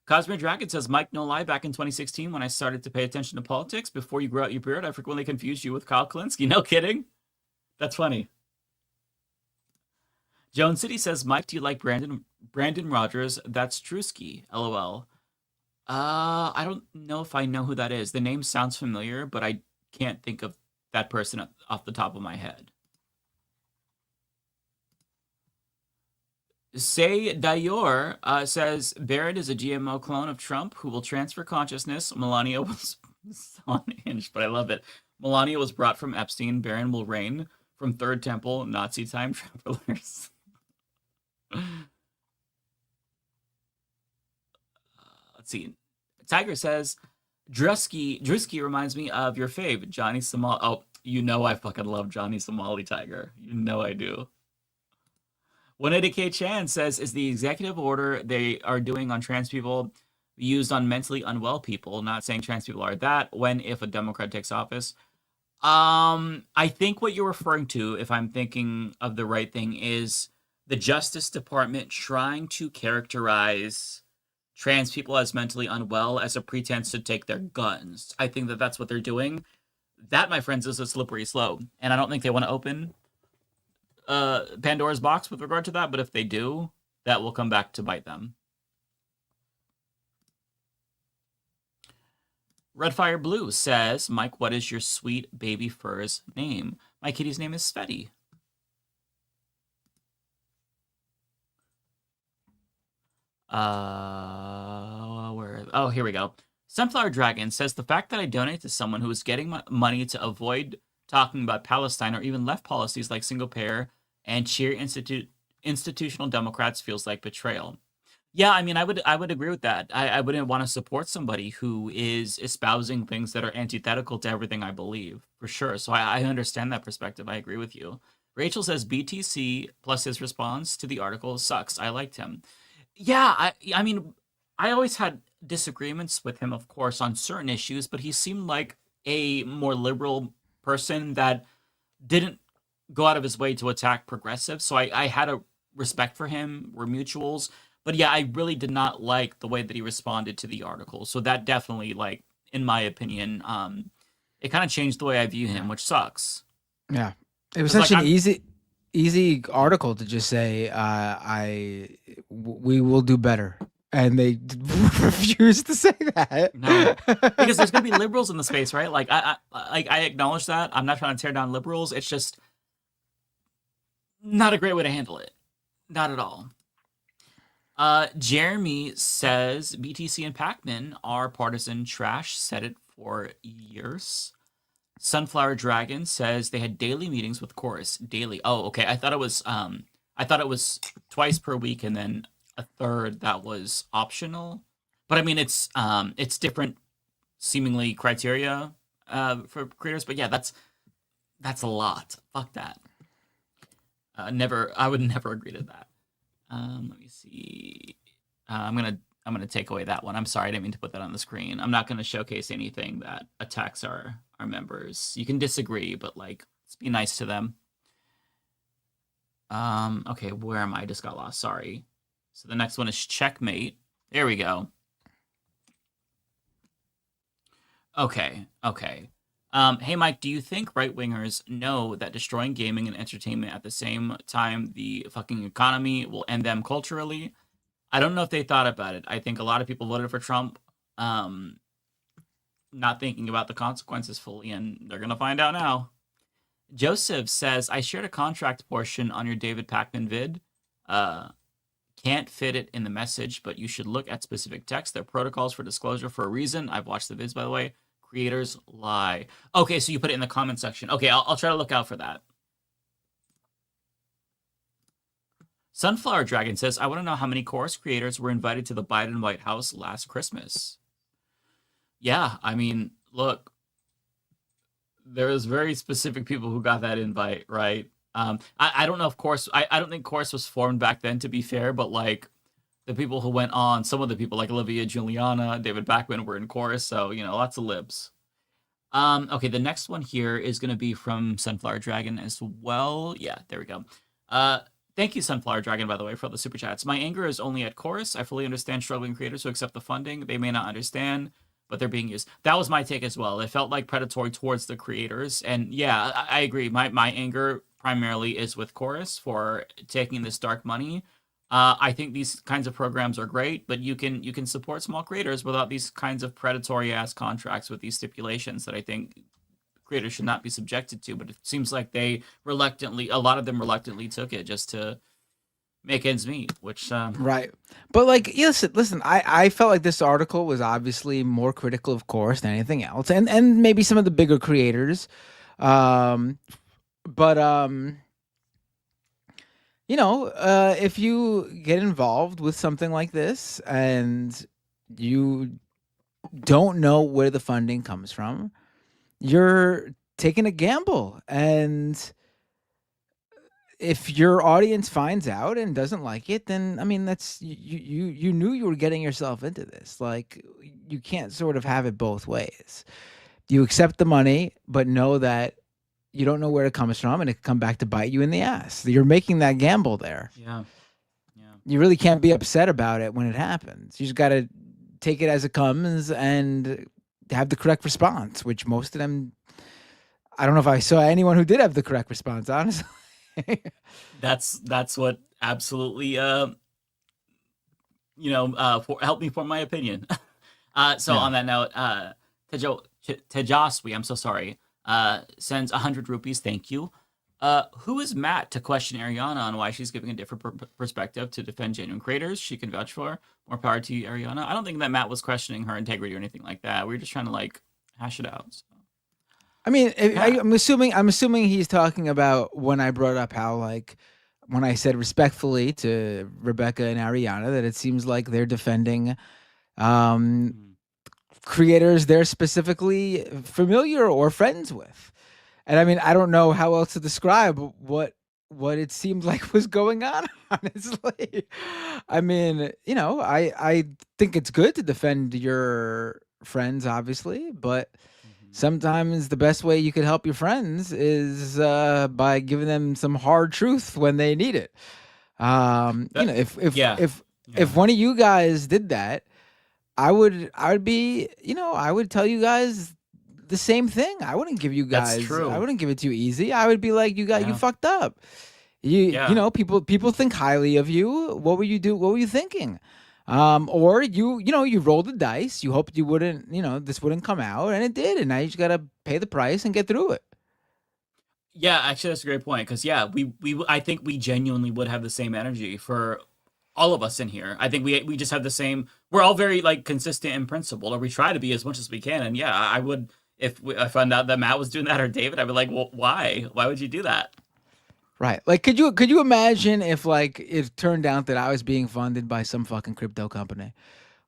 Cosmic Dragon says, Mike, no lie, back in 2016 when I started to pay attention to politics, before you grew out your beard, I frequently confused you with Kyle Klinsky. No kidding. That's funny. Joan City says, Mike, do you like Brandon Rogers? That's Druski. LOL. I don't know if I know who that is. The name sounds familiar, but I can't think of that person off the top of my head. Say Dayor says, Barrett is a GMO clone of Trump who will transfer consciousness. Melania was unhinged, but I love it. Melania was brought from Epstein. Barron will reign from Third Temple, Nazi time travelers. Let's see. Tiger says, Druski reminds me of your fave, Johnny Somali. Oh, you know I fucking love Johnny Somali, Tiger. You know I do. 180K Chan says, is the executive order they are doing on trans people used on mentally unwell people? Not saying trans people are that. If a Democrat takes office? I think what you're referring to, if I'm thinking of the right thing, is the Justice Department trying to characterize trans people as mentally unwell as a pretense to take their guns. I think that that's what they're doing. That, my friends, is a slippery slope. And I don't think they want to open Pandora's box with regard to that, but if they do, that will come back to bite them. Redfire Blue says, Mike, what is your sweet baby fur's name? My kitty's name is Sveti. Here we go. Sunflower Dragon says the fact that I donate to someone who is getting money to avoid talking about Palestine or even left policies like single payer and cheer institutional Democrats feels like betrayal. Yeah, I mean, I would agree with that. I wouldn't want to support somebody who is espousing things that are antithetical to everything I believe, for sure. So I understand that perspective. I agree with you. Rachel says BTC plus his response to the article sucks. I liked him. Yeah, I mean, I always had disagreements with him, of course, on certain issues, but he seemed like a more liberal person that didn't go out of his way to attack progressives. So I had a respect for him. We're mutuals. But yeah, I really did not like the way that he responded to the article. So that definitely, like, in my opinion, it kind of changed the way I view him, which sucks. Yeah. It was such an easy article to just say, we will do better. And they refused to say that. No, because there's gonna be liberals in the space, right? Like I acknowledge that. I'm not trying to tear down liberals. It's just not a great way to handle it. Not at all. Jeremy says BTC and Pac-Man are partisan trash. Said it for years. Sunflower Dragon says they had daily meetings with Chorus. Daily. Oh, okay. I thought it was twice per week and then a third that was optional. But I mean, it's different seemingly criteria for creators. But yeah, that's a lot. Fuck that. I would never agree to that. Let me see. I'm gonna take away that one. I'm sorry, I didn't mean to put that on the screen. I'm not gonna showcase anything that attacks our members. You can disagree, but like, let's be nice to them. Okay, where am I? Just got lost. Sorry. So the next one is Checkmate. There we go. Okay. Hey, Mike, do you think right-wingers know that destroying gaming and entertainment at the same time the fucking economy will end them culturally? I don't know if they thought about it. I think a lot of people voted for Trump not thinking about the consequences fully, and they're going to find out now. Joseph says, I shared a contract portion on your David Pakman vid. Can't fit it in the message, but you should look at specific text. There are protocols for disclosure for a reason. I've watched the vids, by the way. Creators lie. Okay, so you put it in the comment section. Okay, I'll try to look out for that. Sunflower Dragon says, I want to know how many Chorus creators were invited to the Biden White House last Christmas. Yeah, I mean, look, there was very specific people who got that invite, right? I don't know if Chorus, I don't think Chorus was formed back then, to be fair, but like the people who went on, some of the people like Olivia Juliana, David Pakman were in Chorus, so, you know, lots of libs. Okay, the next one here is going to be from Sunflower Dragon as well. Yeah, there we go. Thank you, Sunflower Dragon, by the way, for all the super chats. My anger is only at Chorus. I fully understand struggling creators who accept the funding. They may not understand, but they're being used. That was my take as well. It felt like predatory towards the creators. And yeah, I agree. My anger primarily is with Chorus for taking this dark money. I think these kinds of programs are great, but you can support small creators without these kinds of predatory ass contracts with these stipulations that I think creators should not be subjected to. But it seems like a lot of them reluctantly took it just to make ends meet, which right. But like, listen, I felt like this article was obviously more critical, of course, than anything else, and maybe some of the bigger creators, you know, if you get involved with something like this and you don't know where the funding comes from, you're taking a gamble. And if your audience finds out and doesn't like it, then, I mean, that's, you knew you were getting yourself into this. Like, you can't sort of have it both ways. You accept the money, but know that you don't know where it comes from, and it can come back to bite you in the ass. You're making that gamble there. Yeah. You really can't be upset about it when it happens. You just got to take it as it comes and have the correct response, which most of them, I don't know if I saw anyone who did have the correct response, honestly. That's what absolutely, helped me form my opinion. So on that note, Tejaswi, I'm so sorry, sends 100 rupees. Thank you. Who is Matt to question Ariana on why she's giving a different perspective to defend genuine creators she can vouch for? More power to you, Ariana. I don't think that Matt was questioning her integrity or anything like that. We were just trying to like hash it out. So. I mean, I'm assuming he's talking about when I brought up how like when I said respectfully to Rebecca and Ariana that it seems like they're defending creators they're specifically familiar or friends with. And I mean, I don't know how else to describe what it seemed like was going on, honestly. I mean, you know, I think it's good to defend your friends, obviously, but sometimes the best way you could help your friends is by giving them some hard truth when they need it. You know, if one of you guys did that, I would be, you know, I would tell you guys the same thing. I wouldn't give you guys. That's true. I wouldn't give it to you easy. I would be like, you fucked up. You know, people think highly of you. What were you thinking? Or you rolled the dice. You hoped you wouldn't, this wouldn't come out, and it did. And now you just gotta pay the price and get through it. Yeah, actually, that's a great point. Because I think we genuinely would have the same energy for all of us in here. I think we just have the same. We're all very like consistent in principle, or we try to be as much as we can. And yeah, I would if I found out that Matt was doing that or David, I'd be like, well, why? Why would you do that? Right. Like, could you imagine if like it turned out that I was being funded by some fucking crypto company?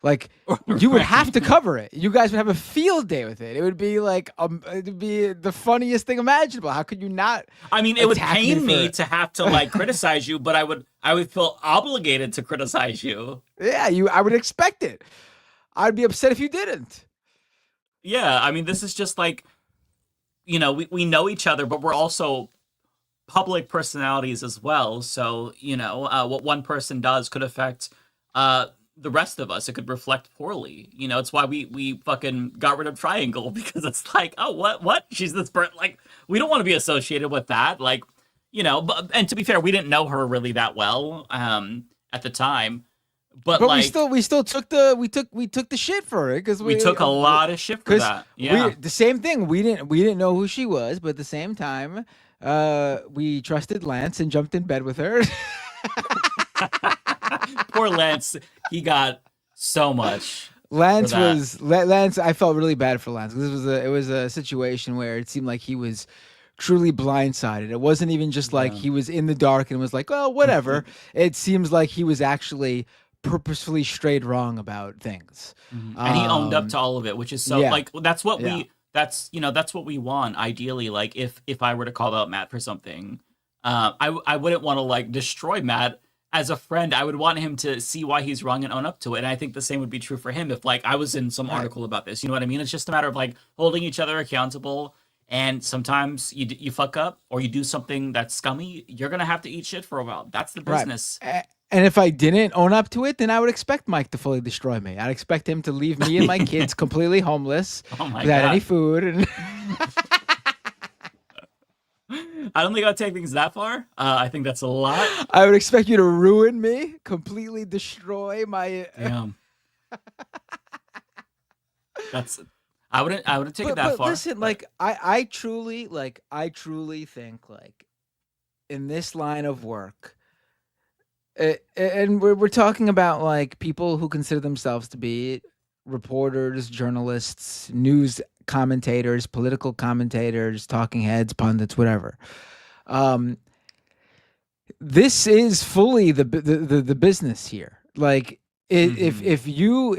Like, you would have to cover it. You guys would have a field day with it. It would be like, it'd be the funniest thing imaginable. How could you not? I mean, it would pain me to have to like criticize you, but I would feel obligated to criticize you. Yeah, I would expect it. I'd be upset if you didn't. Yeah, I mean, this is just like, we know each other, but we're also public personalities as well. So, what one person does could affect the rest of us. It could reflect poorly. It's why we fucking got rid of Triangle, because it's like, oh, what? She's this person. Like, we don't want to be associated with that. Like, and to be fair, we didn't know her really that well at the time. But like, we still took the shit for it because we took a lot of shit for that. Yeah, the same thing. We didn't know who she was, but at the same time, we trusted Lance and jumped in bed with her. Poor Lance, he got so much. Lance. I felt really bad for Lance. It was a situation where it seemed like he was truly blindsided. It wasn't even just like he was in the dark and was like, oh, whatever. It seems like he was actually purposefully strayed wrong about things. And he owned up to all of it, which is so like that's what we want ideally. Like if I were to call out Matt for something, I wouldn't want to like destroy Matt as a friend. I would want him to see why he's wrong and own up to it. And I think the same would be true for him if like I was in some article about this. You know what I mean? It's just a matter of like holding each other accountable. And sometimes you fuck up or you do something that's scummy, you're gonna have to eat shit for a while. That's the business. Right. And if I didn't own up to it, then I would expect Mike to fully destroy me. I'd expect him to leave me and my kids completely homeless without any food. And I don't think I'll take things that far. I think that's a lot. I would expect you to ruin me, completely destroy my. Damn. I wouldn't take it that far. Listen, like I truly think like in this line of work. And we're talking about like people who consider themselves to be reporters, journalists, news commentators, political commentators, talking heads, pundits, whatever. This is fully the business here. Like if you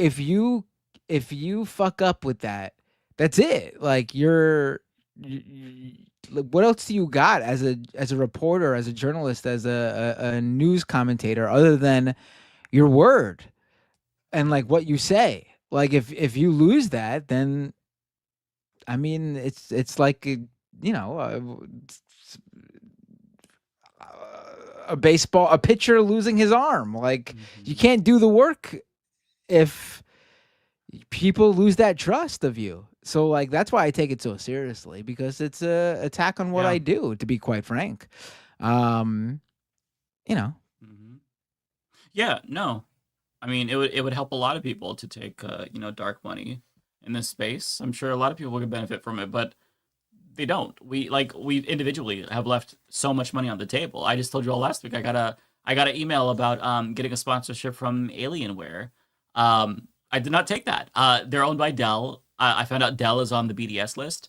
fuck up with that, that's it. Like you what else do you got as a reporter, as a journalist, as a news commentator, other than your word and like what you say? Like if you lose that, then I mean it's like a pitcher losing his arm. Like you can't do the work if people lose that trust of you. So like that's why I take it so seriously, because it's a attack on what I do, to be quite frank. Yeah, no. I mean, it would help a lot of people to take dark money in this space. I'm sure a lot of people could benefit from it, but they don't. We individually have left so much money on the table. I just told you all last week. I got an email about getting a sponsorship from Alienware. I did not take that. They're owned by Dell. I found out Dell is on the BDS list.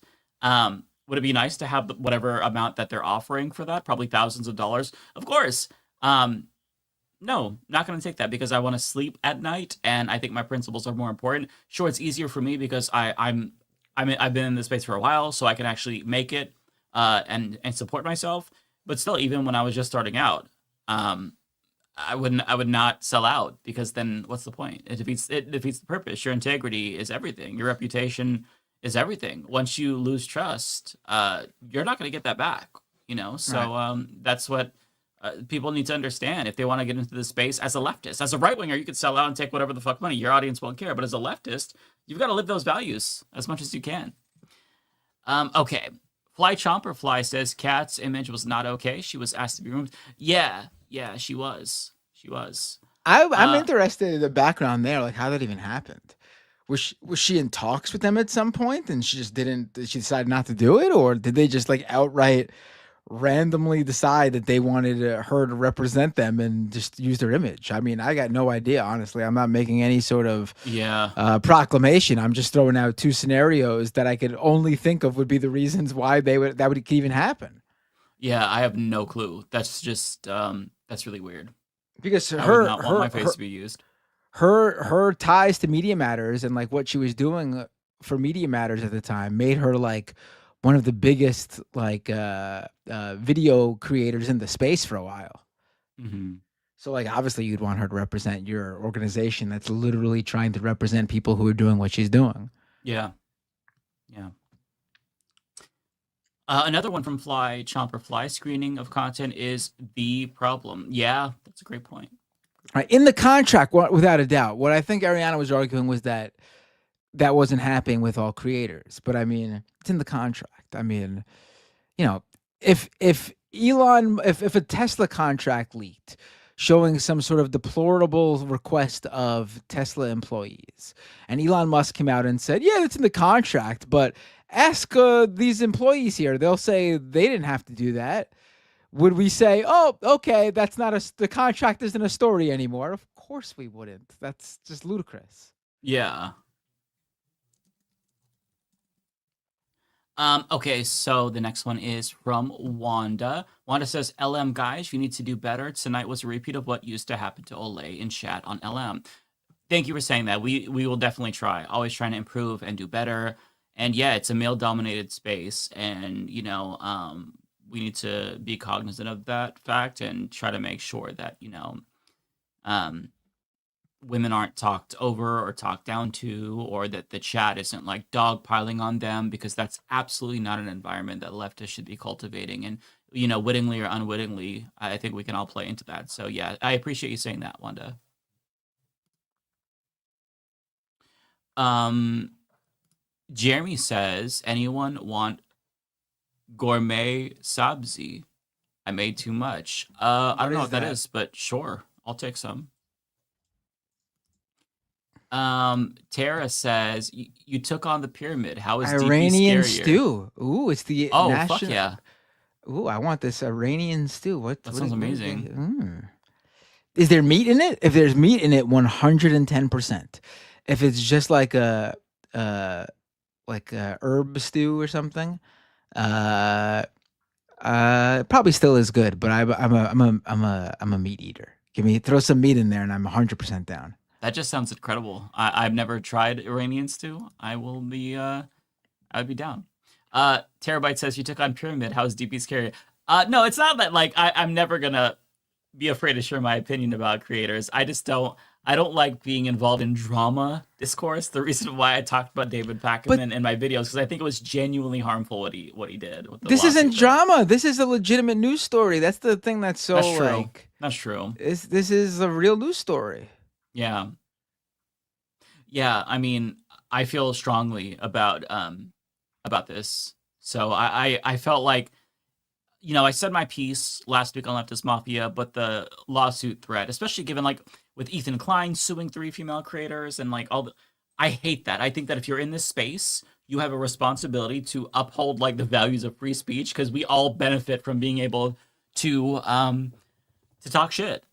Would it be nice to have whatever amount that they're offering for that? Probably thousands of dollars. Of course. No, not going to take that because I want to sleep at night, and I think my principles are more important. Sure, it's easier for me because I've been in this space for a while, so I can actually make it and support myself. But still, even when I was just starting out, I would not sell out because then what's the point? It defeats the purpose. Your integrity is everything. Your reputation is everything. Once you lose trust, you're not going to get that back. So right. That's what people need to understand if they want to get into this space. As a leftist, as a right winger, you could sell out and take whatever the fuck money. Your audience won't care. But as a leftist, you've got to live those values as much as you can. Okay. Fly Chomper Fly says Kat's image was not okay. She was asked to be removed. Yeah, she was. I'm interested in the background there. Like how that even happened. Was she in talks with them at some point and she just didn't? She decided not to do it, or did they just like outright randomly decide that they wanted her to represent them and just use their image? I mean, I got no idea, honestly. I'm not making any sort of proclamation. I'm just throwing out two scenarios that I could only think of would be the reasons why that would even happen. Yeah, I have no clue. That's just that's really weird. Because I would not want my face to be used. Her ties to Media Matters and like what she was doing for Media Matters at the time made her like one of the biggest like video creators in the space for a while. Mm-hmm. So like obviously you'd want her to represent your organization that's literally trying to represent people who are doing what she's doing. Yeah. Another one from Fly Chomper Fly: screening of content is the problem. Yeah, that's a great point. Right. In the contract, without a doubt, what I think Ariana was arguing was that wasn't happening with all creators. But I mean, it's in the contract. I mean, if a Tesla contract leaked showing some sort of deplorable request of Tesla employees, and Elon Musk came out and said, yeah, it's in the contract, but ask these employees here. They'll say they didn't have to do that. Would we say, oh, okay, that's not the contract isn't a story anymore? Of course we wouldn't. That's just ludicrous. Yeah. Okay, so the next one is from Wanda. Wanda says, LM guys, you need to do better. Tonight was a repeat of what used to happen to Olay in chat on LM. Thank you for saying that. We will definitely try. Always trying to improve and do better. And yeah, it's a male-dominated space, and we need to be cognizant of that fact and try to make sure that women aren't talked over or talked down to, or that the chat isn't like dogpiling on them, because that's absolutely not an environment that leftists should be cultivating. And wittingly or unwittingly, I think we can all play into that. So yeah, I appreciate you saying that, Wanda. Jeremy says, anyone want gourmet sabzi? I made too much. I don't know what that is, but sure, I'll take some. Tara says, you took on the pyramid. How is Iranian DP scarier? stew? Ooh, it's the national... fuck yeah. Ooh, I want this Iranian stew. That sounds amazing. Is there meat in it? If there's meat in it, 110%. If it's just like a herb stew or something, probably still is good. But I'm a meat eater. Throw some meat in there, and I'm 100% down. That just sounds incredible. I've never tried Iranian stew. I would be down. Terabyte says, you took on Pyramid. How is DP scary? No, it's not that I'm never gonna be afraid to share my opinion about creators. I don't like being involved in drama discourse. The reason why I talked about David Packerman in my videos, because I think it was genuinely harmful what he did. This isn't drama. This is a legitimate news story. That's the thing that's so That's true. This is a real news story. Yeah. I mean, I feel strongly about this. So I felt like, I said my piece last week on Leftist Mafia, but the lawsuit threat, especially given with Ethan Klein suing 3 female creators and I hate that. I think that if you're in this space, you have a responsibility to uphold like the values of free speech, because we all benefit from being able to talk shit.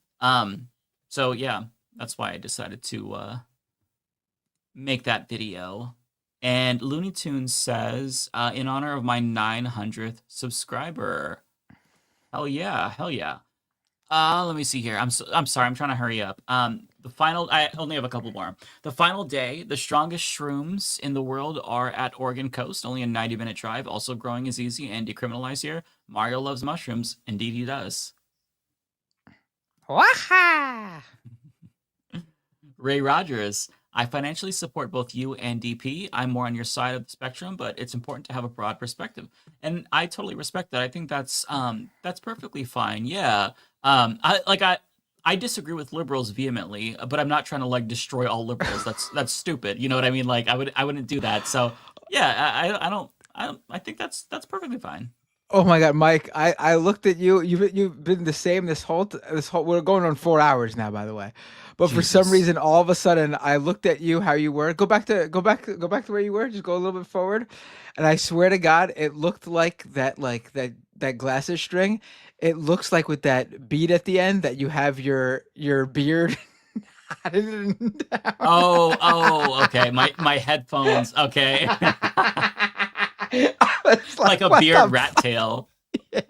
So yeah, that's why I decided to make that video. And Looney Tunes says, in honor of my 900th subscriber. Hell yeah, hell yeah. Let me see here. I'm sorry, I'm trying to hurry up. I only have a couple more. The final day, the strongest shrooms in the world are at Oregon Coast, only a 90-minute drive. Also growing is easy and decriminalized here. Mario loves mushrooms. Indeed he does. Waha! Ray Rogers, I financially support both you and DP. I'm more on your side of the spectrum, but it's important to have a broad perspective. And I totally respect that. I think that's perfectly fine. Yeah. I disagree with liberals vehemently, but I'm not trying to like destroy all liberals. That's stupid. You know what I mean? Like I wouldn't do that. So yeah, I think that's perfectly fine. Oh my God, Mike! I looked at you. You've been the same this whole. We're going on 4 hours now, by the way. But for some reason, all of a sudden, I looked at you how you were. Go back to where you were. Just go a little bit forward, and I swear to God, it looked like that glasses string. It looks like with that bead at the end that you have your beard. Oh, okay. My headphones. Okay. like a beard rat tail. Yeah.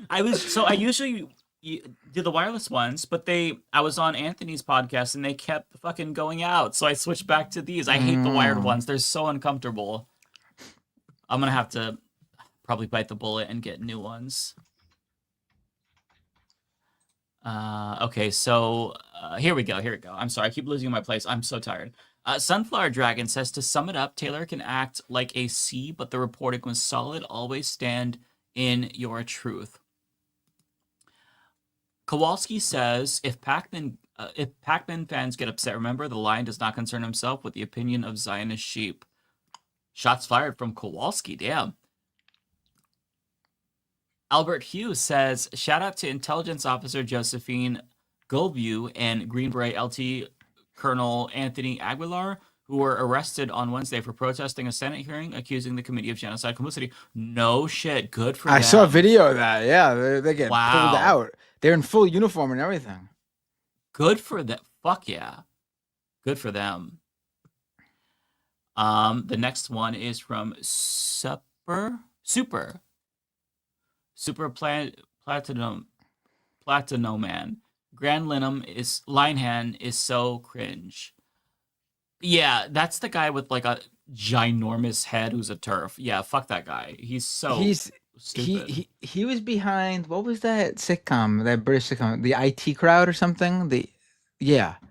I usually do the wireless ones, but I was on Anthony's podcast and they kept fucking going out, so I switched back to these. I hate the wired ones. They're so uncomfortable. I'm gonna have to probably bite the bullet and get new ones. Okay, so here we go. I'm sorry, I keep losing my place. I'm so tired. Sunflower Dragon says, to sum it up, Taylor can act like a C, but the reporting was solid. Always stand in your truth. Kowalski says, if Pac-Man fans get upset, remember the lion does not concern himself with the opinion of Zionist sheep. Shots fired from Kowalski, damn. Albert Hughes says, shout out to Intelligence Officer Josephine Goldview and Green Beret LT Colonel Anthony Aguilar, who were arrested on Wednesday for protesting a Senate hearing accusing the Committee of Genocide complicity. No shit, good for them. I saw a video of that. Yeah, they get pulled out. They're in full uniform and everything. Good for them. Fuck yeah. Good for them. The next one is from Super Platinum Man. Grand Linehan is so cringe. Yeah, that's the guy with like a ginormous head who's a turf. Yeah, fuck that guy. He's stupid. He was behind, what was that sitcom, that British sitcom, the IT Crowd or something?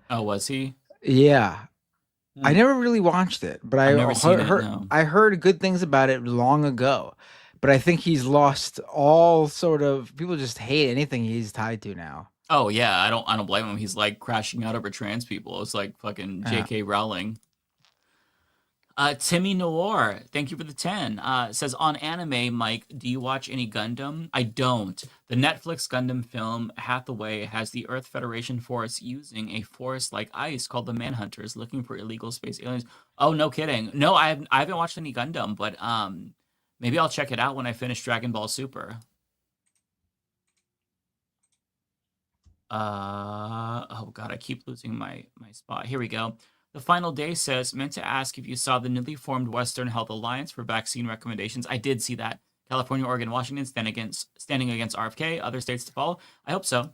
Oh, was he? Yeah. I never really watched it, but I heard good things about it long ago. But I think he's lost all sort of, people just hate anything he's tied to now. Oh yeah, I don't blame him. He's like crashing out over trans people. It's like fucking J.K. Rowling. Timmy Noir, thank you for the 10. Says, on anime, Mike, do you watch any Gundam? I don't. The Netflix Gundam film Hathaway has the Earth Federation force using a force like ice called the Manhunters, looking for illegal space aliens. Oh, no kidding. No, I haven't watched any Gundam, but maybe I'll check it out when I finish Dragon Ball Super. Oh god, I keep losing my spot. Here we go. The Final Day says, meant to ask if you saw the newly formed Western Health Alliance for vaccine recommendations. I did see that. California, Oregon, Washington standing against RFK. Other states to follow. I hope so.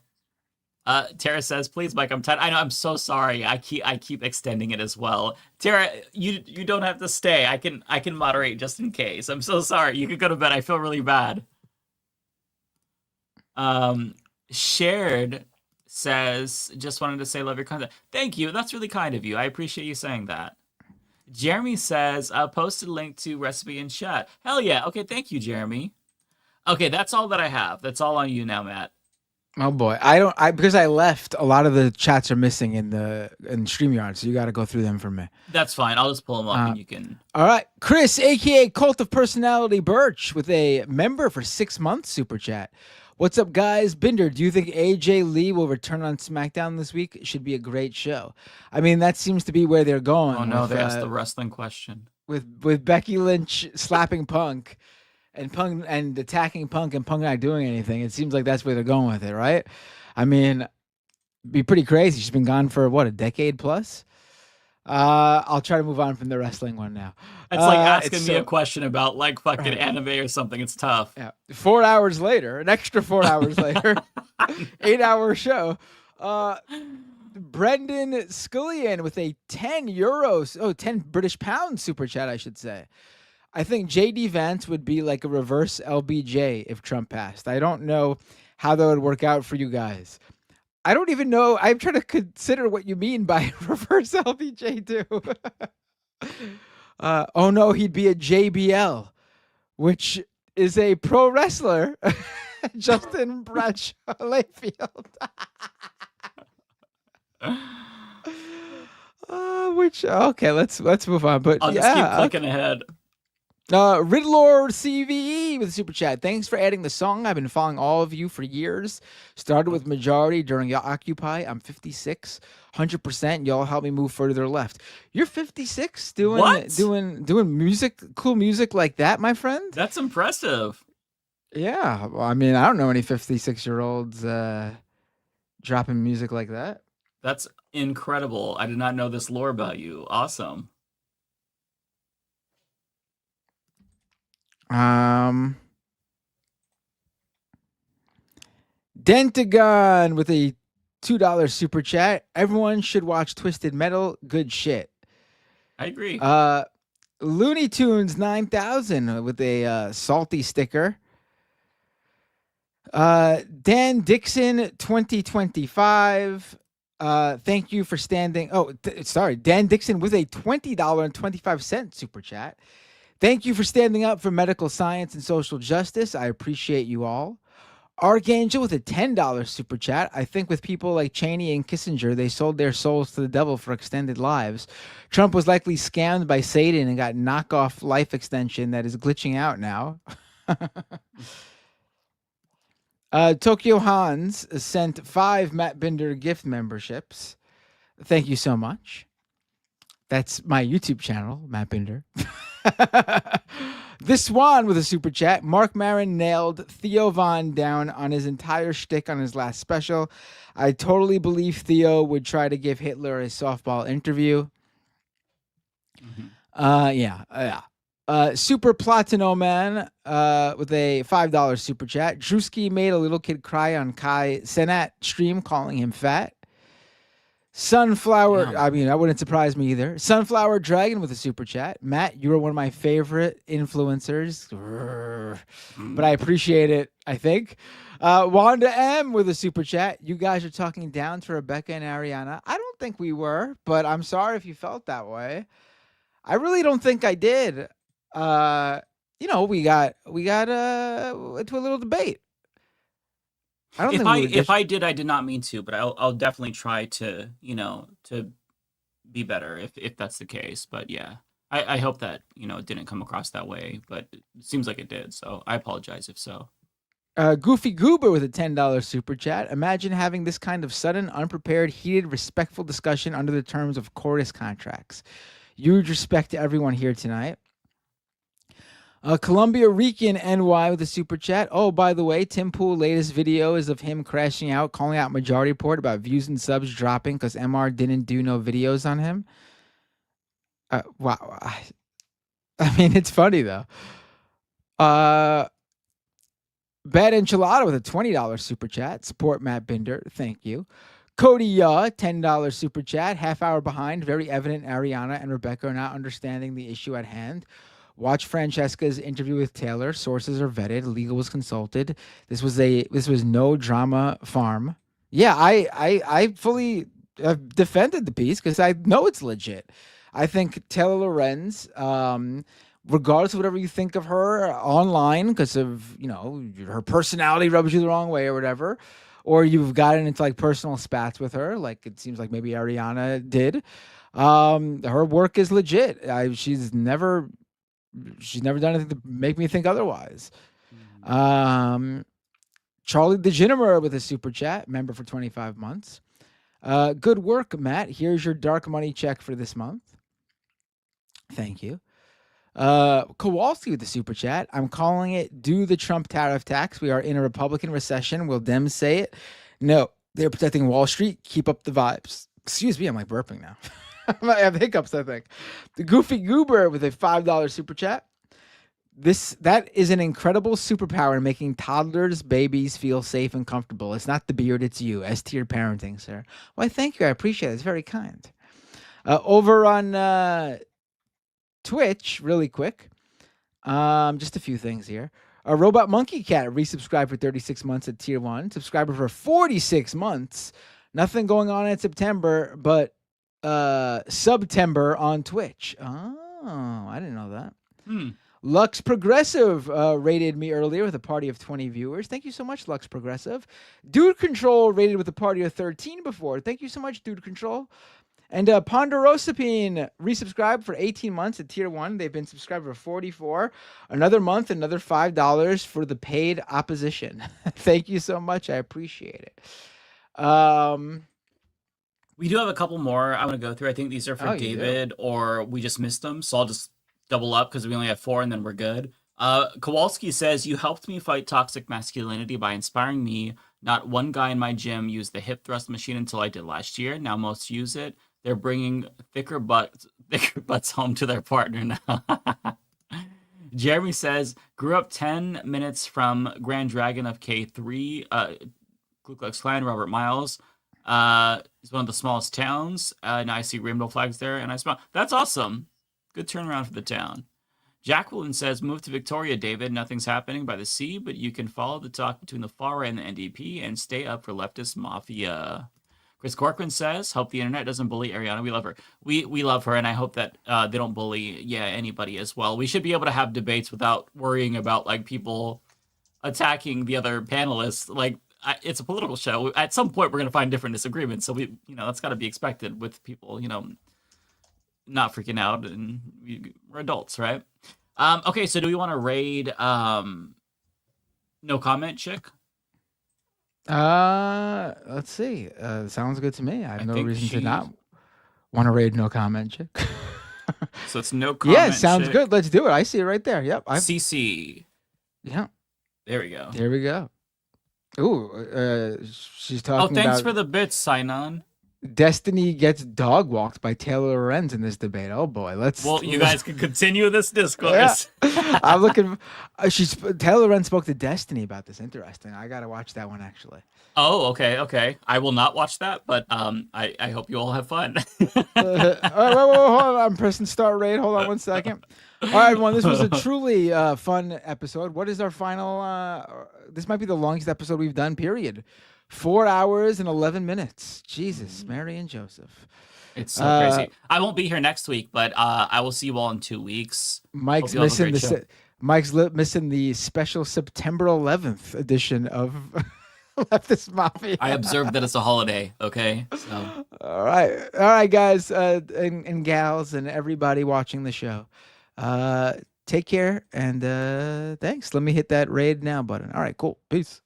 Tara says, please, Mike, I'm tired. I know, I'm so sorry. I keep extending it as well. Tara, you don't have to stay. I can moderate just in case. I'm so sorry. You can go to bed. I feel really bad. Shared says, just wanted to say love your content. Thank you. That's really kind of you. I appreciate you saying that. Jeremy says, posted a link to recipe in chat. Hell yeah. Okay, thank you, Jeremy. Okay, that's all that I have. That's all on you now, Matt. Oh boy, because I left. A lot of the chats are missing in StreamYard, so you got to go through them for me. That's fine. I'll just pull them up and you can. All right, Chris, aka Cult of Personality Birch, with a member for 6 months super chat. What's up, guys? Binder, do you think AJ Lee will return on SmackDown this week? It should be a great show. I mean, that seems to be where they're going. Oh no, with, they asked the wrestling question. With Becky Lynch slapping Punk and attacking Punk and Punk not doing anything. It seems like that's where they're going with it, right? I mean, be pretty crazy. She's been gone for what, a decade plus? I'll try to move on from the wrestling one now. It's like asking me a question about like fucking anime or something. It's tough. Yeah. 4 hours later, an extra 4 hours later, 8-hour show. Brendan Scullion with a 10 British pound super chat, I should say. I think JD Vance would be like a reverse LBJ if Trump passed. I don't know how that would work out for you guys. I don't even know. I'm trying to consider what you mean by reverse LBJ too. Oh no, he'd be a JBL, which is a pro wrestler, Justin Bradshaw Layfield. Let's move on. But I'll just keep clicking ahead. Riddlor CVE with a super chat. Thanks for adding the song. I've been following all of you for years. Started with Majority during Occupy. I'm 56, 100%. Y'all help me move further left. You're 56 doing music, cool music like that, my friend? That's impressive. Yeah. Well, I mean, I don't know any 56-year-olds dropping music like that. That's incredible. I did not know this lore about you. Awesome. Dentagon with a $2 super chat. Everyone should watch Twisted Metal. Good shit. I agree. Looney Tunes 9000 with a salty sticker. Dan Dixon 2025. Thank you for standing. Dan Dixon with a $20.25 super chat. Thank you for standing up for medical science and social justice. I appreciate you all. Archangel with a $10 super chat. I think with people like Cheney and Kissinger, they sold their souls to the devil for extended lives. Trump was likely scammed by Satan and got knockoff life extension that is glitching out now. Tokyo Hans sent 5 Matt Binder gift memberships. Thank you so much. That's my YouTube channel, Matt Binder. This Swan with a super chat. Mark Maron nailed Theo Von down on his entire shtick on his last special. I totally believe Theo would try to give Hitler a softball interview. Super Platino Man with a $5 super chat. Druski made a little kid cry on Kai Senat stream calling him fat. Sunflower, I mean, that wouldn't surprise me either. Sunflower Dragon with a super chat. Matt, you are one of my favorite influencers, but I appreciate it, I think. Wanda M with a super chat. You guys are talking down to Rebecca and Ariana. I don't think we were, but I'm sorry if you felt that way. I really don't think I did. We got into a little debate. I don't if I did, I did not mean to, but I'll definitely try to, to be better if that's the case. But yeah, I hope that, it didn't come across that way, but it seems like it did. So I apologize if so. Goofy Goober with a $10 super chat. Imagine having this kind of sudden, unprepared, heated, respectful discussion under the terms of Cordis contracts. Huge respect to everyone here tonight. Columbia Rican NY with a super chat. Oh, by the way, Tim Pool latest video is of him crashing out, calling out Majority Report about views and subs dropping because MR didn't do no videos on him. Wow. I mean, it's funny, though. Bad Enchilada with a $20 super chat. Support Matt Binder. Thank you. Cody Yaw, $10 super chat. Half hour behind. Very evident Ariana and Rebecca are not understanding the issue at hand. Watch Francesca's interview with Taylor. Sources are vetted. Legal was consulted. This was no drama farm. Yeah, I fully defended the piece because I know it's legit. I think Taylor Lorenz, regardless of whatever you think of her online, because of her personality rubs you the wrong way or whatever, or you've gotten into like personal spats with her, like it seems like maybe Ariana did. Her work is legit. She's never done anything to make me think otherwise. Charlie DeGenemer with a super chat, member for 25 months. Good work, Matt. Here's your dark money check for this month. Thank you. Kowalski with the super chat. I'm calling it do the Trump tariff tax. We are in a Republican recession. Will Dems say it? No, they're protecting Wall Street. Keep up the vibes. Excuse me, I'm like burping now. I have hiccups, I think. The Goofy Goober with a $5 super chat. That is an incredible superpower in making toddlers, babies feel safe and comfortable. It's not the beard, it's you. S-tier parenting, sir. Why, thank you. I appreciate it. It's very kind. Over on Twitch, really quick. Just a few things here. Robot Monkey Cat resubscribed for 36 months at tier 1. Subscriber for 46 months. Nothing going on in September, but September on Twitch. Oh, I didn't know that. Lux Progressive rated me earlier with a party of 20 viewers. Thank you so much, Lux Progressive. Dude Control rated with a party of 13 before. Thank you so much, Dude Control. And Ponderosapine resubscribed for 18 months at tier 1. They've been subscribed for 44. Another month, another $5 for the paid opposition. Thank you so much. I appreciate it. We do have a couple more I want to go through. I think these are for David, or we just missed them. So I'll just double up because we only have 4 and then we're good. Kowalski says, you helped me fight toxic masculinity by inspiring me. Not one guy in my gym used the hip thrust machine until I did last year. Now most use it. They're bringing thicker butts home to their partner now. Jeremy says, grew up 10 minutes from Grand Dragon of K3, Ku Klux Klan, Robert Miles. It's one of the smallest towns. Now I see rainbow flags there, and I smile. That's awesome. Good turnaround for the town. Jacqueline says, move to Victoria, David. Nothing's happening by the sea, but you can follow the talk between the far right and the NDP and stay up for leftist mafia. Chris Corcoran says, hope the internet doesn't bully Ariana. We love her. We love her, and I hope that they don't bully anybody as well. We should be able to have debates without worrying about like people attacking the other panelists. Like, it's a political show. At some point, we're going to find different disagreements. So that's got to be expected with people, not freaking out, and we're adults, right? Okay, so do we want to raid No Comment Chick? Let's see. Sounds good to me. I have no reason to not want to raid No Comment Chick. So it's No Comment. Yeah, sounds good. Let's do it. I see it right there. Yep. CC. Yeah. There we go. There we go. Ooh, she's talking thanks about for the bits, Sign-On. Destiny gets dog walked by Taylor Lorenz in this debate. Oh boy, Well, you guys can continue this discourse. Yeah. I'm looking. Taylor Lorenz spoke to Destiny about this. Interesting. I gotta watch that one actually. Oh, okay. I will not watch that, but I hope you all have fun. All right, hold on. I'm pressing start raid. Hold on one second. All right, everyone. This was a truly fun episode. What is our final? This might be the longest episode we've done. Period. 4 hours and 11 minutes. Jesus, Mary and Joseph. It's so crazy. I won't be here next week, but I will see you all in 2 weeks. Mike's missing the special September 11th edition of Leftist Mafia. I observed that it's a holiday. Okay. So. All right, guys and gals and everybody watching the show. Take care and thanks. Let me hit that raid now button. All right, cool. Peace.